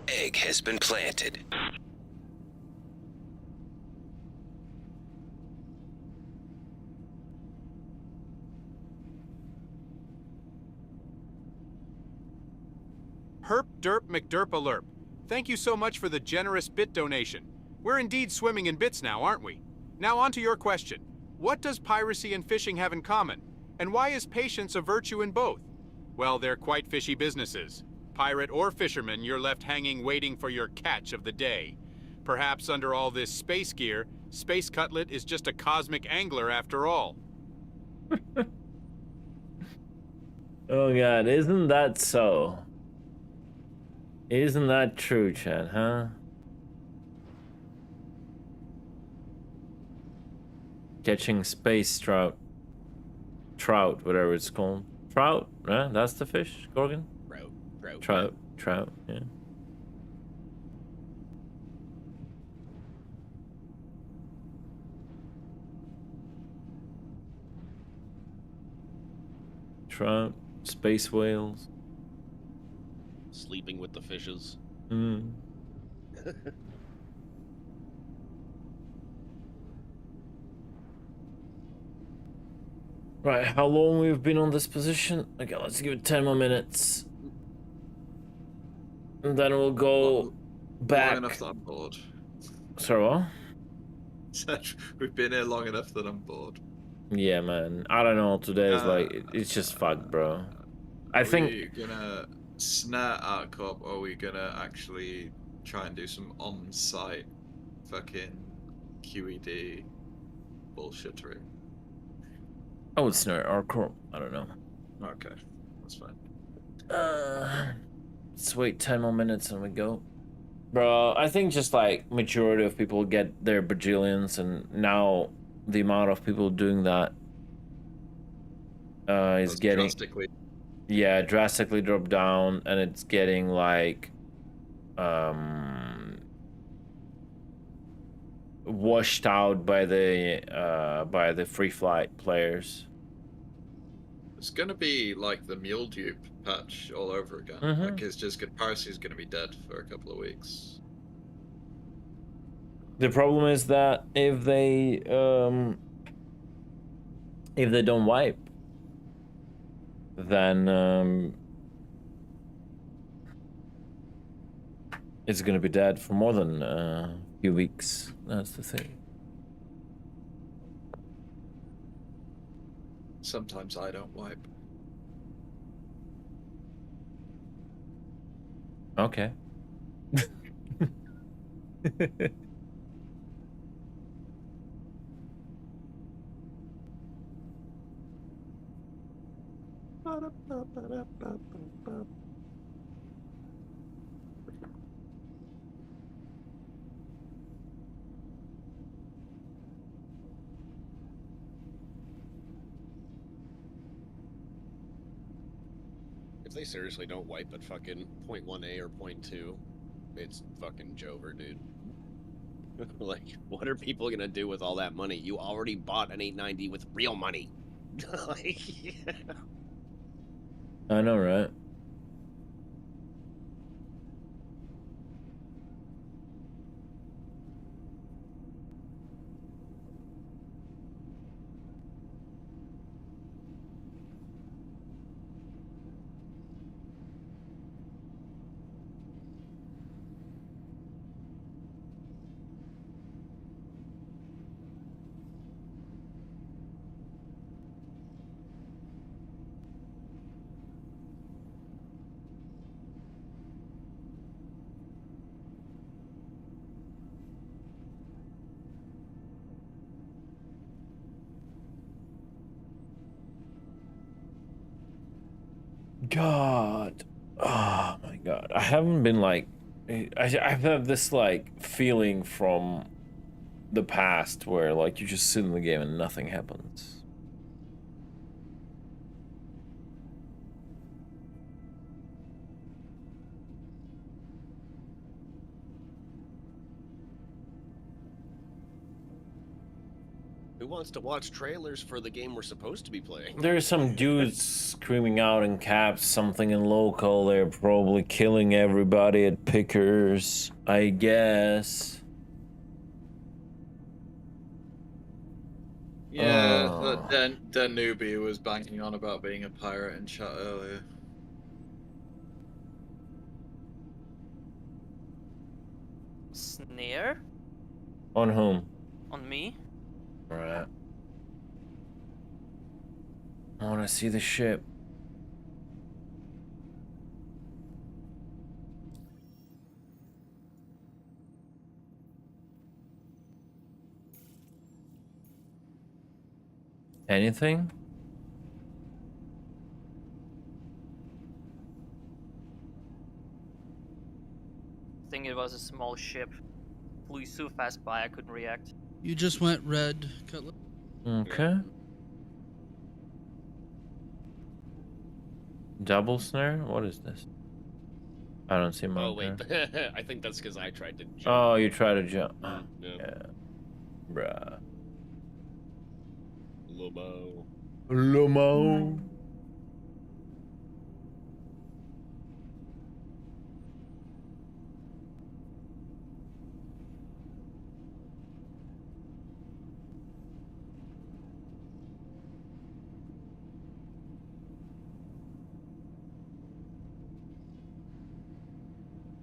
Egg has been planted. Herp derp McDerp alert. Thank you so much for the generous bit donation. We're indeed swimming in bits now, aren't we? Now on to your question. What does piracy and fishing have in common? And why is patience a virtue in both? Well, they're quite fishy businesses. Pirate or fisherman, you're left hanging waiting for your catch of the day. Perhaps under all this space gear, Space Cutlet is just a cosmic angler after all. Oh god, isn't that so? Isn't that true, Chad, huh? Catching space trout. Trout, whatever it's called. Trout, right? That's the fish, Gorgon? Trout, yeah. Trout, space whales. Sleeping with the fishes. Mm. Right, how long we've been on this position? Okay, let's give it 10 more minutes. And then we'll go back. Long enough that I'm bored. Sorry, what? We've been here long enough that I'm bored. Yeah, man. I don't know. Today is like it's just fucked, bro. I think we're gonna snare Artcorp, or are we gonna actually try and do some on-site fucking QED bullshittery? I would snare Artcorp. I don't know. Okay, that's fine. Let's wait 10 more minutes and we go. Bro, I think just like majority of people get their bajillions, and now the amount of people doing that is getting drastically. Yeah, drastically dropped down, and it's getting like washed out by the free flight players. It's gonna be like the mule dupe patch all over again. Like it's just Piracy is gonna be dead for a couple of weeks. The problem is that if they don't wipe, then it's gonna be dead for more than a few weeks. That's the thing. Sometimes I don't wipe. Okay. If they seriously don't wipe at fucking 0.1A or 0.2, it's fucking Jover, dude. Like, what are people gonna do with all that money? You already bought an 890 with real money. Like, I know, right? God. Oh my God. I haven't been like, I've had this like feeling from the past where like you just sit in the game and nothing happens. who wants to watch trailers for the game we're supposed to be playing? There's some dudes screaming out in caps something in local. They're probably killing everybody at Pickers, I guess. Yeah, that newbie was banging on about being a pirate in chat earlier. Snare? On whom? On me? Alright. I wanna see the ship. Anything? I think it was a small ship. Flew so fast by I couldn't react. You just went red, Cutler. Okay. Double snare? What is this? I don't see my. Oh wait, I think that's because I tried to jump. Oh, you try to jump. Yeah. Bruh. Lomo. Lomo.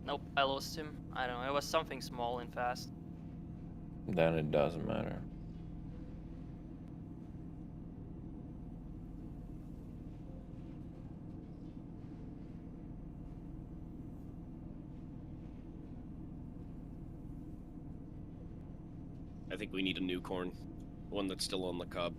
Nope, I lost him. I don't know. It was something small and fast. Then it doesn't matter. I think we need a new corn. One that's still on the cob.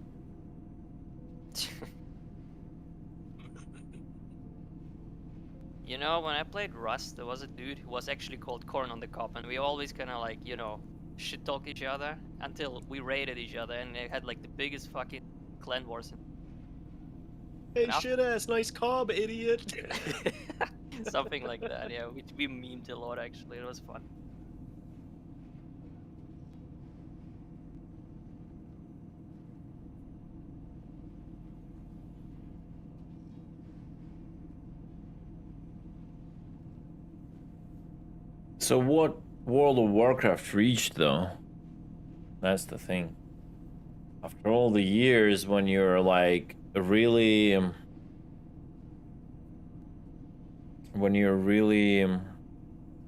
You know, when I played Rust, there was a dude who was actually called Corn on the Cob, and we always kind of like, you know, shit talk each other until we raided each other, and they had like the biggest fucking clan wars. Hey, shit ass, nice cob, idiot. Something like that, yeah. We memed a lot actually. It was fun. So what World of Warcraft reached though? That's the thing. After all the years when you're like really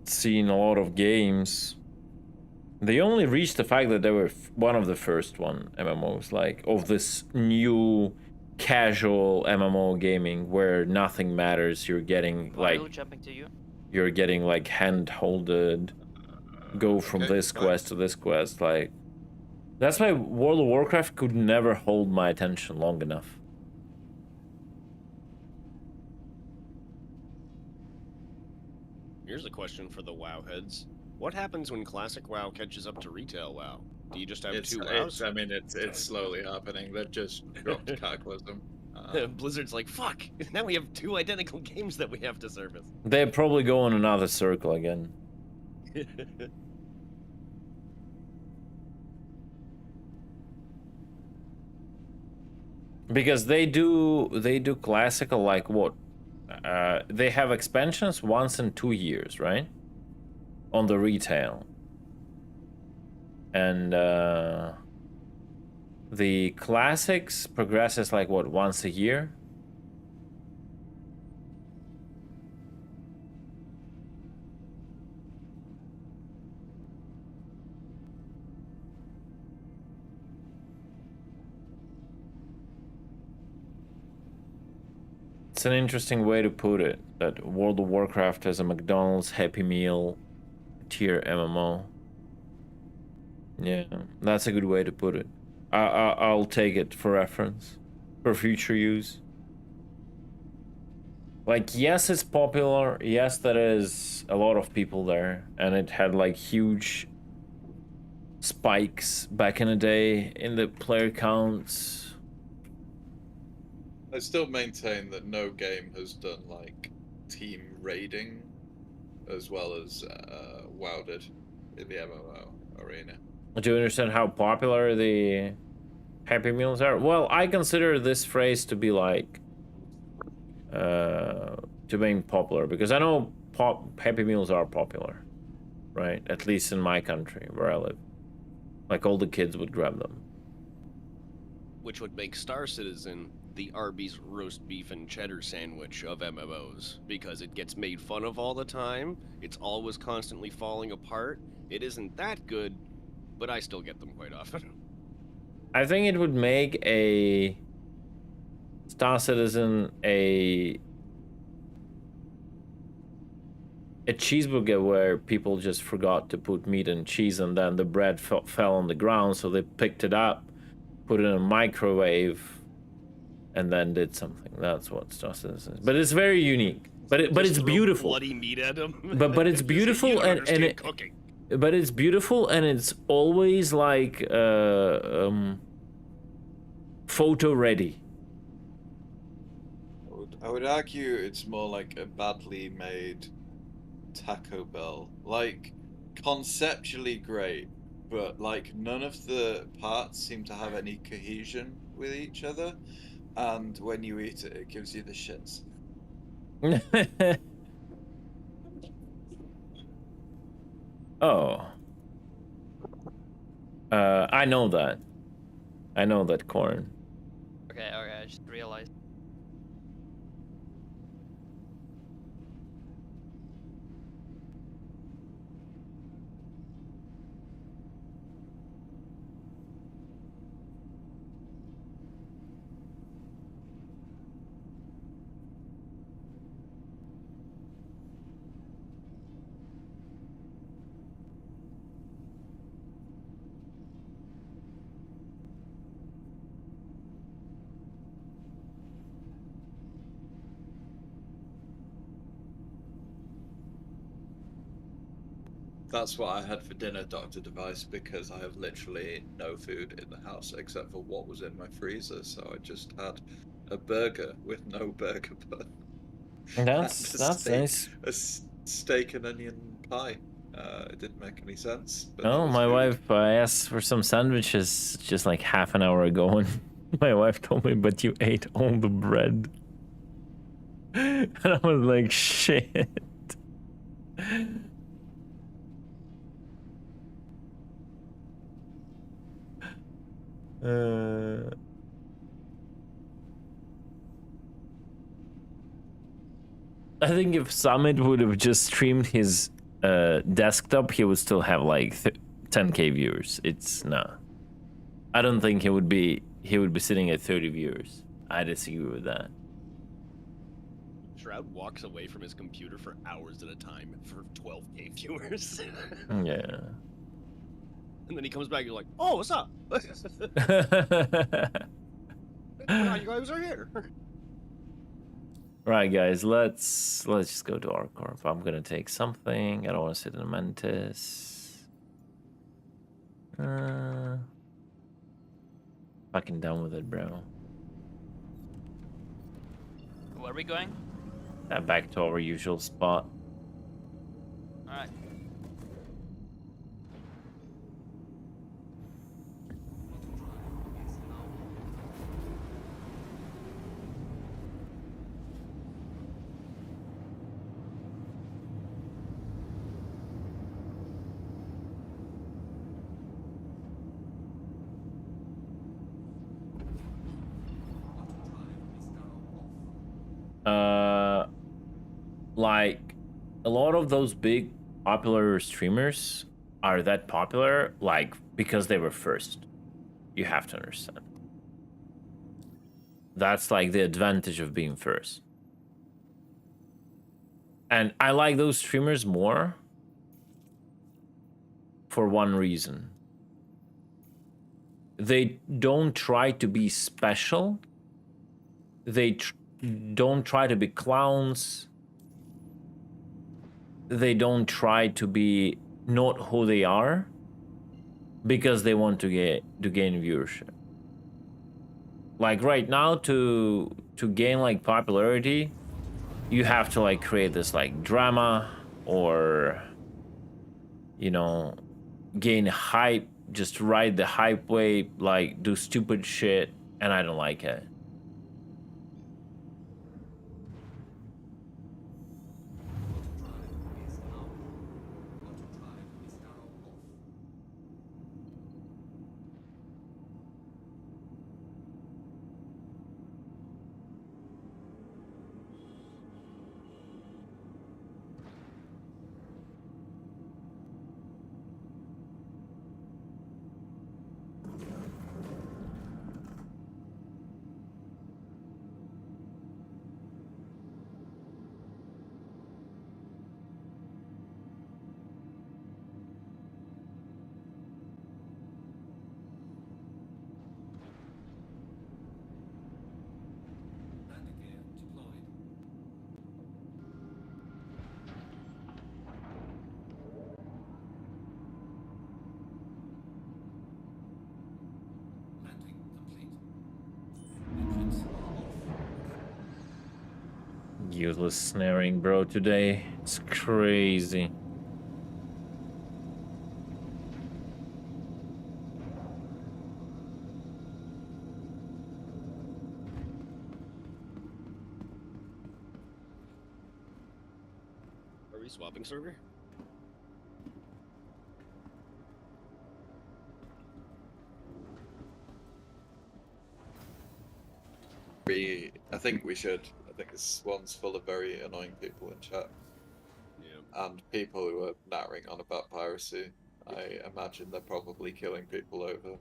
seeing a lot of games, they only reached the fact that they were one of the first MMOs, like of this new casual MMO gaming where nothing matters. You're getting like jumping to you. You're getting like hand-holded, go from this quest to this quest. Like that's why World of Warcraft could never hold my attention long enough. Here's a question for the WoW heads. What happens when classic WoW catches up to retail WoW? Do you just have two WoWs? I mean, it's slowly happening. They've just dropped Cataclysm. Blizzard's like, fuck, now we have two identical games that we have to service. They probably go in another circle again. Because they do classical like what? They have expansions once in 2 years, right? On the retail. And the classics progresses like what, once a year? It's an interesting way to put it, that World of Warcraft is a McDonald's Happy Meal tier MMO. Yeah, that's a good way to put it. I'll take it for reference, for future use. Like, yes, it's popular. Yes, there is a lot of people there, and it had like huge spikes back in the day in the player counts. I still maintain that no game has done like team raiding as well as WoW did in the MMO arena. Do you understand how popular the Happy Meals are? Well, I consider this phrase to be like to being popular, because I know Happy Meals are popular, right? At least in my country where I live. Like all the kids would grab them. Which would make Star Citizen the Arby's roast beef and cheddar sandwich of MMOs, because it gets made fun of all the time, it's always constantly falling apart, it isn't that good, but I still get them quite often. I think it would make a Star Citizen a cheeseburger where people just forgot to put meat and cheese, and then the bread fell on the ground, so they picked it up, put it in a microwave, and then did something. That's what Star Citizen is. But it's very unique. But it's beautiful. Bloody meat at them. But it's beautiful and cooking. But it's beautiful, and it's always like photo ready. I would argue it's more like a badly made Taco Bell. Like, conceptually great, but like none of the parts seem to have any cohesion with each other, and when you eat it, it gives you the shits. Oh. I know that. I know that, Corn. Okay, I just realized. That's what I had for dinner, Dr. Device, because I have literally no food in the house except for what was in my freezer. So I just had a burger with no burger bun. That's nice. A steak and onion pie. It didn't make any sense. But Oh, my wife asked for some sandwiches just like half an hour ago, and my wife told me, "But you ate all the bread." And I was like, "Shit." I think if Summit would have just streamed his desktop, he would still have like 10k viewers. It's no. I don't think he would be sitting at 30 viewers. I disagree with that. Shroud walks away from his computer for hours at a time for 12k viewers. Yeah. And then he comes back, you're like, oh, what's up? Wow, you guys are here. Right, guys, let's just go to our corp. I'm gonna take something. I don't want to sit in a mantis. Fucking done with it, bro. Where are we going? Back to our usual spot. Alright. Like a lot of those big popular streamers are that popular like because they were first. You have to understand. That's like the advantage of being first. And I like those streamers more for one reason. They don't try to be special. They don't try to be clowns. They don't try to be not who they are because they want to gain viewership. Like right now, to gain like popularity, you have to like create this like drama or, you know, gain hype, just ride the hype wave, like do stupid shit, and I don't like it. Useless snaring, bro, today. It's crazy. Are we swapping server? I think we should. I think this one's full of very annoying people in chat. Yeah. And people who are nattering on about piracy. I imagine they're probably killing people over.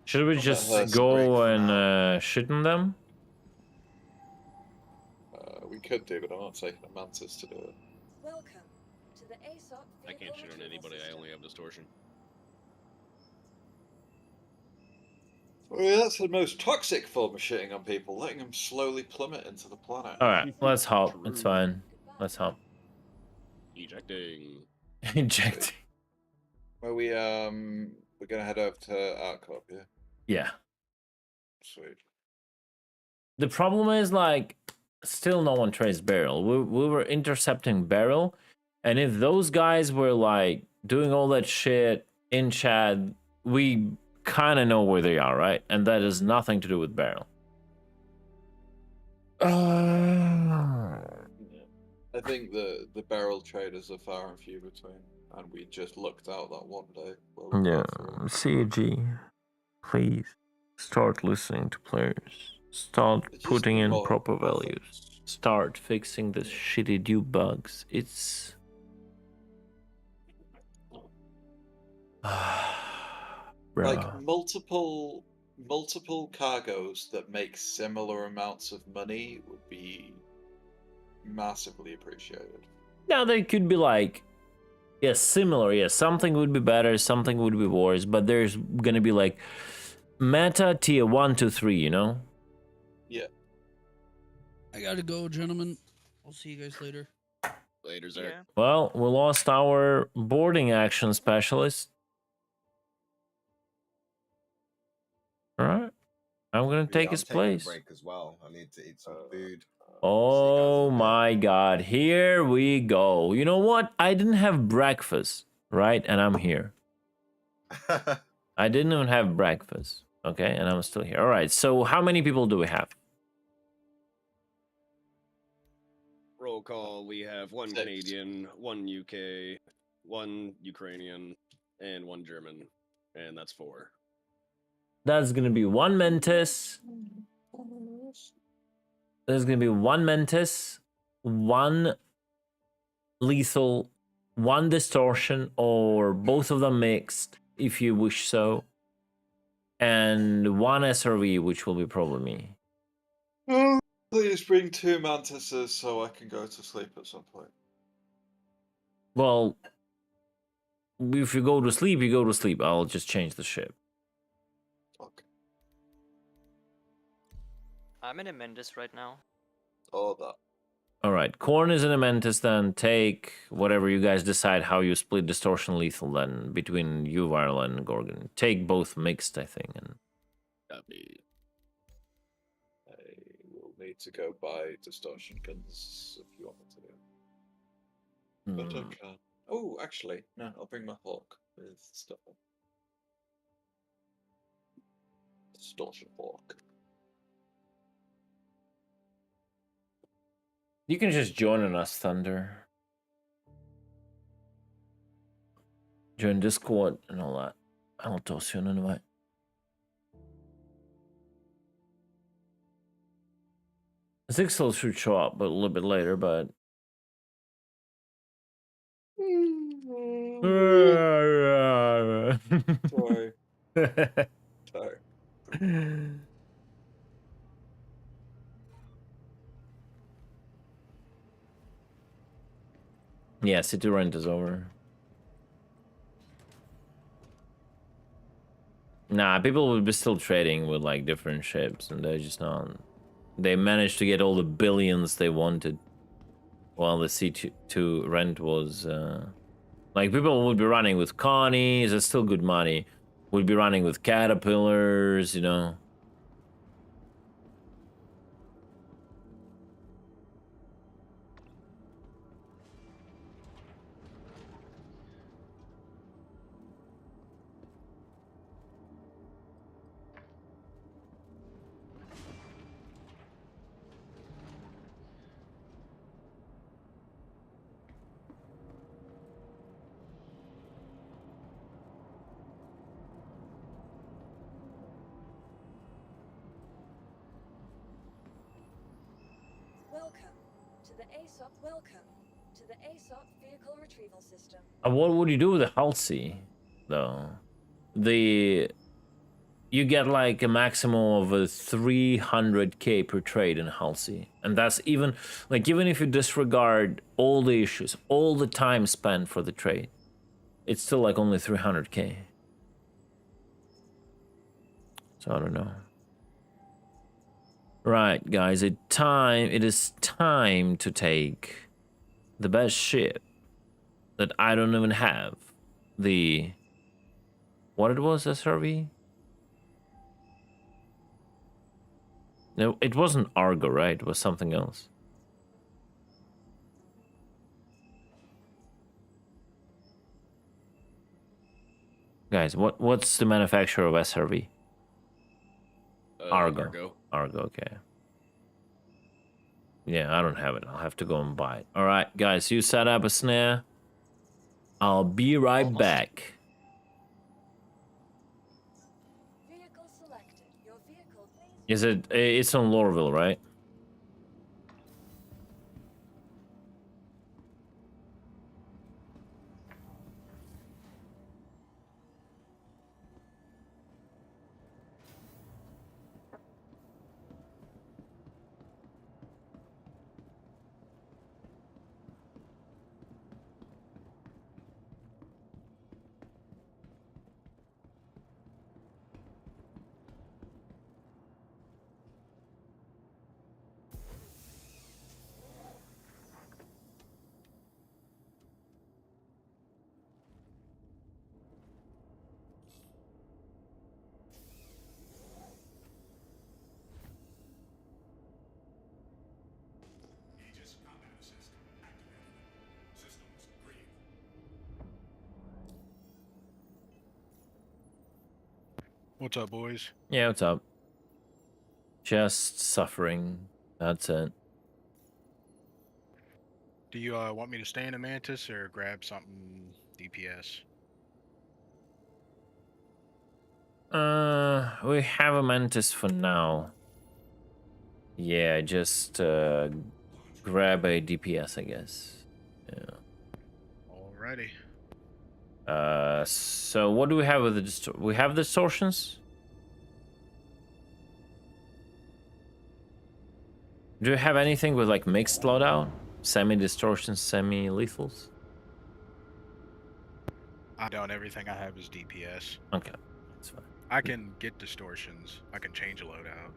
Should we just go and shit on them? We could do, but I'm not taking a mantis to do it. Welcome to the ASOP. I can't shit on anybody, I only have distortion. Well, yeah, that's the most toxic form of shitting on people, letting them slowly plummet into the planet. Alright, let's hop. It's fine. Let's hop. Ejecting. Ejecting. Are we we're gonna head over to Arcop, yeah? Yeah. Sweet. The problem is, like, still no one traced Beryl. We were intercepting Beryl, and if those guys were like doing all that shit in Chad, we kind of know where they are, right? And that has nothing to do with Beryl. Yeah. I think the barrel traders are far and few between, and we just looked out that one day. Yeah, CG, please start listening to players. Start Just putting need in more proper values. thoughts. Start fixing this shitty due bugs. It's like bruh. multiple cargoes that make similar amounts of money would be massively appreciated. Now they could be like, yeah, similar. Yeah, something would be better, something would be worse, but there's gonna be like meta tier 1 to 3, you know? Yeah. I gotta go, gentlemen. I'll see you guys later. Later, Zach. Well, we lost our boarding action specialist. Alright. I'm gonna take his place. Break as well. I need to eat some food. Oh my god, here we go. You know what? I didn't have breakfast, right? And I'm here. I didn't even have breakfast, okay? And I'm still here. All right, so how many people do we have? Roll call. We have one Canadian, one UK, one Ukrainian, and one German, and that's 4. That's gonna be one Mentis. There's gonna be one Mentis, one lethal, one distortion, or both of them mixed, if you wish so, and one SRV, which will be probably me. Please bring 2 mantises so I can go to sleep at some point. Well, if you go to sleep, you go to sleep. I'll just change the ship. Okay. I'm in a Mendes right now. All that. All right, Korn is in a Mentis, then take whatever you guys decide how you split distortion lethal then between you, Viola, and Gorgon. Take both mixed, I think. And I will need to go buy distortion guns if you want me to do it. But I can't. Oh, actually, no, I'll bring my hawk with stuff on. Distortion hawk. you can just join us, Thunder. Join Discord and all that. I'll toss you an invite. Zixel should show up, but a little bit later, but... Sorry. Sorry. Yeah, city rent is over. Nah, people will be still trading with like different ships, and they're just not. They managed to get all the billions they wanted, while the C2 rent was like people would be running with Connies. It's still good money. Would be running with Caterpillars, you know. Welcome to the ASOP. Welcome to the ASOP vehicle retrieval system. What would you do with the Halsey, though? You get like a maximum of 300k per trade in Halsey, and that's even like even if you disregard all the issues, all the time spent for the trade, it's still like only 300k. So I don't know. Right, guys, it is time to take the best ship that I don't even have, the what it was, SRV? No, it wasn't Argo, right? It was something else. Guys, what's the manufacturer of SRV? Argo. Argo, okay. Yeah, I don't have it. I'll have to go and buy it. All right, guys, you set up a snare. I'll be right back. Vehicle selected. Your vehicle, please. Is it? It's on Lorville, right? Aegis combat assist activated. Systems green. What's up, boys? Yeah, what's up? Just suffering. That's it. Do you want me to stay in a Mantis or grab something DPS? We have a Mantis for now. Yeah, just grab a DPS, I guess. Yeah. Alrighty. So what do we have with the we have distortions? Do you have anything with like mixed loadout? Semi-distortions, semi-lethals? I don't. Everything I have is DPS. Okay, that's fine. I can get distortions. I can change a loadout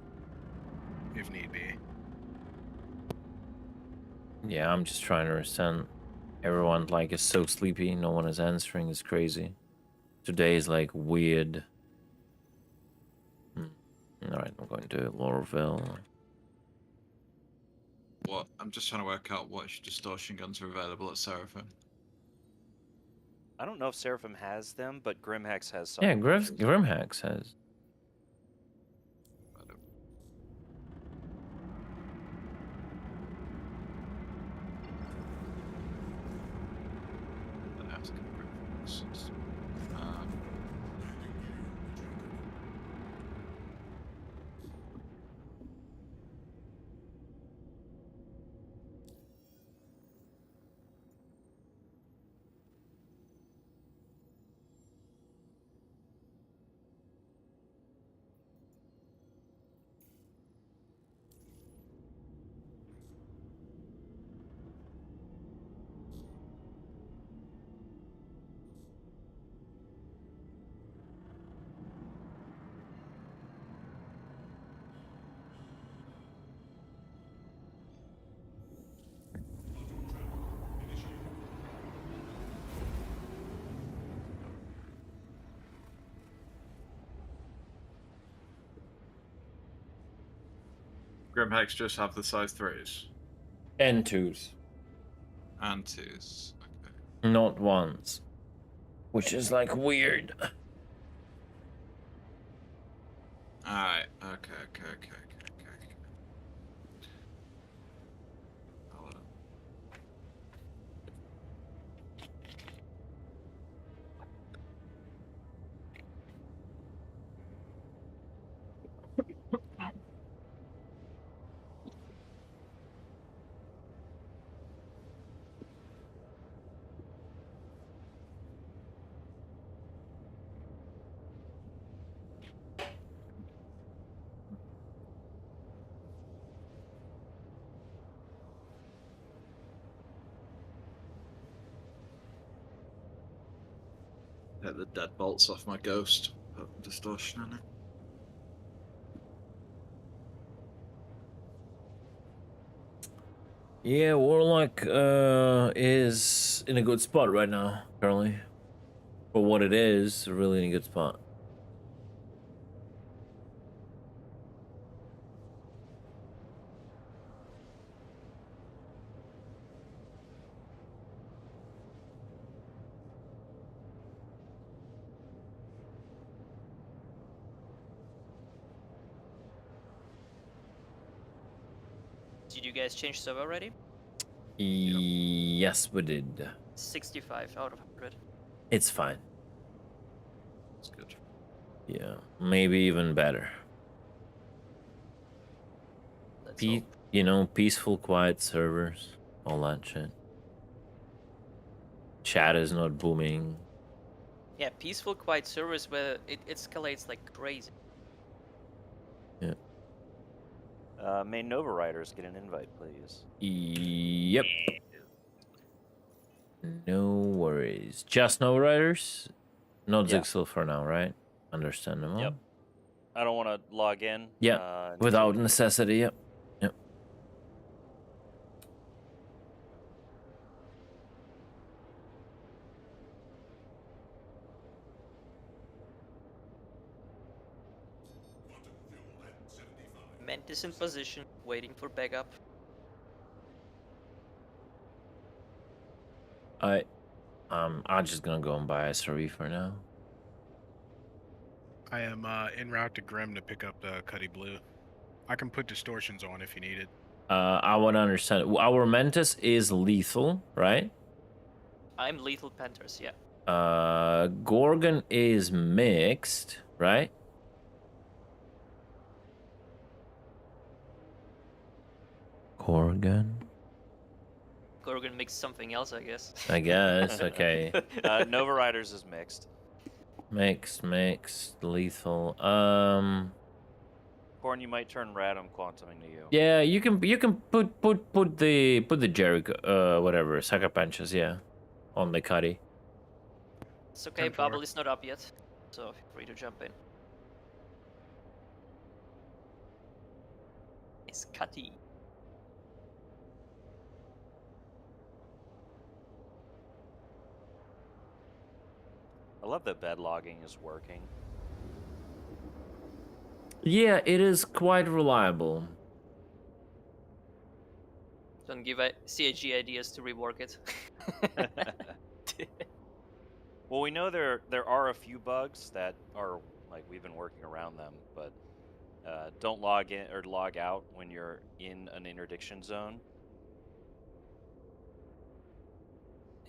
if need be. Yeah, I'm just trying to understand. Everyone like is so sleepy. No one is answering. It's crazy. Today is like weird. All right, I'm going to Lorville. What? I'm just trying to work out which distortion guns are available at Seraphim. I don't know if Seraphim has them, but Grimhex has some. Yeah, Grimhex has. Grimhex just have the size 3s. And 2s. And 2s. Okay. Not 1s. Which is like weird. Alright, okay. Get the deadbolts off my ghost. Put distortion on it. Yeah, Warlock is in a good spot right now, currently. For what it is, really in a good spot. Did you guys change server already? Yes, we did. 65 out of 100. It's fine. It's good. Yeah, maybe even better. You know, peaceful, quiet servers, all that shit. Chat is not booming. Yeah, peaceful, quiet servers where it escalates like crazy. Yeah. May Nova Riders get an invite, please? Yep. No worries. Just no riders? No Yeah. Zixel for now, right? Understandable. Yep. I don't want to log in. Yeah. Without necessity, yep. Yep. Mantis in position, waiting for backup. I'm just gonna go and buy SRE for now. I am en route to Grim to pick up the Cuddy Blue. I can put distortions on if you need it. I want to understand. Our Mantis is lethal, right? I'm lethal Panthers, yeah. Gorgon is mixed, right? Gorgon makes something else, I guess. I guess, okay. Nova Riders is mixed. Mixed, lethal. Corn, you might turn red. I'm quantuming to you. Yeah, you can put the Jericho whatever, Sucker Punches, yeah. On the Cuddy. It's okay, Bubble is not up yet, so feel free to jump in. It's Cuddy. I love that bed logging is working. Yeah, it is quite reliable. Don't give CAG ideas to rework it. Well, we know there are a few bugs that are like we've been working around them, but don't log in or log out when you're in an interdiction zone,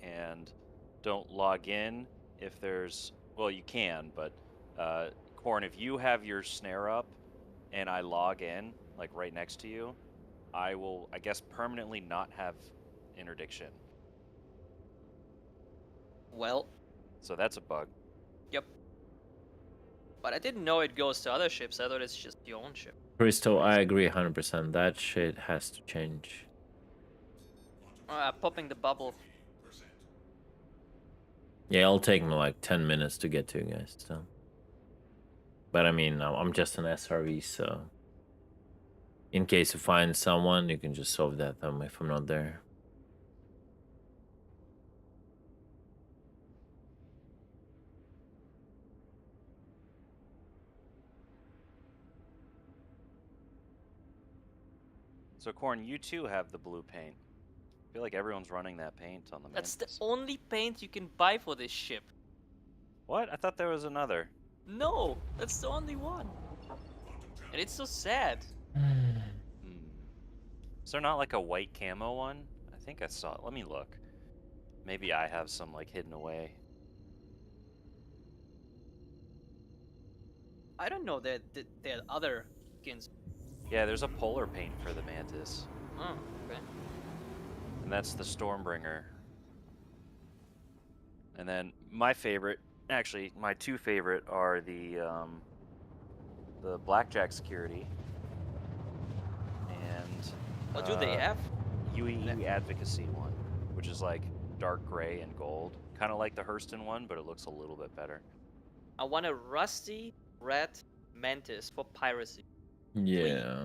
and don't log in if there's you can, but Corn, if you have your snare up and I log in like right next to you, I will, I guess, permanently not have interdiction. Well. So that's a bug. Yep. But I didn't know it goes to other ships. I thought it's just your own ship. Crystal, I agree 100%. That shit has to change. Popping the bubble. Yeah, it'll take me like 10 minutes to get to you guys still. But I mean, I'm just an SRV, so in case you find someone, you can just solve that if I'm not there. So Corn, you too have the blue paint. I feel like everyone's running that paint on the That's Mantis. the only paint you can buy for this ship. What? I thought there was another. No, that's the only one. And it's so sad. Is there not like a white camo one? I think I saw it. Let me look. Maybe I have some like hidden away. I don't know that there are other skins. Yeah, there's a polar paint for the Mantis. Oh, okay. And that's the Stormbringer. And then my favorite, actually my two favorite are the Blackjack Security and what do they have? UEE Advocacy one, which is like dark gray and gold, kind of like the Hurston one, but it looks a little bit better. I want a rusty red Mantis for piracy. Yeah.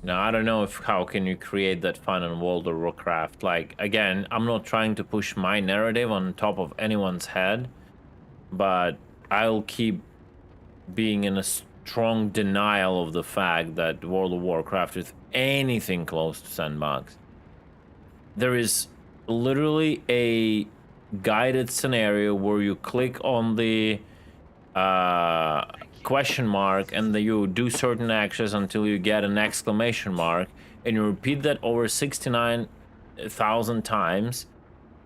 No, I don't know if how can you create that fun in World of Warcraft. Like, again, I'm not trying to push my narrative on top of anyone's head, but I'll keep being in a strong denial of the fact that World of Warcraft is anything close to sandbox. There is literally a guided scenario where you click on the question mark and then you do certain actions until you get an exclamation mark, and you repeat that over 69,000 times,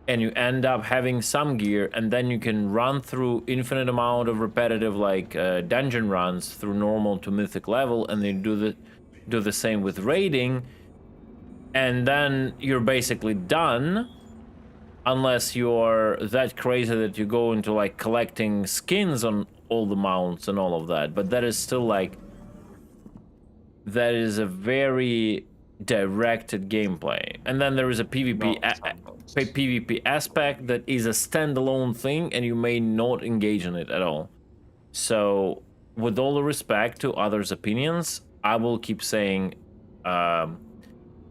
and you end up having some gear, and then you can run through infinite amount of repetitive like dungeon runs through normal to mythic level, and then do the same with raiding, and then you're basically done. Unless you're that crazy that you go into like collecting skins on all the mounts and all of that, but that is still like, that is a very directed gameplay. And then there is a PvP aspect that is a standalone thing, and you may not engage in it at all. So with all the respect to others' opinions, I will keep saying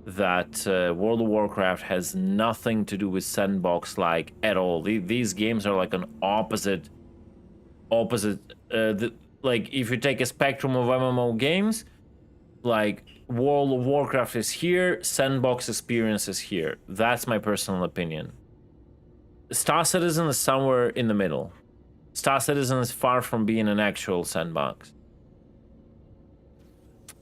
that World of Warcraft has nothing to do with sandbox like at all. These games are like an opposite. Like if you take a spectrum of MMO games, like World of Warcraft is here, sandbox experience is here. That's my personal opinion. Star Citizen is somewhere in the middle. Star Citizen is far from being an actual sandbox.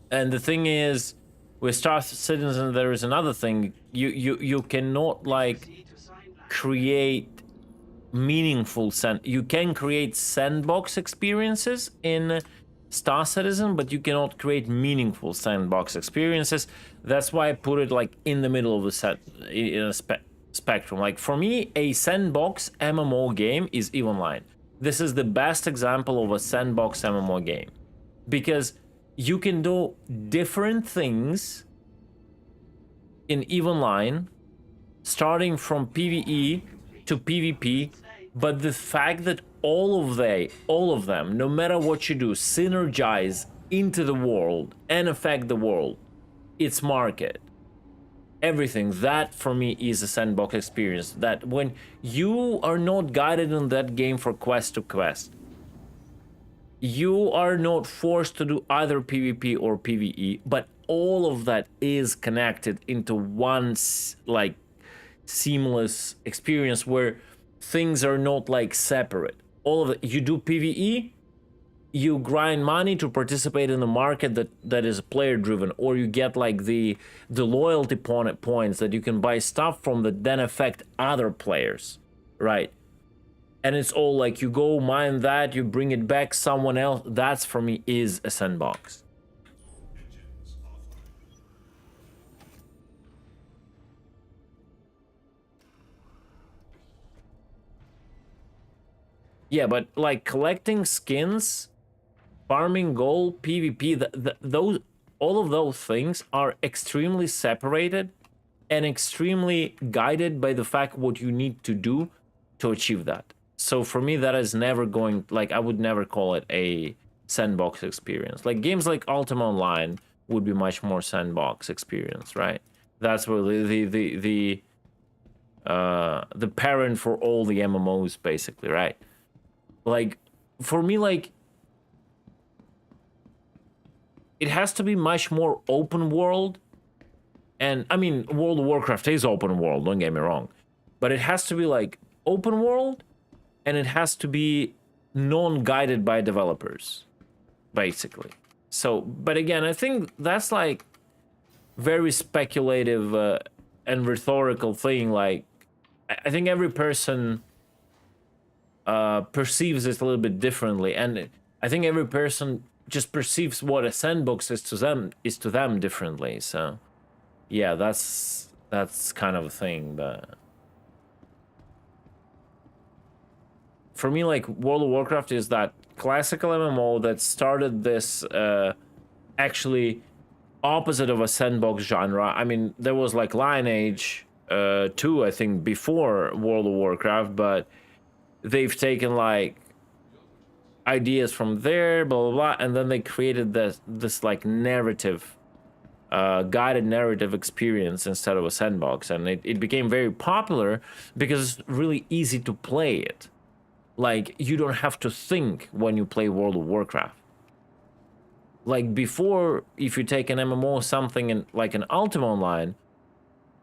And the thing is, with Star Citizen, there is another thing. You cannot like create meaningful you can create sandbox experiences in Star Citizen, but you cannot create meaningful sandbox experiences. That's why I put it like in the middle of the in a spectrum. Like for me, a sandbox MMO game is EVE Online. This is the best example of a sandbox MMO game, because you can do different things in EVE Online, starting from PvE to PvP, but the fact that all of them, no matter what you do, synergize into the world and affect the world, its market, everything, that for me is a sandbox experience. That when you are not guided in that game for quest to quest, you are not forced to do either PvP or PvE, but all of that is connected into one like seamless experience where things are not like separate. All of it, you do PvE, you grind money to participate in the market that is player driven, or you get like the loyalty points that you can buy stuff from that then affect other players, right? And it's all like you go mine that, you bring it back someone else. That's for me is a sandbox. Yeah, but like collecting skins, farming gold, PvP, those, all of those things are extremely separated and extremely guided by the fact what you need to do to achieve that. So for me, that is never going, like I would never call it a sandbox experience. Like games like Ultima Online would be much more sandbox experience, right? That's where the parent for all the MMOs, basically, right? Like for me, like it has to be much more open world. And I mean, World of Warcraft is open world, don't get me wrong, but it has to be like open world, and it has to be non-guided by developers, basically. So, but again, I think that's like very speculative and rhetorical thing. Like, I think every person perceives it a little bit differently, and I think every person just perceives what a sandbox is to them differently. So, yeah, that's kind of a thing, but. For me, like, World of Warcraft is that classical MMO that started this actually opposite of a sandbox genre. I mean, there was like Lineage 2, I think, before World of Warcraft, but they've taken like ideas from there, blah blah blah, and then they created this like narrative guided narrative experience instead of a sandbox, and it became very popular because it's really easy to play it. Like, you don't have to think when you play World of Warcraft. Like, before, if you take an MMO something in, like an Ultima Online,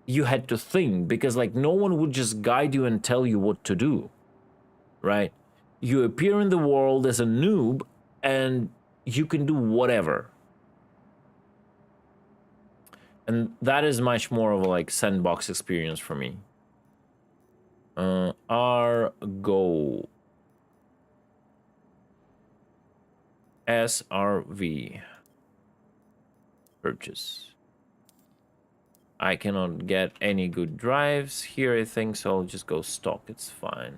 you had to think, because like no one would just guide you and tell you what to do, right? You appear in the world as a noob and you can do whatever. And that is much more of a like sandbox experience for me. Argo. SRV. Purchase. I cannot get any good drives here, I think, so I'll just go stock. It's fine.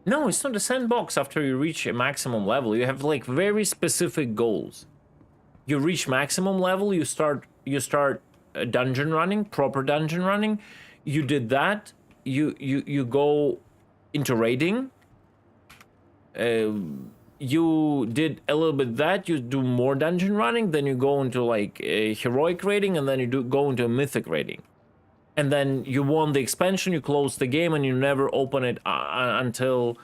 No, it's not a sandbox after you reach a maximum level. You have like very specific goals. You reach maximum level, you start dungeon running, proper dungeon running. You did that, you go into raiding. You did a little bit that, you do more dungeon running, then you go into like a heroic raiding, and then you go into a mythic raiding. And then you won the expansion, you close the game, and you never open it until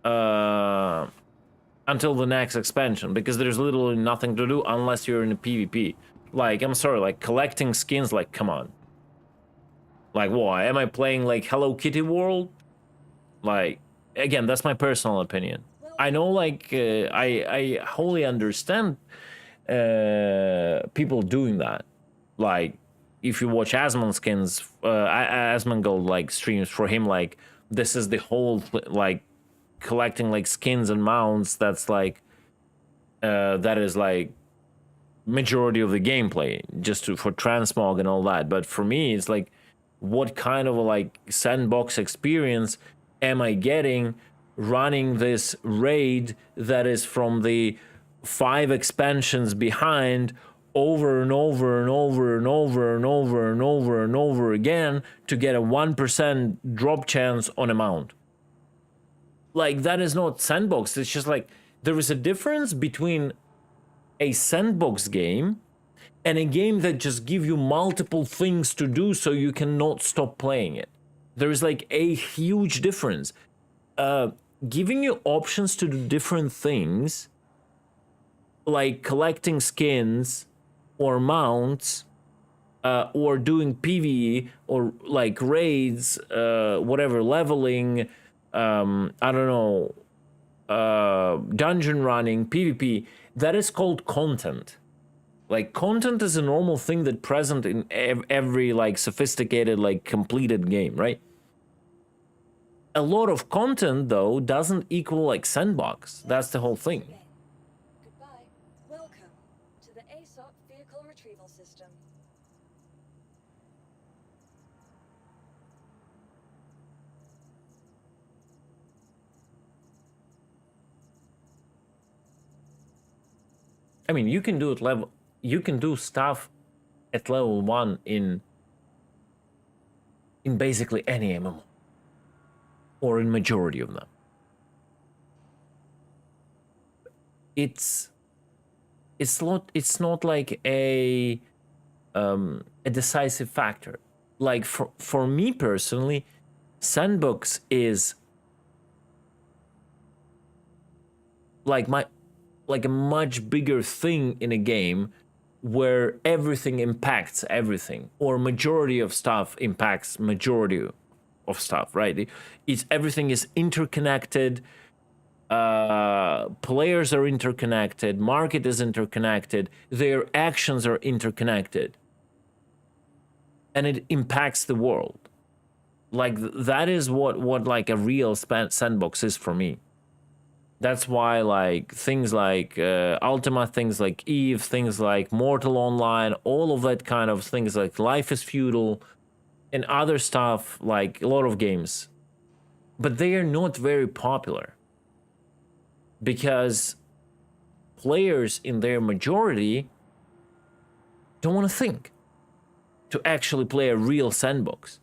the next expansion, because there's literally nothing to do unless you're in a PvP. Like, I'm sorry, like collecting skins, like, come on. Like, why? Am I playing like Hello Kitty World? Like, again, that's my personal opinion. I know, like, I wholly understand people doing that. Like, if you watch Asmonskins, Asmongold like streams, for him, like, this is the whole like collecting like skins and mounts. That's like that is like majority of the gameplay, just for transmog and all that. But for me, it's like, what kind of a like sandbox experience am I getting running this raid that is from the 5 expansions behind, over and over and over and over and over and over and over again, to get a 1% drop chance on a mount? Like, that is not sandbox. It's just like, there is a difference between a sandbox game and a game that just give you multiple things to do so you cannot stop playing it. There is like a huge difference. Giving you options to do different things, like collecting skins or mounts, or doing PvE, or like raids, whatever, leveling, I don't know, dungeon running, PvP, that is called content. Like, content is a normal thing that present in every like sophisticated, like completed game, right? A lot of content, though, doesn't equal like sandbox. That's the whole thing. Goodbye. Welcome to the ASOP vehicle retrieval system. I mean, you can do it level. You can do stuff at level 1 in basically any MMO, or in majority of them. It's not like a decisive factor. Like, for me personally, sandbox is like a much bigger thing in a game, where everything impacts everything, or majority of stuff impacts majority of stuff, right? It's everything is interconnected. Players are interconnected, market is interconnected, their actions are interconnected, and it impacts the world. Like, that is what like a real sandbox is for me. That's why, like, things like Ultima, things like Eve, things like Mortal Online, all of that kind of things, like Life is Feudal, and other stuff, like a lot of games, but they are not very popular because players in their majority don't want to think. to actually play a real sandbox.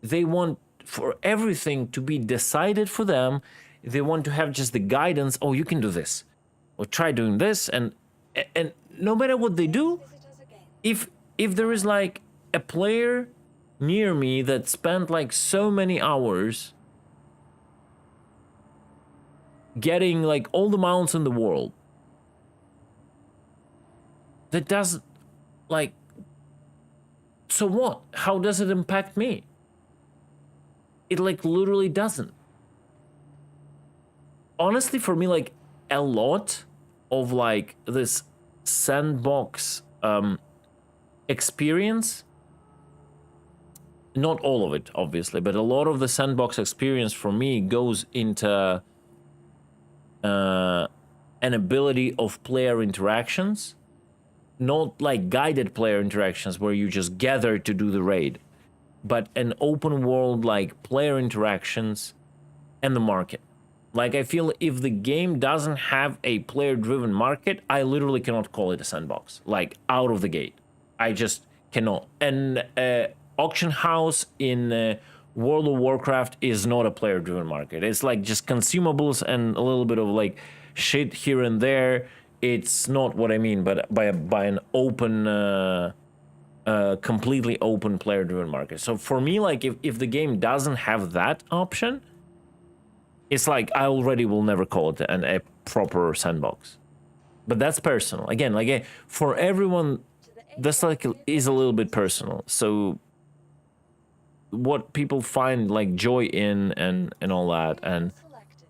They want for everything to be decided for them. They want to have just the guidance. Oh, you can do this, or try doing this, and no matter what they do, if there is like a player near me that spent like so many hours getting like all the mounts in the world, that doesn't like, so what? How does it impact me? It like literally doesn't. Honestly, for me, like a lot of like this sandbox experience, not all of it obviously, but a lot of the sandbox experience for me goes into an ability of player interactions, not like guided player interactions where you just gather to do the raid, but an open world like player interactions and the market. Like, I feel if the game doesn't have a player-driven market, I literally cannot call it a sandbox. Like, out of the gate. I just cannot. And auction house in World of Warcraft is not a player-driven market. It's like just consumables and a little bit of like shit here and there. It's not what I mean, but by an open, completely open player-driven market. So for me, like, if the game doesn't have that option, it's like I already will never call it a proper sandbox. But that's personal. Again, like for everyone, that's like is a little bit personal. So what people find like joy in and all that, and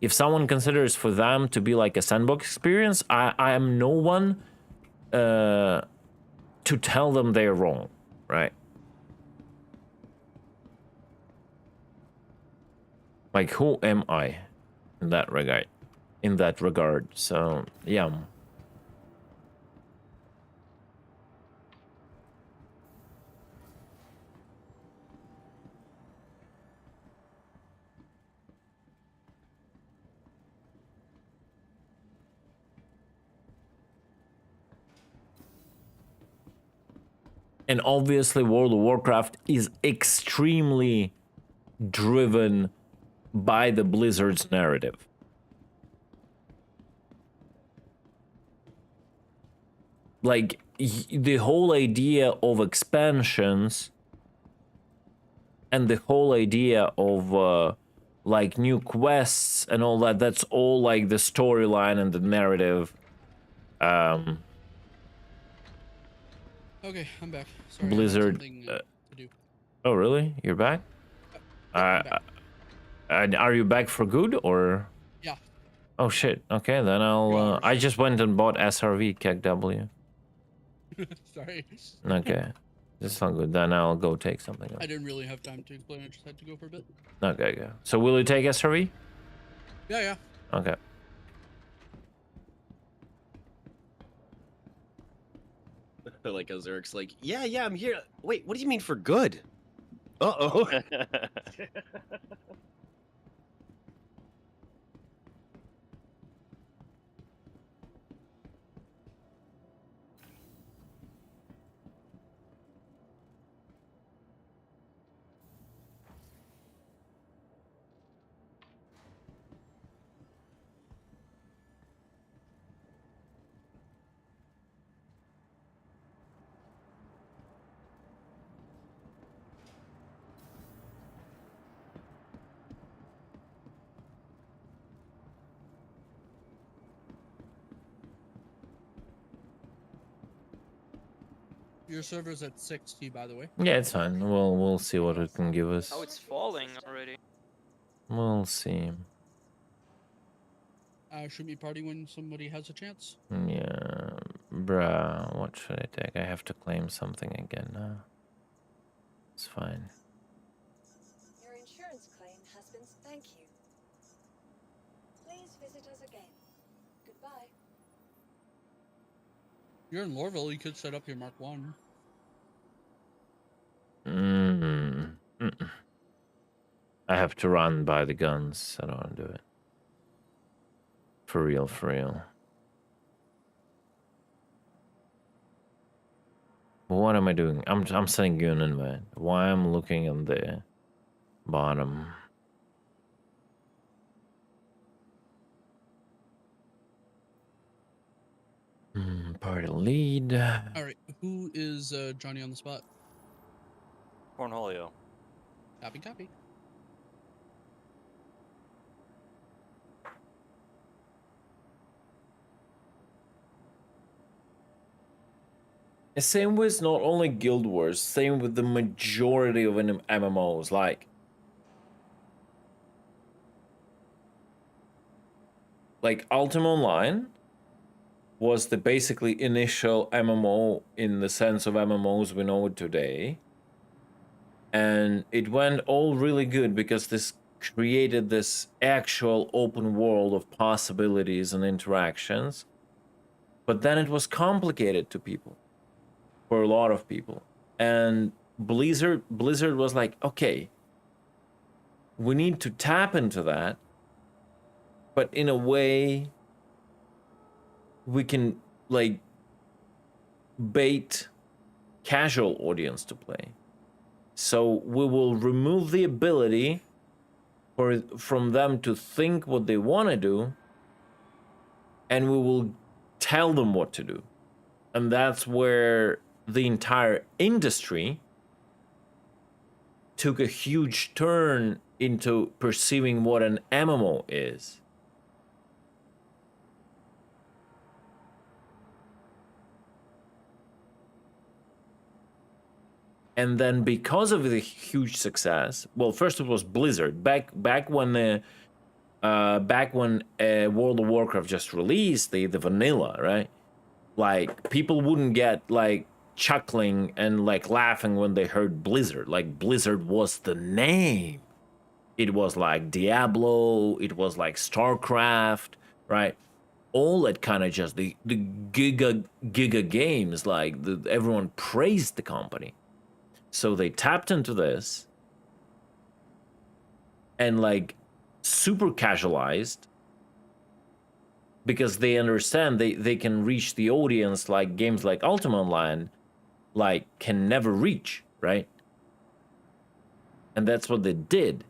if someone considers for them to be like a sandbox experience, I am no one to tell them they're wrong, right? Like, who am I in that regard? So yeah. And obviously World of Warcraft is extremely driven by the Blizzard's narrative. Like, the whole idea of expansions and the whole idea of like new quests and all that, that's all like the storyline and the narrative. Okay, I'm back. Sorry, Blizzard. to do. Oh, really? You're back? Are you back for good or? Yeah. Oh shit. Okay, then I'll. I just went and bought SRV KEKW. Sorry. Okay, that's not good. Then I'll go take something else. I didn't really have time to explain. I just had to go for a bit. Okay, go. So will you take SRV? Yeah. Okay. Like Ozeric's like, yeah, I'm here. Wait, what do you mean for good? Uh-oh. Your server's at 60, by the way. Yeah, it's fine. We'll see what it can give us. Oh, it's falling already. We'll see. Shoot me party when somebody has a chance. Yeah, bruh. What should I take? I have to claim something again now. It's fine. Your insurance claim has been. Thank you. Please visit us again. Goodbye. You're in Lorville. You could set up your Mark 1. I have to run by the guns. I don't want to do it. For real. What am I doing? I'm sending you an invite. Why I'm looking on the bottom? Party lead. All right, who is Johnny on the spot? Cornholio. Copy. Same with not only Guild Wars, same with the majority of MMOs. Like Ultima Online was the basically initial MMO in the sense of MMOs we know it today. And it went all really good because this created this actual open world of possibilities and interactions. But then it was complicated to people, for a lot of people. And Blizzard was like, okay, we need to tap into that, but in a way we can like bait casual audience to play. So we will remove the ability from them to think what they want to do, and we will tell them what to do. And that's where the entire industry took a huge turn into perceiving what an MMO is. And then because of the huge success, well, first it was Blizzard. Back when World of Warcraft just released the vanilla, right? Like people wouldn't get like chuckling and like laughing when they heard Blizzard. Like Blizzard was the name. It was like Diablo, it was like StarCraft, right? All that kind of just the giga games, like everyone praised the company. So they tapped into this and like super casualized because they understand they can reach the audience like games like Ultima Online like can never reach, right? And that's what they did.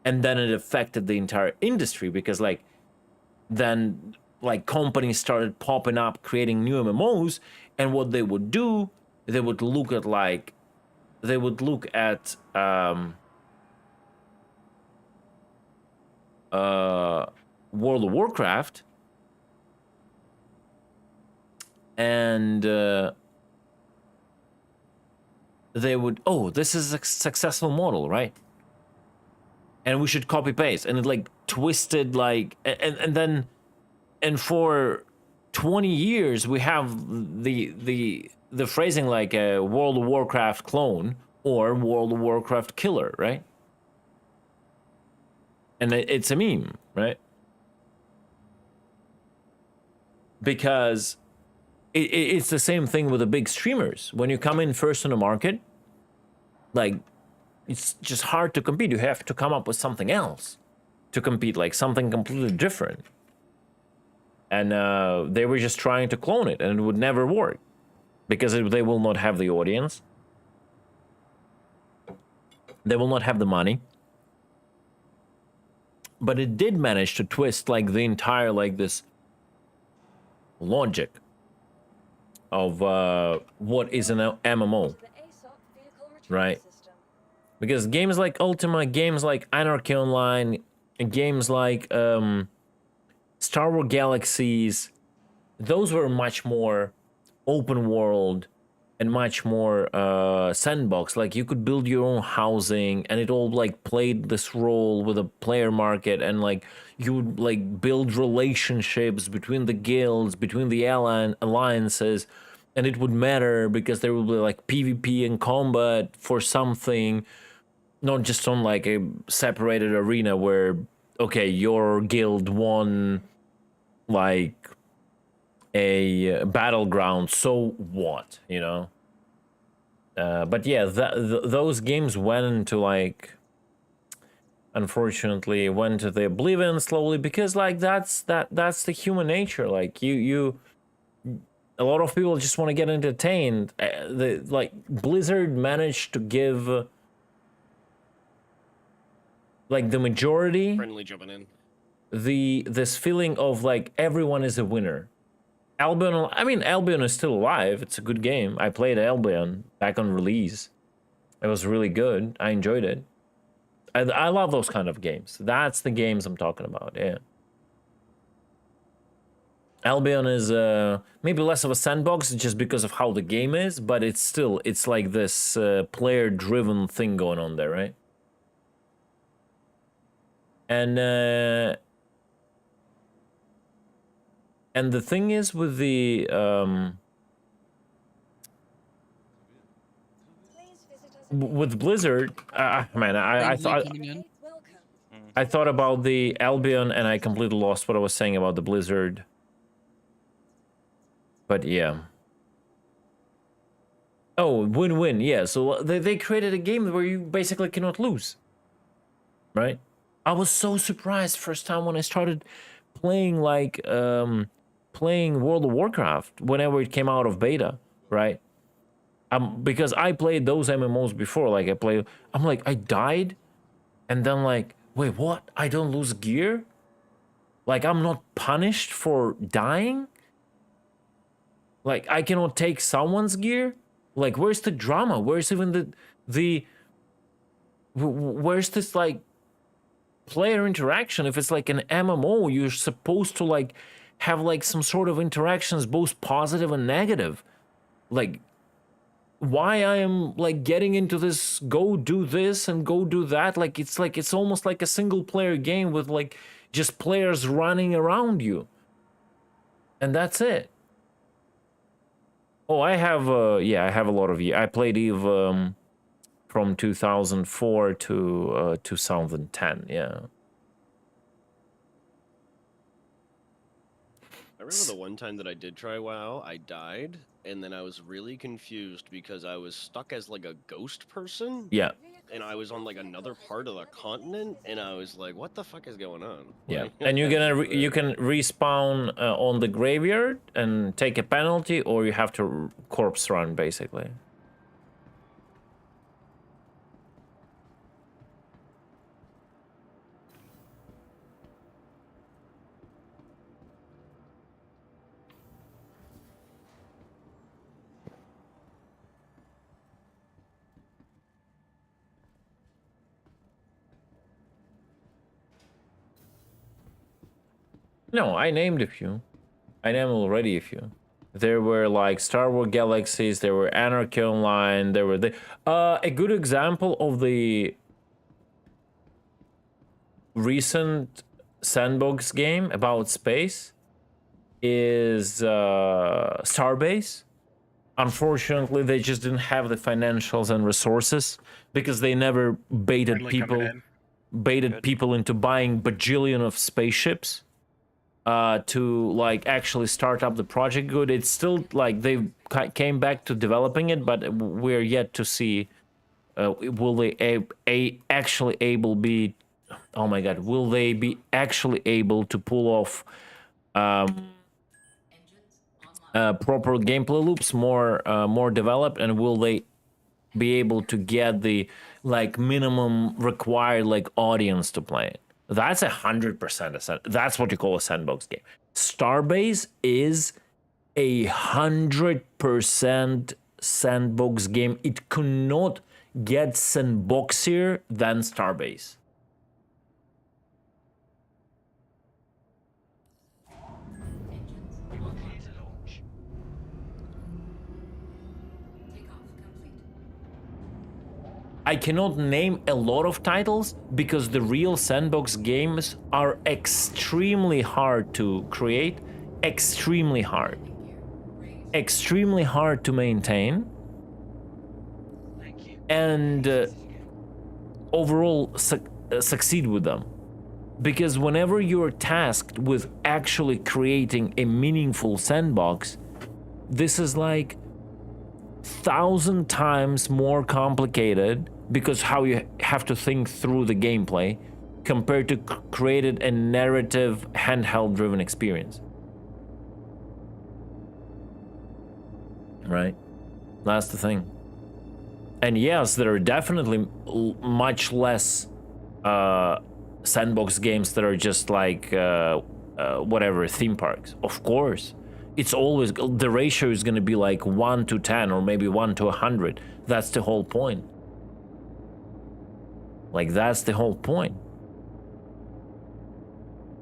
And then it affected the entire industry because like then like companies started popping up creating new MMOs, and what they would do, they would look at World of Warcraft and they would, oh, this is a successful model, right? And we should copy paste, and it like twisted like and then for 20 years we have the phrasing like a World of Warcraft clone or World of Warcraft killer, right? And it's a meme, right? Because it's the same thing with the big streamers. When you come in first in the market, like it's just hard to compete. You have to come up with something else to compete, like something completely different. And they were just trying to clone it, and it would never work because they will not have the audience. They will not have the money. But it did manage to twist like the entire like this logic of what is an MMO, right? Because games like Ultima, games like Anarchy Online, games like Star Wars Galaxies, those were much more open world and much more sandbox. Like you could build your own housing, and it all like played this role with a player market, and like you would like build relationships between the guilds, between the alliances, and it would matter because there would be like PvP and combat for something, not just on like a separated arena where, okay, your guild won like a battleground, so what, you know? But yeah, those games went into like, unfortunately, went to the oblivion slowly because like that's the human nature. Like you a lot of people just want to get entertained. Like Blizzard managed to give like the majority Friendly jumping in. this feeling of like everyone is a winner. Albion, I mean, Albion is still alive. It's a good game. I played Albion back on release. It was really good. I enjoyed it. I love those kind of games. That's the games I'm talking about, yeah. Albion is maybe less of a sandbox just because of how the game is, but it's still, it's like this player-driven thing going on there, right? And the thing is with the with Blizzard, man, I thought about the Albion and I completely lost what I was saying about the Blizzard. But yeah. Oh, win-win, yeah. So they created a game where you basically cannot lose, right? I was so surprised first time when I started playing like playing World of Warcraft whenever it came out of beta, right? Because I played those MMOs before, like I'm like, I died, and then like, wait, what? I don't lose gear? Like, I'm not punished for dying? Like, I cannot take someone's gear? Like, where's the drama? Where's even where's this, like, player interaction? If it's like an MMO, you're supposed to, like, have, like, some sort of interactions, both positive and negative. Like, why I am like getting into this go do this and go do that, like it's almost like a single player game with like just players running around you, and that's it. Oh, I have I have a lot of I played Eve from 2004 to 2010. Yeah, I remember the one time that I did try WoW, I died, and then I was really confused because I was stuck as like a ghost person. Yeah. And I was on like another part of the continent, and I was like, "What the fuck is going on?" Yeah, Like, and you're gonna you can respawn on the graveyard and take a penalty, or you have to corpse run basically. No, I named a few. I named already a few. There were like Star Wars Galaxies, there were Anarchy Online, there were a good example of the recent sandbox game about space is Starbase. Unfortunately, they just didn't have the financials and resources because they never baited people into buying bajillion of spaceships. To like actually start up the project good. It's still like they came back to developing it, but we're yet to see will they actually able be, oh my god, will they be actually able to pull off proper gameplay loops, more developed, and will they be able to get the like minimum required like audience to play it? That's 100%. That's what you call a sandbox game. Starbase is 100% sandbox game. It could not get sandboxier than Starbase. I cannot name a lot of titles because the real sandbox games are extremely hard to create, extremely hard to maintain, and overall succeed with them. Because whenever you're tasked with actually creating a meaningful sandbox, this is like 1,000 times more complicated because how you have to think through the gameplay compared to created a narrative handheld driven experience. right? That's the thing. And yes, there are definitely much less sandbox games that are just like whatever, theme parks. Of course, it's always, the ratio is going to be like 1 to 10 or maybe 1 to 100. That's the whole point. Like, that's the whole point.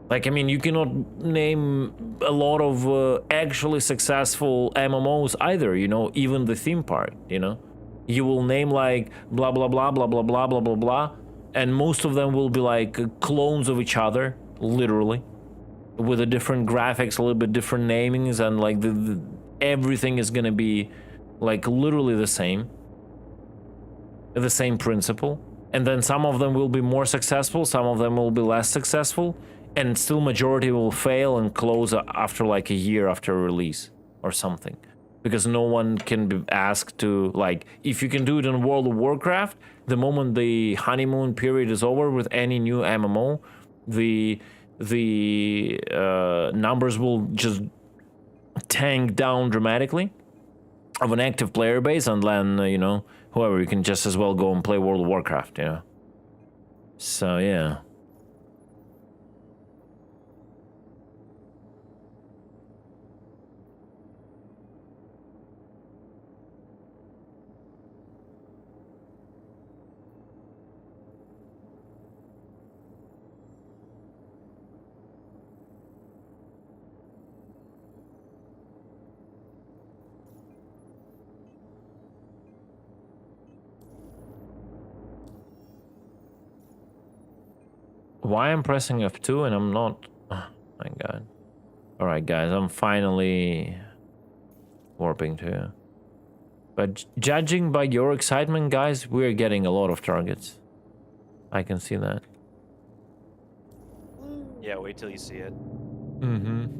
Like, I mean, you cannot name a lot of actually successful MMOs either, you know, even the theme park, you know. You will name like blah, blah, blah, blah, blah, blah, blah, blah, blah, and most of them will be like clones of each other, literally, with a different graphics, a little bit different namings, and like everything is gonna be like literally the same principle. And then some of them will be more successful, some of them will be less successful, and still majority will fail and close after like a year after release or something. Because no one can be asked to, like, if you can do it in World of Warcraft, the moment the honeymoon period is over with any new MMO, the numbers will just tank down dramatically of an active player base, and then, you know, whoever, you can just as well go and play World of Warcraft, you know. So, yeah. Why I'm pressing F2 and I'm not? Oh my god. Alright guys, I'm finally warping to. But judging by your excitement, guys, we're getting a lot of targets. I can see that. Yeah, wait till you see it. Mm-hmm.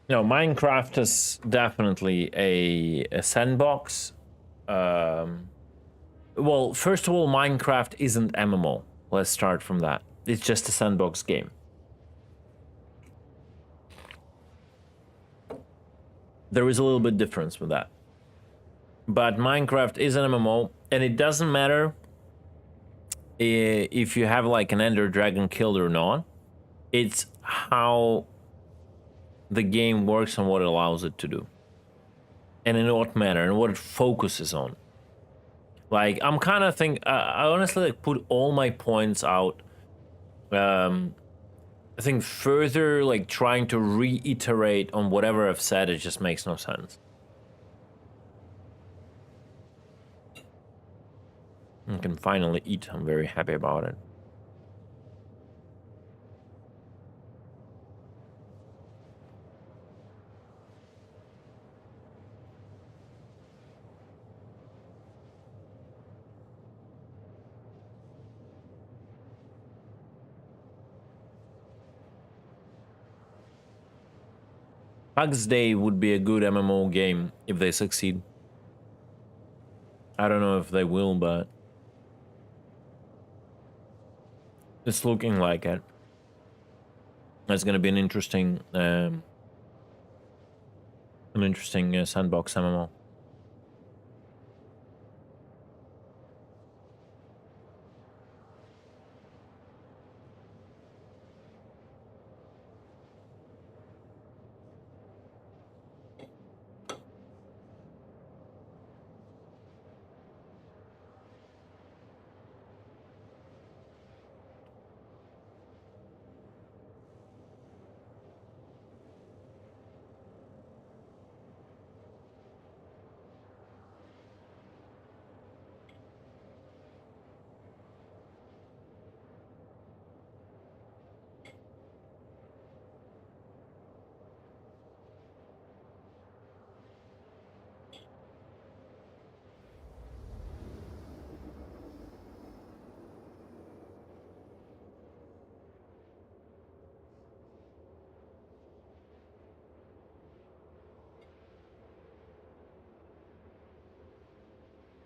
No, Minecraft is definitely a sandbox. Well, first of all, Minecraft isn't MMO. Let's start from that. It's just a sandbox game. There is a little bit difference with that. But Minecraft is an MMO, and it doesn't matter if you have like an Ender Dragon killed or not. It's how the game works and what it allows it to do. And in what manner, and what it focuses on. Like, I'm kind of I honestly like put all my points out. I think further like trying to reiterate on whatever I've said, it just makes no sense. I can finally eat. I'm very happy about it. Hugs Day would be a good MMO game if they succeed. I don't know if they will, but it's looking like it. It's going to be an interesting sandbox MMO.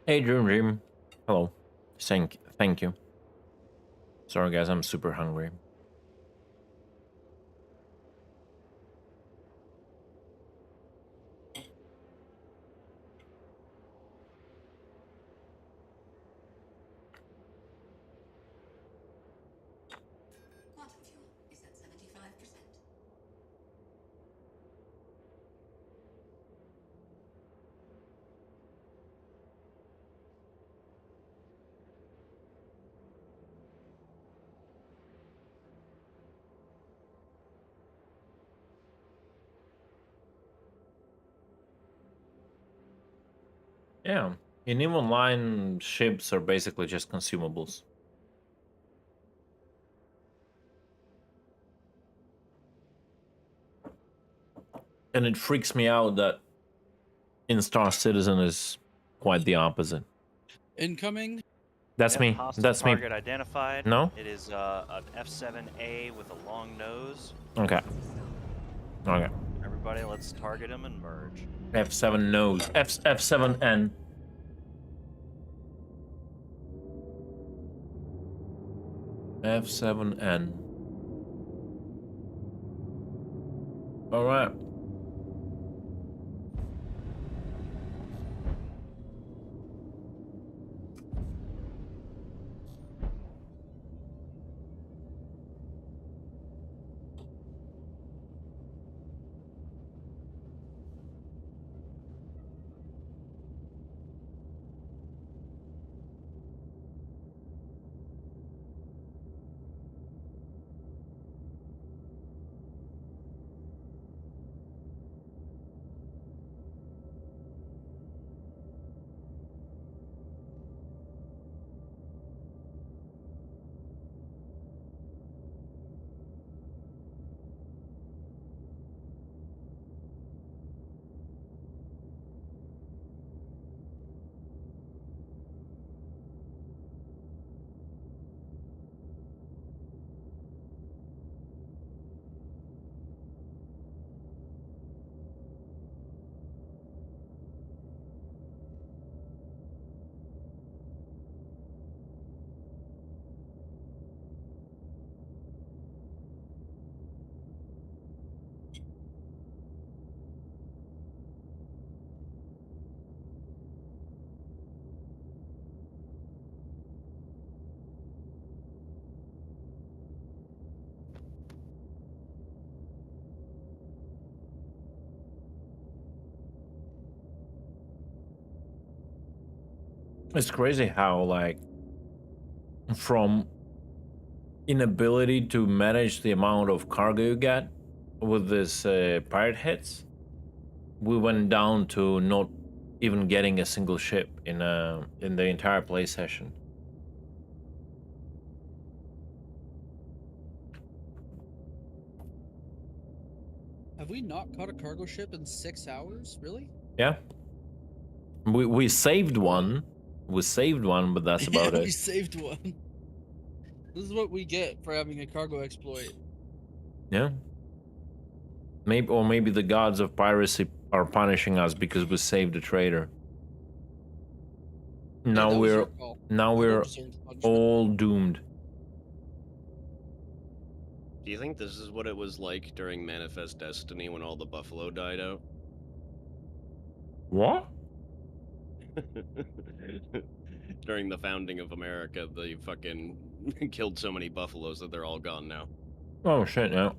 Hey, Dream. Hello. Thank you. Sorry, guys, I'm super hungry. Quantum fuel is at 75%. Yeah. In EVE Online, ships are basically just consumables. And it freaks me out that in Star Citizen is quite the opposite. Incoming. That's Yep, me. hostile That's me. target identified. No? It is an F7A with a long nose. Okay. Okay. Everybody, let's target him and merge. F7 nose. F7N. F7N. All right. It's crazy how, like, from inability to manage the amount of cargo you get with this pirate hits, we went down to not even getting a single ship in the entire play session. Have we not caught a cargo ship in 6 hours? Really? Yeah. We saved one. We saved one, but that's about Yeah, it. we saved one. This is what we get for having a cargo exploit. Yeah. Maybe the gods of piracy are punishing us because we saved a trader. Now that was we're your call. now we're Undeserved punishment. all doomed. Do you think this is what it was like during Manifest Destiny when all the buffalo died out? What? During the founding of America, they fucking killed so many buffaloes that they're all gone now. Oh shit! Yeah.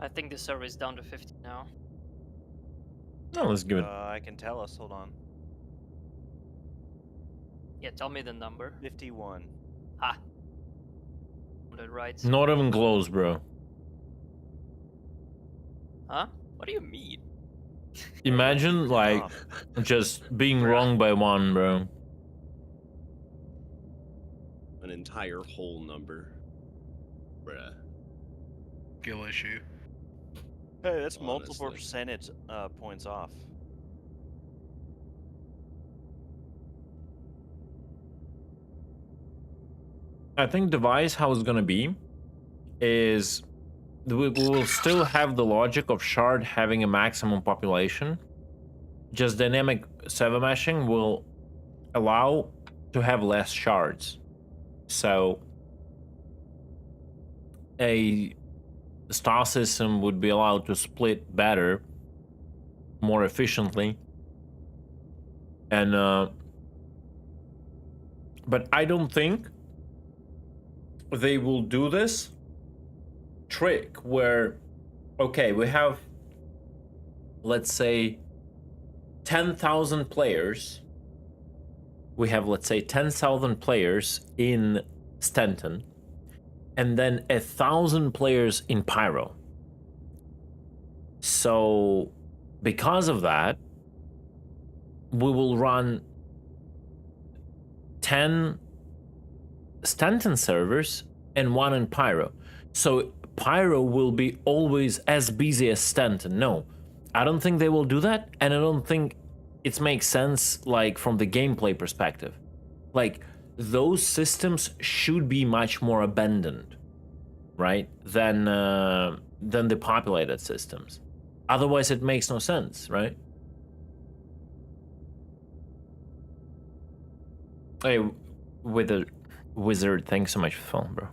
I think the server is down to 50 now. No, let's give it. I can tell us. Hold on. Yeah, tell me the number. 51. Ha. That right. Not even close, bro. Huh? What do you mean? Imagine like just being wrong by one, bro. An entire whole number. Bruh. Skill issue. Hey, that's Honestly. multiple percentage points off. I think device how it's gonna be is we will still have the logic of shard having a maximum population. Just dynamic server meshing will allow to have less shards. So a star system would be allowed to split better, more efficiently. And but I don't think they will do this trick where, okay, we have, let's say, 10,000 players. We have, let's say, 10,000 players in Stanton, and then 1,000 players in Pyro. So, because of that, we will run 10 Stanton servers and 1 in Pyro. So Pyro will be always as busy as Stanton. No, I don't think they will do that, and I don't think it makes sense, like, from the gameplay perspective. Like, those systems should be much more abandoned, right, than the populated systems. Otherwise, it makes no sense, right? Hey, Wizard, thanks so much for the phone, bro.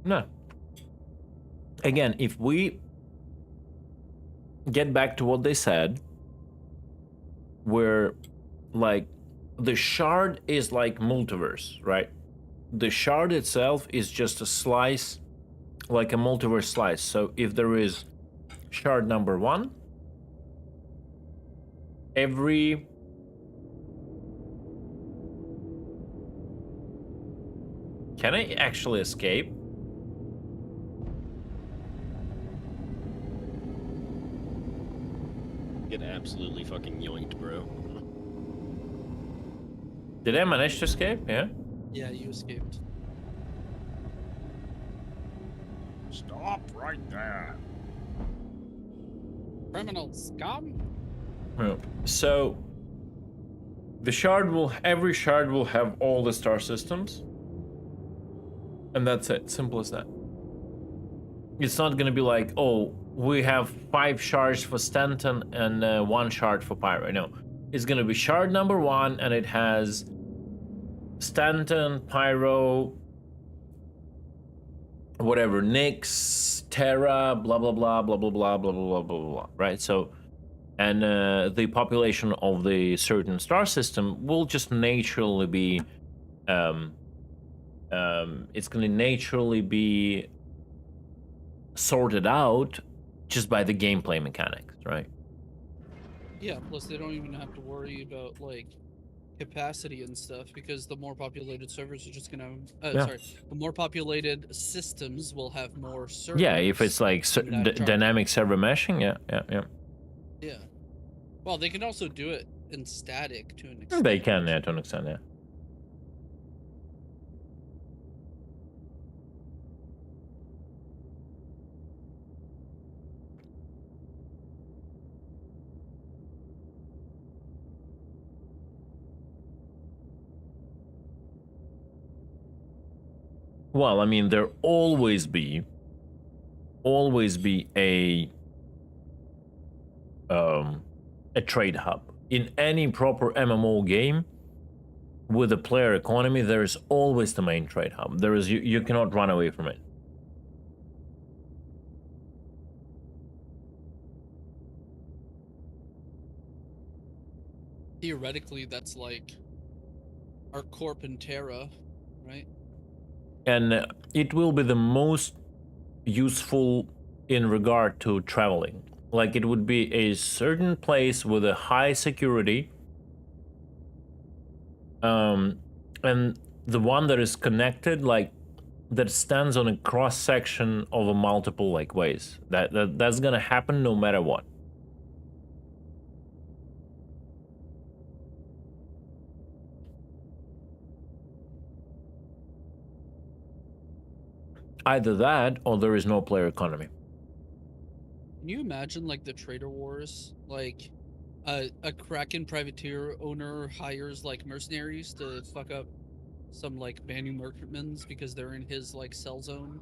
No. Again, if we get back to what they said, where, like, the shard is like multiverse, right? The shard itself is just a slice, like a multiverse slice. So if there is shard number 1, every can I actually escape? Get absolutely fucking yoinked, bro. Did I manage to escape? Yeah. Yeah, you escaped. Stop right there. Criminal scum? Yeah. So every shard will have all the star systems, and that's it. Simple as that. It's not gonna be like, oh, we have 5 shards for Stanton and 1 shard for Pyro. No, it's gonna be shard number 1, and it has Stanton, Pyro, whatever, Nyx, Terra, blah blah blah blah blah blah blah blah blah blah. Right. So, and the population of the certain star system will just naturally be, it's gonna naturally be sorted out just by the gameplay mechanics, right? Yeah, plus they don't even have to worry about, like, capacity and stuff, because the more populated servers are just gonna the more populated systems will have more servers. Yeah, if it's like dynamic server meshing, yeah. Well, they can also do it in static to an extent. They can, yeah, to an extent, yeah. Well, I mean, there always be a trade hub in any proper MMO game with a player economy. There is always the main trade hub. There is you cannot run away from it. Theoretically, that's like our Corp and Terra, right? And it will be the most useful in regard to traveling. Like, it would be a certain place with a high security, and the one that is connected, like, that stands on a cross section of a multiple, like, ways. That's gonna happen no matter what. Either that, or there is no player economy. Can you imagine like the trader wars? Like a Kraken privateer owner hires like mercenaries to fuck up some like Banu merchantmans because they're in his like cell zone.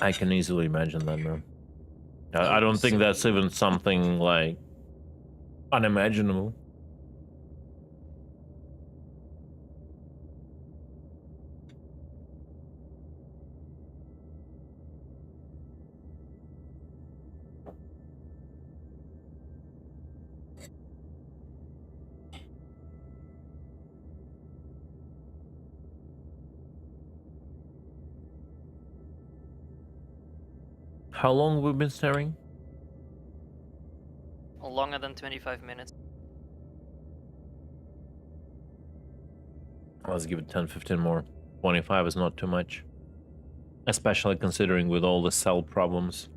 I can easily imagine that, man. That I would be don't think so that's cool. even something like unimaginable. How long have we been staring? Longer than 25 minutes. Let's give it 10, 15 more. 25 is not too much. Especially considering with all the cell problems.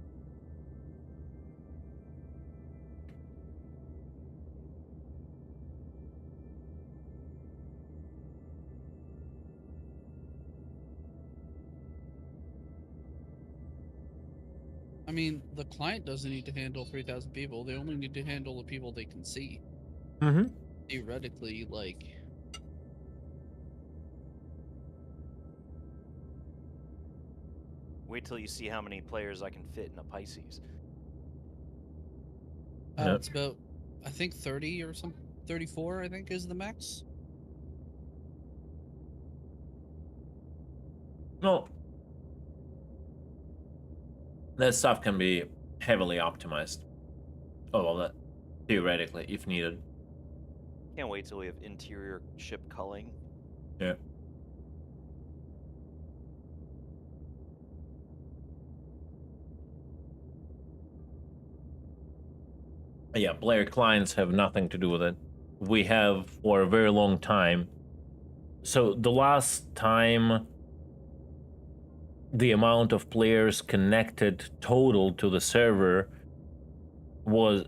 I mean, the client doesn't need to handle 3,000 people. They only need to handle the people they can see. Mm-hmm. Theoretically, like. Wait till you see how many players I can fit in a Pisces. Yep. It's about, I think 30 or something. 34, I think, is the max. No. That stuff can be heavily optimized. Oh, well, that theoretically, if needed. Can't wait till we have interior ship culling. Yeah. Yeah, player clients have nothing to do with it. We have for a very long time. So the last time the amount of players connected total to the server was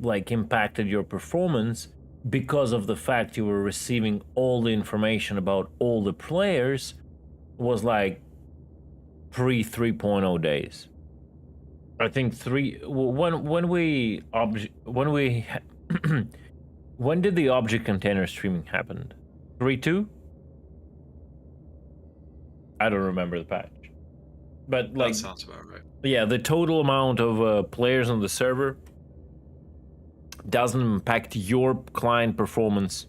like impacted your performance because of the fact you were receiving all the information about all the players was like pre 3.0 days. I think when when did the object container streaming happen? 3.2? I don't remember the patch. But like, that sounds about right. Yeah, the total amount of players on the server doesn't impact your client performance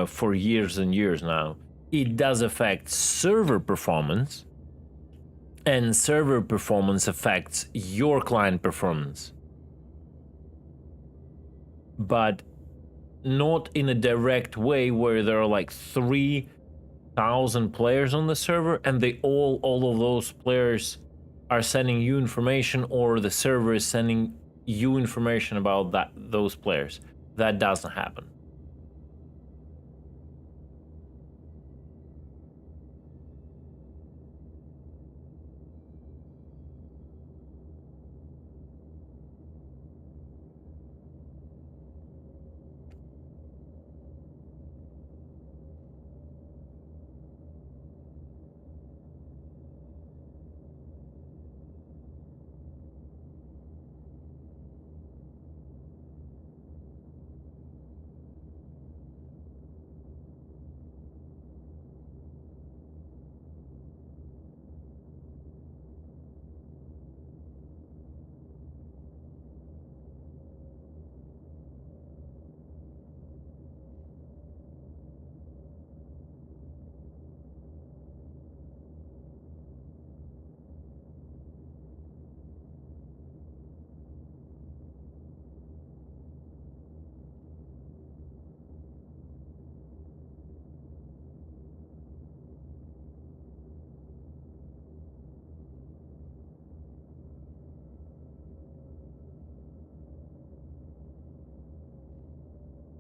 for years and years now. It does affect server performance, and server performance affects your client performance. But not in a direct way where there are like 3,000 players on the server and all of those players are sending you information, or the server is sending you information about those players. That doesn't happen.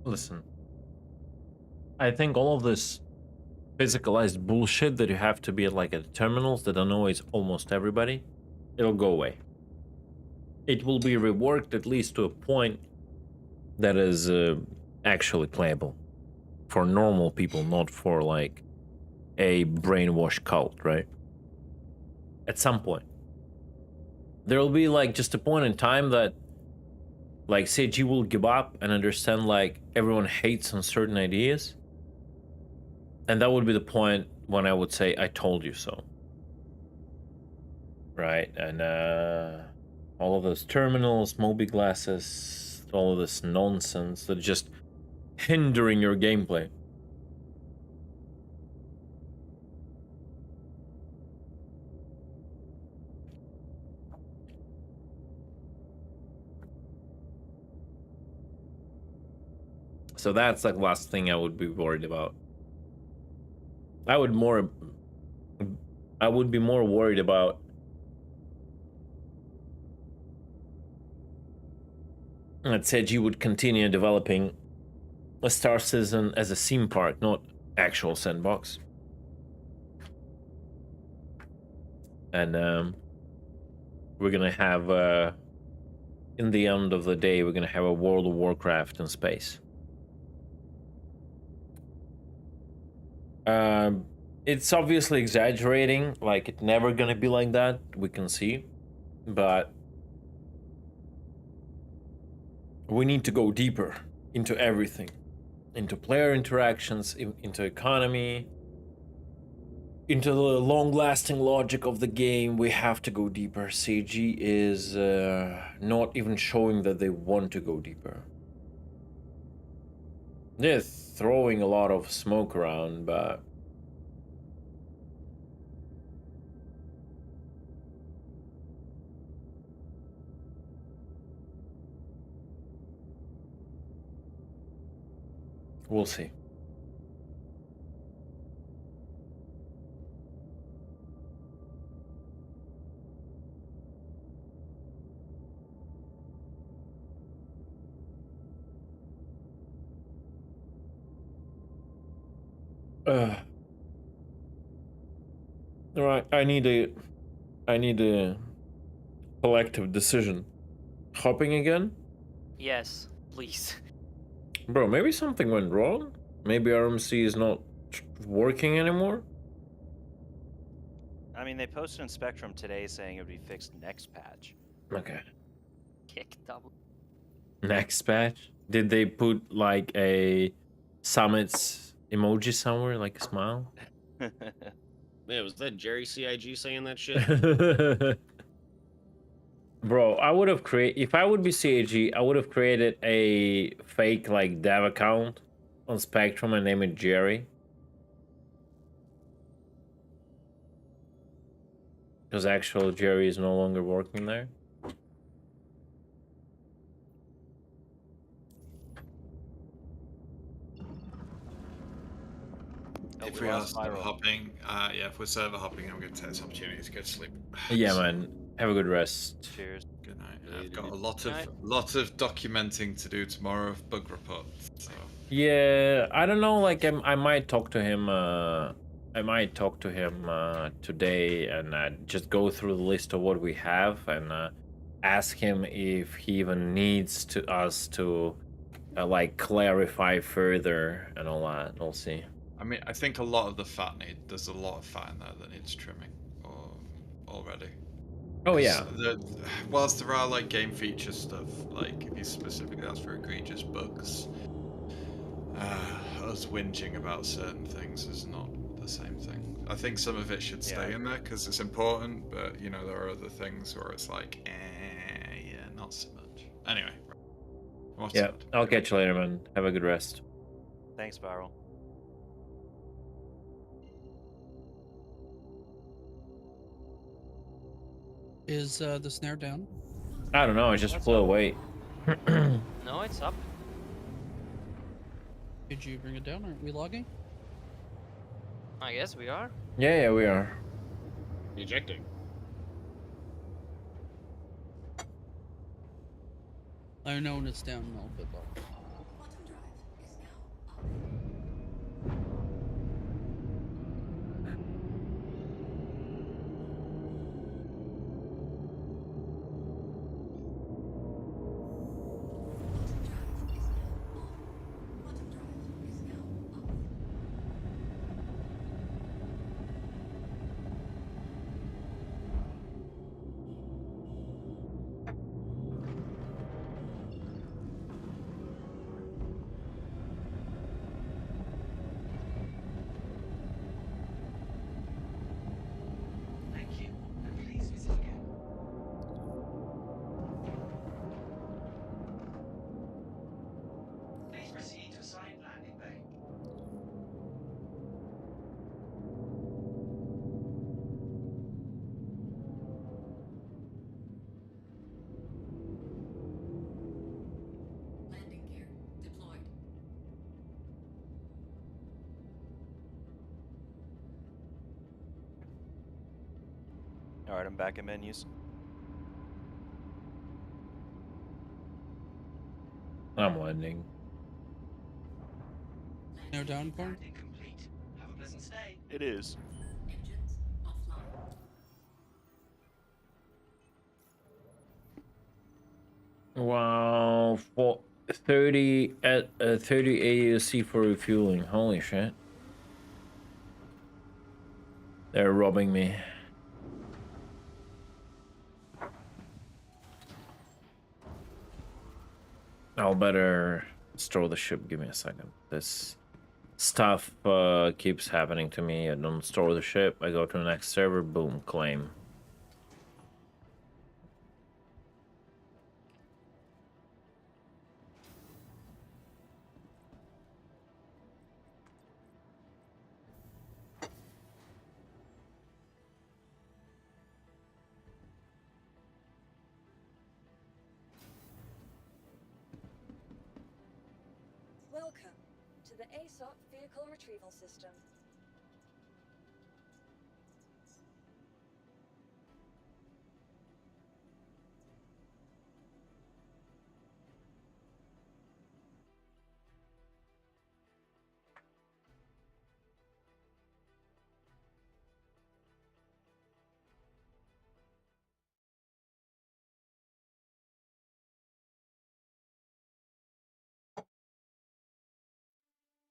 Listen, I think all of this physicalized bullshit that you have to be at like at the terminals that annoys almost everybody, it'll go away. It will be reworked at least to a point that is actually playable for normal people, not for like a brainwashed cult, right? At some point. There'll be like just a point in time that like CG will give up and understand like everyone hates on certain ideas. And that would be the point when I would say, I told you so. Right? And all of those terminals, Moby glasses, all of this nonsense that just hindering your gameplay. So that's like last thing I would be worried about. I would be more worried about that said you would continue developing a Star Citizen as a theme park, not actual sandbox. And we're gonna have in the end of the day, we're gonna have a World of Warcraft in space. It's obviously exaggerating, like it's never gonna be like that, we can see, but we need to go deeper into everything, into player interactions, into economy, into the long-lasting logic of the game. We have to go deeper. CG is not even showing that they want to go deeper. They're throwing a lot of smoke around, but we'll see. All right, I need a collective decision. Hopping again? Yes, please. Bro, maybe something went wrong? Maybe RMC is not working anymore? I mean, they posted in Spectrum today saying it would be fixed next patch. Okay. Kick double. Next patch? Did they put like a summits emoji somewhere, like a smile? Man, was that Jerry CIG saying that shit? Bro, I would have if I would be CAG, I would have created a fake like dev account on Spectrum and name it Jerry. Because actual Jerry is no longer working there. If we are server hopping, if we're server hopping, I'm going to take this opportunity to go to sleep. Yeah, man. Have a good rest. Cheers. Good night. I've got a lot of documenting to do tomorrow of bug reports. So. Yeah, I don't know. Like, I might talk to him. I might talk to him today and just go through the list of what we have and ask him if he even needs us to like clarify further and all that. We'll see. I mean, I think a lot of the fat there's a lot of fat in there that needs trimming already. Oh yeah. Whilst there are like game feature stuff, like if you specifically ask for egregious bugs, us whinging about certain things is not the same thing. I think some of it should stay in there because it's important, but you know there are other things where it's like, yeah, not so much. Anyway. Yeah, I'll catch you later, man. Have a good rest. Thanks, Spiral. Is the snare down? I don't know. It just flew away. No, it's up. Did you bring it down? Aren't we logging? I guess we are. Yeah, we are. Ejecting. I know when it's down a little bit low. All right, I'm back in menus. I'm landing. Now down, Corn? Have a pleasant stay. It is. Engines offline. Wow, for 30 at 30 AUC for refueling. Holy shit. They're robbing me. I'll better store the ship. Give me a second. This stuff keeps happening to me. I don't store the ship. I go to the next server. Boom, claim. Welcome to the ASOP Vehicle Retrieval System.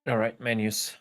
All right, menus.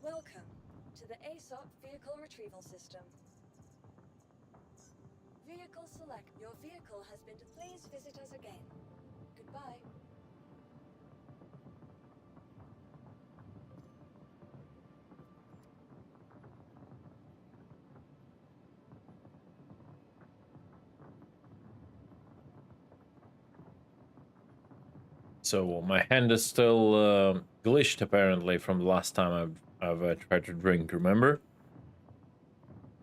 Welcome to the ASOP Vehicle Retrieval System. Vehicle select. Your vehicle has been. Please visit us again. Goodbye. So my hand is still glitched apparently from the last time I've tried to drink. Remember?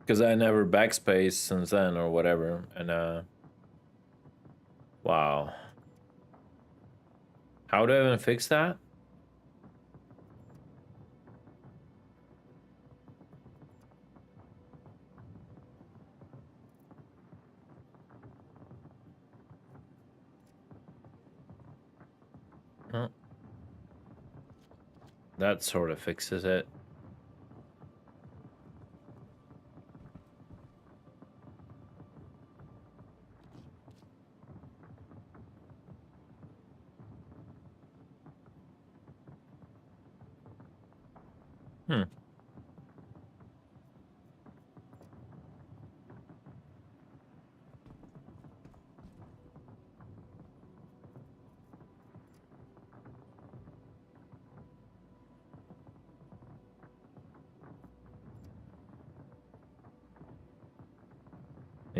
Because I never backspace since then or whatever, and wow. How do I even fix that? Huh. That sort of fixes it. Hmm.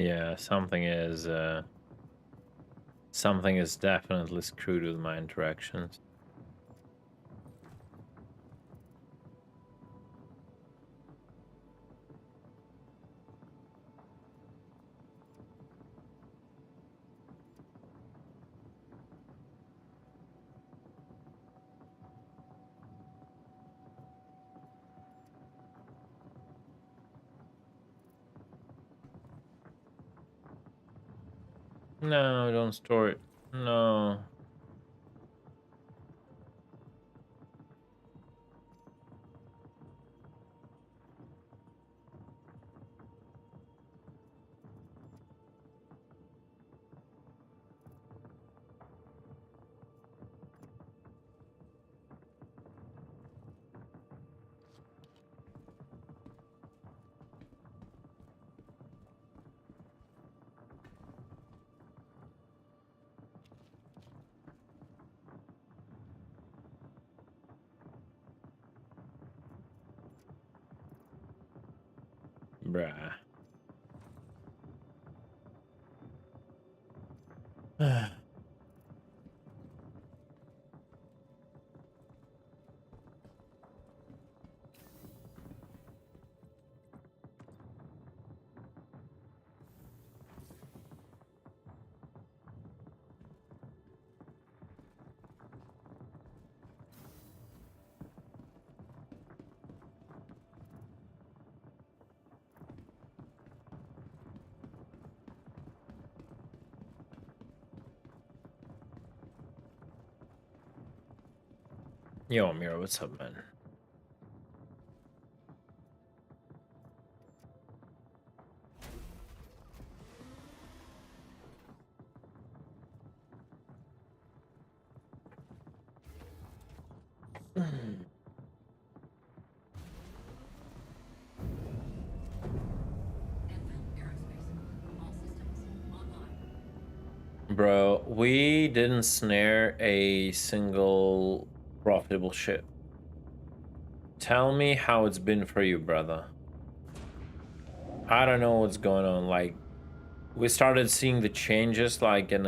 Yeah, something is definitely screwed with my interactions. No, don't store it. No. Bruh. Yo, Mira, what's up, man? Bro, we didn't snare a single profitable ship. Tell me how it's been for you, brother. I don't know what's going on. Like, we started seeing the changes, like in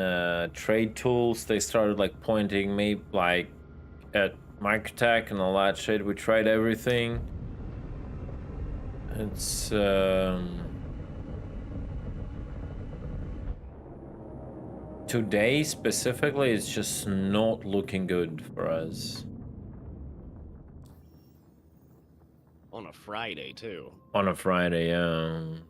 trade tools. They started like pointing me like at Microtech and all that shit. We tried everything. It's today specifically, it's just not looking good for us. On a Friday, too. On a Friday,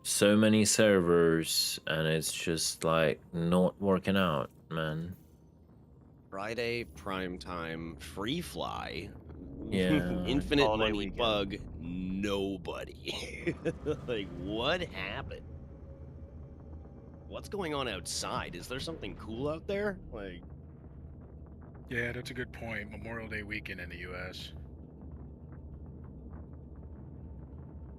so many servers, and it's just like not working out, man. Friday, prime time, free fly. Yeah. Infinite Holiday money weekend. bug, nobody. Like, what happened? What's going on outside? Is there something cool out there? Like, Yeah, that's a good point. Memorial Day weekend in the U.S.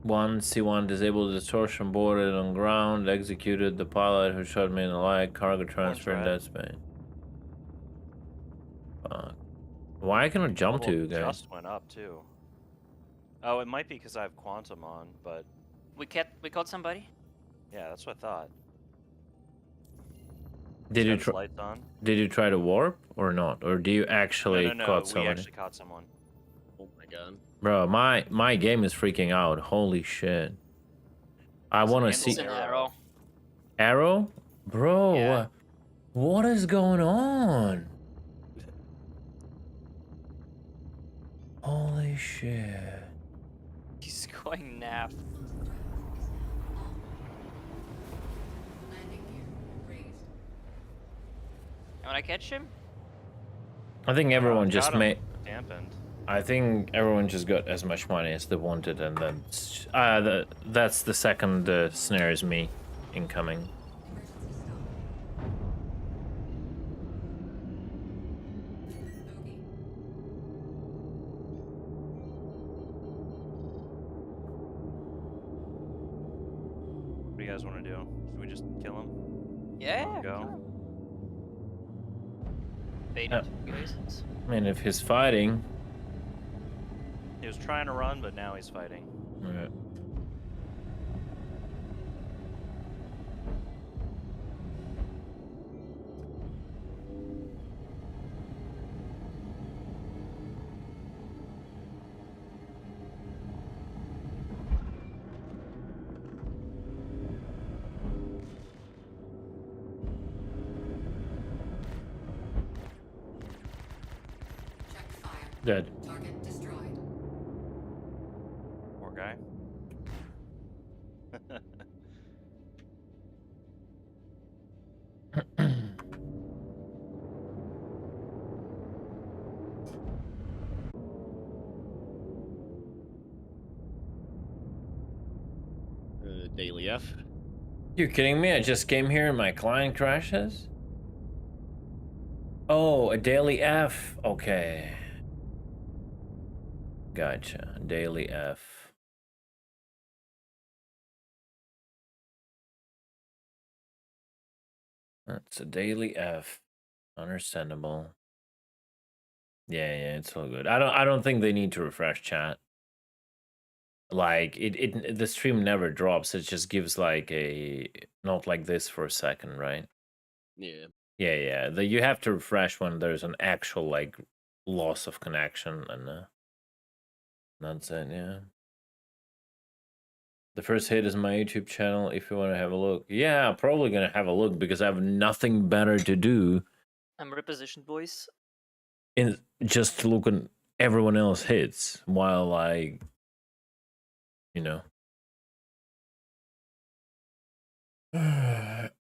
One C1 disabled distortion, boarded on ground, executed the pilot who shot me in the leg, cargo transfer in dead space. Fuck. Why can I jump to you guys? Just went up too. Oh, it might be because I have quantum on, but We caught somebody. yeah, that's what I thought. Did you Got his lights on? Did you try to warp or not? Or do you actually No. caught We somebody? actually caught someone. oh my god. Bro, my game is freaking out. Holy shit. I want to see It's an arrow. Arrow? Bro, Yeah. what is going on? Holy shit. He's going naff. You wanna catch him? I think everyone just got him made. dampened. I think everyone just got as much money as they wanted, and then that's the second snare is me incoming. What do you guys want to do? Should we just kill him? Yeah. Go. Baited guys. I mean, if he's fighting. He was trying to run, but now he's fighting. Yeah. Dead. Target destroyed. Poor guy. Daily F. You kidding me? I just came here and my client crashes? Oh, a daily F. Okay. Gotcha. Daily F. That's a daily F. Understandable. Yeah, it's all good. I don't think they need to refresh chat. Like the stream never drops. It just gives like a not like this for a second, right? Yeah. Yeah. You have to refresh when there's an actual like loss of connection, and that's it. Yeah. The first hit is my YouTube channel. If you want to have a look, yeah, probably gonna have a look because I have nothing better to do. I'm repositioned, boys. In just to look at everyone else hits while I, you know.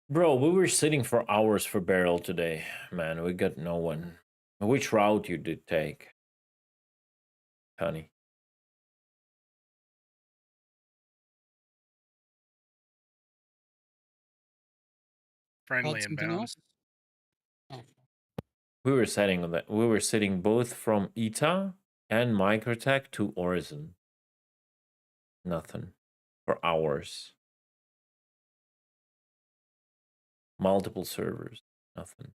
Bro, we were sitting for hours for barrel today, man. We got no one. Which route you did take, honey? Friendly something inbound. else? Oh. We were sitting on that. We were sitting both from ETA and Microtech to Horizon. Nothing for hours. Multiple servers. Nothing.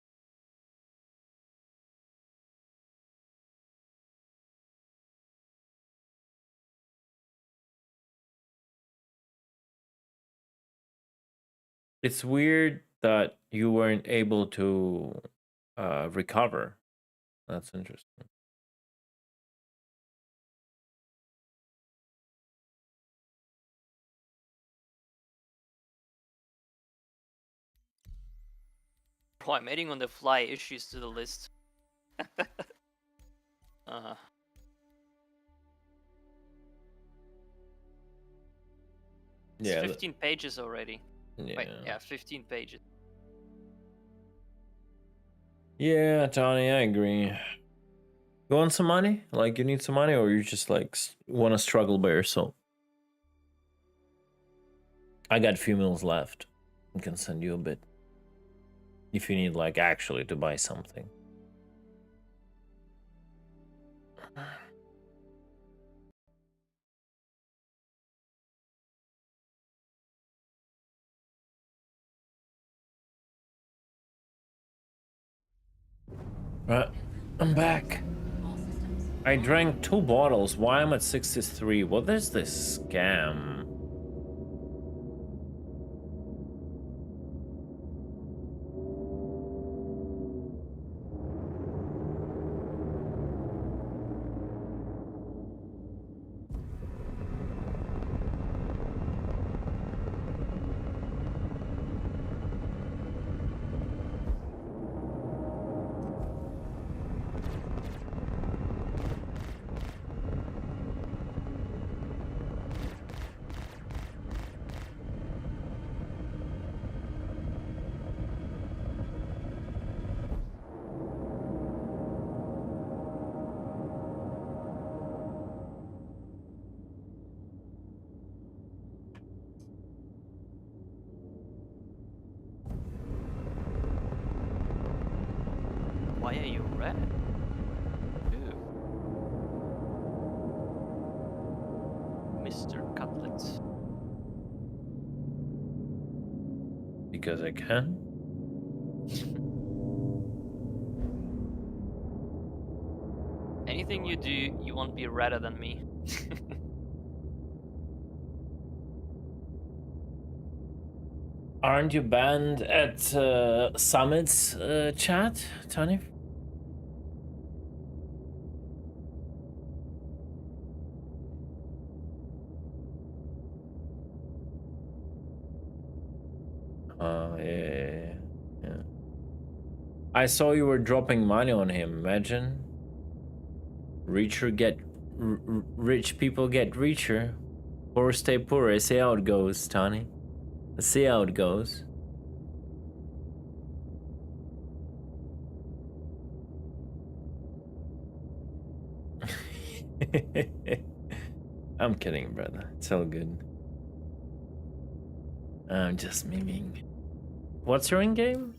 It's weird that you weren't able to recover. That's interesting. Bro, I'm adding on the fly issues to the list. It's Yeah. 15 pages already. Yeah. Wait, yeah, 15 pages. Yeah, Tony, I agree. You want some money? Like, you need some money, or you just like want to struggle by yourself? I got a few mils left. I can send you a bit if you need, like, actually to buy something. Right, I'm back. I drank 2 bottles. Why am I at 63? What is this scam? Why are you red? Ew. Mr. Cutlets. Because I can. Anything you do, you won't be redder than me. Aren't you banned at summits, chat, Tony? Yeah. I saw you were dropping money on him, imagine. Rich people get richer. Poor stay poor. I see how it goes, Tony. I see how it goes. I'm kidding, brother. It's all good. I'm just memeing. What's your in-game?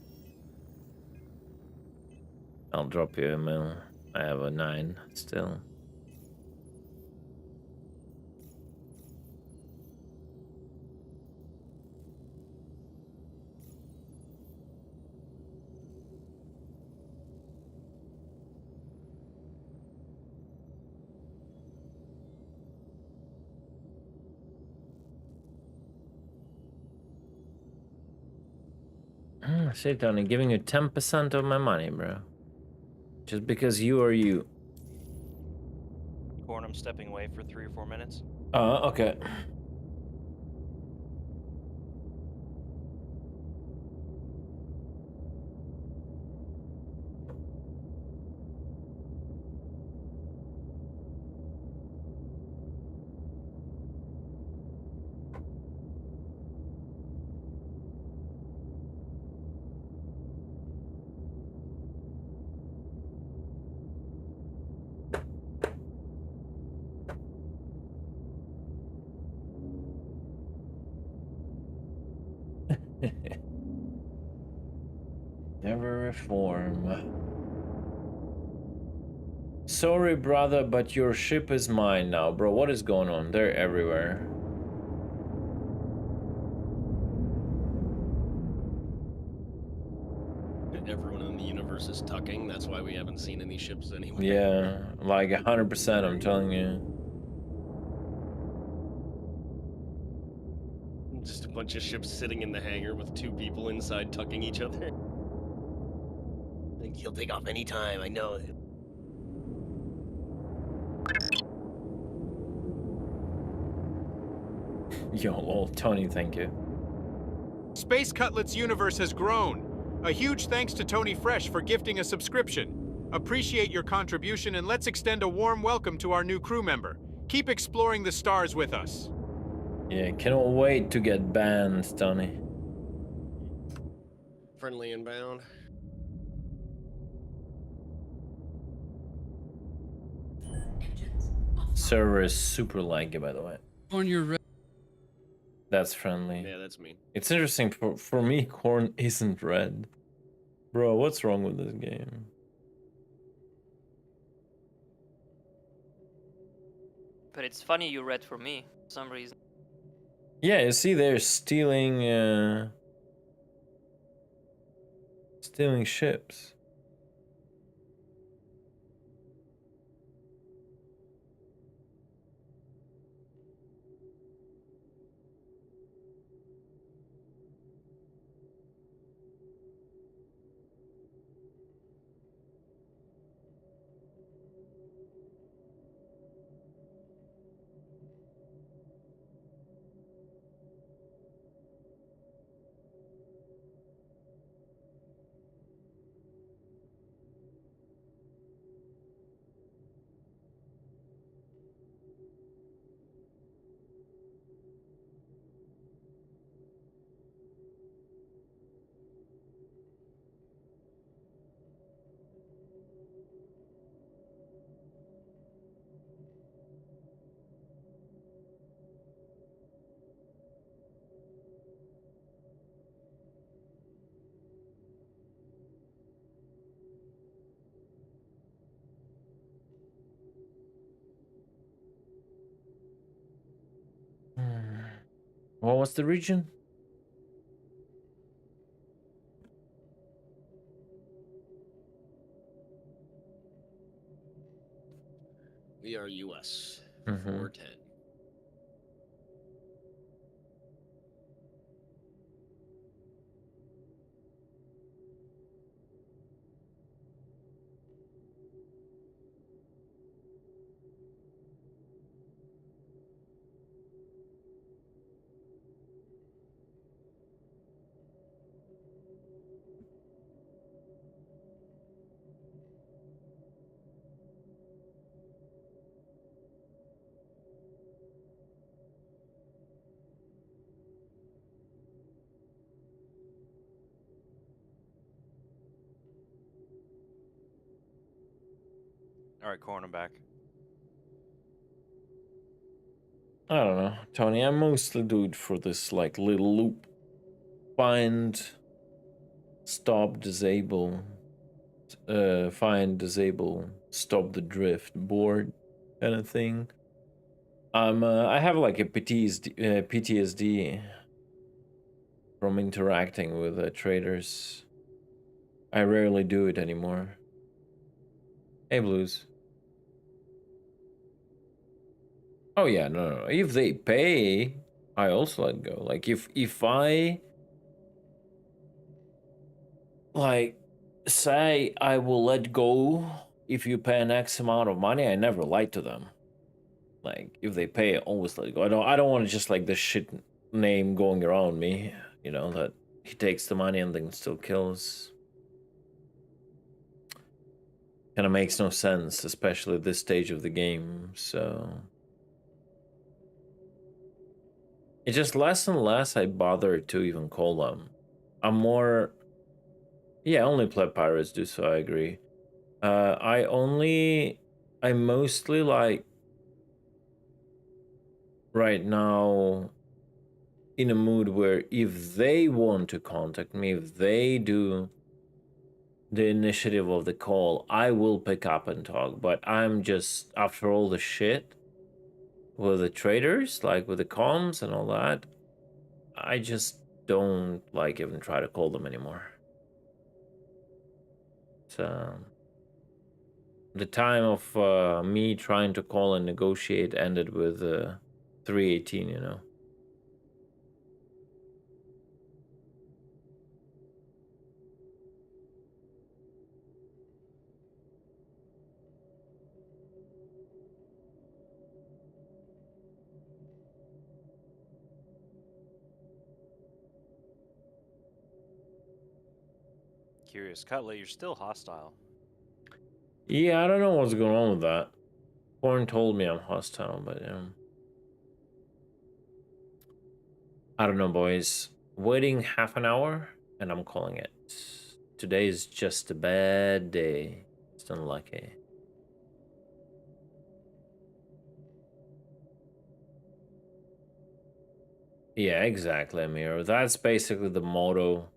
I'll drop you a mail. I have a 9 still. Shit, Tony, giving you 10% of my money, bro. Just because you are you. Corn, I'm stepping away for 3 or 4 minutes. Okay. Never reform. Sorry, brother, but your ship is mine now, bro. What is going on? They're everywhere. Everyone in the universe is tucking. That's why we haven't seen any ships anywhere. Yeah, like 100%, I'm telling you. Just a bunch of ships sitting in the hangar with 2 people inside tucking each other. I think he'll take off anytime, I know it. Yo, lol, Tony, thank you. Space Cutlet's universe has grown. A huge thanks to Tony Fresh for gifting a subscription. Appreciate your contribution, and let's extend a warm welcome to our new crew member. Keep exploring the stars with us. Yeah, cannot wait to get banned, Tony. Friendly inbound. Server is super laggy, by the way. On your red. That's friendly. Yeah, that's me. It's interesting, for me, corn isn't red. Bro, what's wrong with this game? But it's funny you read for me for some reason. Yeah, you see, they're stealing ships. What was the region? We are US. Mhm. 410. All right, Corn, I'm back. I don't know, Tony. I mostly do it for this like little loop. Find, stop, disable. Find, disable, stop the drift, board, kind of thing. I have like a PTSD from interacting with traders. I rarely do it anymore. Hey, Blues. Oh yeah, no. If they pay, I also let go. Like if I like say I will let go if you pay an X amount of money, I never lie to them. Like if they pay, I always let go. I don't want to just like this shit name going around me, you know, that he takes the money and then still kills. Kind of makes no sense, especially at this stage of the game. So it's just less and less I bother to even call them. I'm more, yeah, only play pirates do, so I agree. I mostly like right now in a mood where if they want to contact me, if they do the initiative of the call, I will pick up and talk. But I'm just, after all the shit with the traders, like with the comms and all that, I just don't like even try to call them anymore. So the time of me trying to call and negotiate ended with 318, you know. Curious, Cutlet, you're still hostile. Yeah, I don't know what's going on with that. Corn told me I'm hostile, but I don't know, boys. Waiting half an hour, and I'm calling it. Today is just a bad day. It's unlucky. Yeah, exactly, Amir. That's basically the motto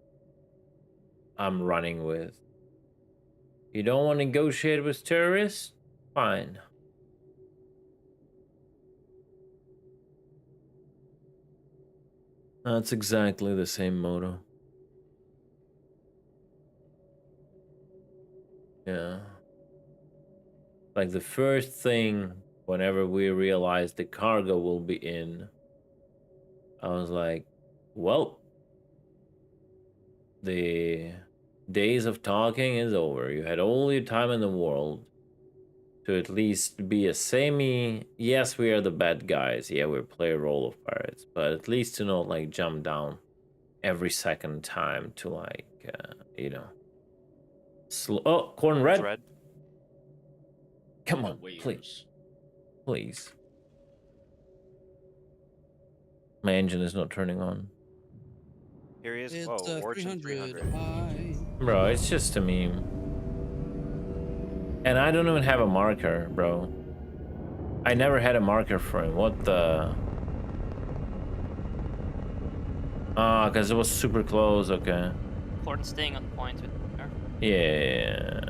I'm running with. You don't want to negotiate with terrorists? Fine. That's exactly the same motto. Yeah. Like the first thing, whenever we realized the cargo will be in, I was like, well, the days of talking is over. You had all your time in the world to at least be a semi, yes, we are the bad guys. Yeah, we play a role of pirates, but at least to not like jump down every second time to like, you know, oh, corn red. Red. Come on, please. Please. My engine is not turning on. Here he is. It's Whoa, Origin 300. Bro, it's just a meme. And I don't even have a marker, bro. I never had a marker for him. What the? Ah, because it was super close. Okay. Important staying on point with her. Yeah.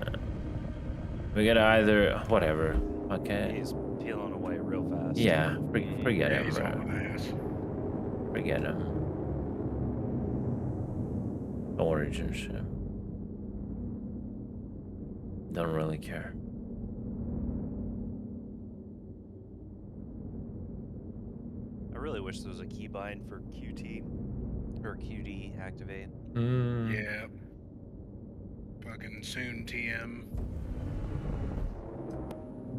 We gotta either whatever. Okay. He's peeling away real fast. Yeah, forget him, he's bro. on the ass. Forget him. Origin ship. Don't really care. I really wish there was a keybind for QT or QD activate. Yeah. Fucking soon TM.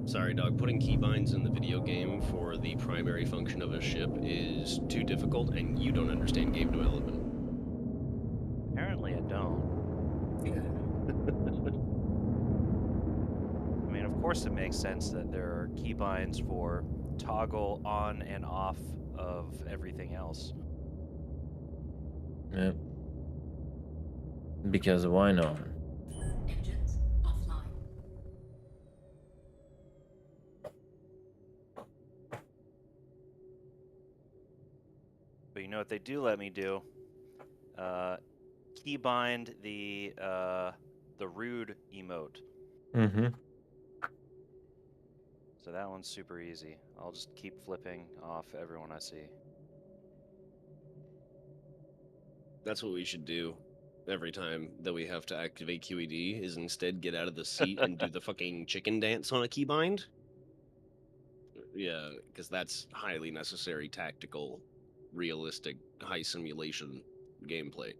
Sorry, dog. Putting keybinds in the video game for the primary function of a ship is too difficult, and you don't understand game development. Apparently, I don't. I mean, of course, it makes sense that there are keybinds for toggle on and off of everything else. Yep. Because why not? Engines offline. know what they do let me do? Keybind the rude emote. Mm-hmm. So that one's super easy. I'll just keep flipping off everyone I see. That's what we should do every time that we have to activate QED is instead get out of the seat and do the fucking chicken dance on a keybind. Yeah, because that's highly necessary tactical, realistic, high simulation gameplay.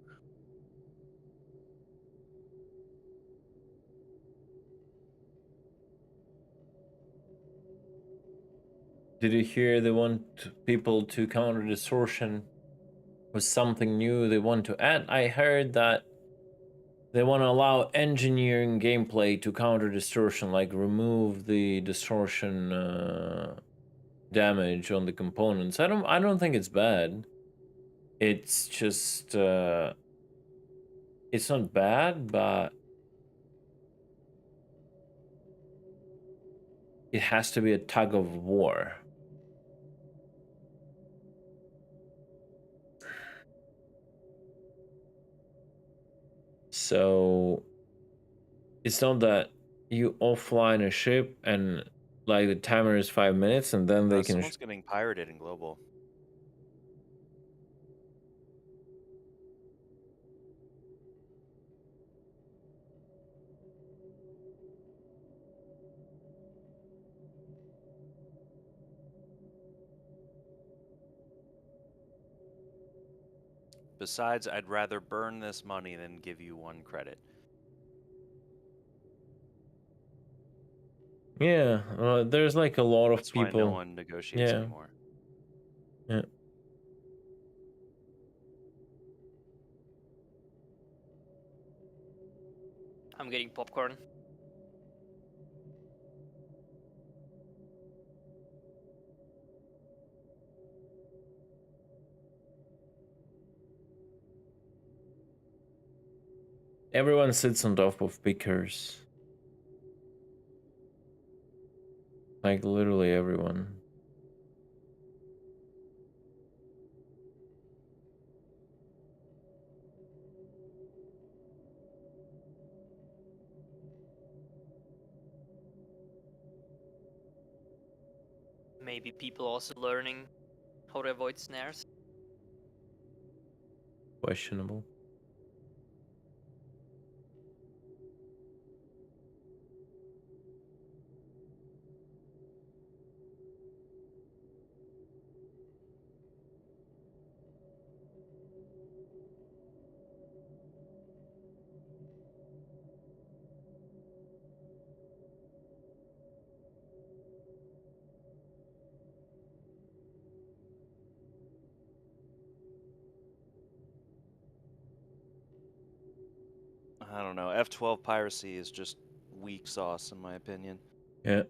Did you hear they want people to counter distortion with something new they want to add? I heard that they want to allow engineering gameplay to counter distortion, like remove the distortion damage on the components. I don't think it's bad. It's just it's not bad, but it has to be a tug of war. So it's not that you offline a ship and like the timer is 5 minutes and then they can. Someone's getting pirated in global. Besides, I'd rather burn this money than give you 1 credit. Yeah, there's like a lot of That's people. why no one negotiates anymore. Yeah. I'm getting popcorn. Everyone sits on top of pickers. Like literally everyone. Maybe people also learning how to avoid snares. Questionable. I don't know. F12 piracy is just weak sauce, in my opinion. Yeah.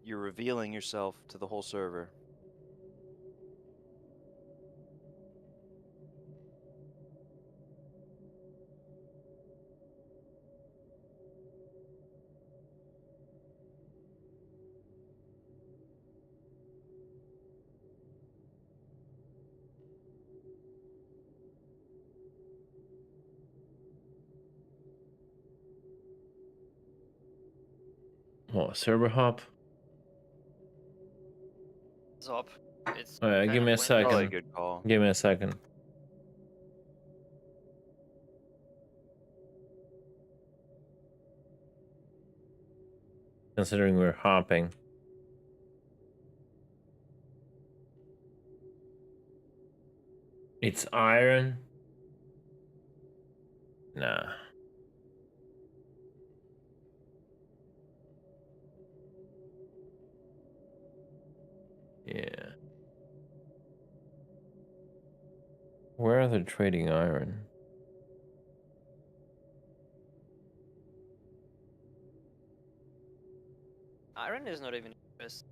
You're revealing yourself to the whole server. What, server hop? It's up. It's Give me a second. Probably a good call. Give me a second. Considering we're hopping. It's iron? Nah. Yeah. Where are they trading iron? Iron is not even interesting.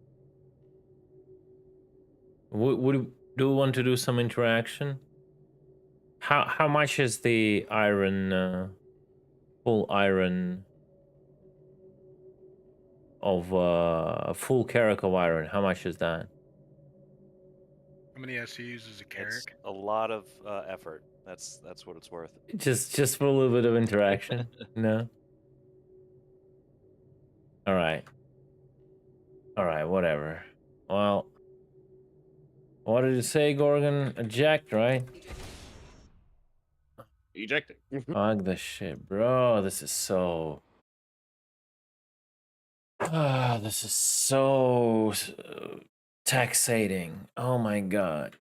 Would do want to do some interaction? How much is the iron full iron of full carat of iron? How much is that? How many SCUs is a It's Carrick? a lot of effort. That's what it's worth. Just for a little bit of interaction. No. All right. All right. Whatever. Well, what did it say, Gorgon? Eject, right? Ejecting. Fuck the shit, bro. This is so. This is so taxating. Oh my god.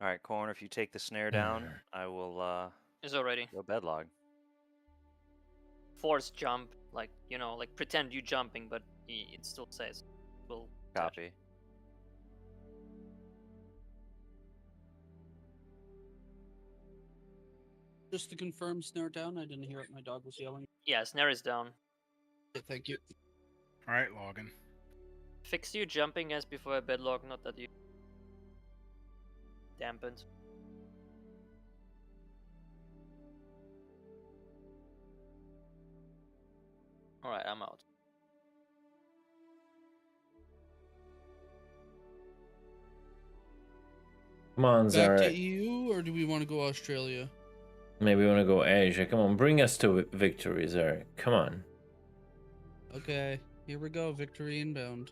All right, Corn. If you take the snare down, I will. It's already. Go bedlog. Force jump, like, you know, like pretend you jumping, but it still says will copy. Just to confirm, snare down. I didn't hear it. My dog was yelling. Yeah, snare is down. Okay, thank you. All right, login. Fix you jumping as before a bedlog, not that you dampened. Alright, I'm out. Come on, Back to Zarek. EU, or do we want to go Australia? Maybe we want to go Asia. Come on, bring us to victory, Zarek. Come on. Okay, here we go. Victory inbound.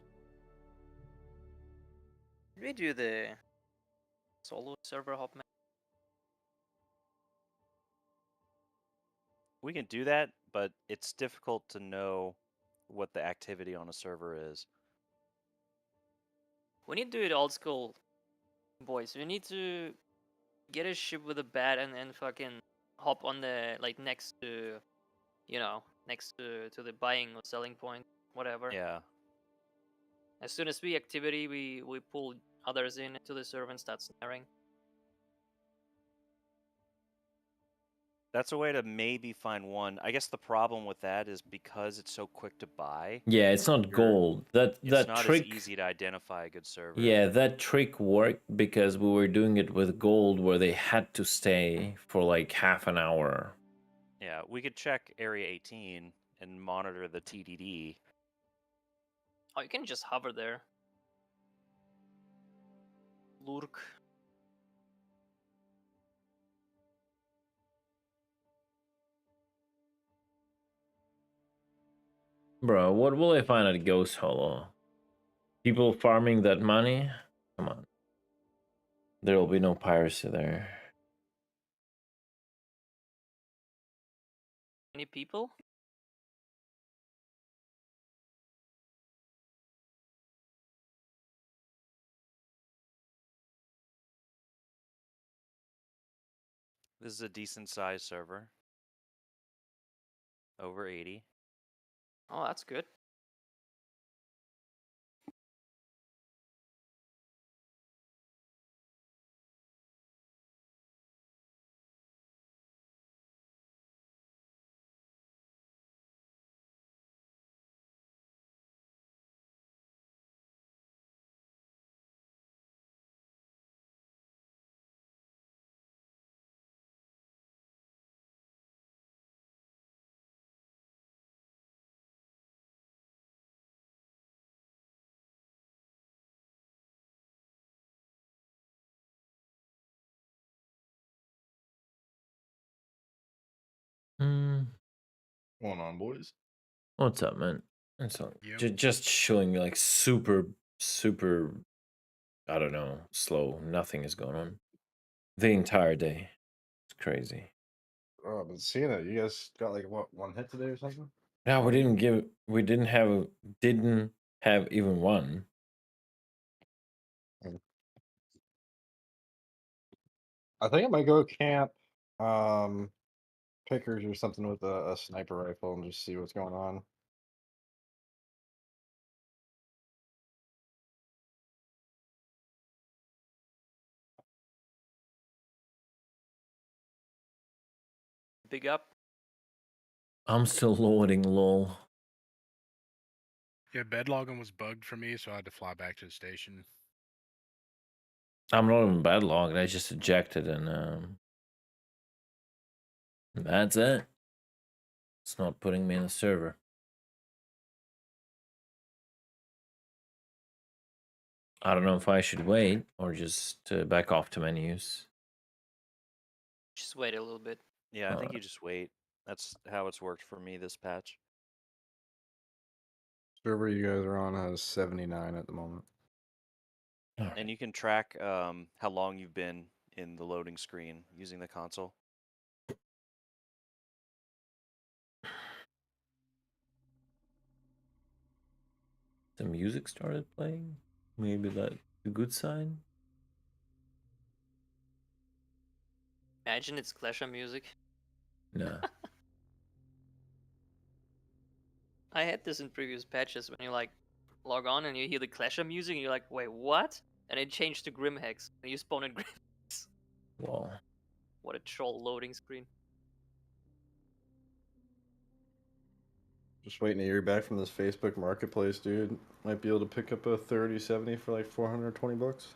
Did we do the solo server hop map? We can do that, but it's difficult to know what the activity on a server is. We need to do it old school, boys. We need to get a ship with a bat and fucking hop on the, like, next to, you know, next to the buying or selling point, whatever. Yeah. As soon as we activity, we pull others in into the server and start snaring. That's a way to maybe find one. I guess the problem with that is because it's so quick to buy. Yeah, it's not gold. That It's not trick. as easy to identify a good server. Yeah, that trick worked because we were doing it with gold, where they had to stay for like half an hour. Yeah, we could check Area 18 and monitor the TDD. Oh, you can just hover there. Lurk. Bro, what will I find at Ghost Hollow? People farming that money? Come on. There will be no piracy there. Any people? This is a decent sized server. Over 80. Oh, that's good. What's going on, boys? What's up, man? It's all, Yep. just showing me like super, I don't know, slow. Nothing is going on the entire day. It's crazy. Oh, I've been seeing it. You guys got like what, one hit today or something? Yeah, we didn't have even one. I think I might go camp, pickers or something with a sniper rifle and just see what's going on. Big up. I'm still loading, lol. Yeah, bed logging was bugged for me, so I had to fly back to the station. I'm not even bad logged. I just ejected and that's it. It's not putting me in the server. I don't know if I should wait or just back off to menus. Just wait a little bit. Yeah, I think you just wait. That's how it's worked for me this patch. Server you guys are on has 79 at the moment. And you can track how long you've been in the loading screen using the console. The music started playing. Maybe that's a good sign. Imagine it's Clasher music. Nah. I had this in previous patches when you like log on and you hear the Clasher music and you're like, wait, what? And it changed to Grimhex and you spawn in Grimhex. Wow. What a troll loading screen. Just waiting to hear back from this Facebook Marketplace, dude. Might be able to pick up a 3070 for like 420 bucks.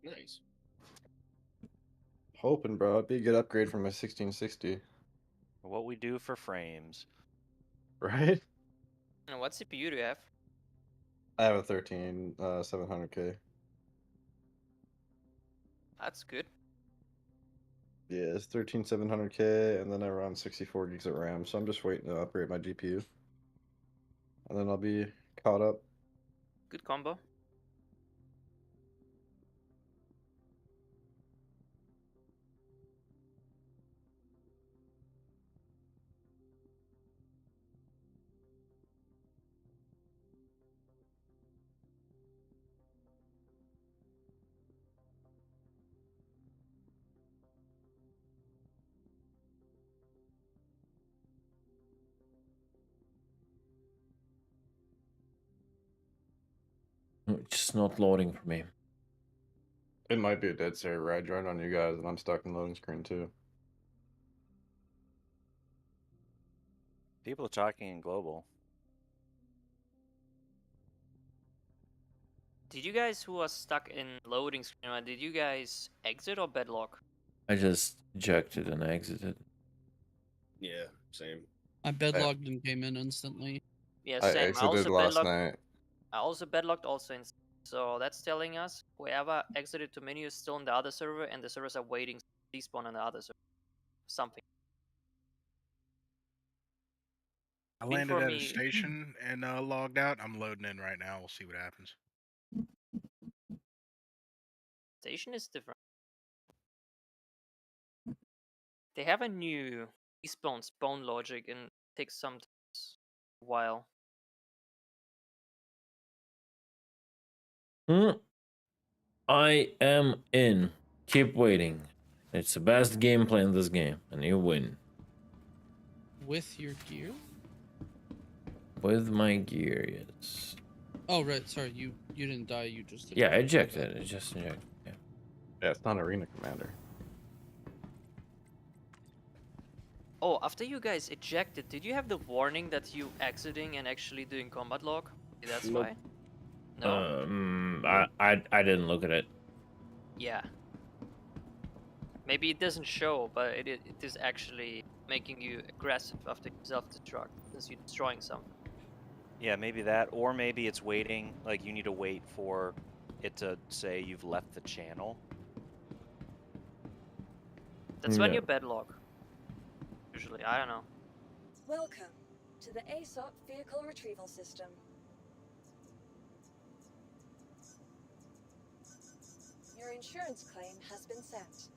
Nice. Hoping, bro. It'd be a good upgrade from my 1660. What we do for frames. Right? And what CPU do you have? I have a 700K. That's good. Yeah, it's 700K, and then I run 64 gigs of RAM, so I'm just waiting to upgrade my GPU. And then I'll be caught up. Good combo. It's just not loading for me. It might be a dead server. I joined on you guys, and I'm stuck in loading screen too. People are talking in global. Did you guys who are stuck in loading screen, did you guys exit or bedlock? I just ejected and exited. Yeah, same. I bedlogged and came in instantly. Yeah, I same. exited last night. I also bedlocked also in. So that's telling us whoever exited to menu is still in the other server and the servers are waiting to despawn on the other server. Something. I landed at a station and logged out. I'm loading in right now. We'll see what happens. Station is different. They have a new despawn spawn logic and it takes some while. I am in. Keep waiting. It's the best gameplay in this game, and you win. With your gear? With my gear, yes. Oh right, sorry, you didn't die. You just yeah, ejected. It just ejected. Yeah. Yeah, it's not Arena Commander. Oh, after you guys ejected, did you have the warning that you exiting and actually doing combat log? That's Nope. why. No. I didn't look at it. Yeah. Maybe it doesn't show, but it is actually making you aggressive after you self-destruct since you're destroying something. Yeah, maybe that, or maybe it's waiting. Like you need to wait for it to say you've left the channel. That's when you bedlog. Usually, I don't know. Welcome to the ASOP Vehicle Retrieval System. Your insurance claim has been sent.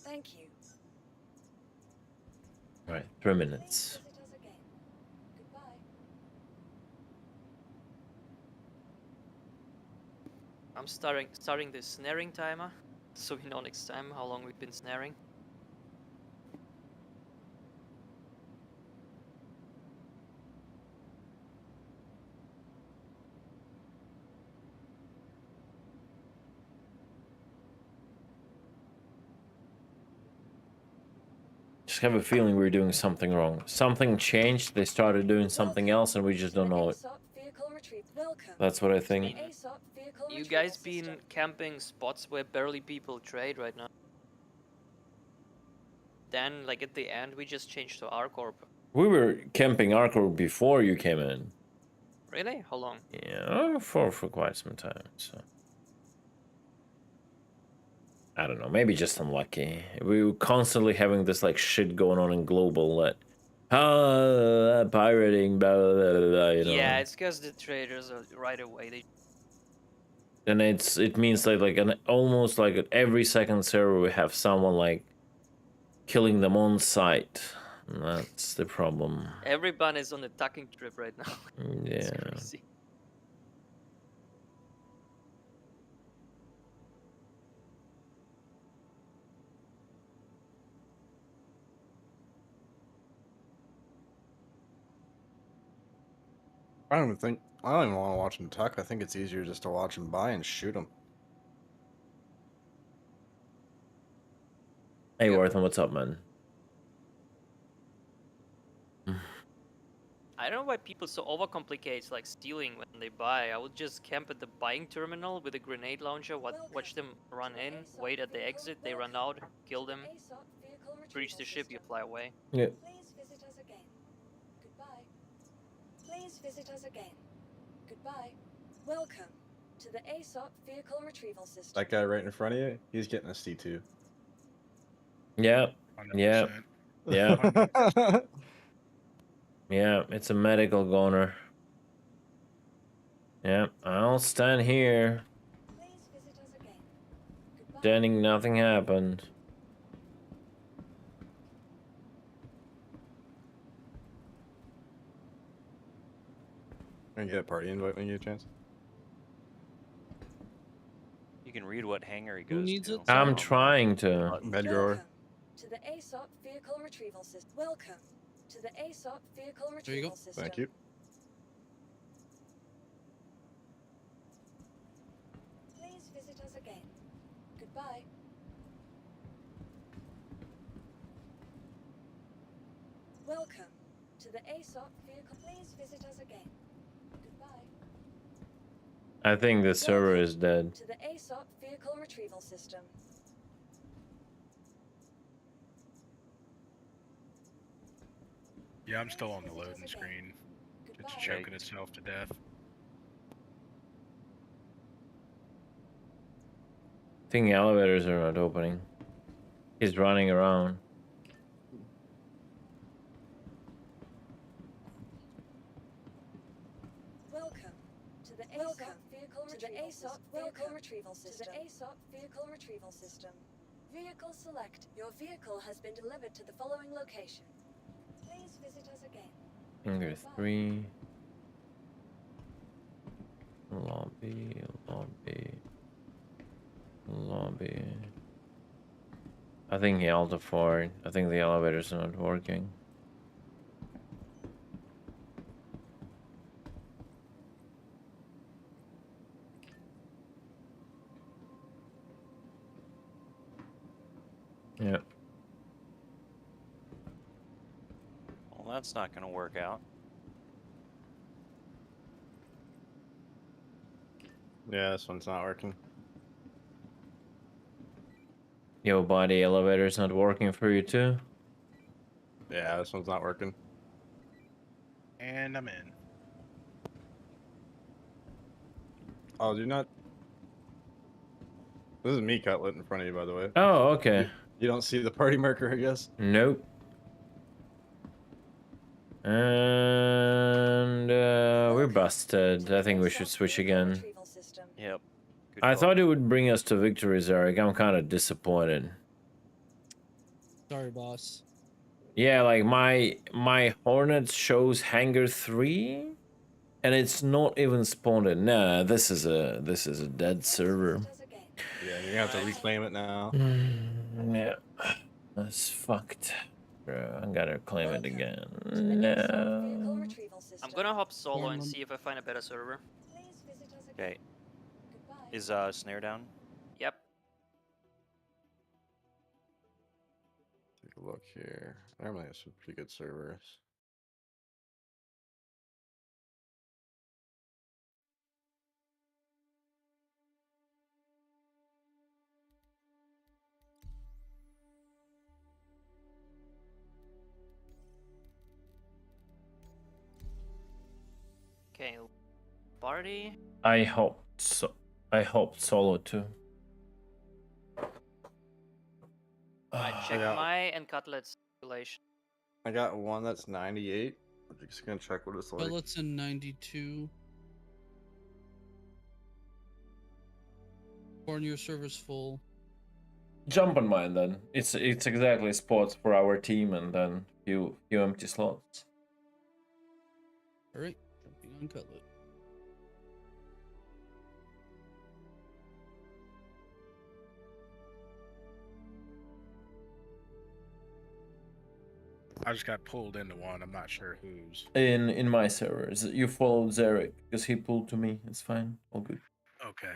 Thank you. All right, 3 minutes. Visit us again. Goodbye. I'm starting the snaring timer, so we know next time how long we've been snaring. Just have a feeling we're doing something wrong. Something changed. They started doing something else, and we just don't know it. That's what I think. You guys been camping spots where barely people trade right now. Then, like at the end, we just changed to R Corp. We were camping Arcor before you came in. Really? How long? Yeah, for quite some time. So I don't know. Maybe just unlucky. We were constantly having this like shit going on in global that pirating, blah, blah, blah, blah, you know. Yeah, it's because the traders are right away. They And it means like an almost like at every second server we have someone like killing them on site. And that's the problem. everyone is on a tucking trip right now. It's Yeah. crazy. I don't even want to watch them tuck. I think it's easier just to watch them buy and shoot them. Hey, Wortham, what's up, man? I don't know why people so overcomplicate like stealing when they buy. I would just camp at the buying terminal with a grenade launcher, watch them run in, wait at the exit, they run out, kill them, breach the ship, you fly away. Yeah. Please visit us again. Goodbye. Please visit us again. Goodbye. Welcome to the ASOP vehicle retrieval system. That guy right in front of you, he's getting a C2. Yeah. 100%. Yeah. Yeah. Yeah, it's a medical goner. Yeah, I'll stand here. Please visit us again. Goodbye. Standing, nothing happened. Can you get a party invite when you get a chance? You can read what hangar he Who goes needs to. it? I'm trying to. Medgrower. To the ASOP vehicle retrieval system. Welcome to the ASOP vehicle There you retrieval go. system. Thank you. Please visit us again. Goodbye. Welcome to the ASOP vehicle. Please visit us again. Goodbye. I think the server is dead. To the ASOP vehicle retrieval system. Yeah, I'm still on the loading screen. It's choking itself to death. I think the elevators are not opening. He's running around. Welcome to the ASOP vehicle retrieval system. To the ASOP vehicle retrieval system. Vehicle select. Your vehicle has been delivered to the following location. Please visit us again. Finger 3. Lobby, lobby, lobby. I think he altered forward. I think the elevator's not working. Yeah. Well, that's not going to work out. Yeah, this one's not working. Yo, body elevator's not working for you too? Yeah, this one's not working. And I'm in. Oh, do not. This is me, Cutlet, in front of you, by the way. Oh, okay. You don't see the party marker, I guess? Nope. And we're busted. I think we should switch again. Yep. Good I call. thought it would bring us to victory, Zarek. I'm kind of disappointed. Sorry, boss. Yeah, like my Hornet shows hangar 3, and it's not even spawned in. Nah, this is a dead server. Yeah, you're gonna have to reclaim it now. Yeah, that's fucked. Bro, I'm gonna claim it again. No. I'm gonna hop solo and see if I find a better server. Okay. Is snare down? Yep. Take a look here. Normally have some pretty good servers. Okay, party. I hoped so. I hoped solo too. I check got- my and Cutlet's relation. I got one that's 98. I'm just gonna check what it's like. Pellets in 92. Corn, your server's full. Jump on mine then. It's exactly spots for our team and then few empty slots. All right, jumping on Cutlet. I just got pulled into one. I'm not sure whose. In my servers, you followed Zarek because he pulled to me. It's fine, all good. Okay.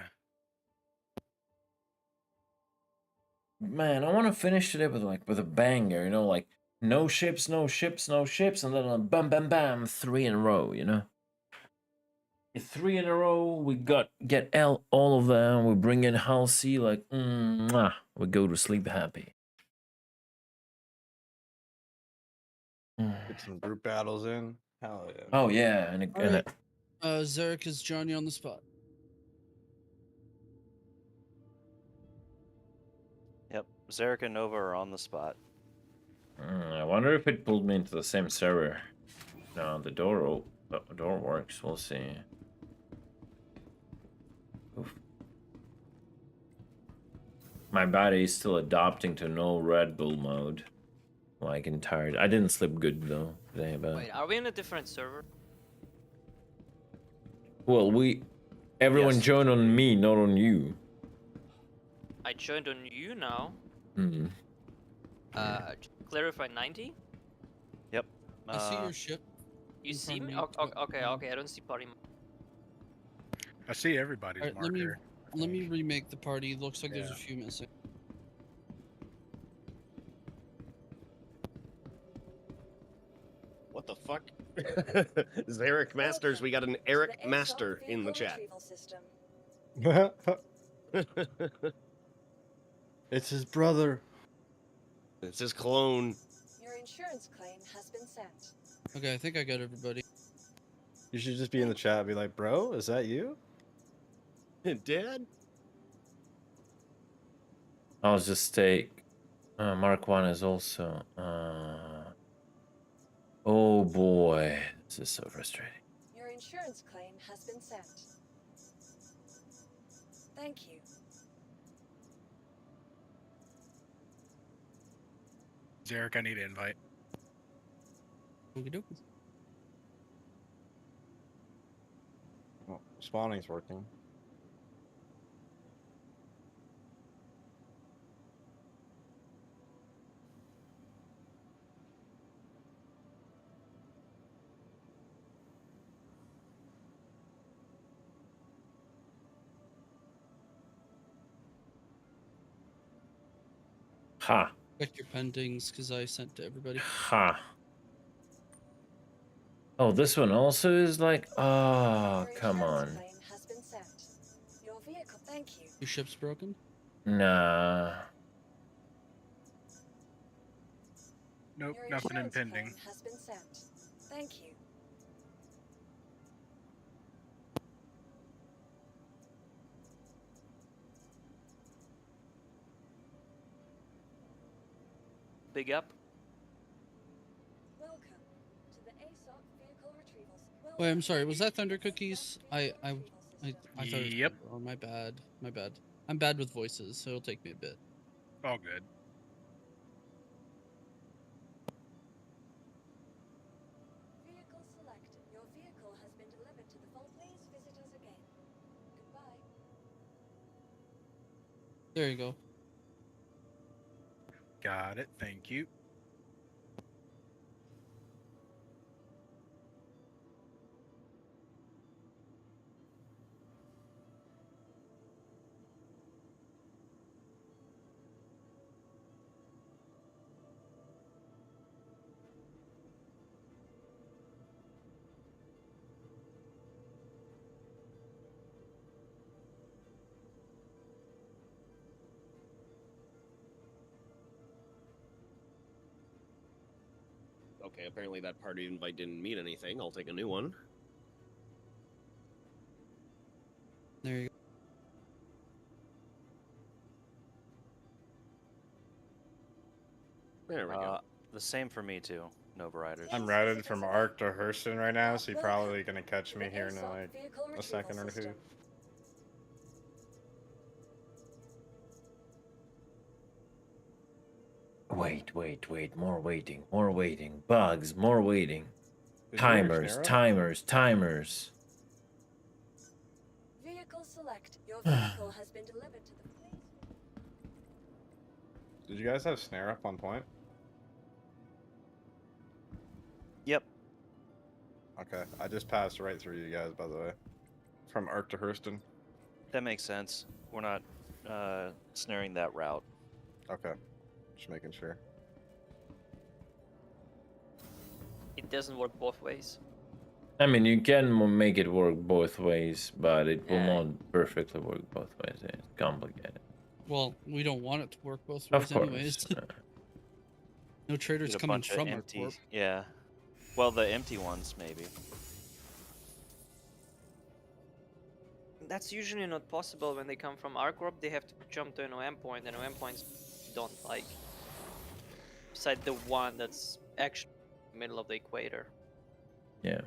Man, I want to finish today with a banger, you know, like no ships, no ships, no ships, and then bam, bam, bam, 3 in a row, you know. 3 in a row, we get all of them. We bring in Halsey, like, we go to sleep happy. Get some group battles in. Hell yeah. Oh yeah, and Right. Zarek is Johnny on the spot. Yep, Zarek and Nova are on the spot. I wonder if it pulled me into the same server. No, the door works. We'll see. Oof. My body is still adapting to no Red Bull mode. Like tired. I didn't sleep good though today, but Wait, are we in a different server? well, everyone Yes. joined on me, not on you. I joined on you now. Hmm. Clarify 90. Yep. I see your ship. You in see front me? of me. Okay. I don't see party. I see everybody's All right, marker. let me remake the party. Looks like there's a Yeah. few missing. What the fuck? Zarek Masters, we got an Eric Master in the chat. It's his brother. It's his clone. Your insurance claim has been sent. Okay, I think I got everybody. You should just be in the chat and be like, bro, is that you? Dad? I'll just take Mark 1 is also oh boy, this is so frustrating. Your insurance claim has been sent. Thank you. Zarek, I need an invite. Well, spawning's working. Ha. Check your pendings because I sent to everybody. Ha. Oh, this one also is like, oh, come on. Claim has been sent. Your vehicle, thank you. Your ship's broken? Nah. Nope, Your nothing insurance impending. claim has been sent. Thank you. Big up. Welcome to the ASOP vehicle retrievals. Wait, I'm sorry. Was that Thunder Cookies? I thought it was Yep. Oh, my bad. My bad. I'm bad with voices, so it'll take me a bit. All good. Vehicle selected. Your vehicle has been delivered to the vault. Please visit us again. Goodbye. There you go. Got it. Thank you. Okay, apparently that party invite didn't mean anything. I'll take a new one. There you go. There we go. The same for me too. Nova Riders. I'm routed from Arc to Hurston right now, so you're probably gonna catch me here in like a second or two. Wait. More waiting. Bugs, more waiting. Did you wear Timers, Snare up? timers. Vehicle select. Your vehicle has been delivered to the place. Did you guys have Snare up on point? Yep. Okay, I just passed right through you guys, by the way. From Arc to Hurston. That makes sense. We're not snaring that route. Okay, just making sure. It doesn't work both ways. I mean, you can make it work both ways, but it will not perfectly work both ways. It's complicated. Well, we don't want it to work both Of ways course. anyways. No traders Get a coming bunch of from our empty. corp. Yeah. Well, the empty ones maybe. That's usually not possible when they come from our corp. They have to jump to an OM point, and OM points don't like. Beside the one that's actually in the middle of the equator. Yeah.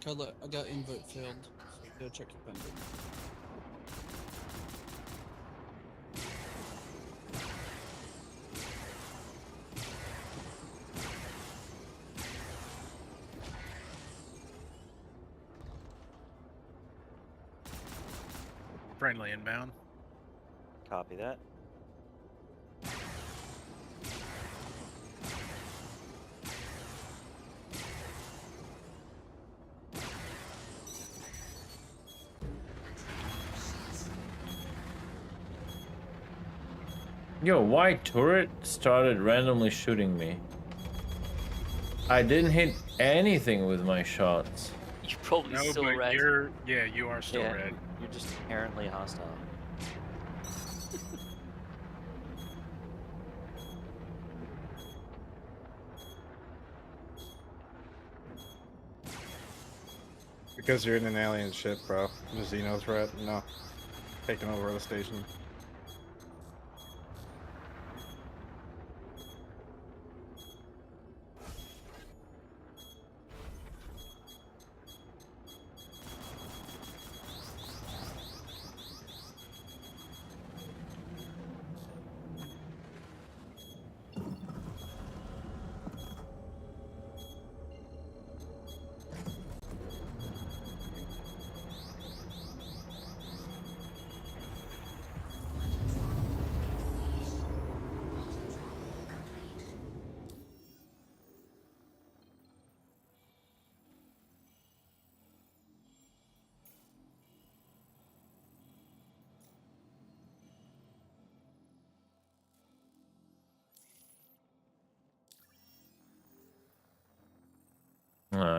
Carla, I got invite failed. So go check your pending. Friendly inbound. Copy that. Yo, why turret started randomly shooting me? I didn't hit anything with my shots. You're probably No, still but red. you are still red. You're just inherently hostile. Because you're in an alien ship, bro. The Xeno threat, no. Taking over the station.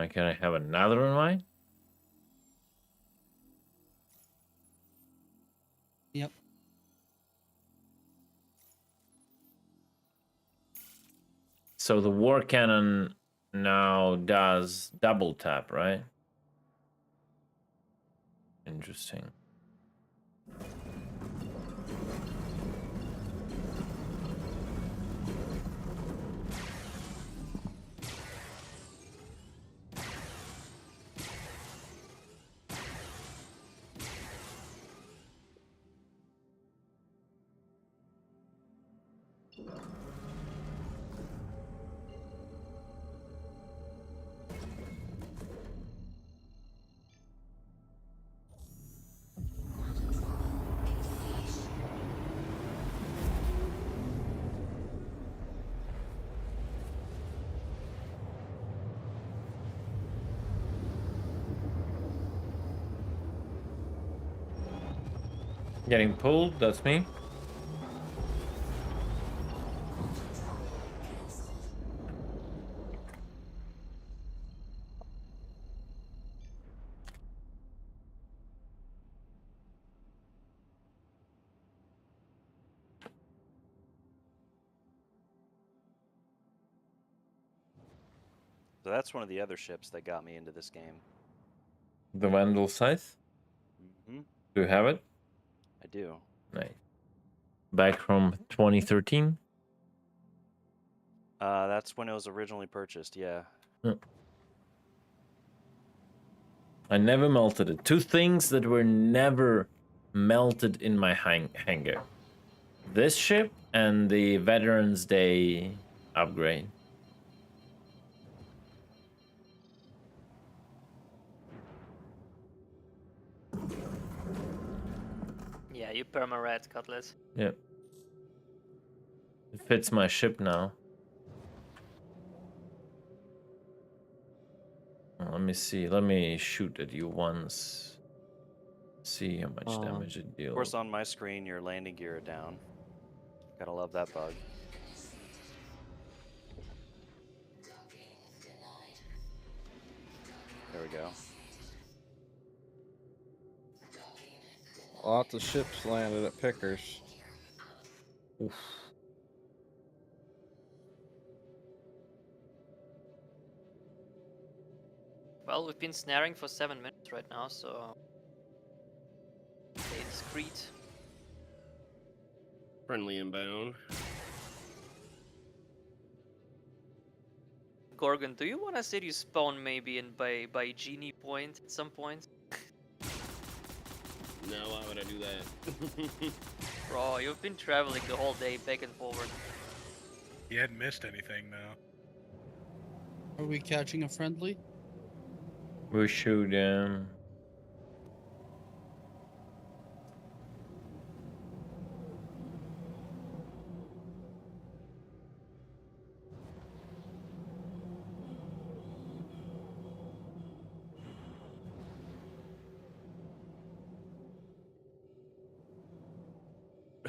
Can I have another invite? Yep. So the war cannon now does double tap, right? Interesting. Getting pulled, that's me. So that's one of the other ships that got me into this game. The Vandal Scythe? Mm-hmm. Do you have it? I do. Nice. Back from 2013? That's when it was originally purchased, yeah. I never melted it. Two things that were never melted in my hangar. This ship and the Veterans Day upgrade. Yeah, you perma-red, Cutlass. Yep. It fits my ship now. Let me see. Let me shoot at you once. See how much damage it Of deals. course, on my screen, your landing gear are down. Gotta love that bug. There we go. Lots of ships landed at Pickers. Oof. Well, we've been snaring for 7 minutes right now, so stay discreet. Friendly inbound. Gorgon, do you want to say you spawn maybe in by Genie Point at some point? No, why would I do that? Bro, you've been traveling the whole day back and forward. You hadn't missed anything, though. Are we catching a friendly? We shoot him.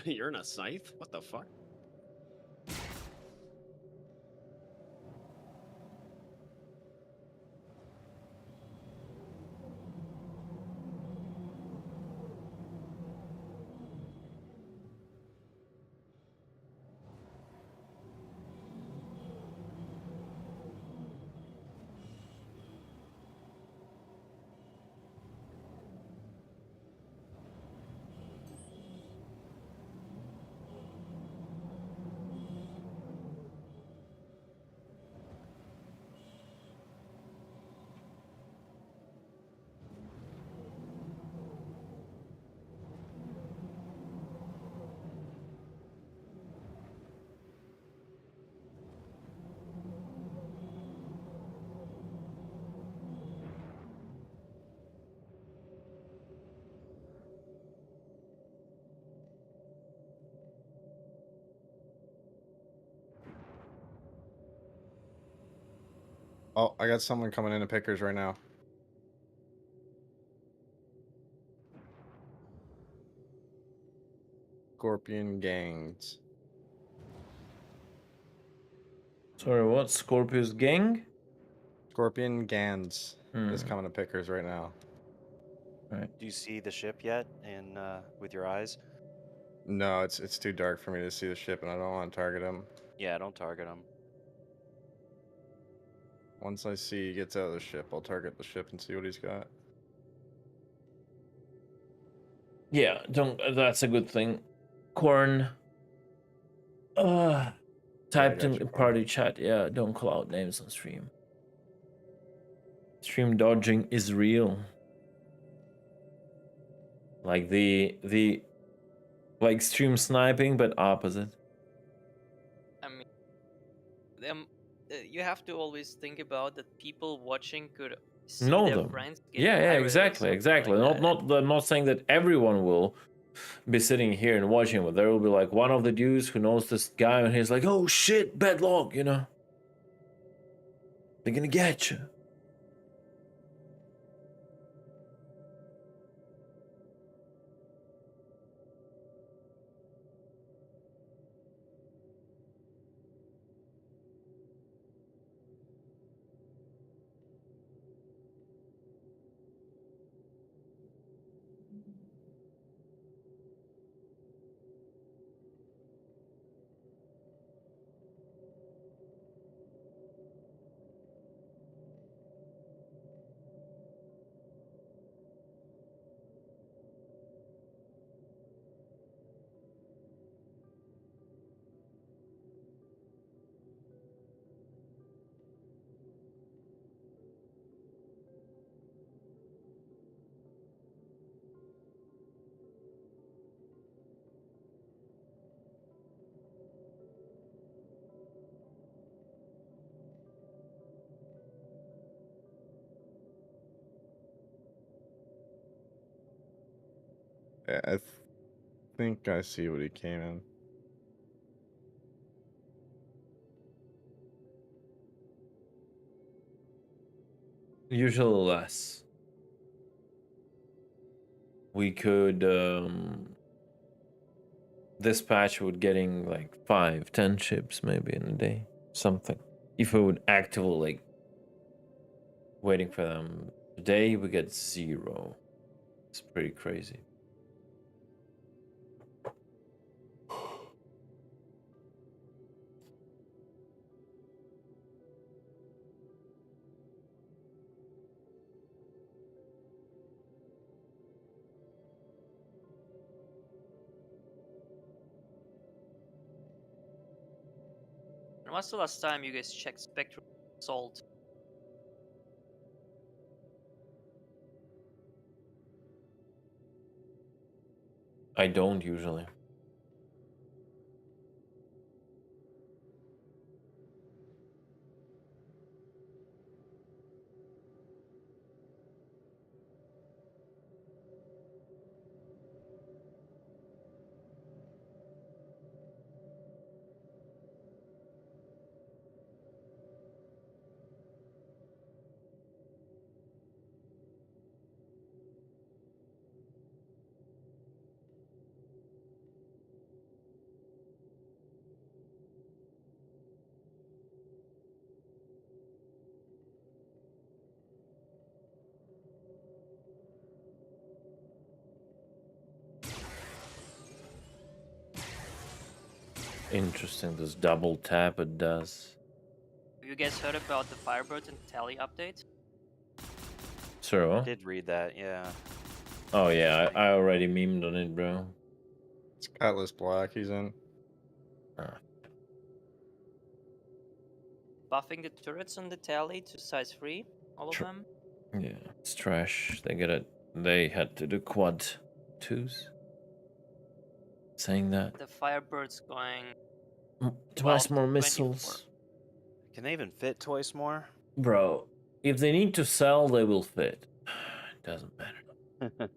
You're in a scythe? What the fuck? Oh, I got someone coming into Pickers right now. Scorpion gangs. Sorry, what? Scorpius gang? Scorpion Gans is coming to Pickers right now. Right. Do you see the ship yet? And with your eyes? No, it's too dark for me to see the ship, and I don't want to target him. Yeah, don't target him. Once I see he gets out of the ship, I'll target the ship and see what he's got. Yeah, don't. That's a good thing. Corn. Typed in party chat. Yeah, don't call out names on stream. Stream dodging is real. Like the like stream sniping, but opposite. I mean, you have to always think about that people watching could see Know their them. friends get Yeah, pirated or exactly, something exactly. like that. I'm not saying that everyone will be sitting here and watching, but there will be like one of the dudes who knows this guy, and he's like, "Oh shit, bad log," you know. They're gonna get you. I think I see what he came in. Usually less. We could dispatch with getting like 5-10 ships maybe in a day, something. If we would actively like waiting for them. Today we get 0. It's pretty crazy. And what's the last time you guys checked Spectrum Assault? I don't usually. Interesting, this double tap it does. Have you guys heard about the Firebird and Tally update? So? Did read that, yeah. Oh yeah, I already memed on it, bro. It's Atlas Black he's in. Buffing the turrets on the Tally to size 3, all of them. Yeah, it's trash. They had to do quad 2s. Saying that. The Firebird's going Twice 12 more to 24. missiles. Can they even fit twice more? Bro, if they need to sell, they will fit. It doesn't matter.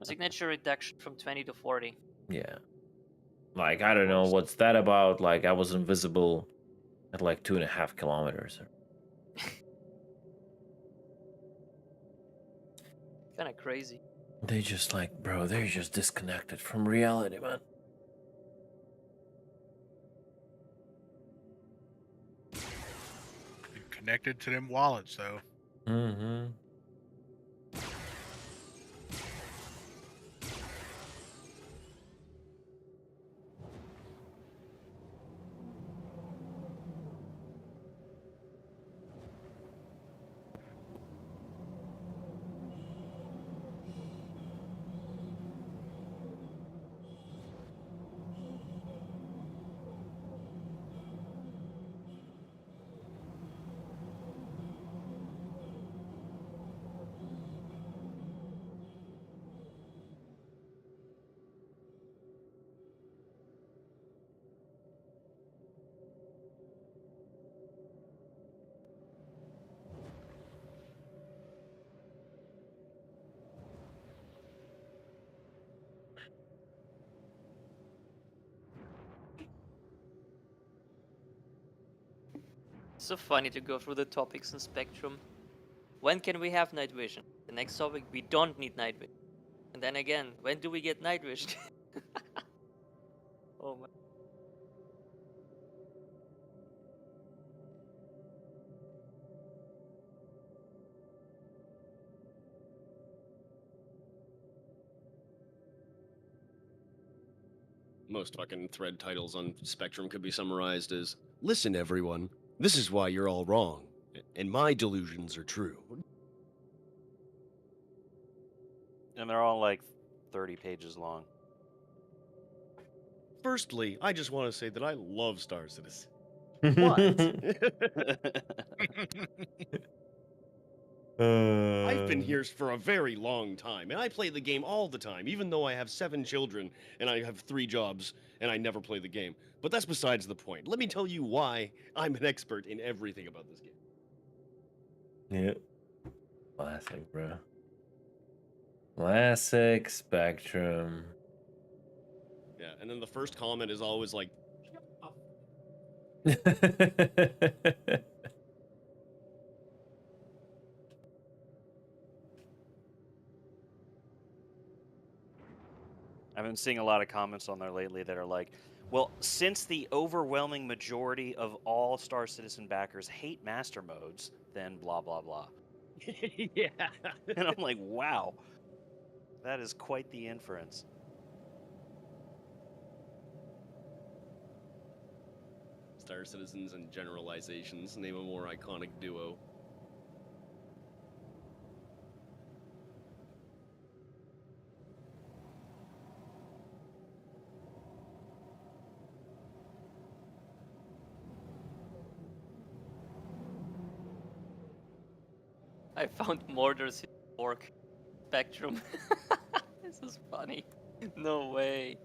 Signature reduction from 20 to 40. Yeah. Like, I don't know, what's that about? Like, I was invisible at like 2.5 kilometers. Kinda crazy. They just like, bro, they're just disconnected from reality, man. Connected to them wallets, though. Mm-hmm. It's so funny to go through the topics in Spectrum. When can we have night vision? The next topic, we don't need night vision. And then again, when do we get night vision? Oh my. Most fucking thread titles on Spectrum could be summarized as, "Listen, everyone, this is why you're all wrong, and my delusions are true." And they're all like 30 pages long. Firstly, I just want to say that I love Star Citizen. What? I've been here for a very long time, and I play the game all the time, even though I have 7 children and I have 3 jobs, and I never play the game. But that's besides the point. Let me tell you why I'm an expert in everything about this game. Yep. Classic, bro. Classic Spectrum. And then the first comment is always like, I've been seeing a lot of comments on there lately that are like, well, since the overwhelming majority of all Star Citizen backers hate master modes, then blah, blah, blah. Yeah. And I'm like, wow, that is quite the inference. Star Citizens and generalizations. Name a more iconic duo. I found Mordor's orc spectrum. This is funny. No way.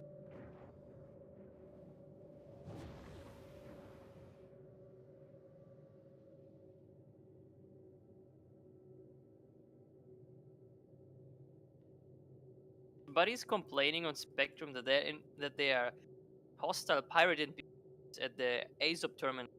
Somebody's complaining on Spectrum that they are hostile pirate NPCs at the Aesop tournament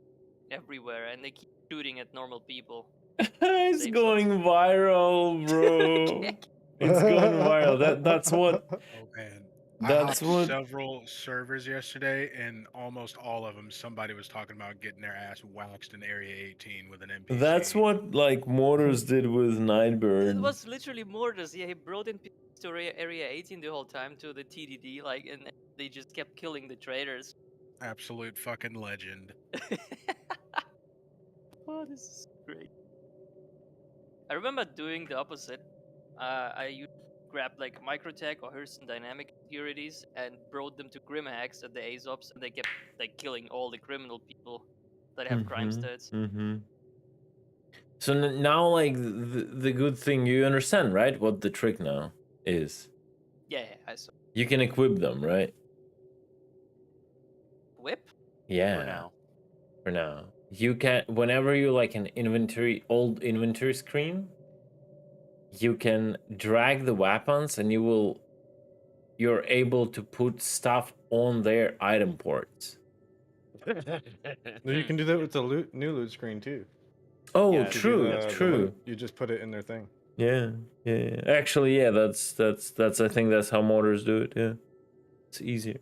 everywhere, and they keep shooting at normal people. It's Safe going viral, bro. It's going viral. That's what. Oh man, I That's hopped what. several servers yesterday, and almost all of them, somebody was talking about getting their ass waxed in Area 18 with an NPC. That's what like Mortars did with Nightbird. It was literally Mordors. Yeah, he brought in NPCs to Area 18 the whole time to the TDD, like, and they just kept killing the traders. Absolute fucking legend. Oh, this is great. I remember doing the opposite. I used to grab like Microtech or Hurston Dynamic securities and brought them to Grimhacks at the Aesops, and they kept like killing all the criminal people that have crime stats. So now, like the good thing, you understand, right? What the trick now is. Yeah, I saw. You can equip them, right? Whip? Yeah. For now. For now. You can, whenever you like an old inventory screen, you can drag the weapons and you're able to put stuff on their item ports. You can do that with the new loot screen too. Oh, Yeah, true, true. You just put it in their thing. Yeah, yeah. Actually, yeah, that's I think that's how Mortars do it. Yeah, it's easier.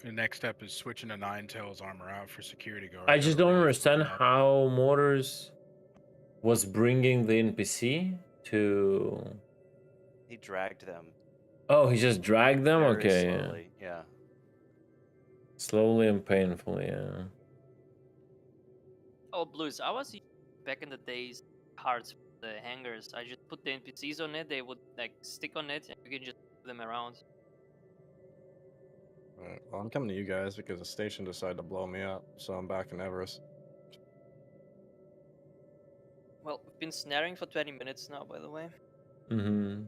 The next step is switching a Ninetales armor out for security guard. I just don't understand how Mortars was bringing the NPC to. He dragged them. Oh, he just dragged them. Very Okay, slowly, yeah. Slowly and painfully, yeah. Oh, Blues, I was back in the days cards for the hangars. I just put the NPCs on it, they would like stick on it, and you can just move them around. Alright, well, I'm coming to you guys because the station decided to blow me up, so I'm back in Everest. Well, we've been snaring for 20 minutes now, by the way. Mm-hmm.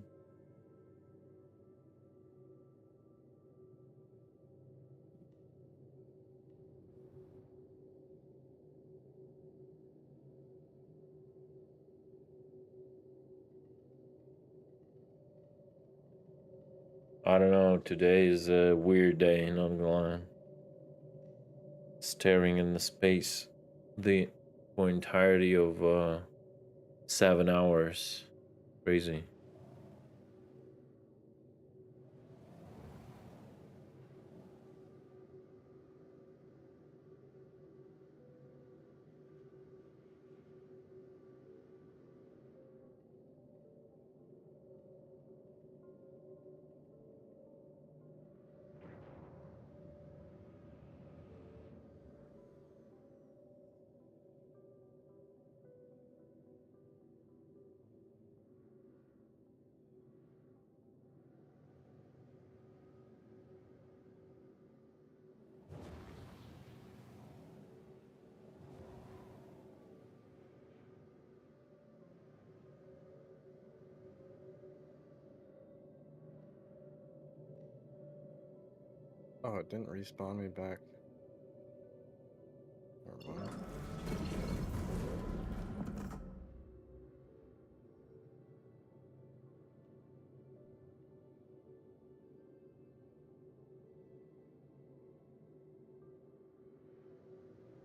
I don't know, today is a weird day, not gonna lie. Staring in the space for entirety of 7 hours. Crazy. Oh, it didn't respawn me back. Never mind.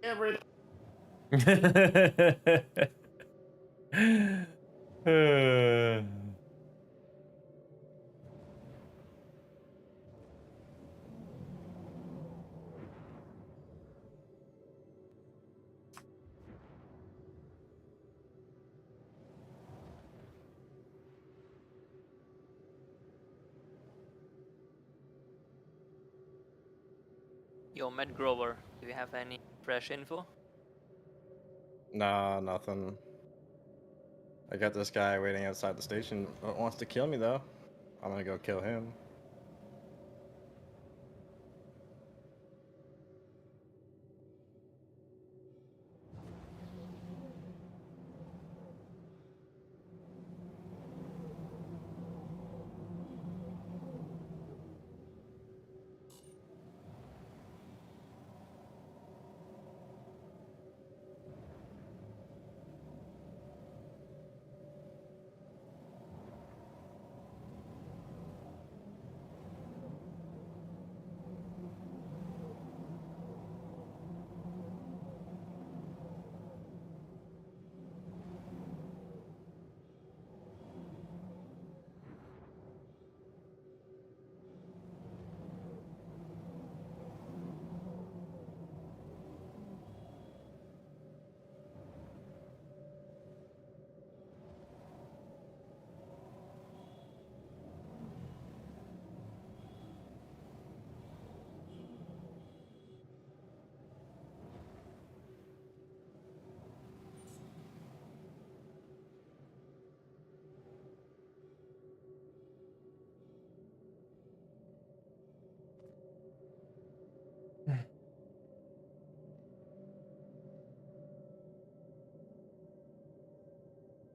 Everett. Yo, Matt Grover, do you have any fresh info? Nah, nothing. I got this guy waiting outside the station. Wants to kill me though. I'm gonna go kill him.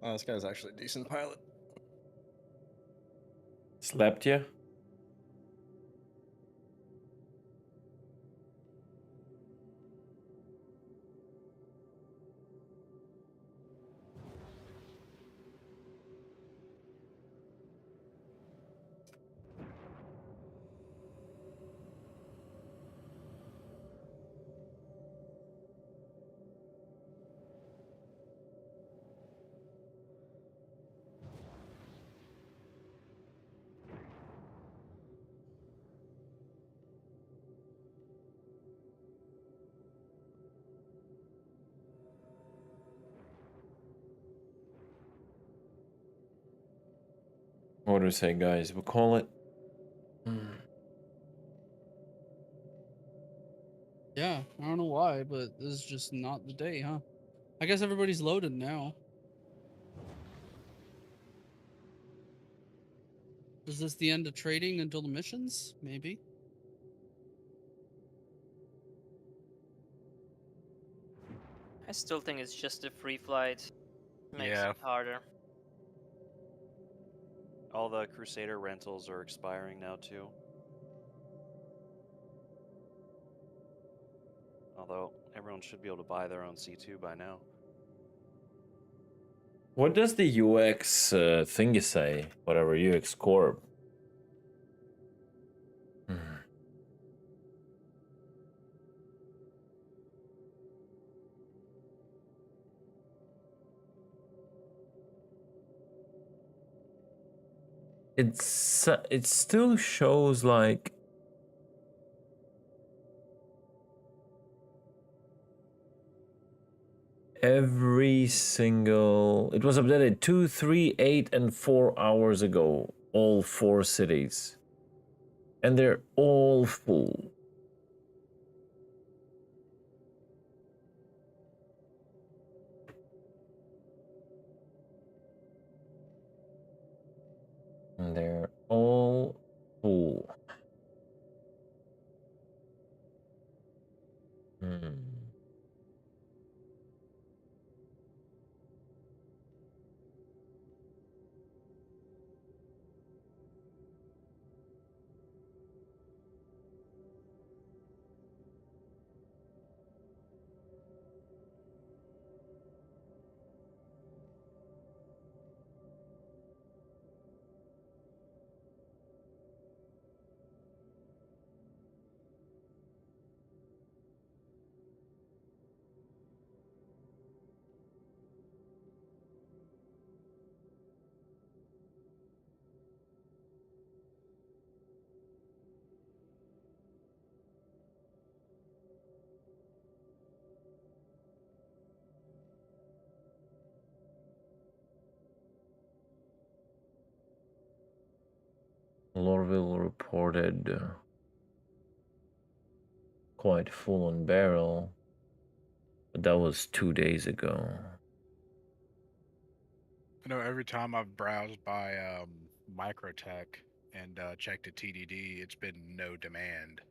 Oh, this guy's actually a decent pilot. Slept you? What do we say, guys? We'll call it. Yeah, I don't know why, but this is just not the day, huh? I guess everybody's loaded now. Is this the end of trading until the missions? Maybe. I still think it's just a free flight. Makes Yeah. it harder. All the Crusader rentals are expiring now too. Although everyone should be able to buy their own C2 by now. What does the UX thingy say? Whatever, UX Corp. It still shows like every single. It was updated 2, 3, 8, and 4 hours ago. All 4 cities, and they're all full. And they're all full. Lorville reported quite full on barrel, but that was 2 days ago. I know every time I've browsed by Microtech and checked a TDD, it's been no demand.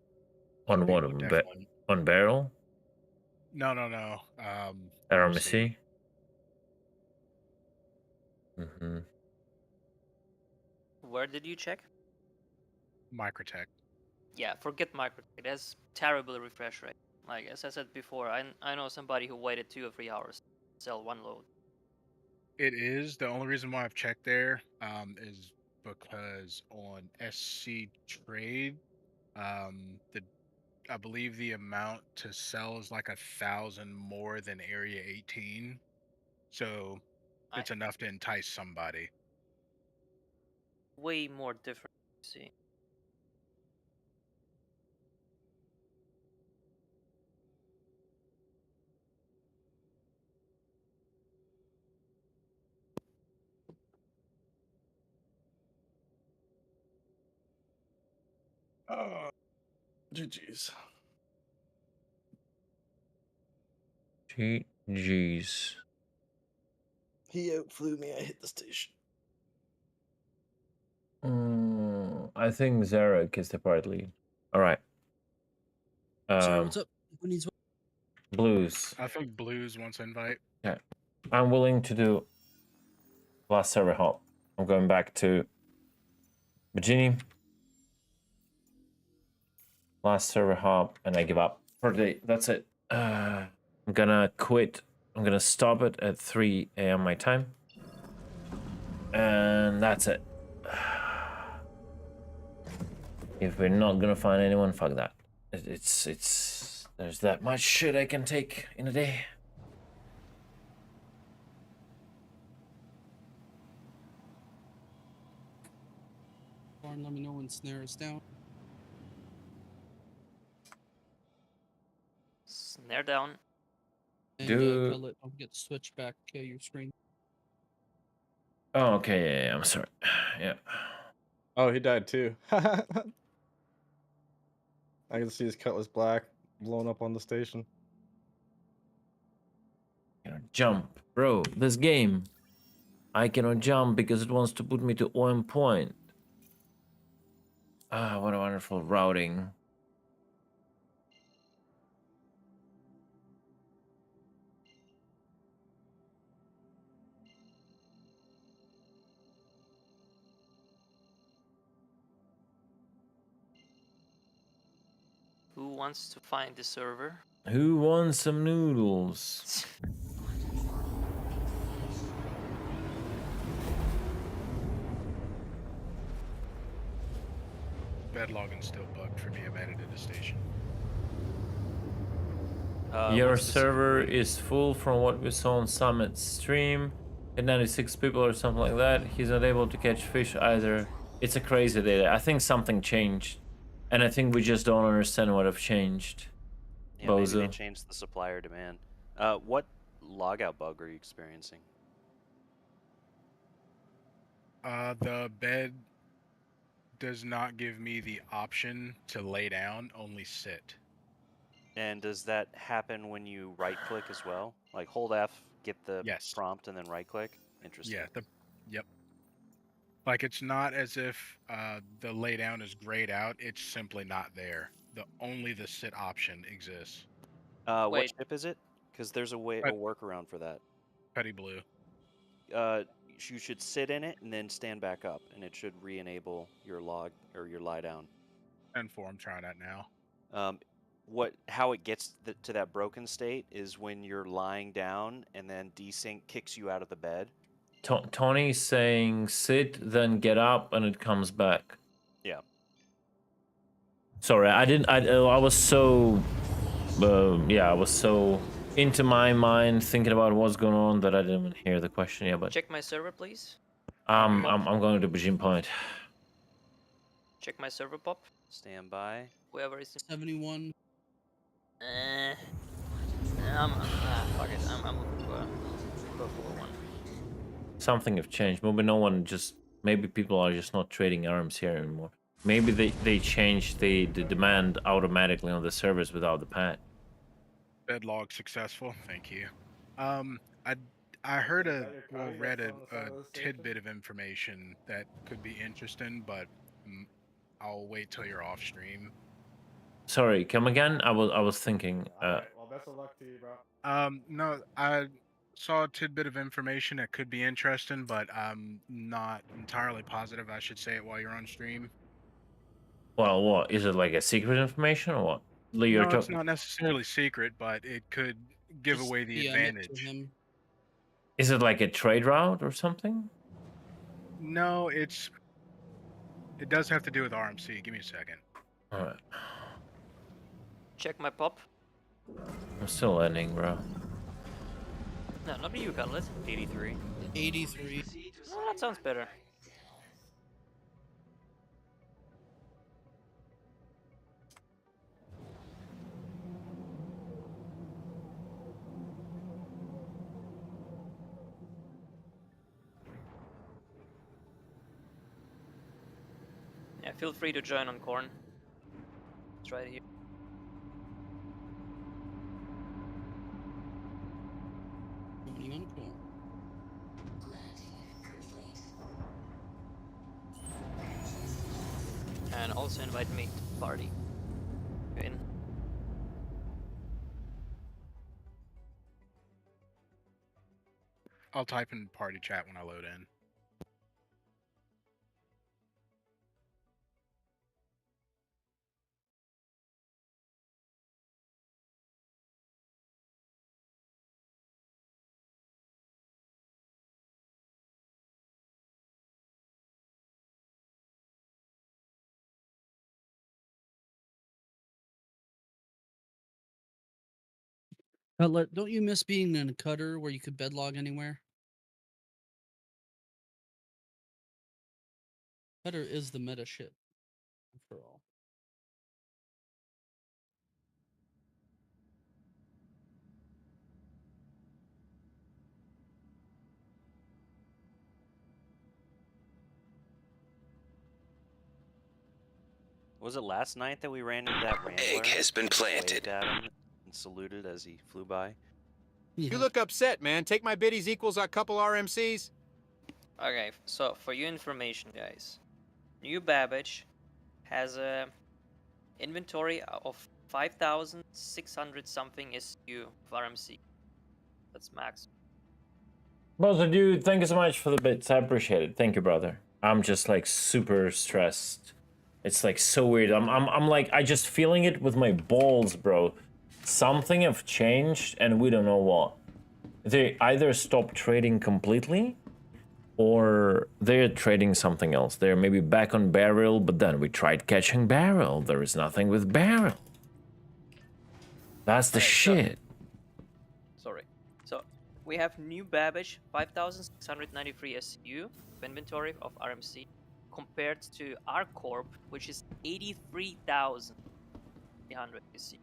On what? People definitely... On barrel? No. RMC? Mm-hmm. Where did you check? Microtech. Yeah, forget Microtech. It has terrible refresh rate. Like as I said before, I know somebody who waited 2 or 3 hours to sell one load. It is. The only reason why I've checked there is because on SC Trade, I believe the amount to sell is like 1,000 more than Area 18, so it's enough to entice somebody. Way more different. See. Oh, GG's. GG's. He outflew me. I hit the station. I think Zarek is the part lead. All right. Sorry, what's up? Who needs what? Blues. I think Blues wants invite. Yeah. I'm willing to do last server hop. I'm going back to Virginia. Last server hop, and I give up for the day. That's it. I'm gonna quit. I'm gonna stop it at 3 a.m. my time. And that's it. If we're not gonna find anyone, fuck that. It's there's that much shit I can take in a day. Let me know when snare is down. Snare down. And Dude. I'll get the switch back your screen. Oh, okay, yeah, I'm sorry. Yeah. Oh, he died too. I can see his cutlass black blown up on the station. Jump, bro. This game, I cannot jump because it wants to put me to on point. Ah, what a wonderful routing. Who wants to find the server? Who wants some noodles? Bed login's still bugged for me. I've added it to station. Your server is full from what we saw on Summit's stream. At 96 people or something like that. He's not able to catch fish either. It's a crazy day. I think something changed. And I think we just don't understand what have changed. Yeah, maybe they changed the supplier demand. What logout bug are you experiencing? The bed does not give me the option to lay down, only sit. And does that happen when you right-click as well? Like hold F, get the prompt, and then right-click? Interesting. Yeah, yep. Like it's not as if the lay down is grayed out. It's simply not there. Only the sit option exists. What ship is it? Because there's a workaround for that. Petty Blue. You should sit in it and then stand back up, and it should re-enable your log or your lie down. 10-4, I'm trying that now. How it gets to that broken state is when you're lying down and then desync kicks you out of the bed. Tony's saying sit, then get up, and it comes back. Yeah. Sorry, I was so, I was so into my mind thinking about what's going on that I didn't even hear the question yet. But check my server, please. I'm going to Beijing Point. Check my server, pop. Stand by. Whoever is 71. Fuck it. I'm looking for one. Something have changed. Maybe people are just not trading arms here anymore. Maybe they changed the demand automatically on the servers without the patch. Bed log successful. Thank you. I heard read a tidbit of information that could be interesting, but I'll wait till you're off stream. Sorry, come again? I was thinking. Alright, well, best of luck to you, bro. No, I saw a tidbit of information that could be interesting, but I'm not entirely positive I should say it while you're on stream. Well, what is it, like a secret information or what? No, it's not necessarily secret, but it could give Just away the PM it to advantage. him. Is it like a trade route or something? No, it does have to do with RMC. Give me a second. All right. Check my pop. I'm still ending, bro. No, not you, Cutlet. 83. 83. Oh, that sounds better. Yeah, feel free to join on Corn. It's right here. Joining on Corn. And also invite me to the party. You in? I'll type in party chat when I load in. Cutlet, don't you miss being in a cutter where you could bedlog anywhere? Cutter is the meta ship, after all. Was it last night that we ran into that Rambler? Egg has been planted. Waved at him and saluted as he flew by. You look upset, man. Take my biddies equals a couple RMCs. Okay, so for your information, guys, New Babbage has a inventory of 5,600 something SU of RMC. That's max. Brother, dude, thank you so much for the bits. I appreciate it. Thank you, brother. I'm just like super stressed. It's like so weird. I'm like, I just feeling it with my balls, bro. Something have changed and we don't know what. They either stopped trading completely or they're trading something else. They're maybe back on barrel, but then we tried catching barrel. There is nothing with barrel. That's the shit. Sorry. So we have New Babbage 5,693 SU of inventory of RMC compared to our corp, which is 83,300 SU.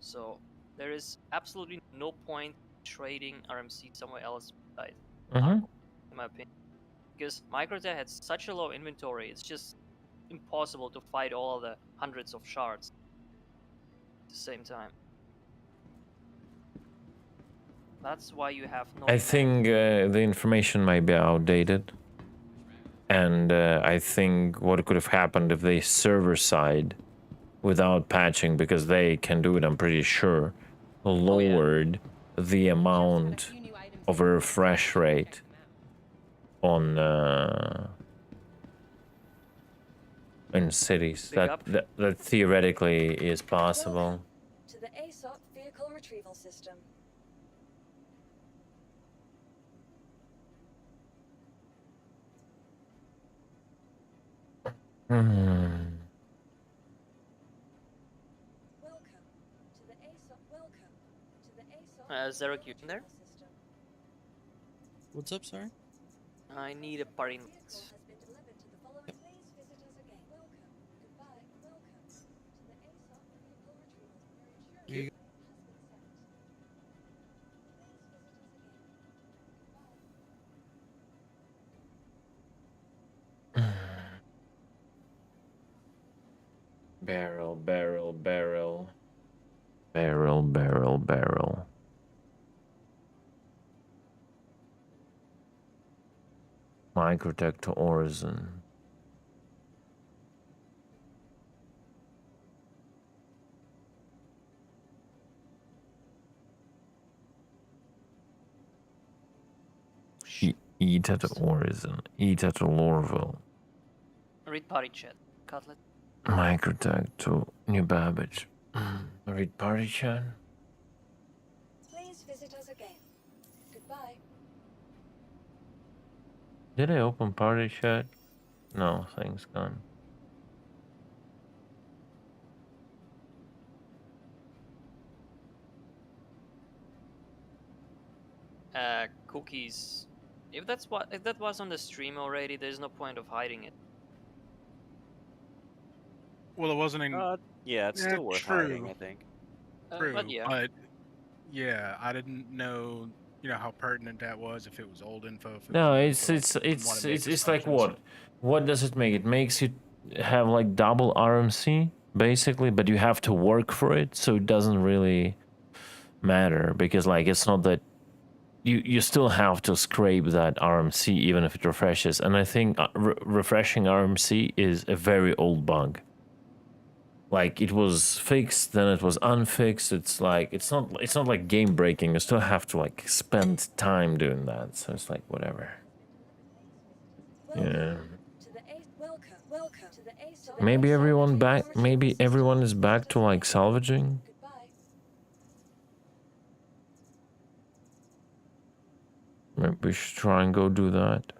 So there is absolutely no point trading RMC somewhere else besides our corp, in my opinion. Because Microtech had such a low inventory, it's just impossible to fight all the hundreds of shards at the same time. That's why you have no... I think the information might be outdated. And I think what could have happened if they server side, without patching, because they can do it, I'm pretty sure, lowered the amount of a refresh rate on in cities. That theoretically is possible. To the ASOP vehicle retrieval system. Is there a queue in there? What's up, sorry? I need a party mix. Here you go. Barrel, barrel, barrel. Barrel, barrel, barrel. Microtech to Orison. Eta to Orison. Eta to Lorville. Read party chat. Cutlet. Microtech to New Babbage. Read party chat. Please visit us again. Goodbye. Did I open party chat? No, thing's gone. Cookies. If that was on the stream already, there's no point of hiding it. Well, it wasn't in. Yeah, it's still worth hiding, I think. True, but yeah. But yeah, I didn't know, how pertinent that was. If it was old info. If it No, was it's like what? What does it make? It makes you have like double RMC basically, but you have to work for it, so it doesn't really matter because like it's not that you still have to scrape that RMC even if it refreshes, and I think refreshing RMC is a very old bug. Like it was fixed, then it was unfixed. It's like it's not like game breaking. You still have to like spend time doing that. So it's like whatever. Yeah. Maybe everyone back. Maybe everyone is back to like salvaging. Maybe we should try and go do that.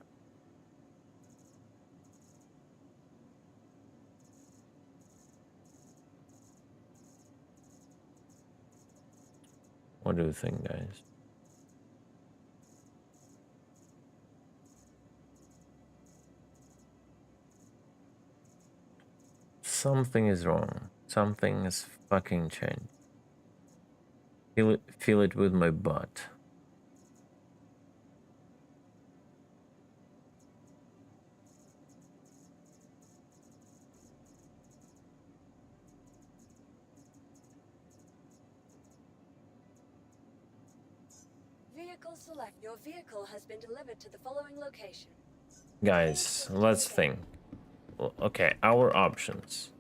What do you think, guys? Something is wrong. Something is fucking changed. Feel it with my butt. Vehicle select. Your vehicle has been delivered to the following location. Guys, let's think. Okay, our options.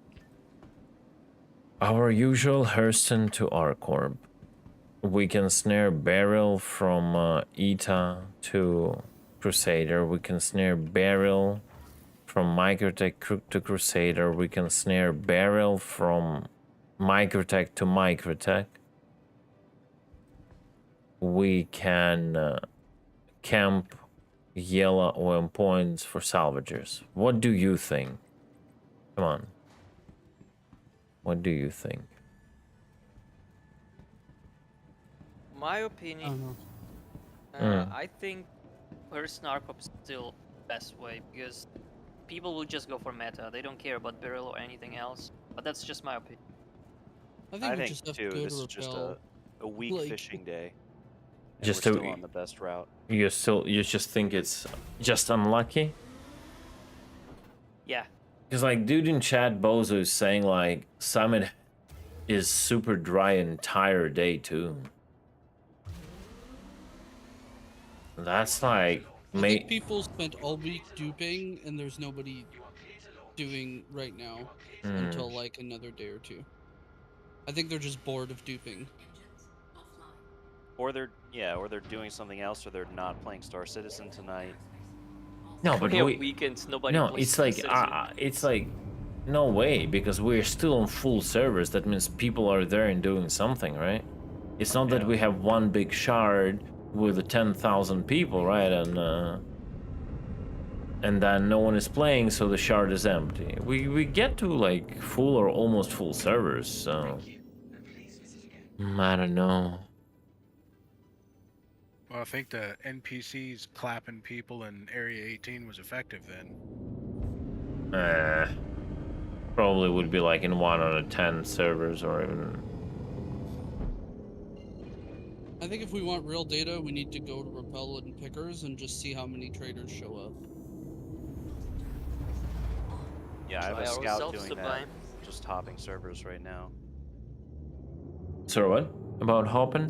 Our usual Hurston to Arcorb. We can snare Beryl from Eta to Crusader. We can snare Beryl from Microtech to Crusader. We can snare Beryl from Microtech to Microtech. We can camp yellow oil points for salvagers. What do you think? Come on. What do you think? My opinion, Mm. I think first Narcop is still the best way because people will just go for meta. They don't care about Beryl or anything else. But that's just my opinion. I think just have too. to go This to is just repel. a weak Like- fishing day. And Just we're to- still on the best route. You just think it's just unlucky? Yeah. Because like dude in chat Bozo is saying like Summit is super dry entire day too. That's like I think people spent all week duping, and there's nobody doing right now until like another day or two. I think they're just bored of duping. Or they're doing something else, or they're not playing Star Citizen tonight. No, but We have we weekends. Nobody. No, plays it's like no way because we're still on full servers. That means people are there and doing something, right? It's not that we have one big shard with 10,000 people, right? And then no one is playing, so the shard is empty. We get to like full or almost full servers, so I don't know. Well, I think the NPCs clapping people in Area 18 was effective then. Probably would be like in 1 out of 10 servers or even. I think if we want real data, we need to go to Repel and Pickers and just see how many traders show up. Yeah, I have a Try scout ourselves doing to that. buy. just hopping servers right now. Sorry, what? About hopping?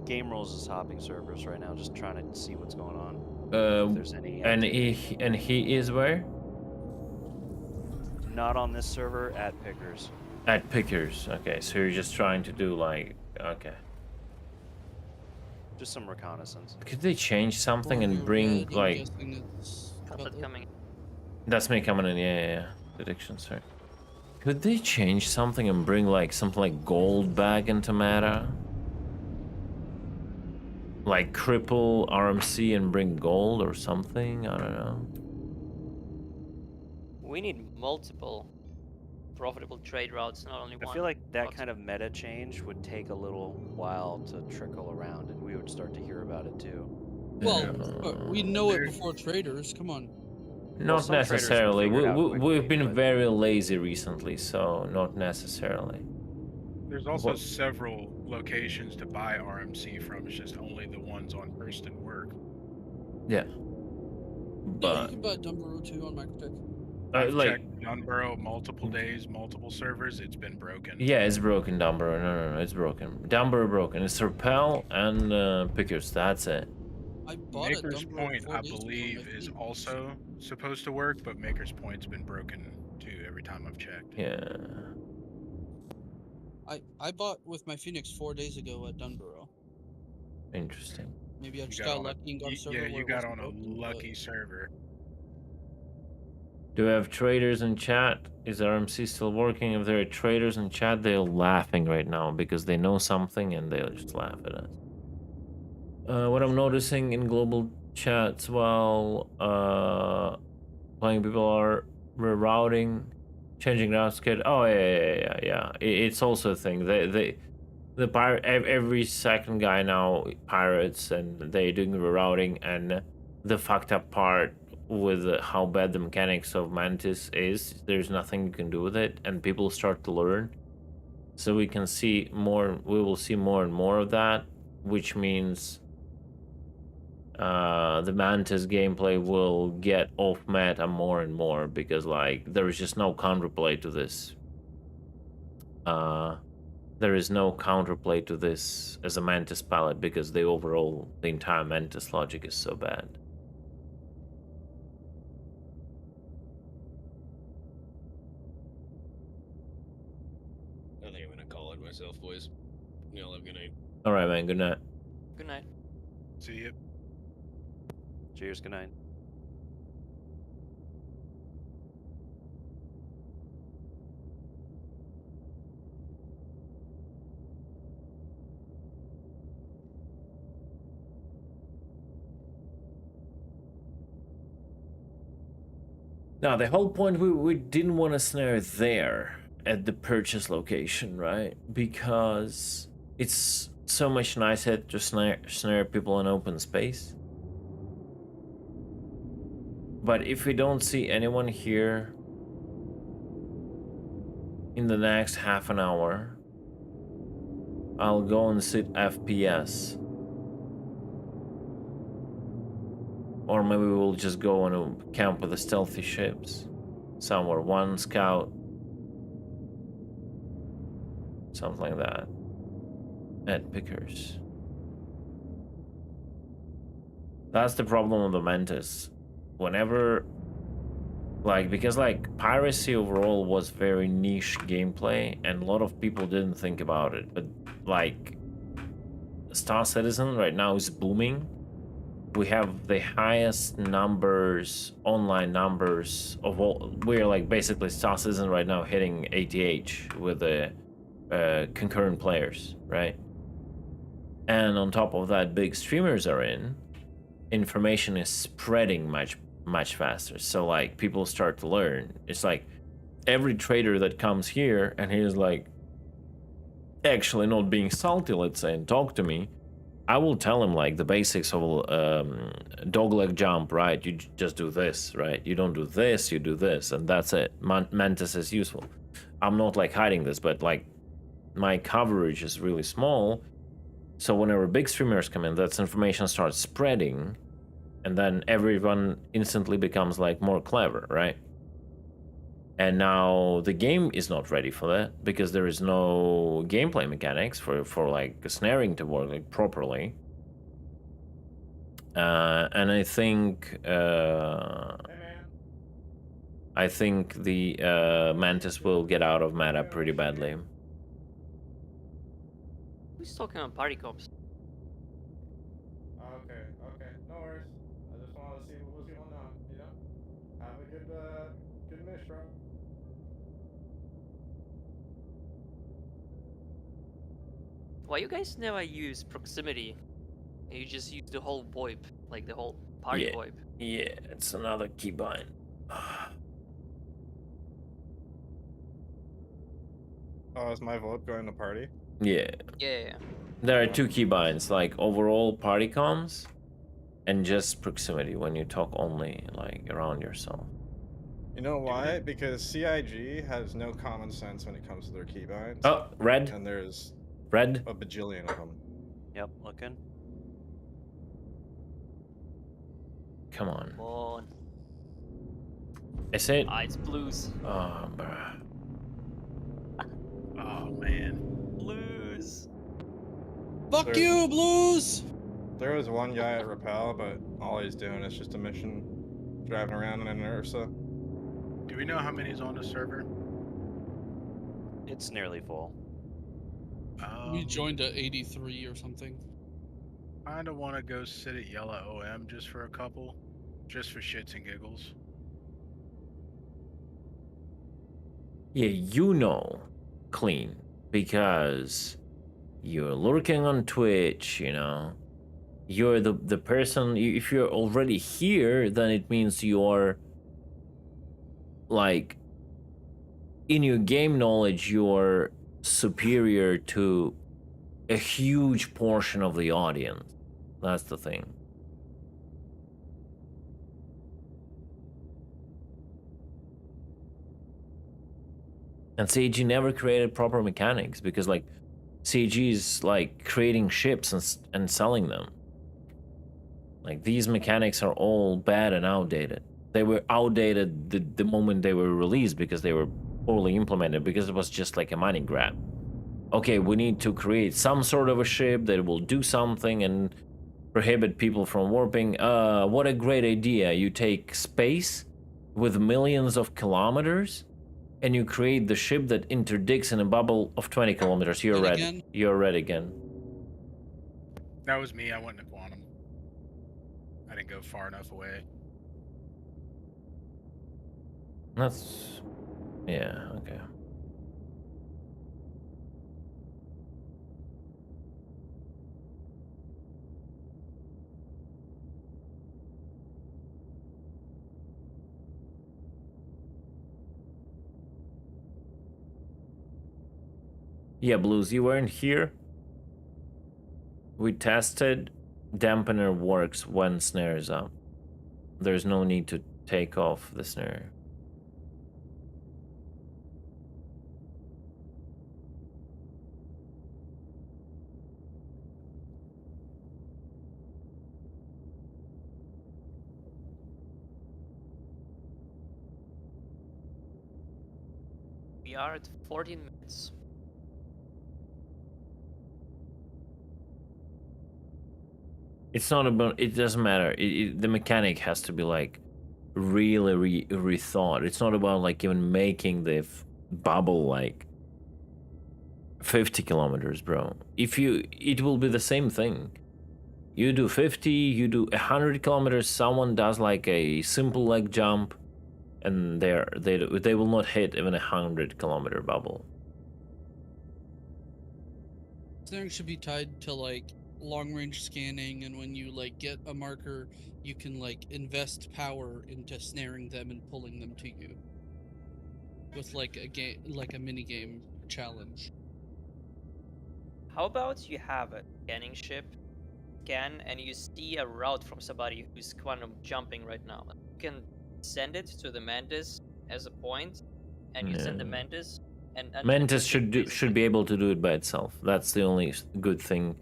Game Rules is hopping servers right now, just trying to see what's going on. If there's any And activity. he is where? Not on this server, at Pickers. At Pickers. Okay, so you're just trying to do like, okay. Just some reconnaissance. Could they change something and bring like? That's me coming in. Yeah. Prediction, sorry. Could they change something and bring like something like gold back into Meta? Like cripple RMC and bring gold or something? I don't know. We need multiple profitable trade routes, not only one. I feel like that kind of meta change would take a little while to trickle around, and we would start to hear about it too. Well, we know it before traders. Come on. Not necessarily. We've been very lazy recently, so not necessarily. There's also several locations to buy RMC from. It's just only the ones on First and Work. Yeah. Yeah, you can buy Dumbro too on Microtech. I've checked Dunborough multiple days, multiple servers. It's been broken. Yeah, it's broken, Dumborough. No, it's broken. Dumborough broken. It's Repel and Pickers. That's it. Maker's Point, I believe, is also supposed to work, but Maker's Point's been broken too every time I've checked. Yeah. I bought with my Phoenix 4 days ago at Dunborough. Interesting. Maybe I just got lucky and got a server. Yeah, you got on a lucky server. Do we have traders in chat? Is RMC still working? If there are traders in chat, they're laughing right now because they know something and they'll just laugh at us. What I'm noticing in global chats while playing, people are rerouting, changing routes. Oh yeah. It's also a thing. The pirate, every second guy now pirates, and they're doing rerouting. And the fucked up part with how bad the mechanics of Mantis is, there's nothing you can do with it, and people start to learn. So we can see more. We will see more and more of that, which means the Mantis gameplay will get off meta more and more, because like there is just no counterplay to this. There is no counterplay to this as a Mantis palette, because the entire Mantis logic is so bad. I think I'm gonna call it myself, boys. Y'all have a good night. All right, man. Good night. Good night. See you. Cheers. Good night. Now, the whole point, we didn't want to snare there at the purchase location, right? Because it's so much nicer to snare people in open space. But if we don't see anyone here in the next half an hour, I'll go and sit FPS. Or maybe we'll just go on a camp with the stealthy ships. Somewhere, one scout. Something like that. At Pickers. That's the problem with the Mantis. Whenever, because Piracy overall was very niche gameplay, and a lot of people didn't think about it. But Star Citizen right now is booming. We have the highest numbers, online numbers of all. We're basically Star Citizen right now hitting ATH with the concurrent players, right? And on top of that, big streamers are in. Information is spreading much faster. So people start to learn. It's every trader that comes here and he's actually not being salty, let's say, and talk to me, I will tell him the basics of dogleg jump, right? You just do this, right? You don't do this, you do this, and that's it. Mantis is useful. I'm not hiding this, but my coverage is really small. So whenever big streamers come in, that information starts spreading, and then everyone instantly becomes more clever, right? And now the game is not ready for that because there is no gameplay mechanics for like snaring to work like properly. And I think the Mantis will get out of meta pretty badly. Who's talking on party comps? Okay, no worries. I just wanted to see what was going on, you know? Have a good mish, bro. Why you guys never use proximity? You just use the whole VoIP, like the whole party Yeah. VoIP. Yeah, it's another keybind. Oh, is my vote going to party? Yeah. Yeah. There are two keybinds, like overall party comms and just proximity when you talk only like around yourself. You know why? Because CIG has no common sense when it comes to their keybinds. Oh, red. And there's red a bajillion of them. Yep, looking. Come on. Come on. Is it? Ah, it's blues. Oh, bruh. Oh man. Blues. Fuck you, Blues! There was one guy at Rappel, but all he's doing is just a mission, driving around in an Ursa. Do we know how many's on the server? It's nearly full. We joined at 83 or something. I don't want to go sit at Yellow OM just for a couple, just for shits and giggles. Yeah, you know, clean, because you're lurking on Twitch, you know. You're the person, if you're already here, then it means you're, like, in your game knowledge, you're superior to a huge portion of the audience. That's the thing. And CG never created proper mechanics because, like, CG is like creating ships and selling them. Like, these mechanics are all bad and outdated. They were outdated the moment they were released because they were poorly implemented, because it was just like a money grab. Okay, we need to create some sort of a ship that will do something and prohibit people from warping. What a great idea. You take space with millions of kilometers and you create the ship that interdicts in a bubble of 20 kilometers. You're red. Again? You're red again. That was me. I went to Quantum. I didn't go far enough away. That's... yeah, okay. Yeah, Blues, you weren't here. We tested. Dampener works when snare is up. There's no need to take off the snare. We are at 14 minutes. It's not about, it doesn't matter. The mechanic has to be like really rethought. It's not about like even making the bubble like 50 kilometers, bro. It will be the same thing. You do 50, you do 100 kilometers, someone does like a simple leg jump, and they will not hit even 100-kilometer bubble. Snaring should be tied to like long-range scanning, and when you like get a marker, you can like invest power into snaring them and pulling them to you with like a game, like a mini game challenge. How about you have a scanning ship, scan, and you see a route from somebody who's quantum jumping right now. You can send it to the Mantis as a point, and you send the Mantis, and Mantis should be able to do it by itself. That's the only good thing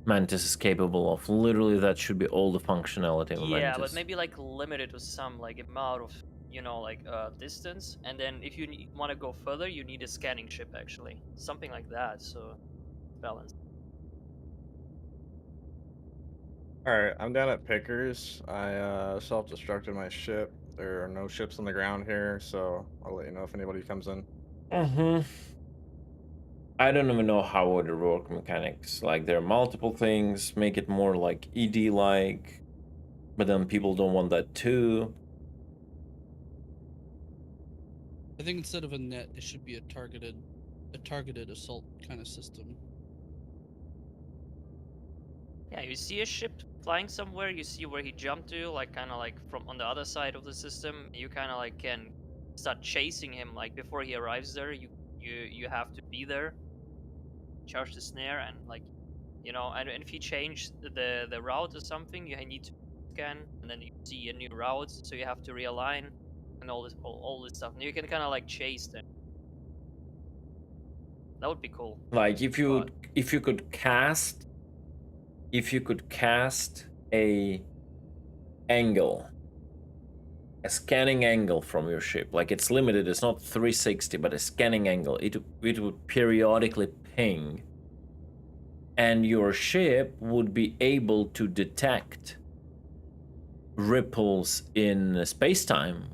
Mantis is capable of. Literally, that should be all the functionality of yeah, Mantis. but maybe like limited to some like amount of you know, like distance, and then if you want to go further, you need a scanning ship actually, something like that. So balance. Alright, I'm down at Pickers. I self-destructed my ship. There are no ships on the ground here, so I'll let you know if anybody comes in. I don't even know how would it work mechanics. Like there are multiple things, make it more like ED like, but then people don't want that too. I think instead of a net, it should be a targeted assault kind of system. Yeah, you see a ship flying somewhere, you see where he jumped to, like kind of like from on the other side of the system. You kind of like can start chasing him like before he arrives there. You have to be there, charge the snare, and like, you know, and if you change the route or something, you need to scan, and then you see a new route, so you have to realign and all this stuff. And you can kind of like chase them. That would be cool. Like if you could cast a angle, a scanning angle from your ship, like it's limited, it's not 360, but a scanning angle, it would periodically ping, and your ship would be able to detect ripples in space-time,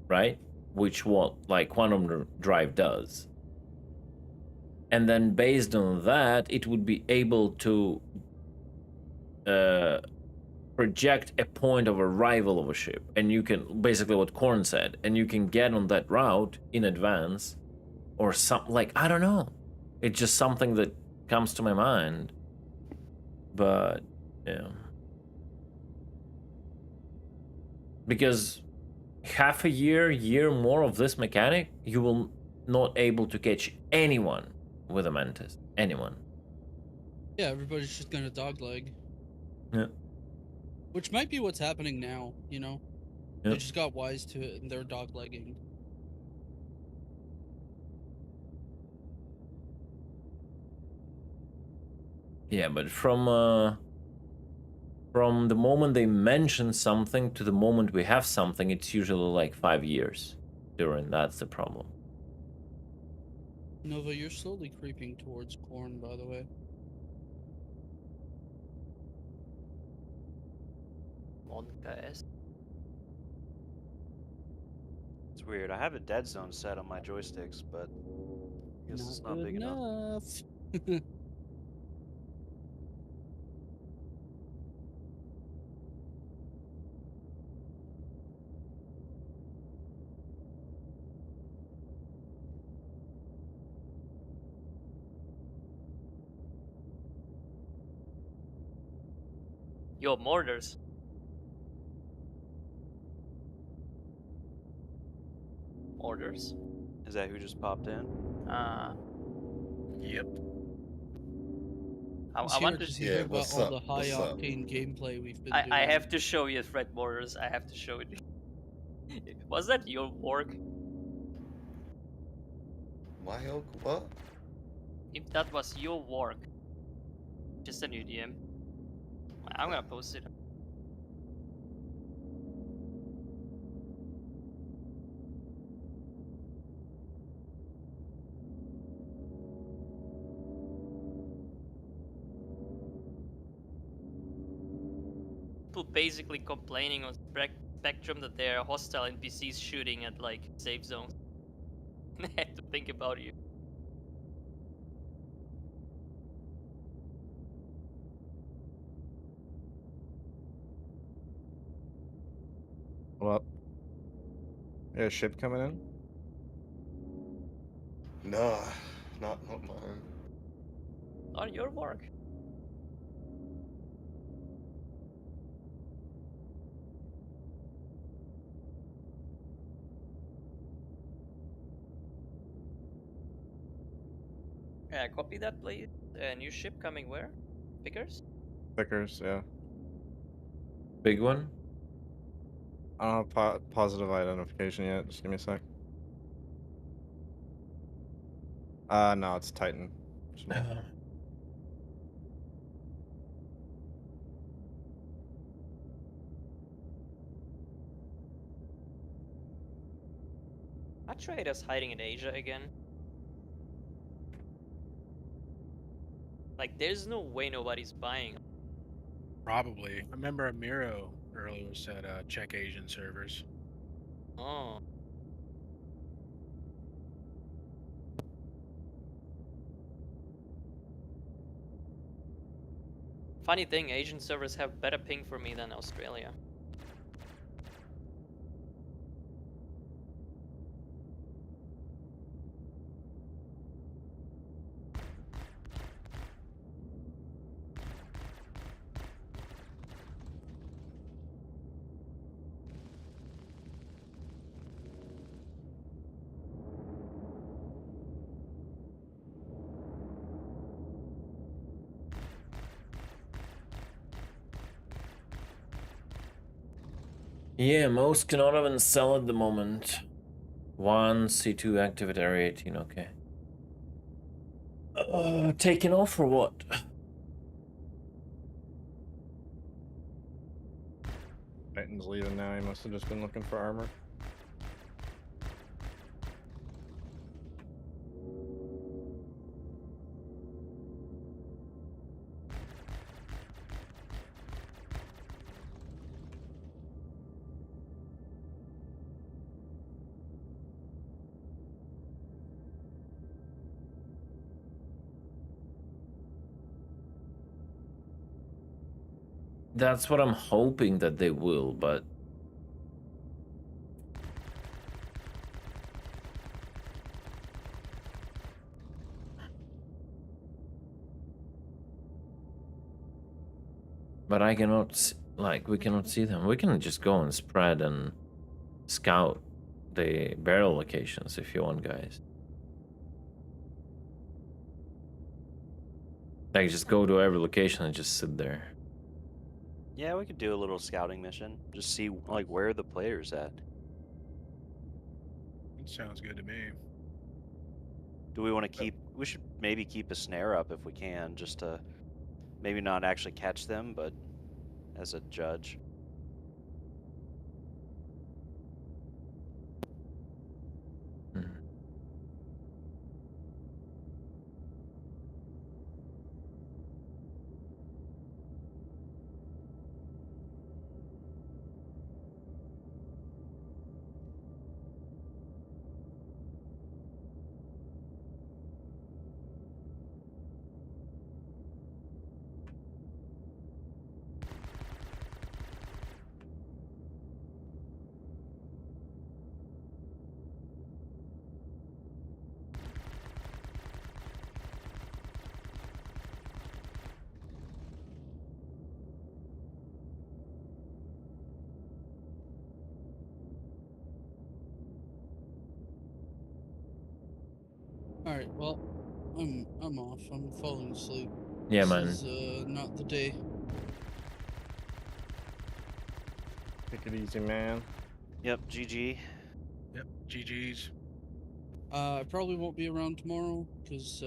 right? Which what like quantum drive does. And then based on that, it would be able to project a point of arrival of a ship. And you can, basically what Korn said, and you can get on that route in advance or something, like, I don't know. It's just something that comes to my mind. But, yeah. Because half a year more of this mechanic, you will not able to catch anyone with a mantis. Anyone. Yeah, everybody's just gonna dogleg. Yeah. Which might be what's happening now, you know? They Yep. just got wise to it and they're doglegging. Yeah, but from the moment they mention something to the moment we have something, it's usually like 5 years. During that's the problem. Nova, you're slowly creeping towards corn, by the way. Monka-esque. It's weird. I have a dead zone set on my joysticks, but I guess it's not good big enough. Yo, mortars. Orders. Is that who just popped in? Yep. He's I here want to because he heard about all the high octane gameplay we've been doing. I have to show you Fred Mortars. I have to show it. Was that your work? My what? If that was your work, just send you a DM. I'm gonna post it. People basically complaining on Spectrum that there are hostile NPCs shooting at like safe zones. They had to think about you. Well, yeah, a ship coming in? No, not mine. On your work. Yeah, copy that, please. New ship coming where? Pickers? Pickers, yeah. Big one? I don't have positive identification yet. Just give me a sec. No, it's Titan. Small. Are traders hiding in Asia again? Like, there's no way nobody's buying. Probably. I remember Amiro earlier said check Asian servers. Oh. Funny thing, Asian servers have better ping for me than Australia. Yeah, most cannot even sell at the moment. 1 C2 activate area 18, okay. Taking off or what? Titan's leaving now. He must have just been looking for armor. That's what I'm hoping that they will, but I cannot, like, we cannot see them. We can just go and spread and scout the barrel locations if you want, guys. Like, just go to every location and just sit there. Yeah, we could do a little scouting mission. Just see like where the players at. It sounds good to me. Do we want to keep? We should maybe keep a snare up if we can, just to maybe not actually catch them, but as a judge. All right. Well, I'm off. I'm falling asleep. Yeah, this man. is not the day. Take it easy, man. Yep, GG. Yep, GG's. I probably won't be around tomorrow because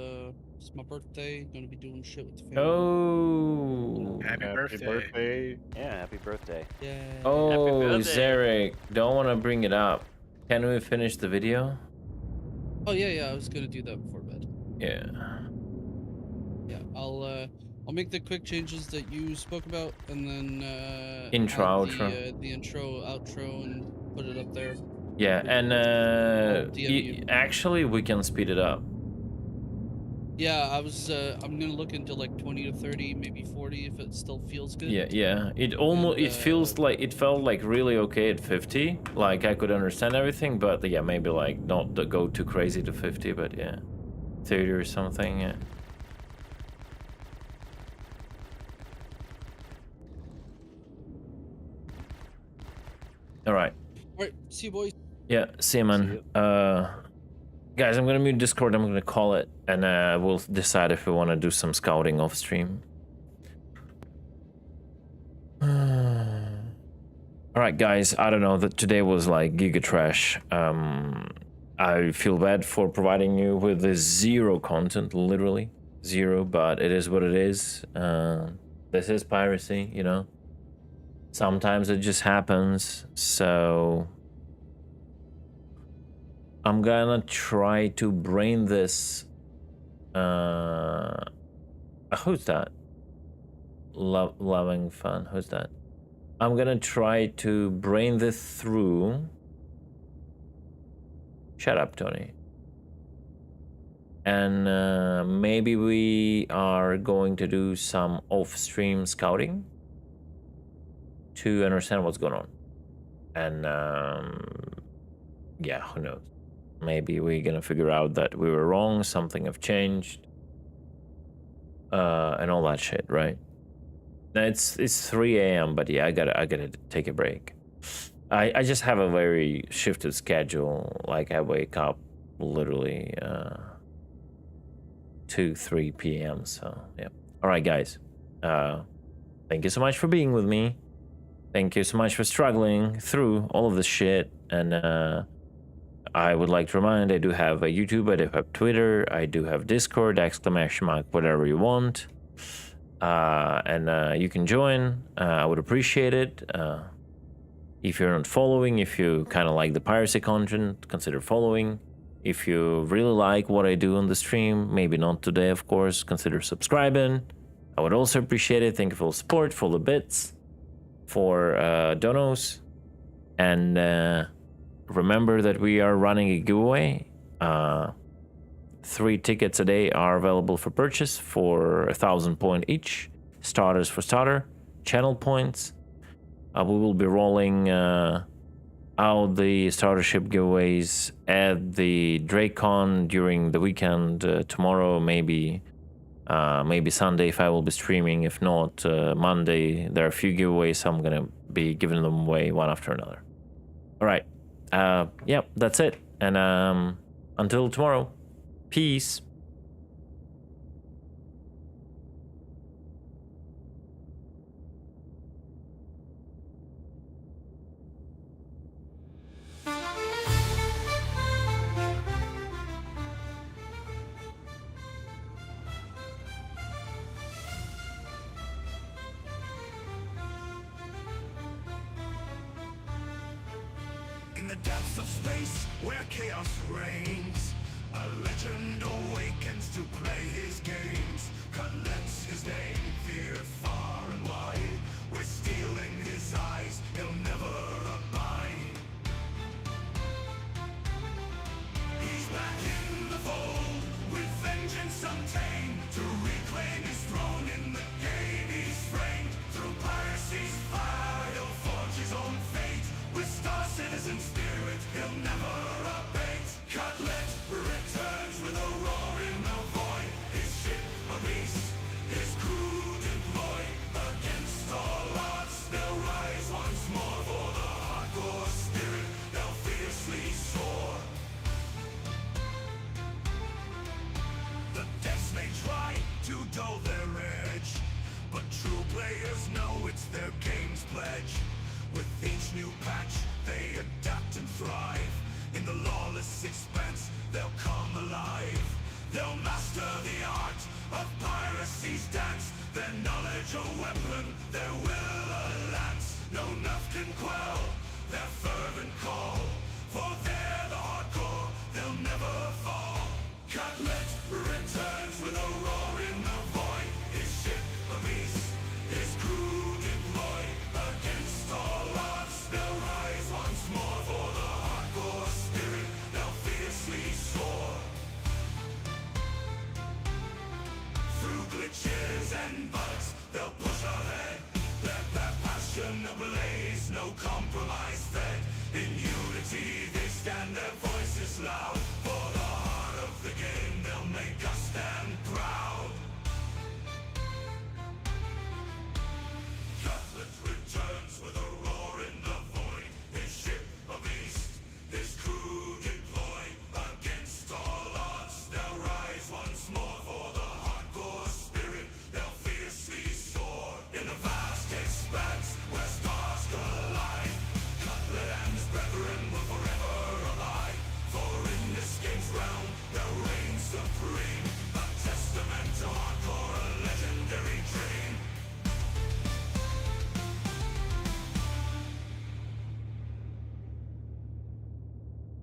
it's my birthday. Gonna be doing shit with the family. Oh, Happy birthday. Yeah, happy birthday. Yeah. Oh, Happy birthday. Zarek, don't want to bring it up. Can we finish the video? Oh yeah. I was gonna do that before bed. Yeah. Yeah. I'll make the quick changes that you spoke about, and then Intro, add outro. the intro, outro, and put it up there. Yeah, and DM you. actually we can speed it up. Yeah, I'm gonna look into like 20 to 30, maybe 40 if it still feels good. Yeah. It almost And, it feels like it felt like really okay at 50. Like I could understand everything, but yeah, maybe like not to go too crazy to 50, but yeah, 30 or something. Yeah. All right. All right, see you, boys. Yeah, see you, man. Guys, I'm gonna mute Discord. I'm gonna call it, and we'll decide if we want to do some scouting off stream. All right, guys. I don't know. That today was like giga trash. I feel bad for providing you with this zero content, literally zero. But it is what it is. This is piracy, you know. Sometimes it just happens. So I'm gonna try to brain this. Who's that? Loving fun. Who's that? I'm gonna try to brain this through. Shut up, Tony. And maybe we are going to do some off-stream scouting to understand what's going on. And yeah, who knows? Maybe we're gonna figure out that we were wrong, something have changed, and all that shit, right? Now it's 3 a.m., but yeah, I gotta take a break. I just have a very shifted schedule. Like I wake up literally 2-3 p.m. So yeah. All right, guys. Thank you so much for being with me. Thank you so much for struggling through all of this shit. And I would like to remind, I do have a YouTube, I do have Twitter, I do have Discord, !, whatever you want. And you can join. I would appreciate it. If you're not following, if you kind of like the piracy content, consider following. If you really like what I do on the stream, maybe not today, of course, consider subscribing. I would also appreciate it. Thank you for the support, for the bits, for donos. And remember that we are running a giveaway. 3 tickets a day are available for purchase for 1,000 points each. Starters for starter, channel points. We will be rolling out the startership giveaways at the DrakeCon during the weekend. Tomorrow, maybe Sunday if I will be streaming. If not, Monday. There are a few giveaways. I'm gonna be giving them away one after another. All right. Yeah, that's it. And until tomorrow, peace. In the depths of space where chaos reigns, a legend awakens to play his games. Cutlet's his name, feared far and wide. With steel in his eyes, he'll never abide. He's back in the fold, with vengeance untamed, to reclaim his throne in the game he's framed. Through piracy's fire, he'll forge his own fate. With Star Citizen spirit, he'll never abate. Cutlet returns with a roar in the void. His ship a beast, his crew deployed. Against all odds, they'll rise once more. For the hardcore spirit, they'll fiercely soar. The Deaths may try to dull their edge, but true players know it's their game's pledge. With each new patch, they adapt and thrive.